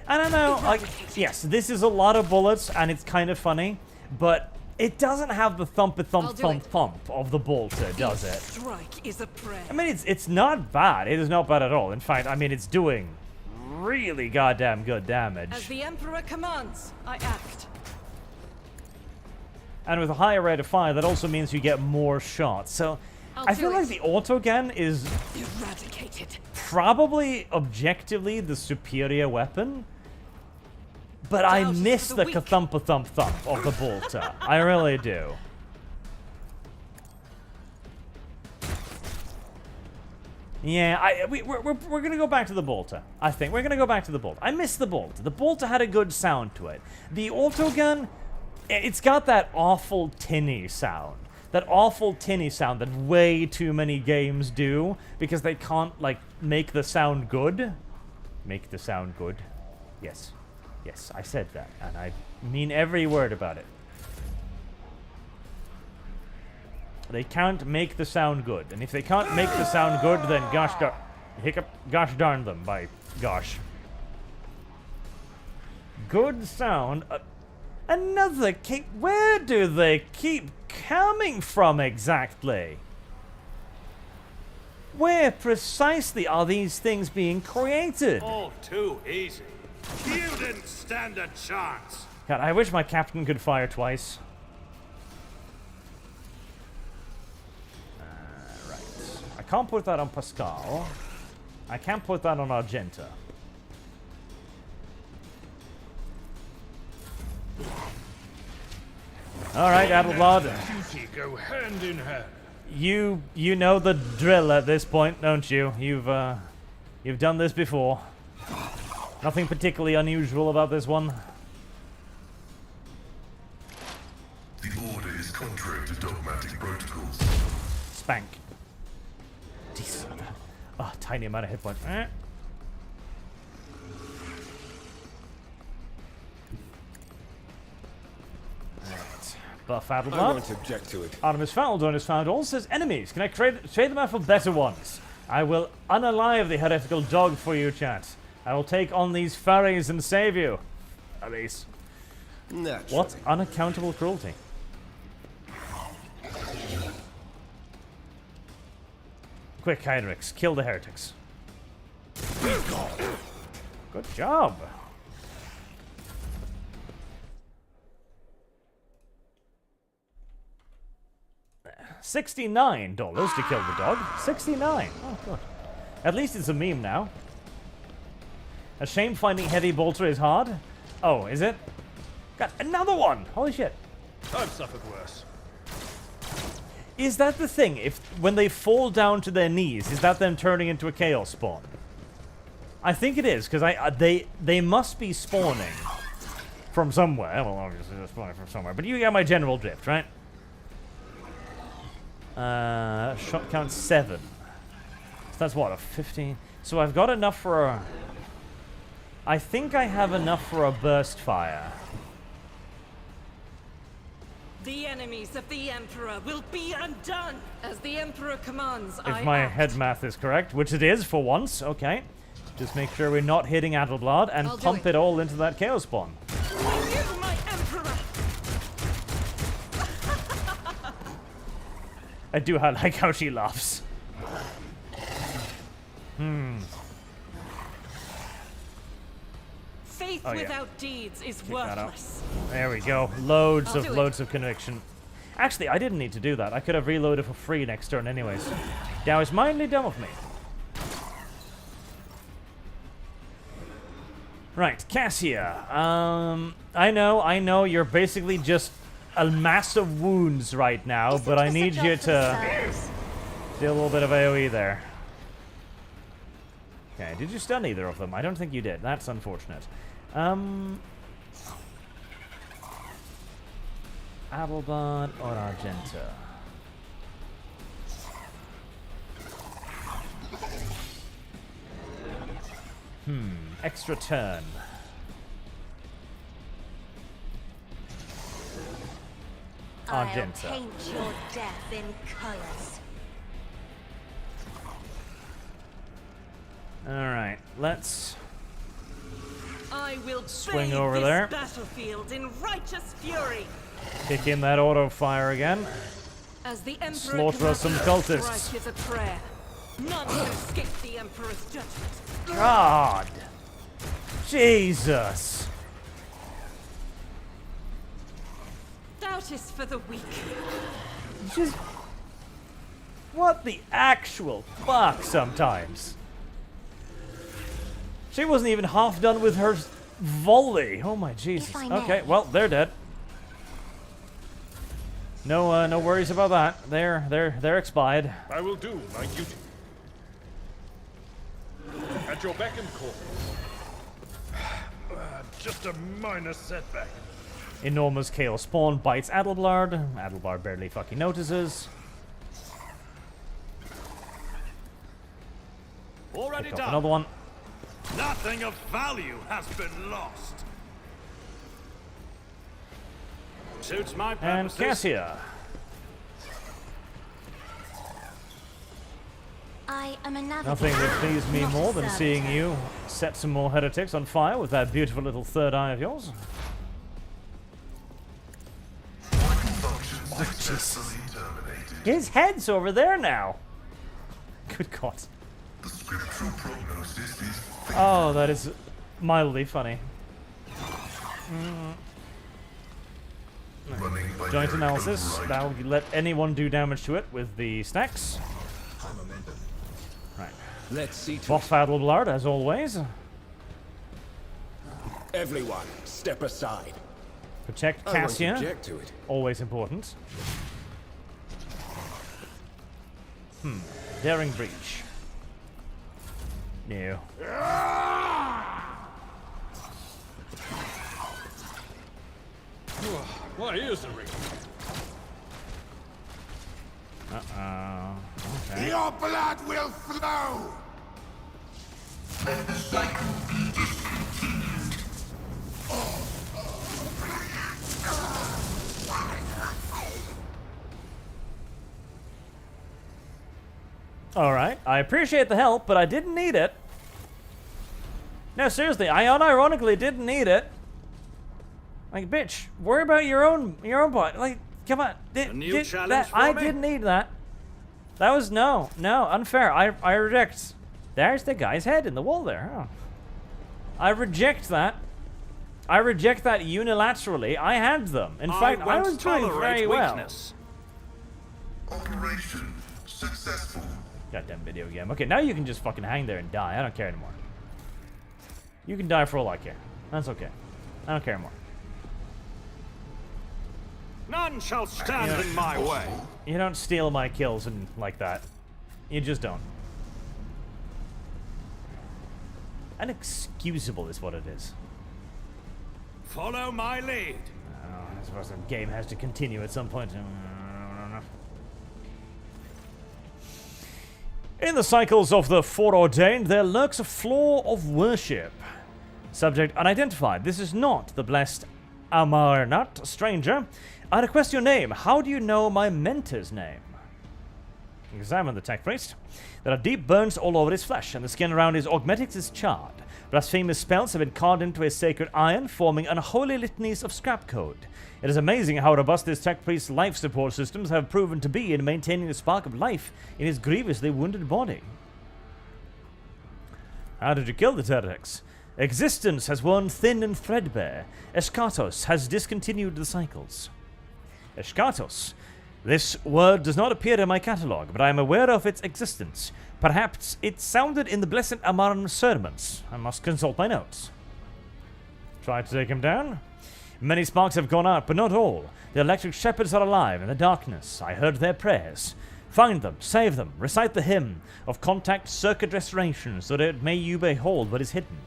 I don't know. Like, yes, this is a lot of bullets, and it's kind of funny, but it doesn't have the thump of the bolter, does it? Strike is a prayer. I mean, it's not bad. It is not bad at all. In fact, I mean, it's doing really goddamn good damage. As the Emperor commands, I act. And with a higher rate of fire, that also means you get more shots. So, I feel like the autogun is eradicated. Probably objectively the superior weapon. But I miss the ka-thump-a-thump-thump of the bolter. I really do. Yeah, we're gonna go back to the bolter. I think we're gonna go back to the bolter. I miss the bolter. The bolter had a good sound to it. The autogun, it's got that awful tinny sound. That awful tinny sound that way too many games do because they can't, like, make the sound good. Make the sound good. Yes. Yes, I said that, and I mean every word about it. They can't make the sound good, and if they can't make the sound good, then gosh darn them, by gosh. Good sound. Another keep. Where do they keep coming from exactly? where precisely are these things being created? All too easy. You didn't stand a chance. God, I wish my captain could fire twice. Right. I can't put that on Pascal. I can't put that on Argenta. Alright, Adelblad. Duty go hand in hand. You know the drill at this point, don't you? You've done this before. Nothing particularly unusual about this one. The order is contrary to dogmatic protocols. Spank. Decent. Oh, tiny amount of hit points. Right. Buff Adelblad. I won't object to it. Artemis Faldon is found. Also says enemies. Can I trade them out for better ones? I will unalive the heretical dog for you, chat. I will take on these furries and save you. Alice. Naturally. What unaccountable cruelty. Quick, Hydrix. Kill the heretics. Good job. $69 to kill the dog. 69. Oh, good. At least it's a meme now. A shame finding heavy bolter is hard. Oh, is it? Got another one. Holy shit. I've suffered worse. Is that the thing? When they fall down to their knees, is that them turning into a chaos spawn? I think it is, because they must be spawning from somewhere. Well, obviously they're spawning from somewhere, but you get my general drift, right? Shot count 7. So that's what, a 15? So I've got enough for a... I think I have enough for a burst fire. The enemies of the Emperor will be undone! As the Emperor commands, If my head math is correct, which it is for once, okay. Just make sure we're not hitting Adelblad and pump it all into that chaos spawn. You, my Emperor! I do like how she laughs. Faith without deeds is worthless. There we go. Loads of conviction. Actually, I didn't need to do that. I could have reloaded for free next turn anyways. That was mindly dumb of me. Right, Cassia. I know you're basically just a mass of wounds right now, but I need you to do a little bit of AoE there. Okay, did you stun either of them? I don't think you did. That's unfortunate. Adelblad or Argenta? Extra turn. Argenta. I'll paint your death in colors. Alright, let's I will swing bathe over this there. battlefield in righteous fury. Kick in that auto fire again. As the Emperor Slaughter some commands, cultists. strike is a prayer. None can escape the Emperor's judgment. God! Jesus! Doubt is for the weak. Just... What the actual fuck sometimes? She wasn't even half done with her volley. Oh my Jesus. Okay, well, they're dead. No worries about that. They're expired. I will do my duty. At your beck and call. Just a minor setback. Enormous chaos spawn bites Adelblad. Adelblad barely fucking notices. Already done. Another one. Nothing of value has been lost. Suits my And purposes. Cassia. I am a navigator. Nothing would please me not a more than servitor. seeing you set some more heretics on fire with that beautiful little third eye of yours. Function successfully terminated. His head's over there now. Good God. The scriptural prognosis is... Oh, that is mildly funny. Joint analysis. That'll let anyone do damage to it with the stacks. Right. Let's see. Boss battle blood, as always. Everyone, step aside. Protect I won't Cassia. object to it. Always important. Daring breach. No. My ears are ringing. Uh-oh. Okay. Your blood will flow! Let the cycle be discontinued. Alright, I appreciate the help, but I didn't need it. No, seriously, I unironically didn't need it. Like, bitch, worry about your own body. Like, come on. A new challenge for I me? didn't need that. That was, no, unfair. I reject. There's the guy's head in the wall there. Oh. I reject that. I reject that unilaterally. I had them. In fact, I was doing very well. Operation successful. Goddamn video game. Okay, now you can just fucking hang there and die. I don't care anymore. You can die for all I care. That's okay. I don't care anymore. None shall stand in my way. You don't steal my kills and like that. You just don't. Unexcusable is what it is. Follow my lead. I suppose the game has to continue at some point. In the cycles of the foreordained, there lurks a flaw of worship. Subject unidentified. This is not the blessed Amarnat, stranger. I request your name. How do you know my mentor's name? Examine the tech priest. There are deep burns all over his flesh, and the skin around his augmetics is charred. Blasphemous spells have been carved into his sacred iron, forming unholy litanies of scrap code. It is amazing how robust this tech priest's life support systems have proven to be in maintaining the spark of life in his grievously wounded body. How did you kill the heretics? Existence has worn thin and threadbare. Eschatos has discontinued the cycles. Eschatos. This word does not appear in my catalogue, but I am aware of its existence. Perhaps it sounded in the Blessed Amaran sermons. I must consult my notes. Try to take him down? Many sparks have gone out, but not all. The electric shepherds are alive in the darkness. I heard their prayers. Find them, save them, recite the hymn of contact circuit restoration, so that may you behold what is hidden.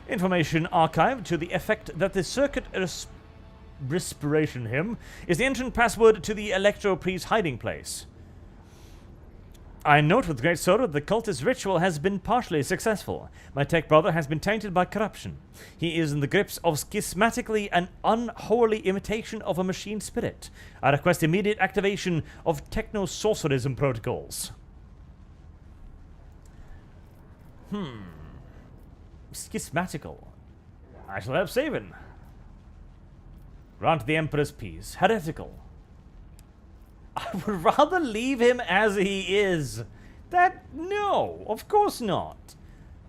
Information archived to the effect that the circuit respiration hymn is the entrance password to the Electro Priest's hiding place. I note with great sorrow that the cultist ritual has been partially successful. My tech brother has been tainted by corruption. He is in the grips of schismatically an unholy imitation of a machine spirit. I request immediate activation of techno-sorcerism protocols. Schismatical. I shall have Savin. Grant the Emperor's peace. Heretical. I would rather leave him as he is. No, of course not.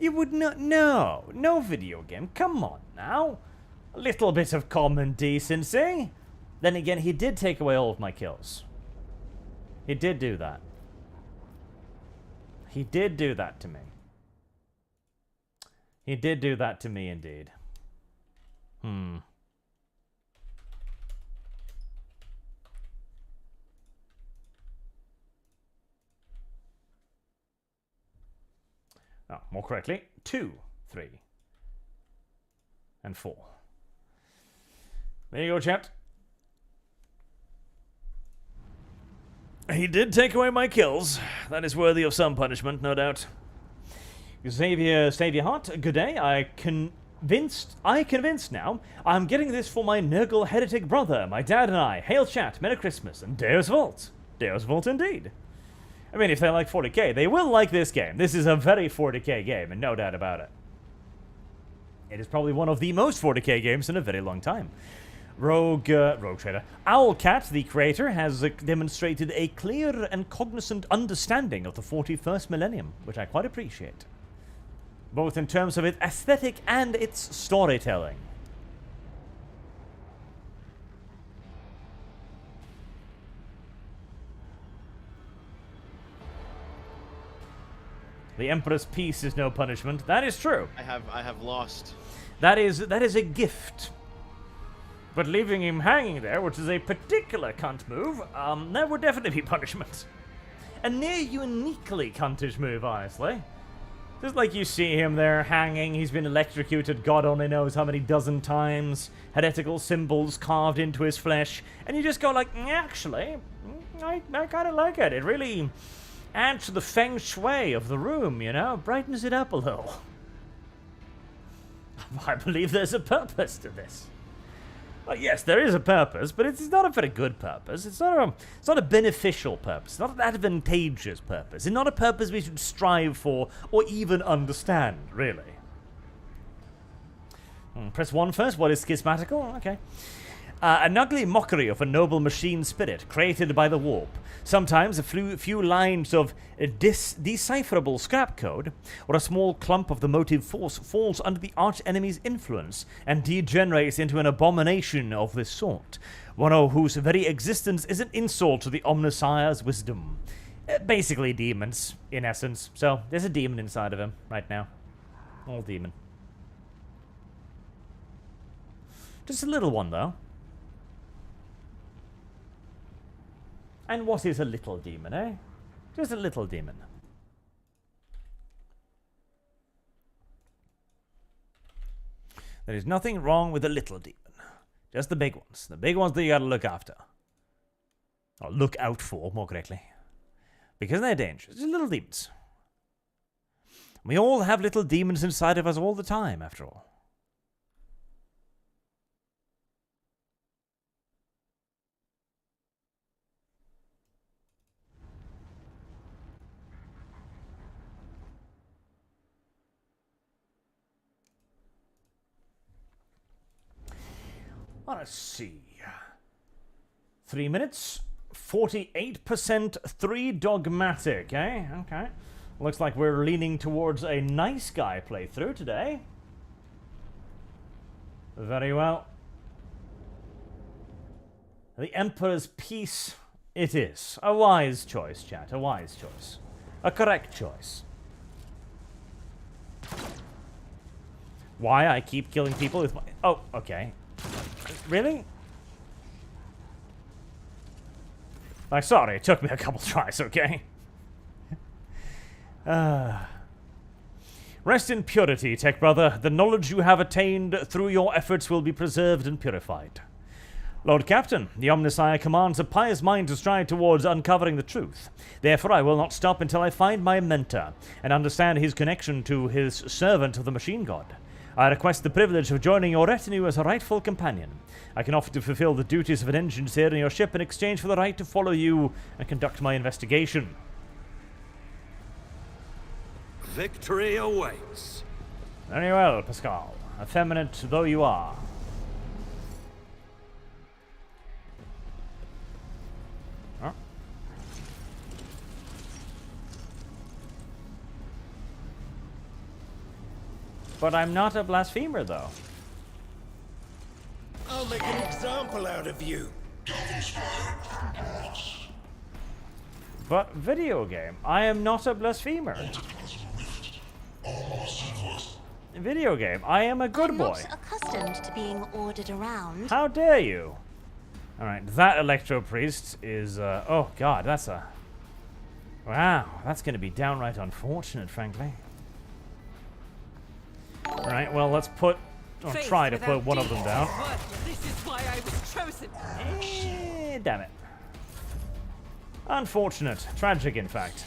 You would not, no video game, come on now. A little bit of common decency. Then again, he did take away all of my kills. He did do that. He did do that to me. He did do that to me indeed. Oh, more correctly, 2, 3, and 4. There you go, chat. He did take away my kills. That is worthy of some punishment, no doubt. Xavier Hart, good day. I convinced now. I'm getting this for my Nurgle heretic brother, my dad and I. Hail chat, Merry Christmas, and Deus Vult. Deus Vult indeed. I mean, if they like 40k, they will like this game. This is a very 40k game, and no doubt about it. It is probably one of the most 40k games in a very long time. Rogue Trader. Owlcat, the creator, has demonstrated a clear and cognizant understanding of the 41st millennium, which I quite appreciate. Both in terms of its aesthetic and its storytelling. The Emperor's peace is no punishment. That is true. I have lost. That is a gift. But leaving him hanging there, which is a particular cunt move, that would definitely be punishment. A near uniquely cuntish move, honestly. Just like you see him there hanging, he's been electrocuted God only knows how many dozen times, heretical symbols carved into his flesh, and you just go like, actually, I kind of like it. It really adds to the feng shui of the room, you know, brightens it up a little. I believe there's a purpose to this. Well, yes, there is a purpose, but it's not a very good purpose. It's not a beneficial purpose. It's not an advantageous purpose. It's not a purpose we should strive for or even understand, really. Press 1 first. What is schismatical? Okay. An ugly mockery of a noble machine spirit created by the warp. Sometimes a few lines of decipherable scrap code or a small clump of the motive force falls under the arch-enemy's influence and degenerates into an abomination of this sort, one of whose very existence is an insult to the Omnissiah's wisdom. Basically demons, in essence. So, there's a demon inside of him right now. All demon. Just a little one, though. And what is a little demon, eh? Just a little demon. There is nothing wrong with a little demon. Just the big ones. The big ones that you gotta look after. Or look out for, more correctly. Because they're dangerous. Just little demons. We all have little demons inside of us all the time, after all. Let's see. 3 minutes, 48% 3 dogmatic, eh? Okay. Looks like we're leaning towards a nice guy playthrough today. Very well. The Emperor's peace it is. A wise choice, chat. A wise choice. A correct choice. Why I keep killing people with my... Oh, okay. Really? I'm sorry, it took me a couple tries, okay? Rest in purity, Tech Brother. The knowledge you have attained through your efforts will be preserved and purified. Lord Captain, the Omnissiah commands a pious mind to strive towards uncovering the truth. Therefore, I will not stop until I find my mentor and understand his connection to his servant of the Machine God. I request the privilege of joining your retinue as a rightful companion. I can offer to fulfill the duties of an engineer in your ship in exchange for the right to follow you and conduct my investigation. Victory awaits. Very well, Pascal. Effeminate though you are. Huh? But I'm not a blasphemer, though. I'll make an example out of you. But video game, I am not a blasphemer. Video game, I am a good boy. I'm not accustomed to being ordered around. How dare you? Alright, that Electro Priest is, oh god, that's a... Wow, that's gonna be downright unfortunate, frankly. Alright, well, let's put... Or try to put one of them down. This is why I was chosen. Damn it. Unfortunate. Tragic, in fact.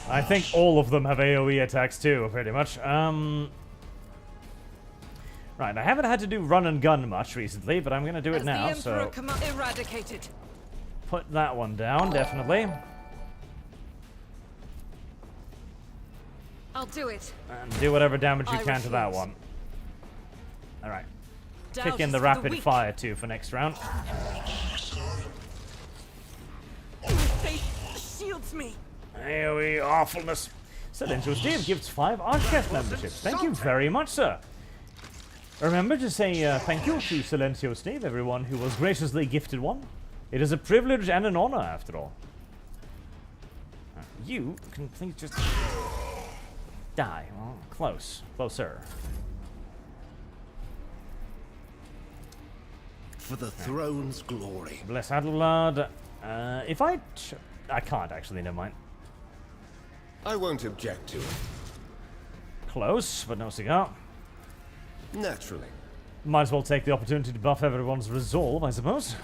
I think all of them have AoE attacks too, pretty much. Right, I haven't had to do run and gun much recently, but I'm gonna do it now, so... Eradicated. Put that one down, definitely. I'll do it. And do whatever damage you can to that one. Alright. Doubt Kick in is the for rapid weak. fire too for next round. My faith shields me. Here we awfulness. Silencio Steve gives 5 ArchCast memberships. Thank you very much, sir. Remember to say thank you to Silencio Steve, everyone who was graciously gifted one. It is a privilege and an honor, after all. You can please just die. Well, close. Closer. For the throne's glory. Bless Adelard. If I can't actually, never mind. I won't object to it. Close, but no cigar. Naturally. Might as well take the opportunity to buff everyone's resolve, I suppose.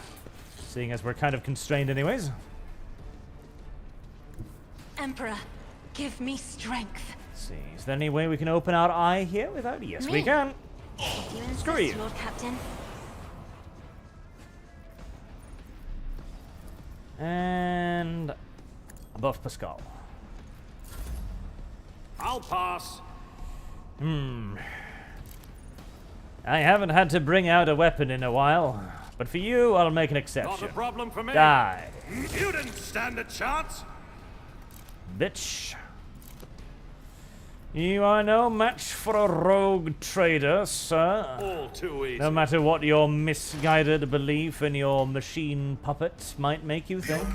Seeing as we're kind of constrained anyways. Emperor, give me strength. Let's see, is there any way we can open our eye here without? Yes, we Me? can. If you insist, Screw you. Lord Captain. And buff Pascal. I'll pass. I haven't had to bring out a weapon in a while, but for you, I'll make an exception. Not a problem for me. Die, You didn't stand a chance. bitch. You are no match for a rogue trader, sir. All too easy. No matter what your misguided belief in your machine puppet might make you think.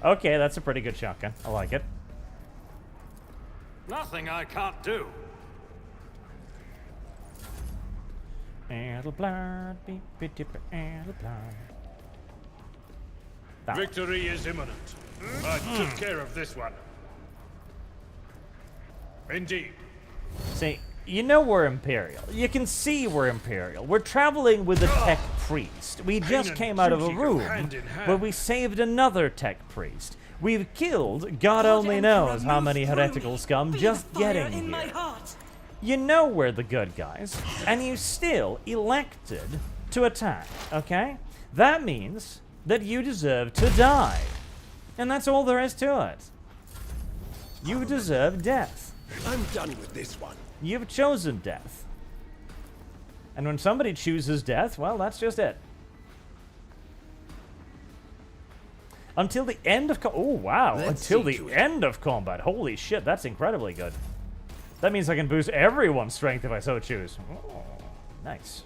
Okay, that's a pretty good shotgun. I like it. Nothing I can't do. Adelblad, beep, beep, beep, Adelblad. Victory is imminent. I took care of this one. Indeed. See, you know we're Imperial. You can see we're Imperial. We're traveling with a tech priest. We just and came out of a duty go room hand in hand. where we saved another tech priest. We've killed, God only knows how many heretical scum just getting here. You know we're the good guys, and you still elected to attack, okay? That means that you deserve to die. And that's all there is to it. You deserve death. I'm done with this one. You've chosen death. And when somebody chooses death, well, that's just it. Until the end of oh wow, until the end of combat. Holy shit, that's incredibly good. That means I can boost everyone's strength if I so choose. Oh, nice.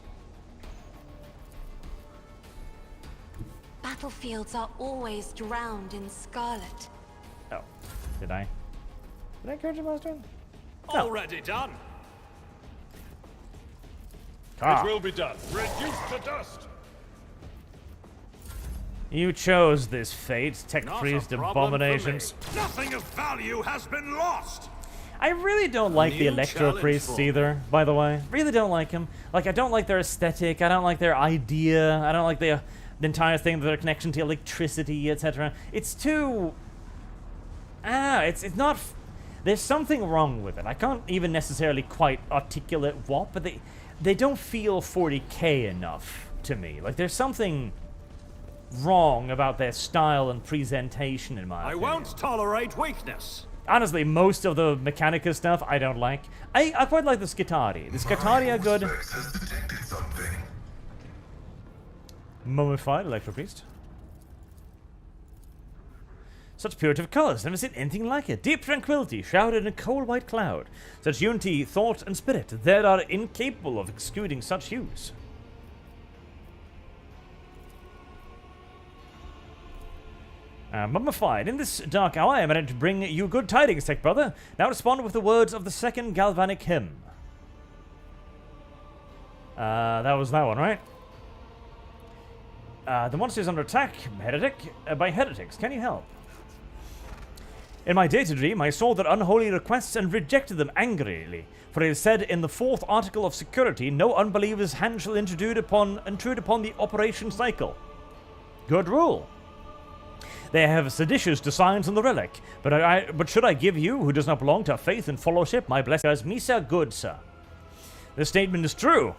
Battlefields are always drowned in scarlet. Oh, did I encourage him last turn? Already done. Ah. It will be done. Reduced to dust. You chose this fate, tech Not a priest problem abominations. for me. Nothing of value has been lost. I really don't like the New Electro challenge priests for either, by the way. Really don't like them. Like, I don't like their aesthetic. I don't like their idea. I don't like the entire thing, their connection to electricity, etc. It's too... it's not... There's something wrong with it. I can't even necessarily quite articulate what, but they don't feel 40k enough to me. Like, there's something wrong about their style and presentation, in my opinion. I won't tolerate weakness. Honestly, most of the Mechanicus stuff I don't like. I quite like the Skitari. The Skitari are good. Mummified Electro Priest. Such purity of colors, never seen anything like it. Deep tranquility, shrouded in a cold white cloud. Such unity, thought, and spirit, that are incapable of exuding such hues. Mummified. In this dark hour, I am ready to bring you good tidings, tech brother. Now respond with the words of the second galvanic hymn. That was that one, right? The monster is under attack, by heretics. Can you help? In my data dream, I saw their unholy requests and rejected them angrily. For it is said in the 4th article of security, no unbeliever's hand shall intrude upon the operation cycle. Good rule. They have seditious designs on the relic, but should I give you, who does not belong to faith and fellowship, my blessing as Misa good, sir? This statement is true.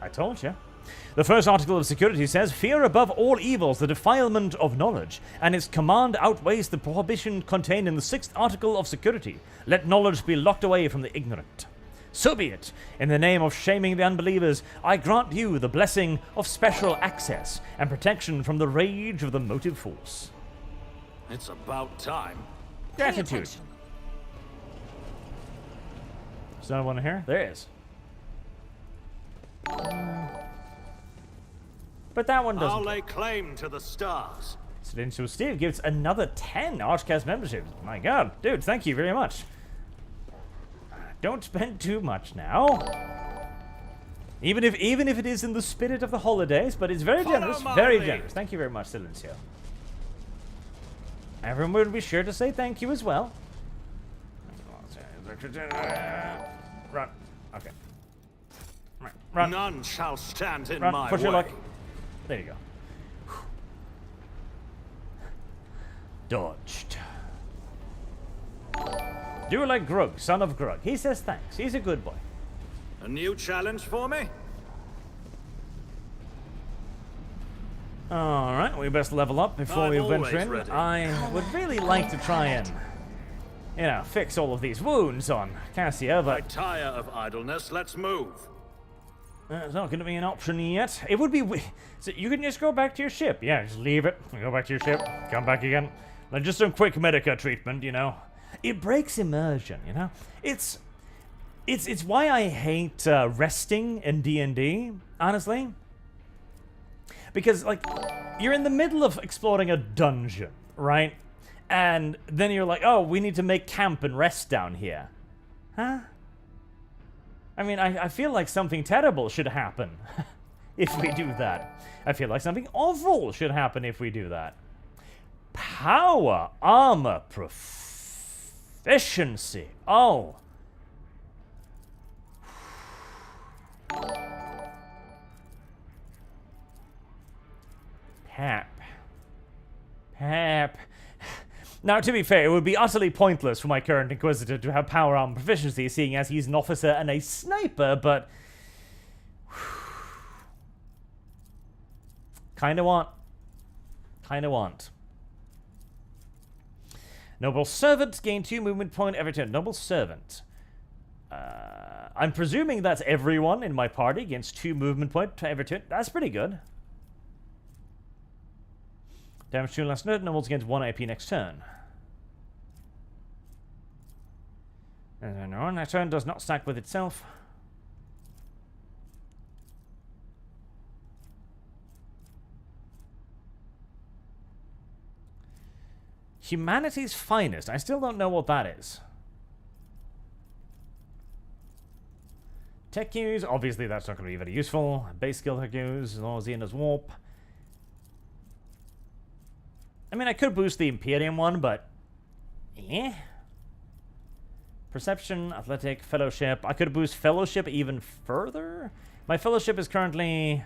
I told you. The first article of security says, fear above all evils, the defilement of knowledge, and its command outweighs the prohibition contained in the 6th article of security. Let knowledge be locked away from the ignorant. So be it. In the name of shaming the unbelievers, I grant you the blessing of special access and protection from the rage of the motive force. It's about time. Gratitude. Is there one here? There is. But that one doesn't. I'll lay claim to the stars. So Steve gives another 10 ArchCast memberships. My god, dude, thank you very much. Don't spend too much now. Even if it is in the spirit of the holidays, but it's very generous, very generous. Thank you very much, Silencio. Everyone will be sure to say thank you as well. Run. Okay. Run. None shall stand in Run. my Push way. your luck. There you go. Dodged. Do like Grug, son of Grug. He says thanks. He's a good boy. A new challenge for me? Alright, we best level up before we venture in. Ready. I would really like to try and, you know, fix all of these wounds on Cassia, but I tire of idleness. Let's move. it's not going to be an option yet. It would be... So you can just go back to your ship. Yeah, just leave it. Go back to your ship. Come back again. Like just some quick medica treatment, you know. It breaks immersion, you know. It's why I hate resting in D&D, honestly. Because, like, you're in the middle of exploring a dungeon, right? And then you're like, oh, we need to make camp and rest down here. Huh? I mean, I feel like something terrible should happen if we do that. I feel like something awful should happen if we do that. Power, armor, proficiency. Oh. Pep. Now, to be fair, it would be utterly pointless for my current Inquisitor to have power armor proficiency, seeing as he's an officer and a sniper, but... Kinda want. Noble Servant, gain 2 movement point every turn. Noble Servant. I'm presuming that's everyone in my party gains 2 movement point every turn. That's pretty good. Damage 2 last turn. Nobles gains 1 AP next turn. No, next turn does not stack with itself. Humanity's finest. I still don't know what that is. Tech use. Obviously, that's not going to be very useful. Base skill tech use. Xena's warp. I mean, I could boost the Imperium one, but... Eh? Perception, Athletic, Fellowship. I could boost Fellowship even further? My Fellowship is currently...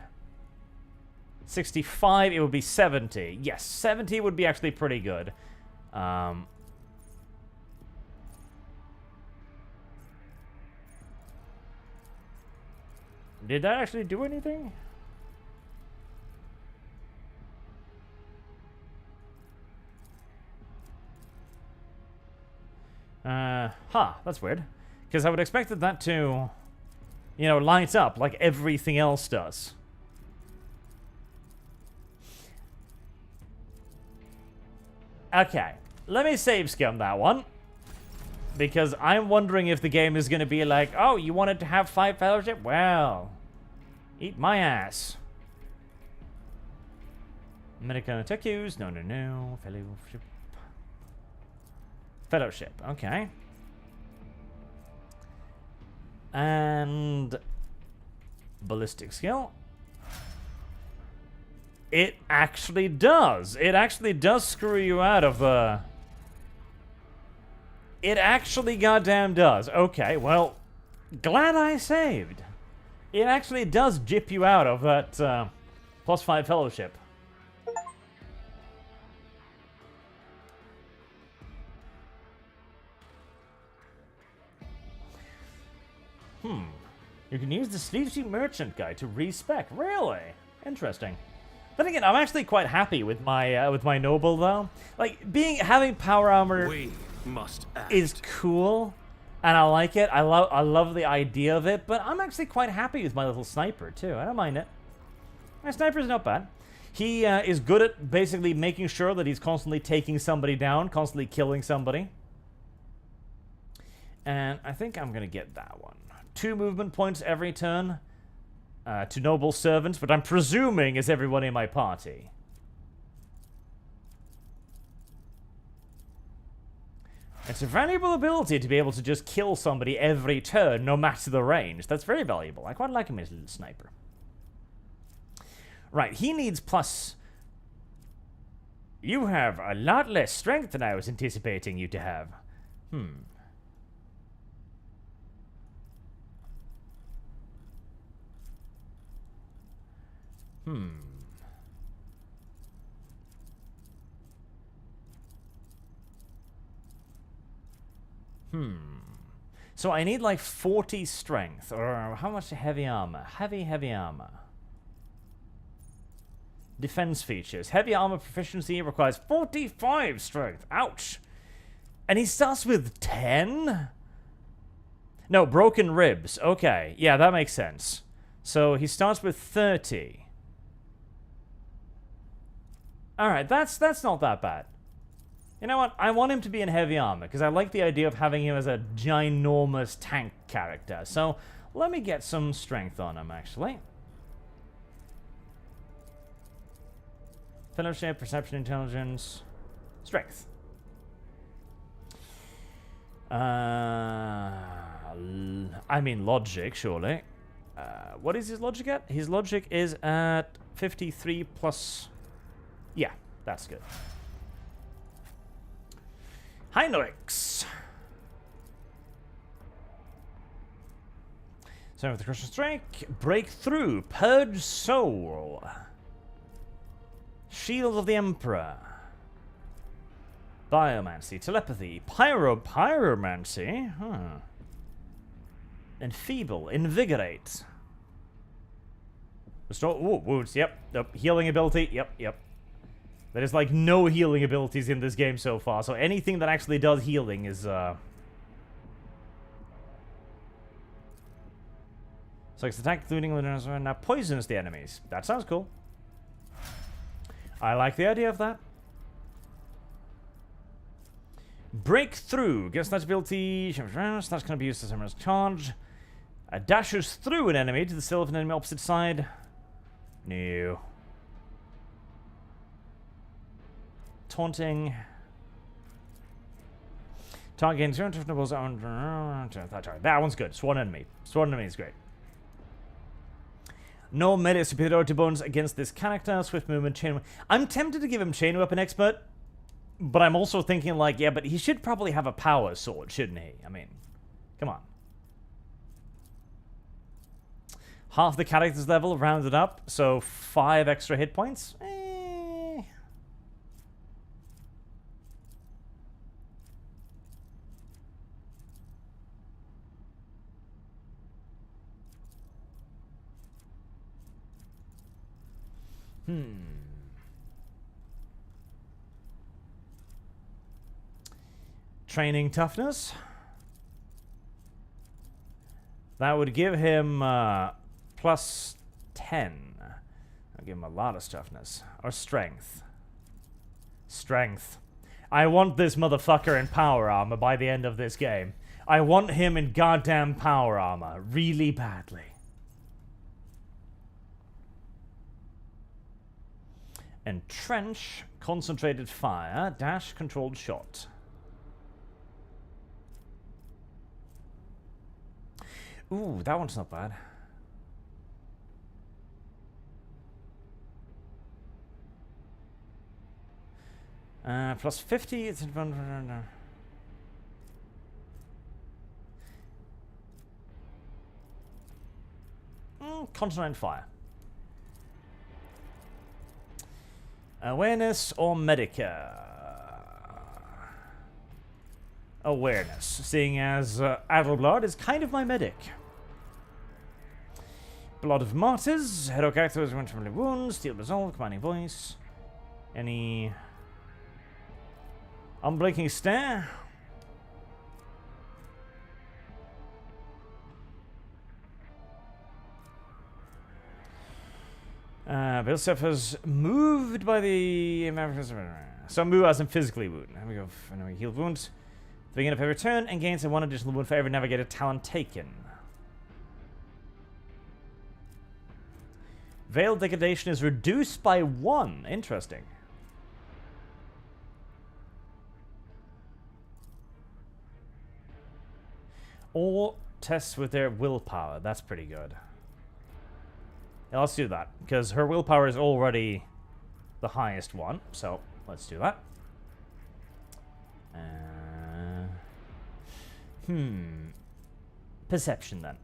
65. It would be 70. Yes, 70 would be actually pretty good. Did that actually do anything? That's weird. Because I would expect that to, you know, light up like everything else does. Okay, let me save scum that one. Because I'm wondering if the game is going to be like, oh, you wanted to have 5 fellowship? Well, eat my ass. Medical tech use? No. Fellowship. Fellowship, okay. And ballistic skill. It actually does. It actually does screw you out of It actually goddamn does. Okay, well, glad I saved. It actually does jip you out of that +5 fellowship. You can use the Sleepy Merchant guy to respec. Really? Interesting. Then again, I'm actually quite happy with my noble though. Like having power armor is cool, and I like it. I love the idea of it. But I'm actually quite happy with my little sniper too. I don't mind it. My sniper's not bad. He is good at basically making sure that he's constantly taking somebody down, constantly killing somebody. And I think I'm gonna get that one. 2 movement points every turn. To noble servants, but I'm presuming is everyone in my party. It's a valuable ability to be able to just kill somebody every turn, no matter the range. That's very valuable. I quite like him as a little sniper. Right, he needs plus... You have a lot less strength than I was anticipating you to have. So I need like 40 strength, or how much heavy armor? Heavy armor. Defense features. Heavy armor proficiency requires 45 strength. Ouch. And he starts with 10? No, broken ribs. Okay, yeah, that makes sense. So he starts with 30. Alright, that's not that bad. You know what? I want him to be in heavy armor, because I like the idea of having him as a ginormous tank character. So, let me get some strength on him, actually. Fellowship, perception, intelligence, strength. I mean logic, surely. What is his logic at? His logic is at 53 plus... Yeah, that's good. Heinrichs. So with the Crushing Strike, Breakthrough, Purge Soul, Shield of the Emperor, Biomancy, Telepathy, Pyromancy, Enfeeble, Invigorate, Restore, wounds, yep, healing ability, yep. There's like no healing abilities in this game so far, so anything that actually does healing is, So it's attack, including now poisons the enemies. That sounds cool. I like the idea of that. Breakthrough. Gets that ability. That's going to be used as a charge. Dashes through an enemy to the cell of an enemy opposite side. No. Taunting. Target gains that one's good. Sworn enemy. Sworn enemy is great. No meta superiority bonus against this character. Swift movement, chain. I'm tempted to give him chain weapon expert, but I'm also thinking like, yeah, but he should probably have a power sword, shouldn't he? I mean, come on. Half the character's level rounded up, so 5 extra hit points. Training toughness. That would give him plus 10. I'll give him a lot of toughness. Or strength. Strength. I want this motherfucker in power armor by the end of this game. I want him in goddamn power armor really badly. Entrench, concentrated fire, dash, controlled shot. Ooh, that one's not bad. Plus 50, it's concentrated fire. Awareness or Medica? Awareness, seeing as Adelblad is kind of my medic. Blood of Martyrs. Heroic actors went from wounds. Steel resolve. Commanding voice. Any... Unblinking stare. Bill suffers moved by the... Some move as in physically wound. Here we go. Anyway, heal wounds. The beginning of every turn and gains a 1 additional wound for every Navigator talent taken. Veil degradation is reduced by 1. Interesting. All tests with their willpower. That's pretty good. Yeah, let's do that. Because her willpower is already the highest one. So, let's do that. Perception, then.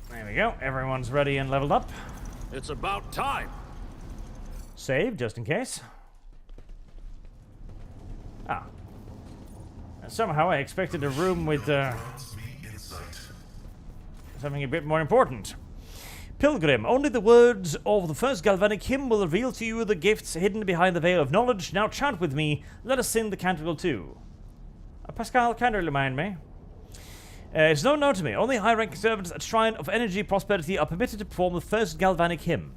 There we go. Everyone's ready and leveled up. It's about time. Save, just in case. Ah. Somehow I expected a room with something a bit more important. Pilgrim, only the words of the first galvanic hymn will reveal to you the gifts hidden behind the veil of knowledge. Now chant with me. Let us sing the canticle too. Pascal, can you remind me? It's no known to me. Only high-ranking servants at Shrine of Energy Prosperity are permitted to perform the first galvanic hymn.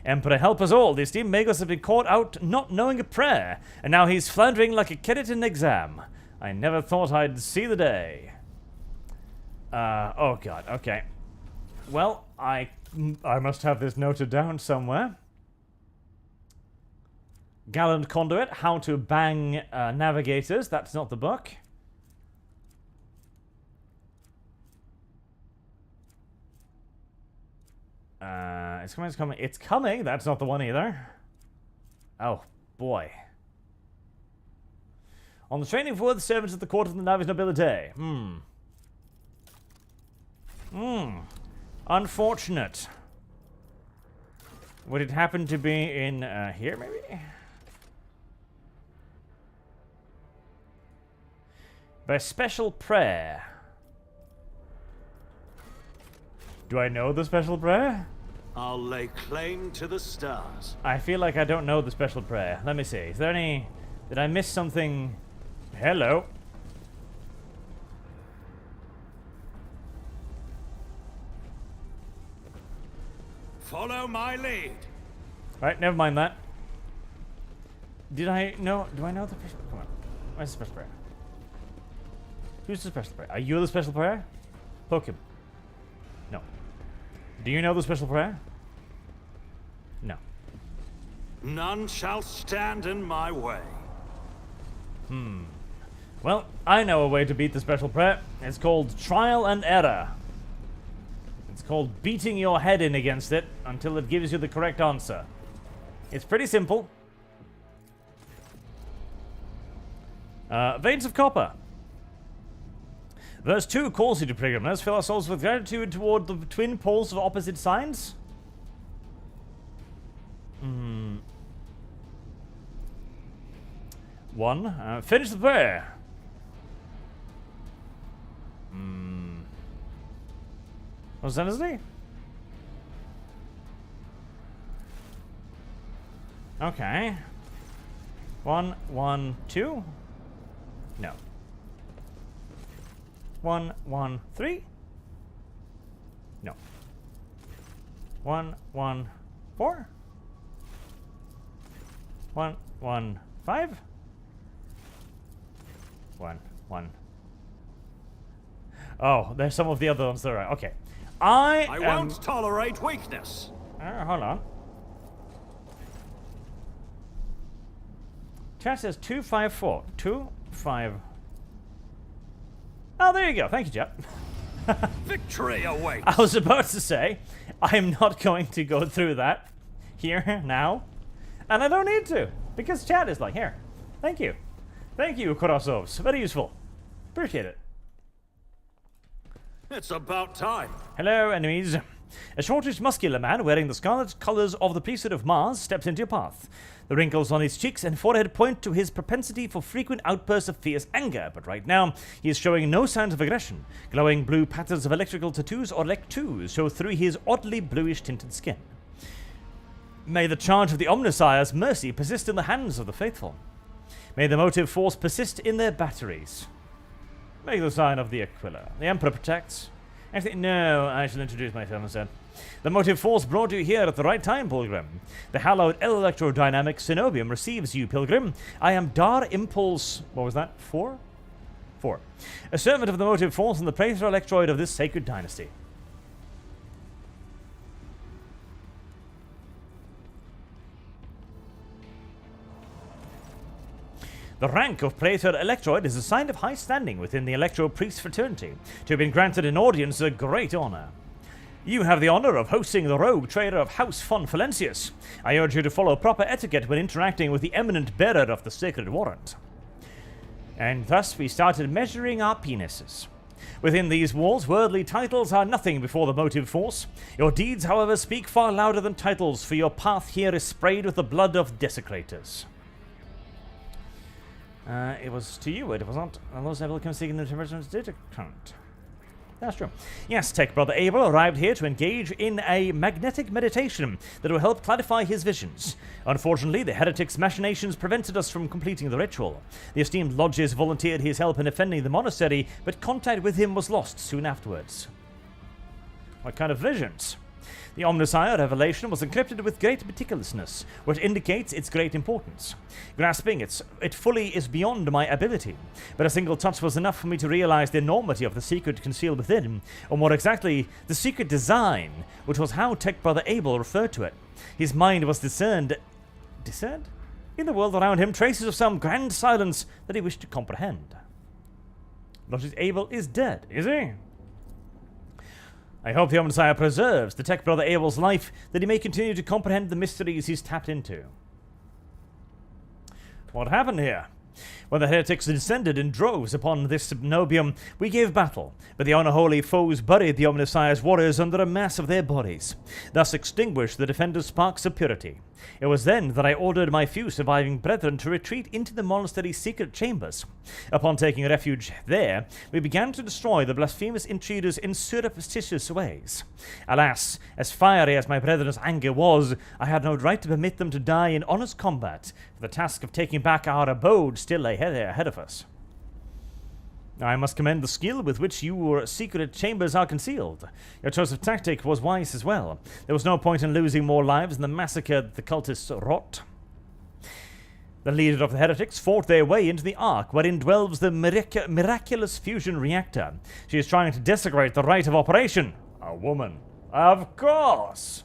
Emperor help us all. The esteemed Magos have been caught out not knowing a prayer, and now he's floundering like a cadet in an exam. I never thought I'd see the day. Oh god, okay. Well, I must have this noted down somewhere. Gallant Conduit, how to bang navigators. That's not the book. It's coming, it's coming. It's coming. That's not the one either. Oh, boy. On the training for the servants at the court of the Navis nobility. Unfortunate. Would it happen to be in here, maybe? By special prayer. Do I know the special prayer? I'll lay claim to the stars. I feel like I don't know the special prayer. Let me see. Is there any... Did I miss something? Hello. Follow my lead. Right, never mind that. Did I know... Do I know the... Come on. Where's the special prayer? Who's the special prayer? Are you the special prayer? Poke him. No. Do you know the special prayer? No. None shall stand in my way. Well, I know a way to beat the special prayer. It's called trial and error. It's called beating your head in against it until it gives you the correct answer. It's pretty simple. Veins of Copper. Verse 2 calls you to pilgrim. Let us fill our souls with gratitude toward the twin poles of opposite signs. One. Finish the prayer. What's that, isn't he? Okay. 1, 1, 2. No. 1, 1, 3. No. 1, 1, 4. 1, 1, 5. 1, 1. Oh, there's some of the other ones that are okay. I won't tolerate weakness. Hold on. Chat says 254. 2, 5. Oh, there you go. Thank you, chat. Victory awaits. I was about to say, I'm not going to go through that here now. And I don't need to. Because chat is like, here. Thank you. Thank you, Korosovs. Very useful. Appreciate it. It's about time. Hello, enemies. A shortish, muscular man wearing the scarlet colors of the priesthood of Mars steps into your path. The wrinkles on his cheeks and forehead point to his propensity for frequent outbursts of fierce anger, but right now he is showing no signs of aggression. Glowing blue patterns of electrical tattoos or electoos show through his oddly bluish tinted skin. May the charge of the Omnissiah's mercy persist in the hands of the faithful. May the motive force persist in their batteries. Make the sign of the Aquila. The Emperor protects. Actually, no, I shall introduce myself instead. The motive force brought you here at the right time, Pilgrim. The hallowed electrodynamic Cenobium receives you, Pilgrim. I am Dar Impulse... What was that? 4? 4. A servant of the motive force and the praetor electroid of this sacred dynasty. The rank of Praetor Electroid is a sign of high standing within the Electro-Priest fraternity. To have been granted an audience is a great honor. You have the honor of hosting the rogue trader of House von Valencius. I urge you to follow proper etiquette when interacting with the eminent bearer of the sacred warrant. And thus we started measuring our penises. Within these walls, worldly titles are nothing before the motive force. Your deeds, however, speak far louder than titles, for your path here is sprayed with the blood of desecrators. It was to you, it was not. Those able to come seeking the diversion's data count. That's true. Yes, Tech Brother Abel arrived here to engage in a magnetic meditation that will help clarify his visions. Unfortunately, the heretic's machinations prevented us from completing the ritual. The esteemed Lodges volunteered his help in defending the monastery, but contact with him was lost soon afterwards. What kind of visions? The Omnissiah revelation was encrypted with great meticulousness, which indicates its great importance. Grasping it fully is beyond my ability, but a single touch was enough for me to realize the enormity of the secret concealed within, or more exactly, the secret design, which was how Tech Brother Abel referred to it. His mind was discerned? In the world around him, traces of some grand silence that he wished to comprehend. Lodges Abel is dead, is he? I hope the Omnissiah preserves the Tech Brother Abel's life, that he may continue to comprehend the mysteries he's tapped into. What happened here? When the heretics descended in droves upon this Cenobium, we gave battle, but the unholy foes buried the Omnissiah's warriors under a mass of their bodies, thus extinguished the defenders' sparks of purity. It was then that I ordered my few surviving brethren to retreat into the monastery's secret chambers. Upon taking refuge there, we began to destroy the blasphemous intruders in surreptitious ways. Alas, as fiery as my brethren's anger was, I had no right to permit them to die in honest combat, for the task of taking back our abode still lay ahead of us. I must commend the skill with which your secret chambers are concealed. Your choice of tactic was wise as well. There was no point in losing more lives than the massacre that the cultists wrought. The leader of the heretics fought their way into the Ark, wherein dwells the miraculous fusion reactor. She is trying to desecrate the rite of operation. A woman. Of course!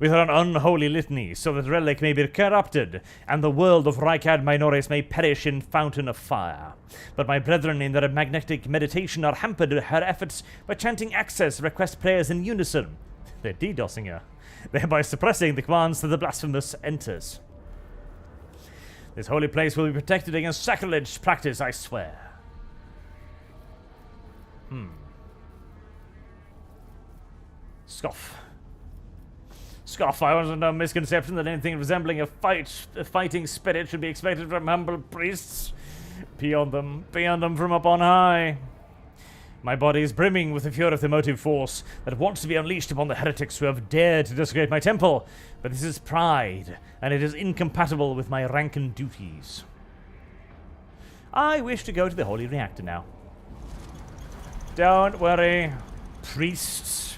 With her unholy litany, so that the relic may be corrupted, and the world of Rykad Minores may perish in fountain of fire. But my brethren in their magnetic meditation are hampered her efforts by chanting access request prayers in unison. They're DDoSing her, thereby suppressing the commands that the blasphemous enters. This holy place will be protected against sacrilege practice, I swear. Scoff. I was under no misconception that anything resembling a fighting spirit should be expected from humble priests. Pee on them from up on high. My body is brimming with the fury of the motive force that wants to be unleashed upon the heretics who have dared to desecrate my temple, but this is pride, and it is incompatible with my rank and duties. I wish to go to the holy reactor now. Don't worry, priests.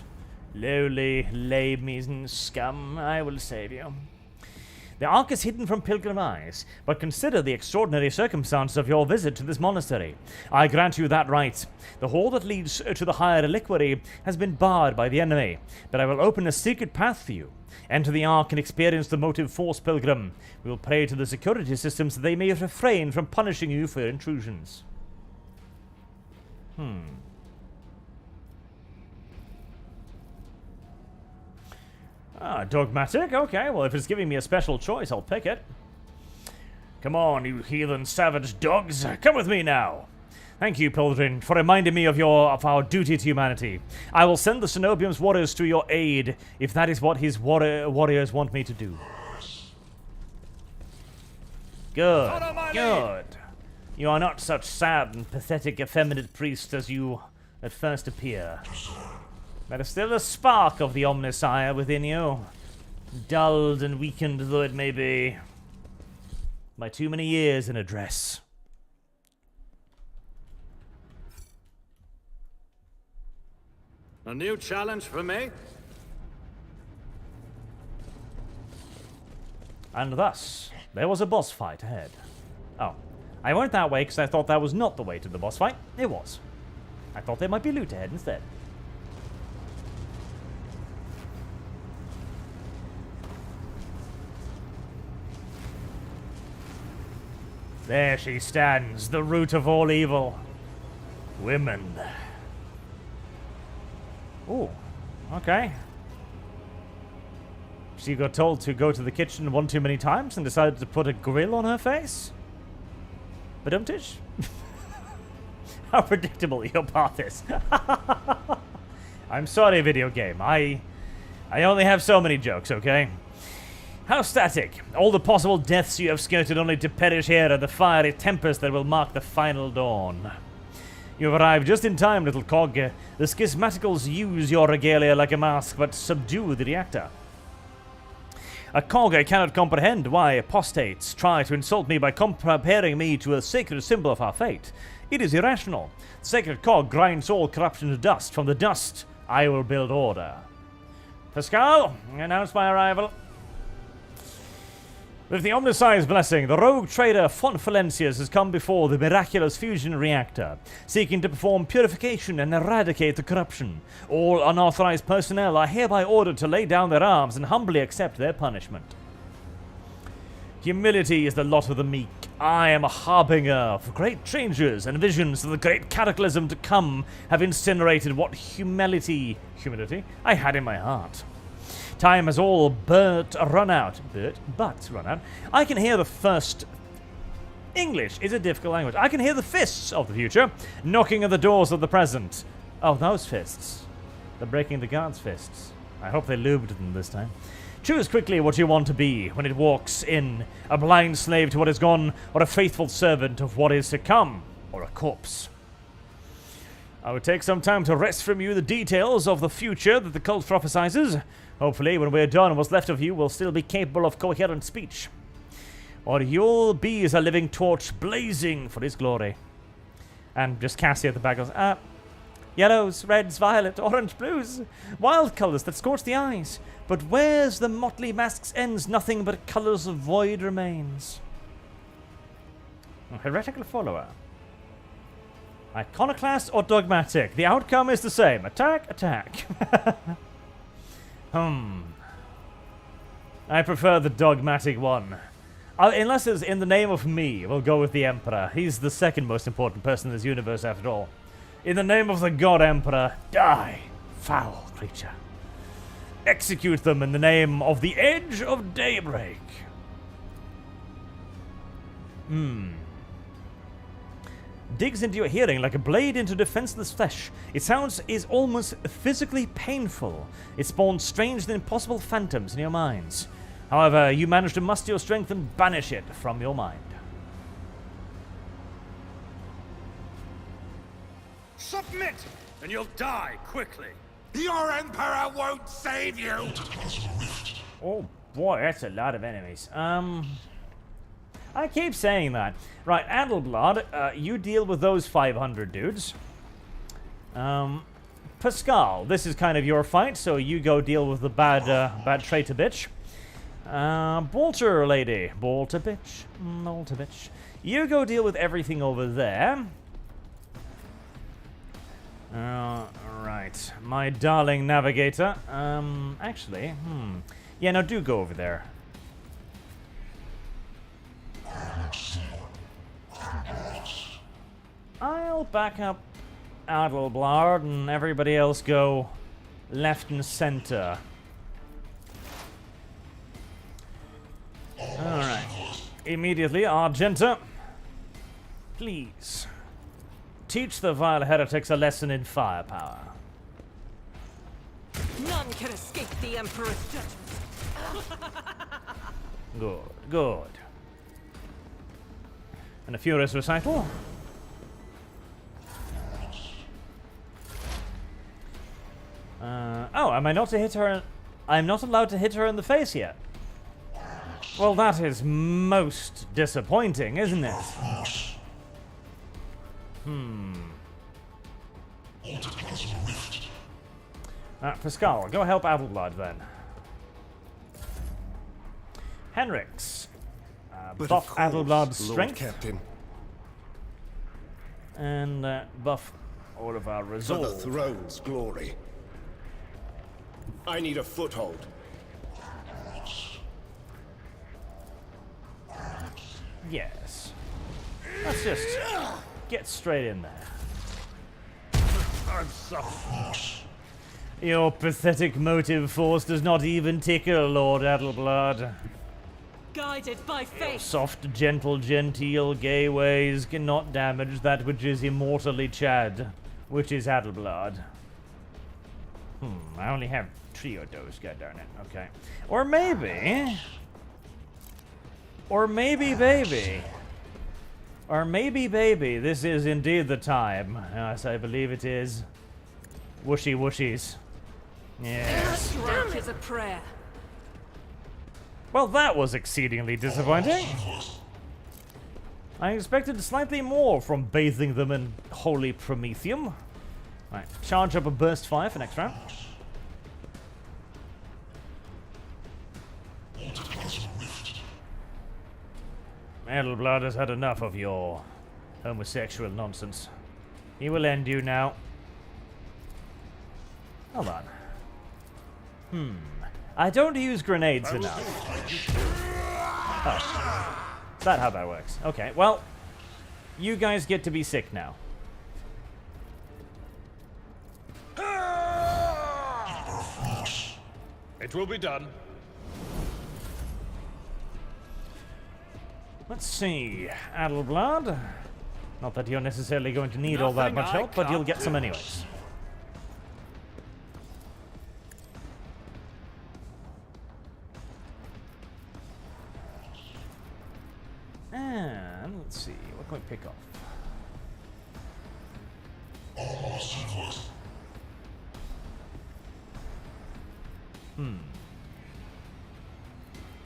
Lowly, lame scum, I will save you. The Ark is hidden from pilgrim eyes, but consider the extraordinary circumstances of your visit to this monastery. I grant you that right. The hall that leads to the higher reliquary has been barred by the enemy, but I will open a secret path for you. Enter the Ark and experience the motive force, pilgrim. We will pray to the security systems that they may refrain from punishing you for your intrusions. Dogmatic? Okay, well, if it's giving me a special choice, I'll pick it. Come on, you heathen savage dogs. Come with me now. Thank you, Pilgrim, for reminding me of our duty to humanity. I will send the Cenobium's warriors to your aid, if that is what his warriors want me to do. Good, good. You are not such sad and pathetic effeminate priest as you at first appear. There is still a spark of the Omnisire within you, dulled and weakened though it may be by too many years in a dress. A new challenge for me? And thus, there was a boss fight ahead. Oh, I went that way because I thought that was not the way to the boss fight. It was. I thought there might be loot ahead instead. There she stands, the root of all evil. Women. Ooh, okay. She got told to go to the kitchen one too many times and decided to put a grill on her face? Badumtish? How predictable your path is. I'm sorry, video game. I only have so many jokes, okay? How static. All the possible deaths you have skirted only to perish here at the fiery tempest that will mark the final dawn. You have arrived just in time, little cog. The schismaticals use your regalia like a mask, but subdue the reactor. A cog I cannot comprehend why apostates try to insult me by comparing me to a sacred symbol of our fate. It is irrational. The sacred cog grinds all corruption to dust. From the dust, I will build order. Pascal, announce my arrival. With the Omnisire's blessing, the rogue trader Font Valencius has come before the miraculous fusion reactor, seeking to perform purification and eradicate the corruption. All unauthorized personnel are hereby ordered to lay down their arms and humbly accept their punishment. Humility is the lot of the meek. I am a harbinger of great changes, and visions of the great cataclysm to come have incinerated what humility I had in my heart. Time has all but run out. I can hear the first... English is a difficult language. I can hear the fists of the future knocking at the doors of the present. Oh, those fists. They're breaking the guards' fists. I hope they lubed them this time. Choose quickly what you want to be when it walks in. A blind slave to what is gone, or a faithful servant of what is to come, or a corpse. I will take some time to wrest from you the details of the future that the cult prophesizes. Hopefully, when we're done, what's left of you will still be capable of coherent speech. Or you'll be as a living torch blazing for his glory. And just Cassie at the back goes, yellows, reds, violet, orange, blues. Wild colors that scorch the eyes. But where's the motley mask's ends? Nothing but colors of void remains. A heretical follower. Iconoclast or dogmatic? The outcome is the same. Attack, attack. I prefer the dogmatic one. Unless it's in the name of me, we'll go with the Emperor. He's the second most important person in this universe after all. In the name of the God Emperor, die, foul creature. Execute them in the name of the Edge of Daybreak. Digs into your hearing like a blade into defenseless flesh. Its sounds is almost physically painful. It spawns strange and impossible phantoms in your minds. However, you manage to muster your strength and banish it from your mind. Submit, and you'll die quickly. Your Emperor won't save you! Oh boy, that's a lot of enemies. I keep saying that. Right, Adelblad, you deal with those 500 dudes. Pascal, this is kind of your fight, so you go deal with the bad traitor bitch. Bolter lady. Bolter bitch. You go deal with everything over there. Right. My darling Navigator. Actually, yeah, no, do go over there. I'll back up Adelblad and everybody else go left and center. Alright. Immediately, Argenta. Please. teach the vile heretics a lesson in firepower. None can escape the Emperor's judgment. Good, good. And a furious recital. Oh, am I not to hit her? I'm not allowed to hit her in the face yet. Well, that is most disappointing, isn't it? Pascal, go help Adelblood then. Henrix. Buff Adelblood's strength. Captain. And buff all of our For the resolve. throne's glory. I need a foothold. Yes. Let's just get straight in there. I'm sorry. Your pathetic motive force does not even tickle, Lord Adelblood. Guided by Your faith. soft, gentle, genteel, gay ways cannot damage that which is immortally Chad, which is Adelblood. I only have trio dose, god darn it. Okay. Or maybe, baby. Or maybe, baby, this is indeed the time. Yes, I believe it is. Whooshy whooshies. Yes. Strike is a prayer. Well, that was exceedingly disappointing. I expected slightly more from bathing them in holy promethium. Right, charge up a burst fire for next round. Adelblood has had enough of your homosexual nonsense. He will end you now. Hold on. I don't use grenades enough. Oh. Is that how that works? Okay, well, you guys get to be sick now. It will be done. Let's see, Adelblood. Not that you're necessarily going to need all that much help, but you'll get some anyways. And let's see, what can we pick up?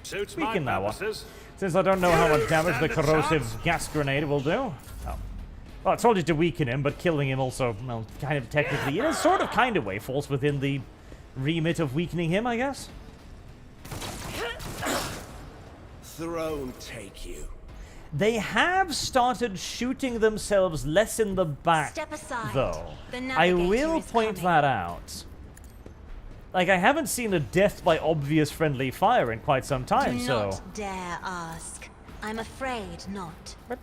Suits We my can now. purposes. Since I don't know how much damage the Stand a corrosive chance. gas grenade will do. Oh. Well, I told you to weaken him, but killing him also, well, kind of technically, in a sort of kind of way, falls within the remit of weakening him, I guess. Throne take you. They have started shooting themselves less in the back, Step aside. though. The I Navigator will is point coming. that out. Like, I haven't seen a death by obvious friendly fire in quite some time, Do so... not dare ask. I'm afraid not. But...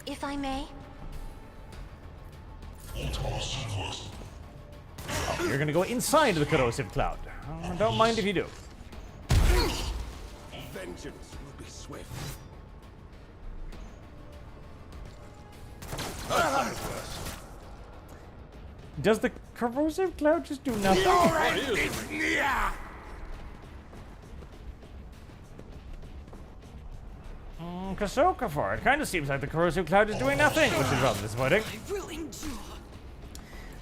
If I may. Oh, you're gonna go inside the corrosive cloud. Don't mind if you do. Vengeance will be swift. Does the corrosive cloud just do nothing? Kasokafor, it kind of seems like the corrosive cloud is doing nothing, which is rather disappointing.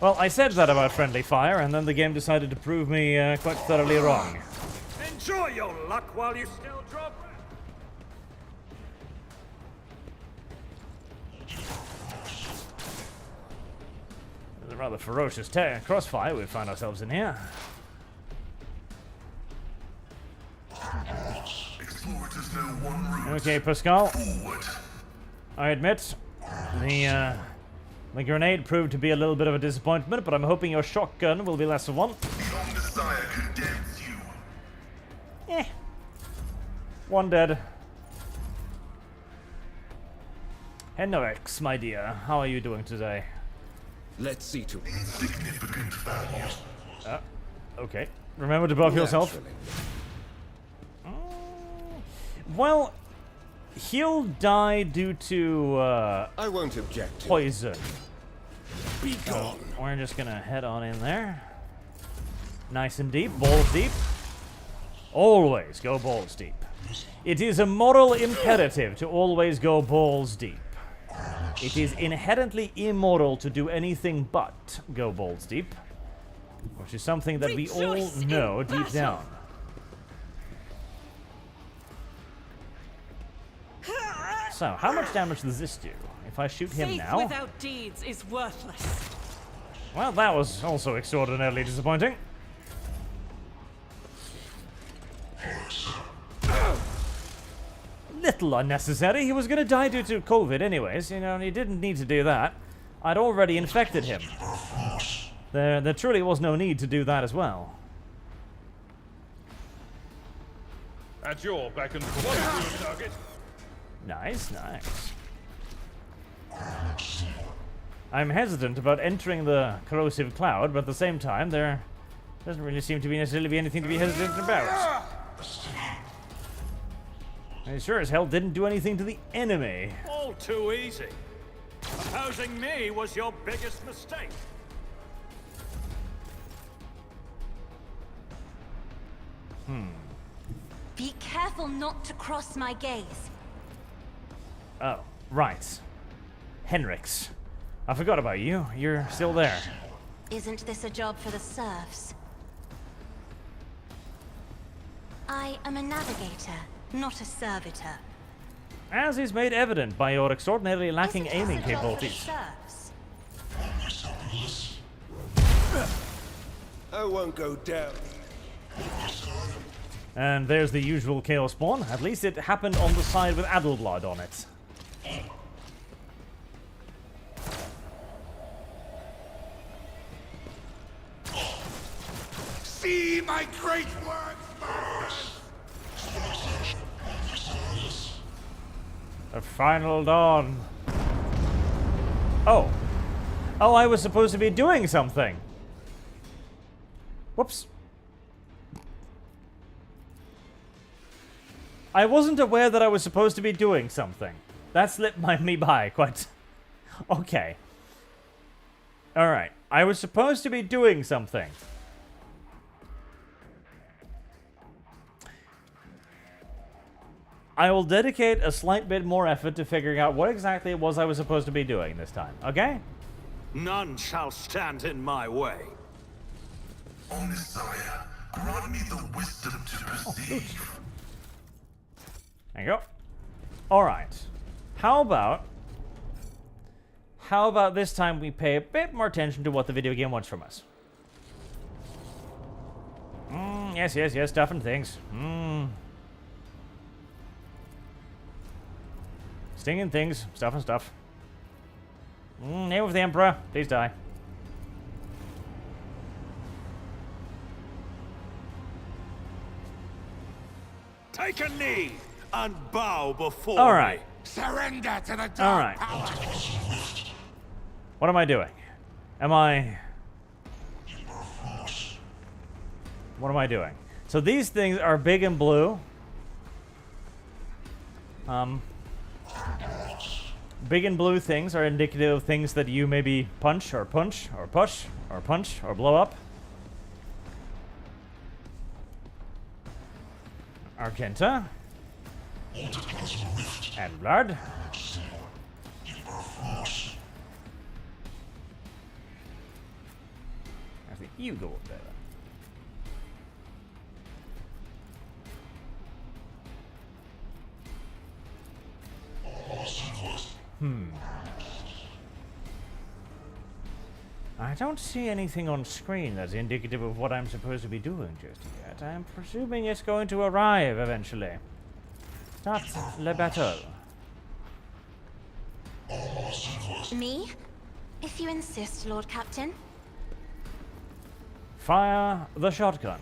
Well, I said that about friendly fire, and then the game decided to prove me quite thoroughly wrong. Enjoy your luck while you still draw breath. It's a rather ferocious crossfire we found ourselves in here. Explorers know one route. Okay, Pascal. Forward. I admit, the grenade proved to be a little bit of a disappointment, but I'm hoping your shotgun will be less of one. Your desire condemns you. One dead. Henrix, my dear, how are you doing today? Let's see to Insignificant value. Okay. Remember to buff yourself. Naturally. Well, He'll die due to, I won't object to poison. Be gone. We're just gonna head on in there. Nice and deep, balls deep. Always go balls deep. It is a moral imperative to always go balls deep. It is inherently immoral to do anything but go balls deep, which is something that we all know deep down. So, how much damage does this do? If I shoot him now? Faith without deeds is worthless. Well, that was also extraordinarily disappointing. Little unnecessary. He was going to die due to COVID anyways. You know, he didn't need to do that. I'd already infected him. There truly was no need to do that as well. At your beck and call, target. Nice, nice. I'm hesitant about entering the corrosive cloud, but at the same time, there doesn't really seem to be necessarily be anything to be hesitant about. I sure as hell didn't do anything to the enemy. All too easy. Opposing me was your biggest mistake. Be careful not to cross my gaze. Oh, right. Henrix. I forgot about you. You're still there. Isn't this a job for the serfs? I am a navigator, not a servitor. As is made evident by your extraordinarily lacking Isn't this aiming a job for the capabilities. serfs? I won't go down. And there's the usual chaos spawn. At least it happened on the side with Adelblad on it. See my great work The final dawn. Oh. Oh, I was supposed to be doing something. Whoops. I wasn't aware that I was supposed to be doing something. That slipped me by quite... Okay. Alright. I was supposed to be doing something. I will dedicate a slight bit more effort to figuring out what exactly it was I was supposed to be doing this time, okay? None shall stand in my way. O Messiah, grant me the wisdom to perceive. There you go. Alright. How about this time we pay a bit more attention to what the video game wants from us? Yes, stuff and things. Stinging things, stuff and stuff. Name of the Emperor, please die. Take a knee and bow before Alright. me. Surrender to the dark Alright. power. What am I doing? What am I doing? So these things are big and blue. Big and blue things are indicative of things that you maybe punch or push or blow up. Argenta. And blood. I think you go up there. I don't see anything on screen that's indicative of what I'm supposed to be doing just yet. I'm presuming it's going to arrive eventually. Start le battle. Me? If you insist, Lord Captain. Fire the shotgun.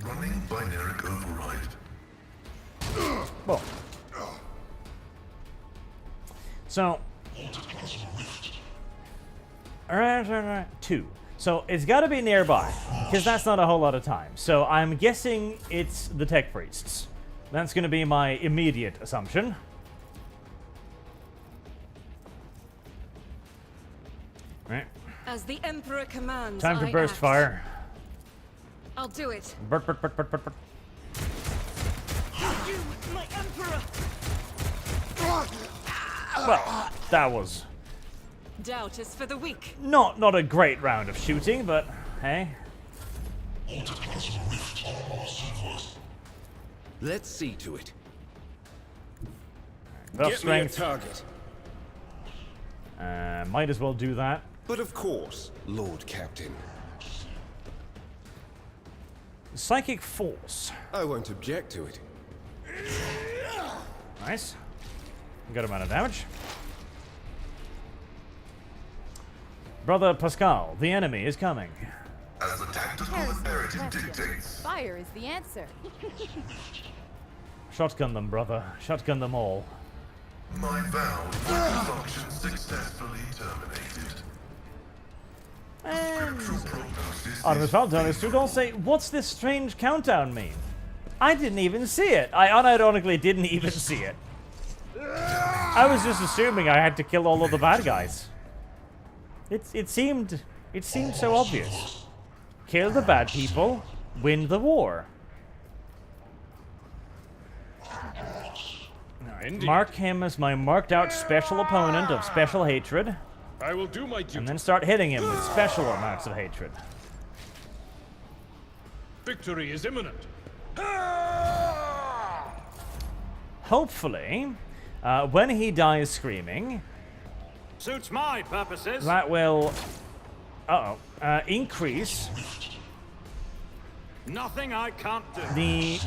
Running binaric override. Boom. So, alright, 2. So it's got to be nearby, because that's not a whole lot of time. So I'm guessing it's the tech priests. That's going to be my immediate assumption. Right. As the Emperor commands, Time for I burst act. fire. I'll do it. Burt, burt, burt, burt, burt, burt. You, my Emperor! Well, that was Doubt is for the weak. not a great round of shooting, but hey. Let's see to it. Buff Get strength. me a target. Might as well do that. But of course, Lord Captain. Psychic force. I won't object to it. Nice. Good amount of damage. Brother Pascal, the enemy is coming. As the tactical Heresy's the imperative question. dictates. Fire is the answer. Shotgun them, brother. Shotgun them all. My vow is function successfully terminated. Scriptural prognosis Artemis Valdonis, to don't say, what's this strange countdown mean? I didn't even see it. I unironically didn't even see it. I was just assuming I had to kill all of the bad guys. It seemed so obvious. Kill the bad people, win the war. Indeed. Mark him as my marked out special opponent of special hatred, I will do my duty. and then start hitting him with special amounts of hatred. Victory is imminent. Hopefully, when he dies screaming, Suits my purposes. that will increase Nothing I can't do. the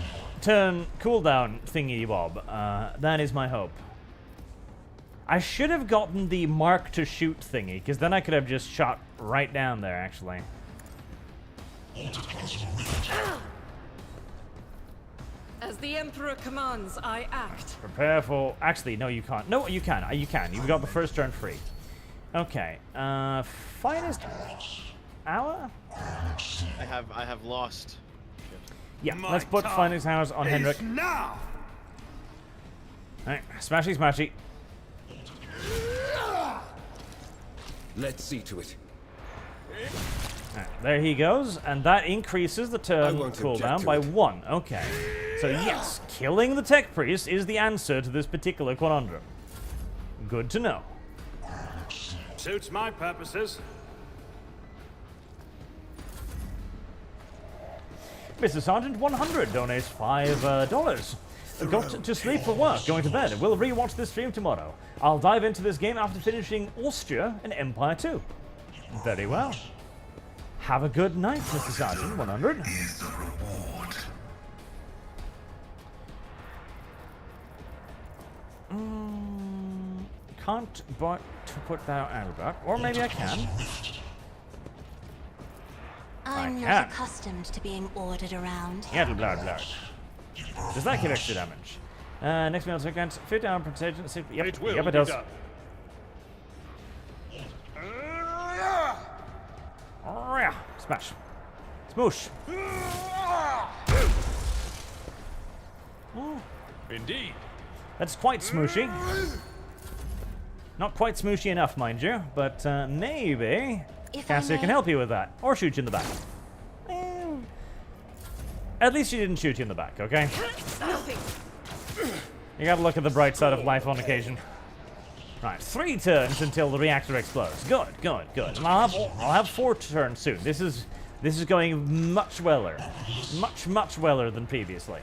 turn cooldown thingy bob. That is my hope. I should have gotten the mark to shoot thingy, because then I could have just shot right down there, actually. As the Emperor commands, I act. Prepare for... Actually, no, you can't. No, you can. You can. You've got the first turn free. Okay. Finest hour? I have lost. Yeah, My let's put time finest hours on Henrik. Now. Alright, smashy, smashy. Let's see to it. Alright, there he goes, and that increases the turn won't object cooldown to by it. 1. Okay. So yes, killing the tech priest is the answer to this particular conundrum. Good to know. Suits my purposes. Mr. Sergeant 100 donates $5. Got to sleep for work, going to bed. We'll rewatch this stream tomorrow. I'll dive into this game after finishing Austria and Empire 2. Very well. Have a good night, Mr. Sergeant 100. Is the reward. Can't but to put that out back. Or maybe I can. I'm can. not accustomed to being ordered around. Yeah, blood, blood. Does that give extra damage? Next meal sequence, 50 hour protection. Yep, It will yep, it be does. done. Oh, yeah. Smash. Smoosh. Indeed. That's quite smooshy. Not quite smooshy enough, mind you, but maybe If I Cassia may- can help you with that. Or shoot you in the back. At least she didn't shoot you in the back, okay? Nothing. You gotta look at the bright side of life on occasion. Right, 3 turns until the reactor explodes. Good, good, good. And I'll have 4 turns soon. This is going much weller. Much weller than previously.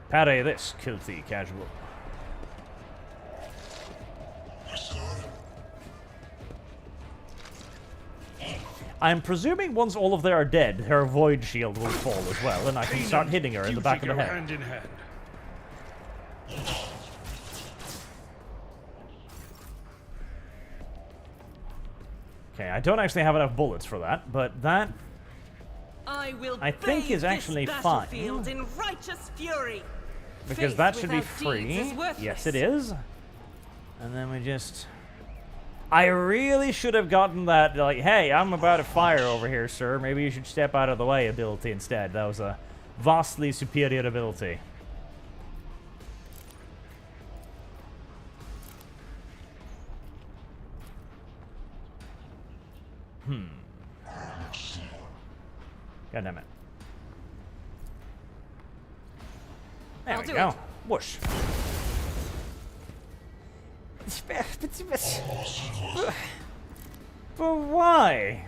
Parry this, filthy casual. I'm presuming once all of them are dead, her void shield will fall as well, and I can start hitting her in the back of the Duty go head. hand in hand. Okay, I don't actually have enough bullets for that, but that I think is actually fine. In righteous fury. Because Faith that should be without deeds free. is worthless. Yes, it is. And then we just I really should have gotten that, like, hey, I'm about to fire over here, sir. Maybe you should step out of the way ability instead. That was a vastly superior ability. God damn it. There we go. Whoosh. But why?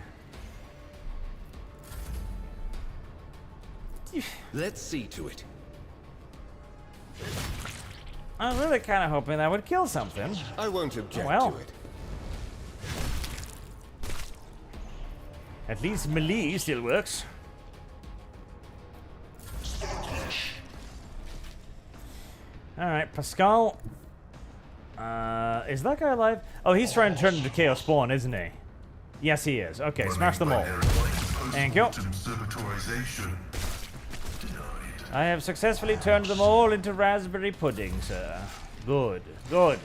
Let's see to it. I was really kind of hoping that would kill something. I won't object to it. At least melee still works. Alright, Pascal. Is that guy alive? Oh, he's trying to turn into Chaos Spawn, isn't he? Yes, he is. Okay, smash them all. Thank you. I have successfully turned them all into raspberry pudding, sir. Good, good.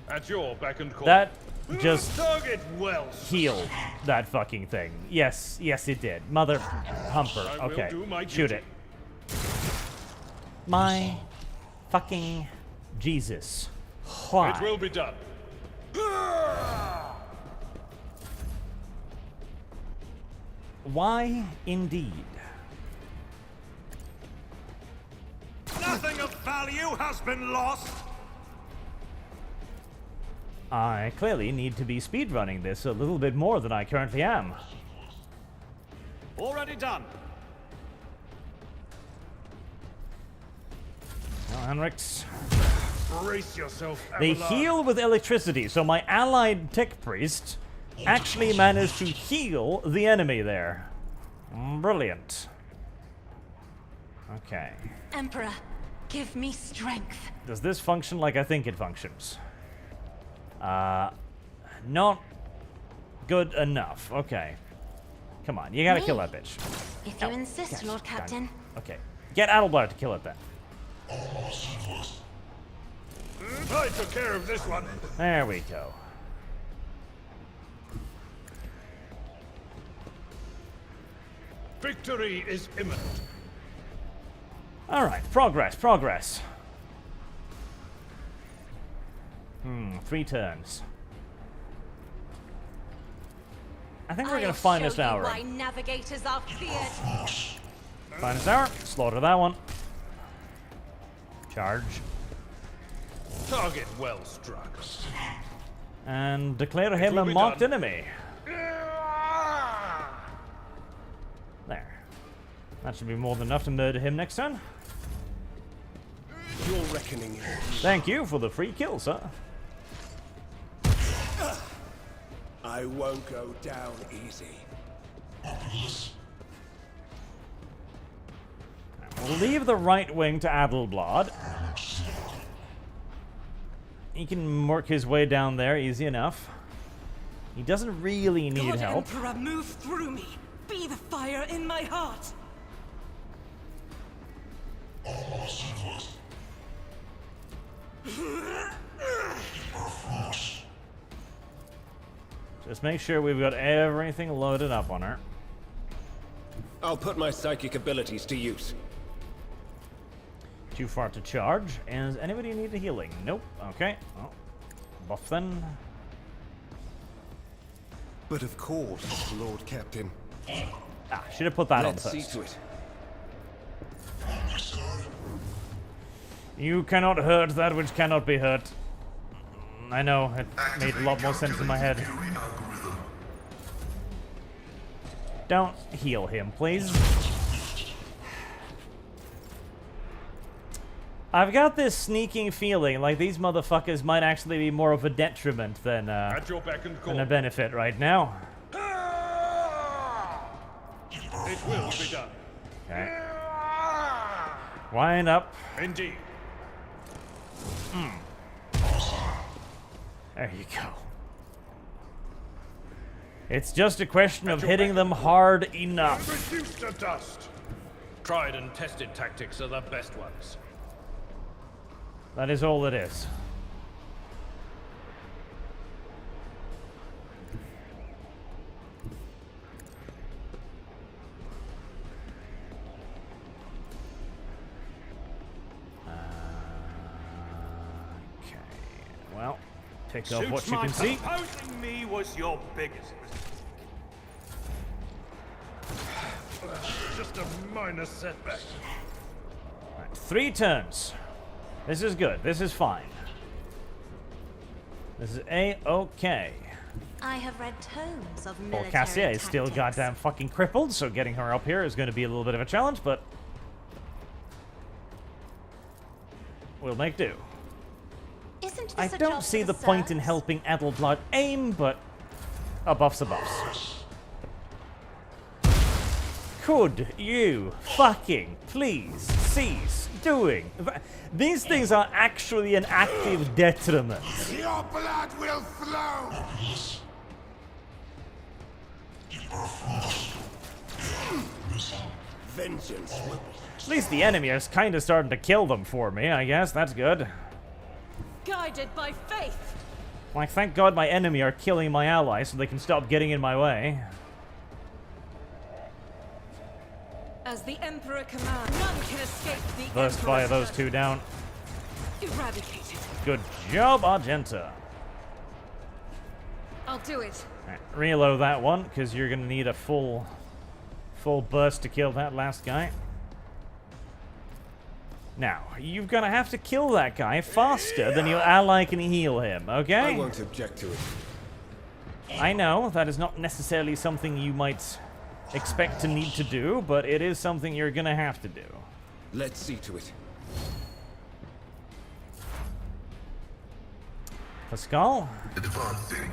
At your beck and call. That just target well. healed that fucking thing. Yes, yes it did. Mother humper. Okay, shoot it. My fucking Jesus. Why? It will be done. Why indeed? Nothing of value has been lost. I clearly need to be speedrunning this a little bit more than I currently am. Already done. Well, Henriks. Brace yourself, They Abelard. heal with electricity, so my allied tech priest actually managed to heal the enemy there. Brilliant. Okay. Emperor, give me strength. Does this function like I think it functions? Not good enough. Okay. Come on, you gotta kill that bitch. If you insist, Lord Captain. Okay. Get Adelbart to kill it then. I took care of this one. There we go. Victory is imminent. Alright, progress, progress. 3 turns. I think we're gonna find this hour. Why navigators are feared. Find this hour, slaughter that one. Charge. Target well struck. And declare him a mocked enemy. There. That should be more than enough to murder him next turn. Your reckoning. Thank you for the free kill, sir. I won't go down easy. We'll leave the right wing to Adelblad. He can work his way down there easy enough. He doesn't really need God, help. Emperor, move through me. Be the fire in my heart. Just make sure we've got everything loaded up on her. I'll put my psychic abilities to use. Too far to charge. Does anybody need a healing? Nope. Okay. Well, buff then. But of course, Lord Captain. Ah, should have put that Let's on see first. to it. You cannot hurt that which cannot be hurt. I know, it made a lot more sense in my head. Don't heal him, please. I've got this sneaking feeling like these motherfuckers might actually be more of a detriment than a benefit right now. It will be done. Okay. Wind up. Indeed. There you go. It's just a question of hitting them hard enough. Reduced to dust. Tried and tested tactics are the best ones. That is all it is. Okay. Well, pick up what you can see. Opposing me was your biggest mistake. Just a minor setback. Right, 3 turns. This is good. This is fine. This is A-okay. I have read tomes of Well, military Cassia is still tactics. goddamn fucking crippled, so getting her up here is going to be a little bit of a challenge, but we'll make do. Isn't I this a don't job see for the point in serfs? helping Adelblad aim, but a buff's a buff. Could you fucking please cease doing that? These things are actually an active detriment. Your blood will flow! Vengeance will be. At least the enemy is kind of starting to kill them for me, I guess. That's good. Guided by faith. Like, thank God my enemy are killing my allies so they can stop getting in my way. As the Emperor commands, none can escape the Burst fire Emperor's those 2 down. Eradicated. Good job, Argenta. I'll do it. Right, reload that one, because you're going to need a full burst to kill that last guy. Now, you're going to have to kill that guy faster than your ally can heal him, okay? I won't object to it. I know, that is not necessarily something you might expect to need to do, but it is something you're going to have to do. Let's see to it. Pascal? Advancing.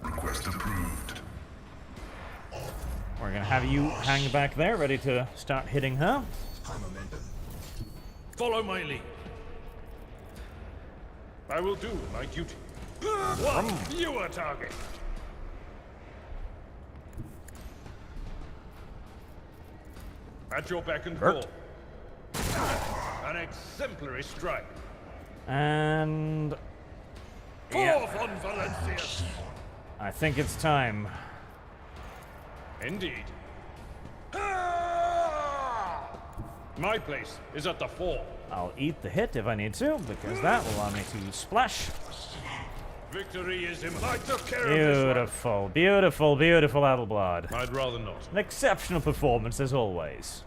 Request approved. We're going to have you hang back there, ready to start hitting her. Follow my lead. I will do my duty. One fewer target. At your beck and call. An exemplary strike. And... Forth on Valencia. I think it's time. Indeed. My place is at the fore. I'll eat the hit if I need to, because that will allow me to splash. Victory is in. I took care of this one. Beautiful, beautiful, beautiful Adelblad. I'd rather not. An exceptional performance as always.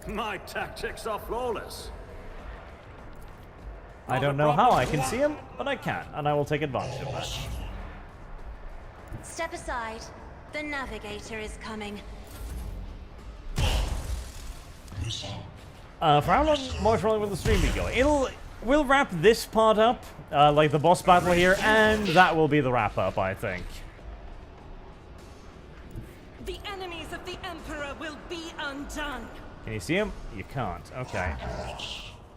My tactics are flawless. I don't know how I can see him, but I can, and I will take advantage of that. Step aside. The Navigator is coming. For how long more will the stream be going? We'll wrap this part up, like the boss battle here, and that will be the wrap up, I think. The enemies of the Emperor will be undone. Can you see him? You can't. Okay.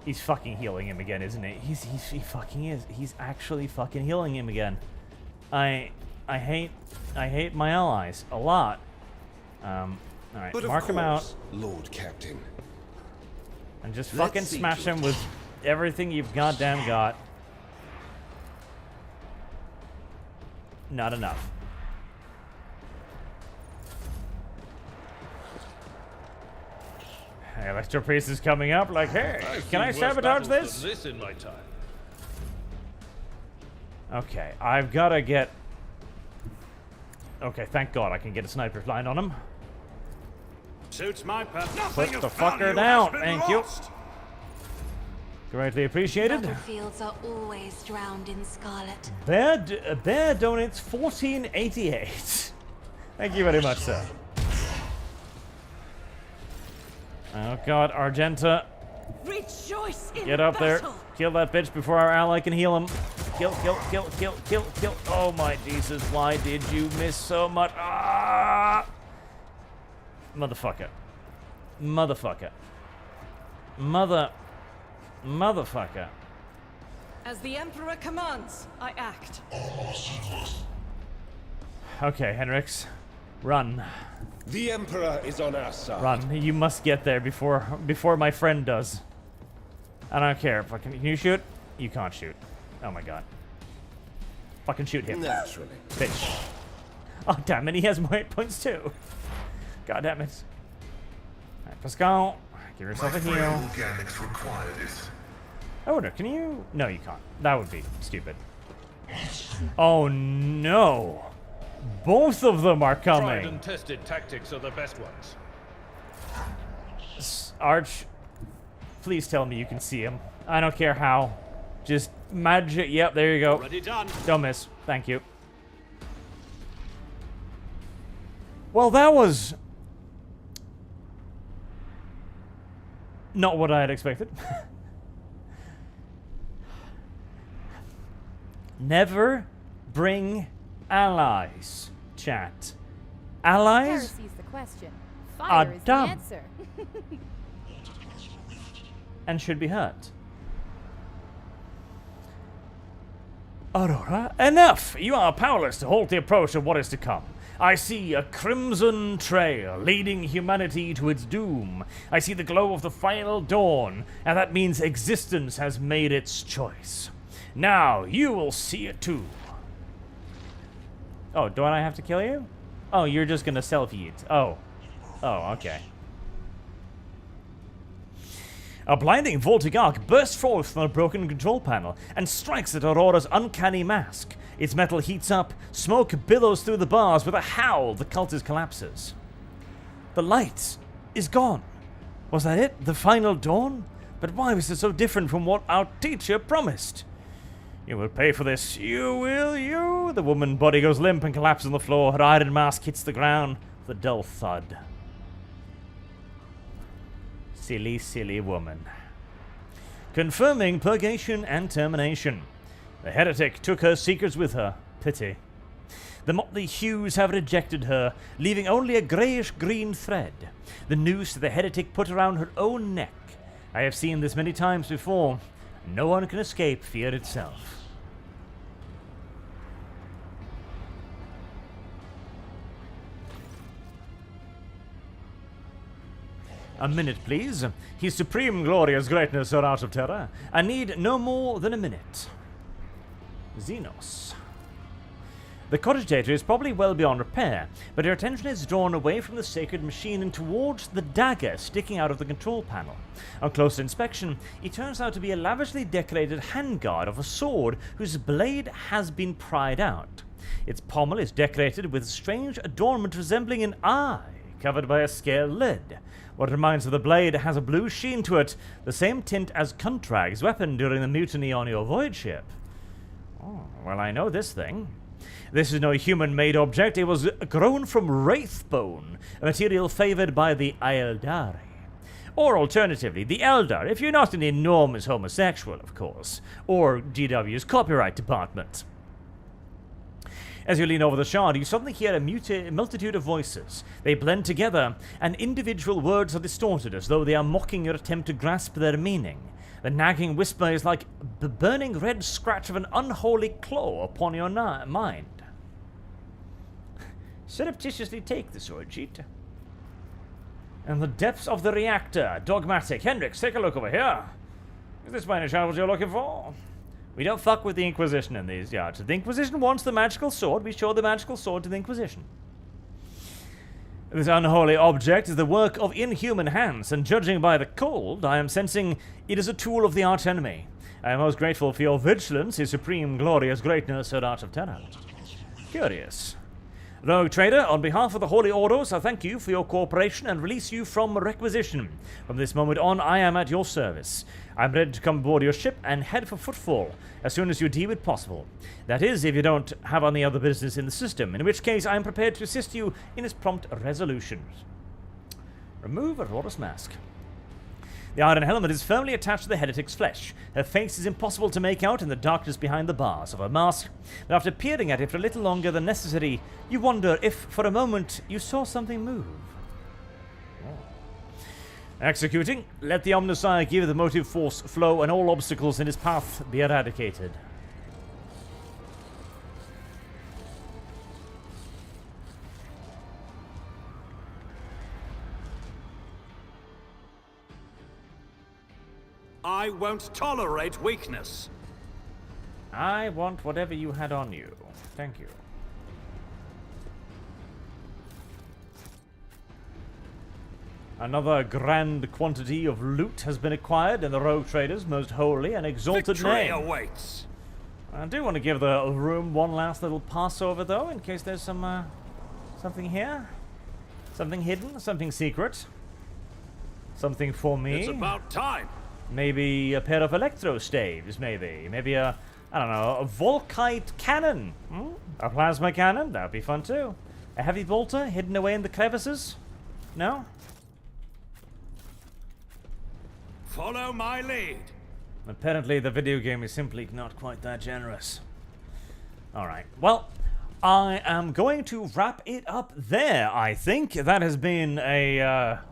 He's fucking healing him again, isn't he? He fucking is. He's actually fucking healing him again. I hate my allies a lot. Alright, But mark of him out. course, Lord Captain. And just Let's fucking see smash to him it. with everything you've goddamn got. Not enough. Hey, Electro Priest is coming up like, hey, can I sabotage this? This in my time. Okay, I've got to get... Okay, thank God I can get a sniper line on him. Suits my purpose. Put the fucker down, thank you. Greatly apprecited. Battlefields are always drowned in scarlet. Bear donates 1488. Thank you very much, sir. Oh God, Argenta. Rejoice in Get up there. battle. Kill that bitch before our ally can heal him. Kill. Oh my Jesus, why did you miss so much? Ah! Motherfucker. Motherfucker. As the Emperor commands, I act. Okay, Henrix. Run. The Emperor is on our side. Run. You must get there before my friend does. I don't care. Fucking, can you shoot? You can't shoot. Oh my god. Fucking shoot him. Naturally. Bitch. Oh damn it, he has more hit points too. God damn it. Alright, Pascal, give yourself a heal. Organics required it. I wonder, can you? No, you can't. That would be stupid. Oh no! Both of them are Tried coming! and tested tactics are the best ones. Arch, please tell me you can see him. I don't care how. Just magic. Yep, there you go. Already done. Don't miss. Thank you. Well, that was not what I had expected. Never bring allies, chat. Allies Heresy's the question. Fire is the dumb. answer. and should be hurt. Aurora, enough! You are powerless to halt the approach of what is to come. I see a crimson trail leading humanity to its doom. I see the glow of the final dawn, and that means existence has made its choice. Now you will see it too. Oh, don't I have to kill you? Oh, you're just gonna selfie it. Oh. Oh, okay. A blinding voltic arc bursts forth from the broken control panel and strikes at Aurora's uncanny mask. Its metal heats up, smoke billows through the bars. With a howl, the cultist collapses. The light is gone. Was that it? The final dawn? But why was it so different from what our teacher promised? You will pay for this. You will, you. The woman's body goes limp and collapses on the floor. Her iron mask hits the ground with a dull thud. Silly, silly woman. Confirming purgation and termination. The heretic took her secrets with her. Pity. The motley hues have rejected her, leaving only a greyish-green thread. The noose the heretic put around her own neck. I have seen this many times before. No one can escape fear itself. A minute, please. His supreme glorious greatness or out of terror. I need no more than a minute. Xenos. The cogitator is probably well beyond repair, but her attention is drawn away from the sacred machine and towards the dagger sticking out of the control panel. On closer inspection, it turns out to be a lavishly decorated handguard of a sword whose blade has been pried out. Its pommel is decorated with a strange adornment resembling an eye, covered by a scale lid. What reminds of the blade has a blue sheen to it, the same tint as Kuntrag's weapon during the mutiny on your void ship. Oh, well, I know this thing. This is no human-made object. It was grown from wraithbone, a material favored by the Aeldari. Or alternatively, the Eldar, if you're not an enormous homosexual, of course. Or GW's copyright department. As you lean over the shard, you suddenly hear a multitude of voices. They blend together, and individual words are distorted as though they are mocking your attempt to grasp their meaning. The nagging whisper is like the burning red scratch of an unholy claw upon your mind. Surreptitiously take the sword, cheat. And the depths of the reactor, dogmatic. Hendrix, take a look over here. Is this by any chance what you're looking for? We don't fuck with the Inquisition in these yards. If the Inquisition wants the magical sword, we show the magical sword to the Inquisition. This unholy object is the work of inhuman hands, and judging by the cold, I am sensing it is a tool of the arch-enemy. I am most grateful for your vigilance, his supreme glorious greatness, Sir Arch of Terror. Curious. Rogue Trader, on behalf of the Holy Orders, I thank you for your cooperation and release you from requisition. From this moment on, I am at your service. I'm ready to come aboard your ship and head for Footfall as soon as you deem it possible. That is, if you don't have any other business in the system, in which case I am prepared to assist you in its prompt resolution. Remove Aurora's mask. The iron helmet is firmly attached to the heretic's flesh. Her face is impossible to make out in the darkness behind the bars of her mask, but after peering at it for a little longer than necessary, you wonder if, for a moment, you saw something move. Executing, let the Omnissiah give the motive force flow and all obstacles in his path be eradicated. I won't tolerate weakness. I want whatever you had on you. Thank you. Another grand quantity of loot has been acquired in the Rogue Trader's most holy and exalted Victory name. awaits. I do want to give the room one last little pass over, though, in case there's some, something here. Something hidden, something secret. Something for me. It's about time. Maybe a pair of electro staves, maybe. Maybe a, I don't know, a Volkite cannon. A plasma cannon, that'd be fun too. A heavy bolter hidden away in the crevices? No? Follow my lead. Apparently the video game is simply not quite that generous. Alright, well, I am going to wrap it up there, I think. That has been a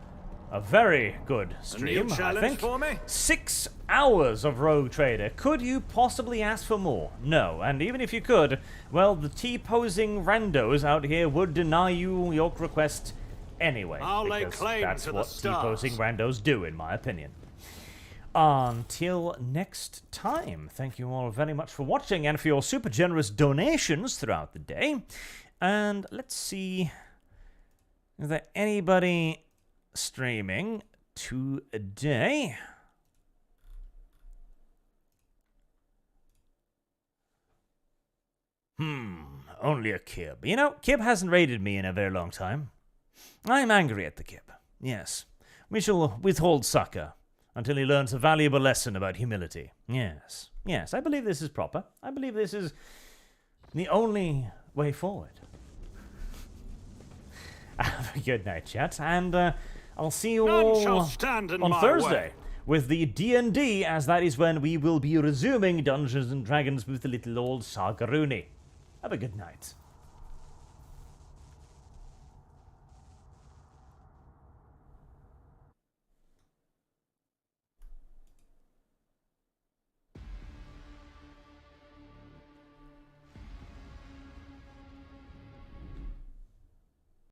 very good stream, A new challenge I think. for me? 6 hours of Rogue Trader. Could you possibly ask for more? No, and even if you could, well, the T-posing randos out here would deny you your request anyway. I'll lay because claim that's to the what stars. T-posing randos do, in my opinion. Until next time, thank you all very much for watching and for your super generous donations throughout the day. And let's see, is there anybody streaming today? Only a Kib. You know, Kib hasn't raided me in a very long time. I'm angry at the Kib. Yes, we shall withhold succor until he learns a valuable lesson about humility. Yes, yes, I believe this is proper. I believe this is the only way forward. Have a good night, chat, and I'll see you all on Thursday with the D&D, as that is when we will be resuming Dungeons & Dragons with the little old Sagaruni. Have a good night.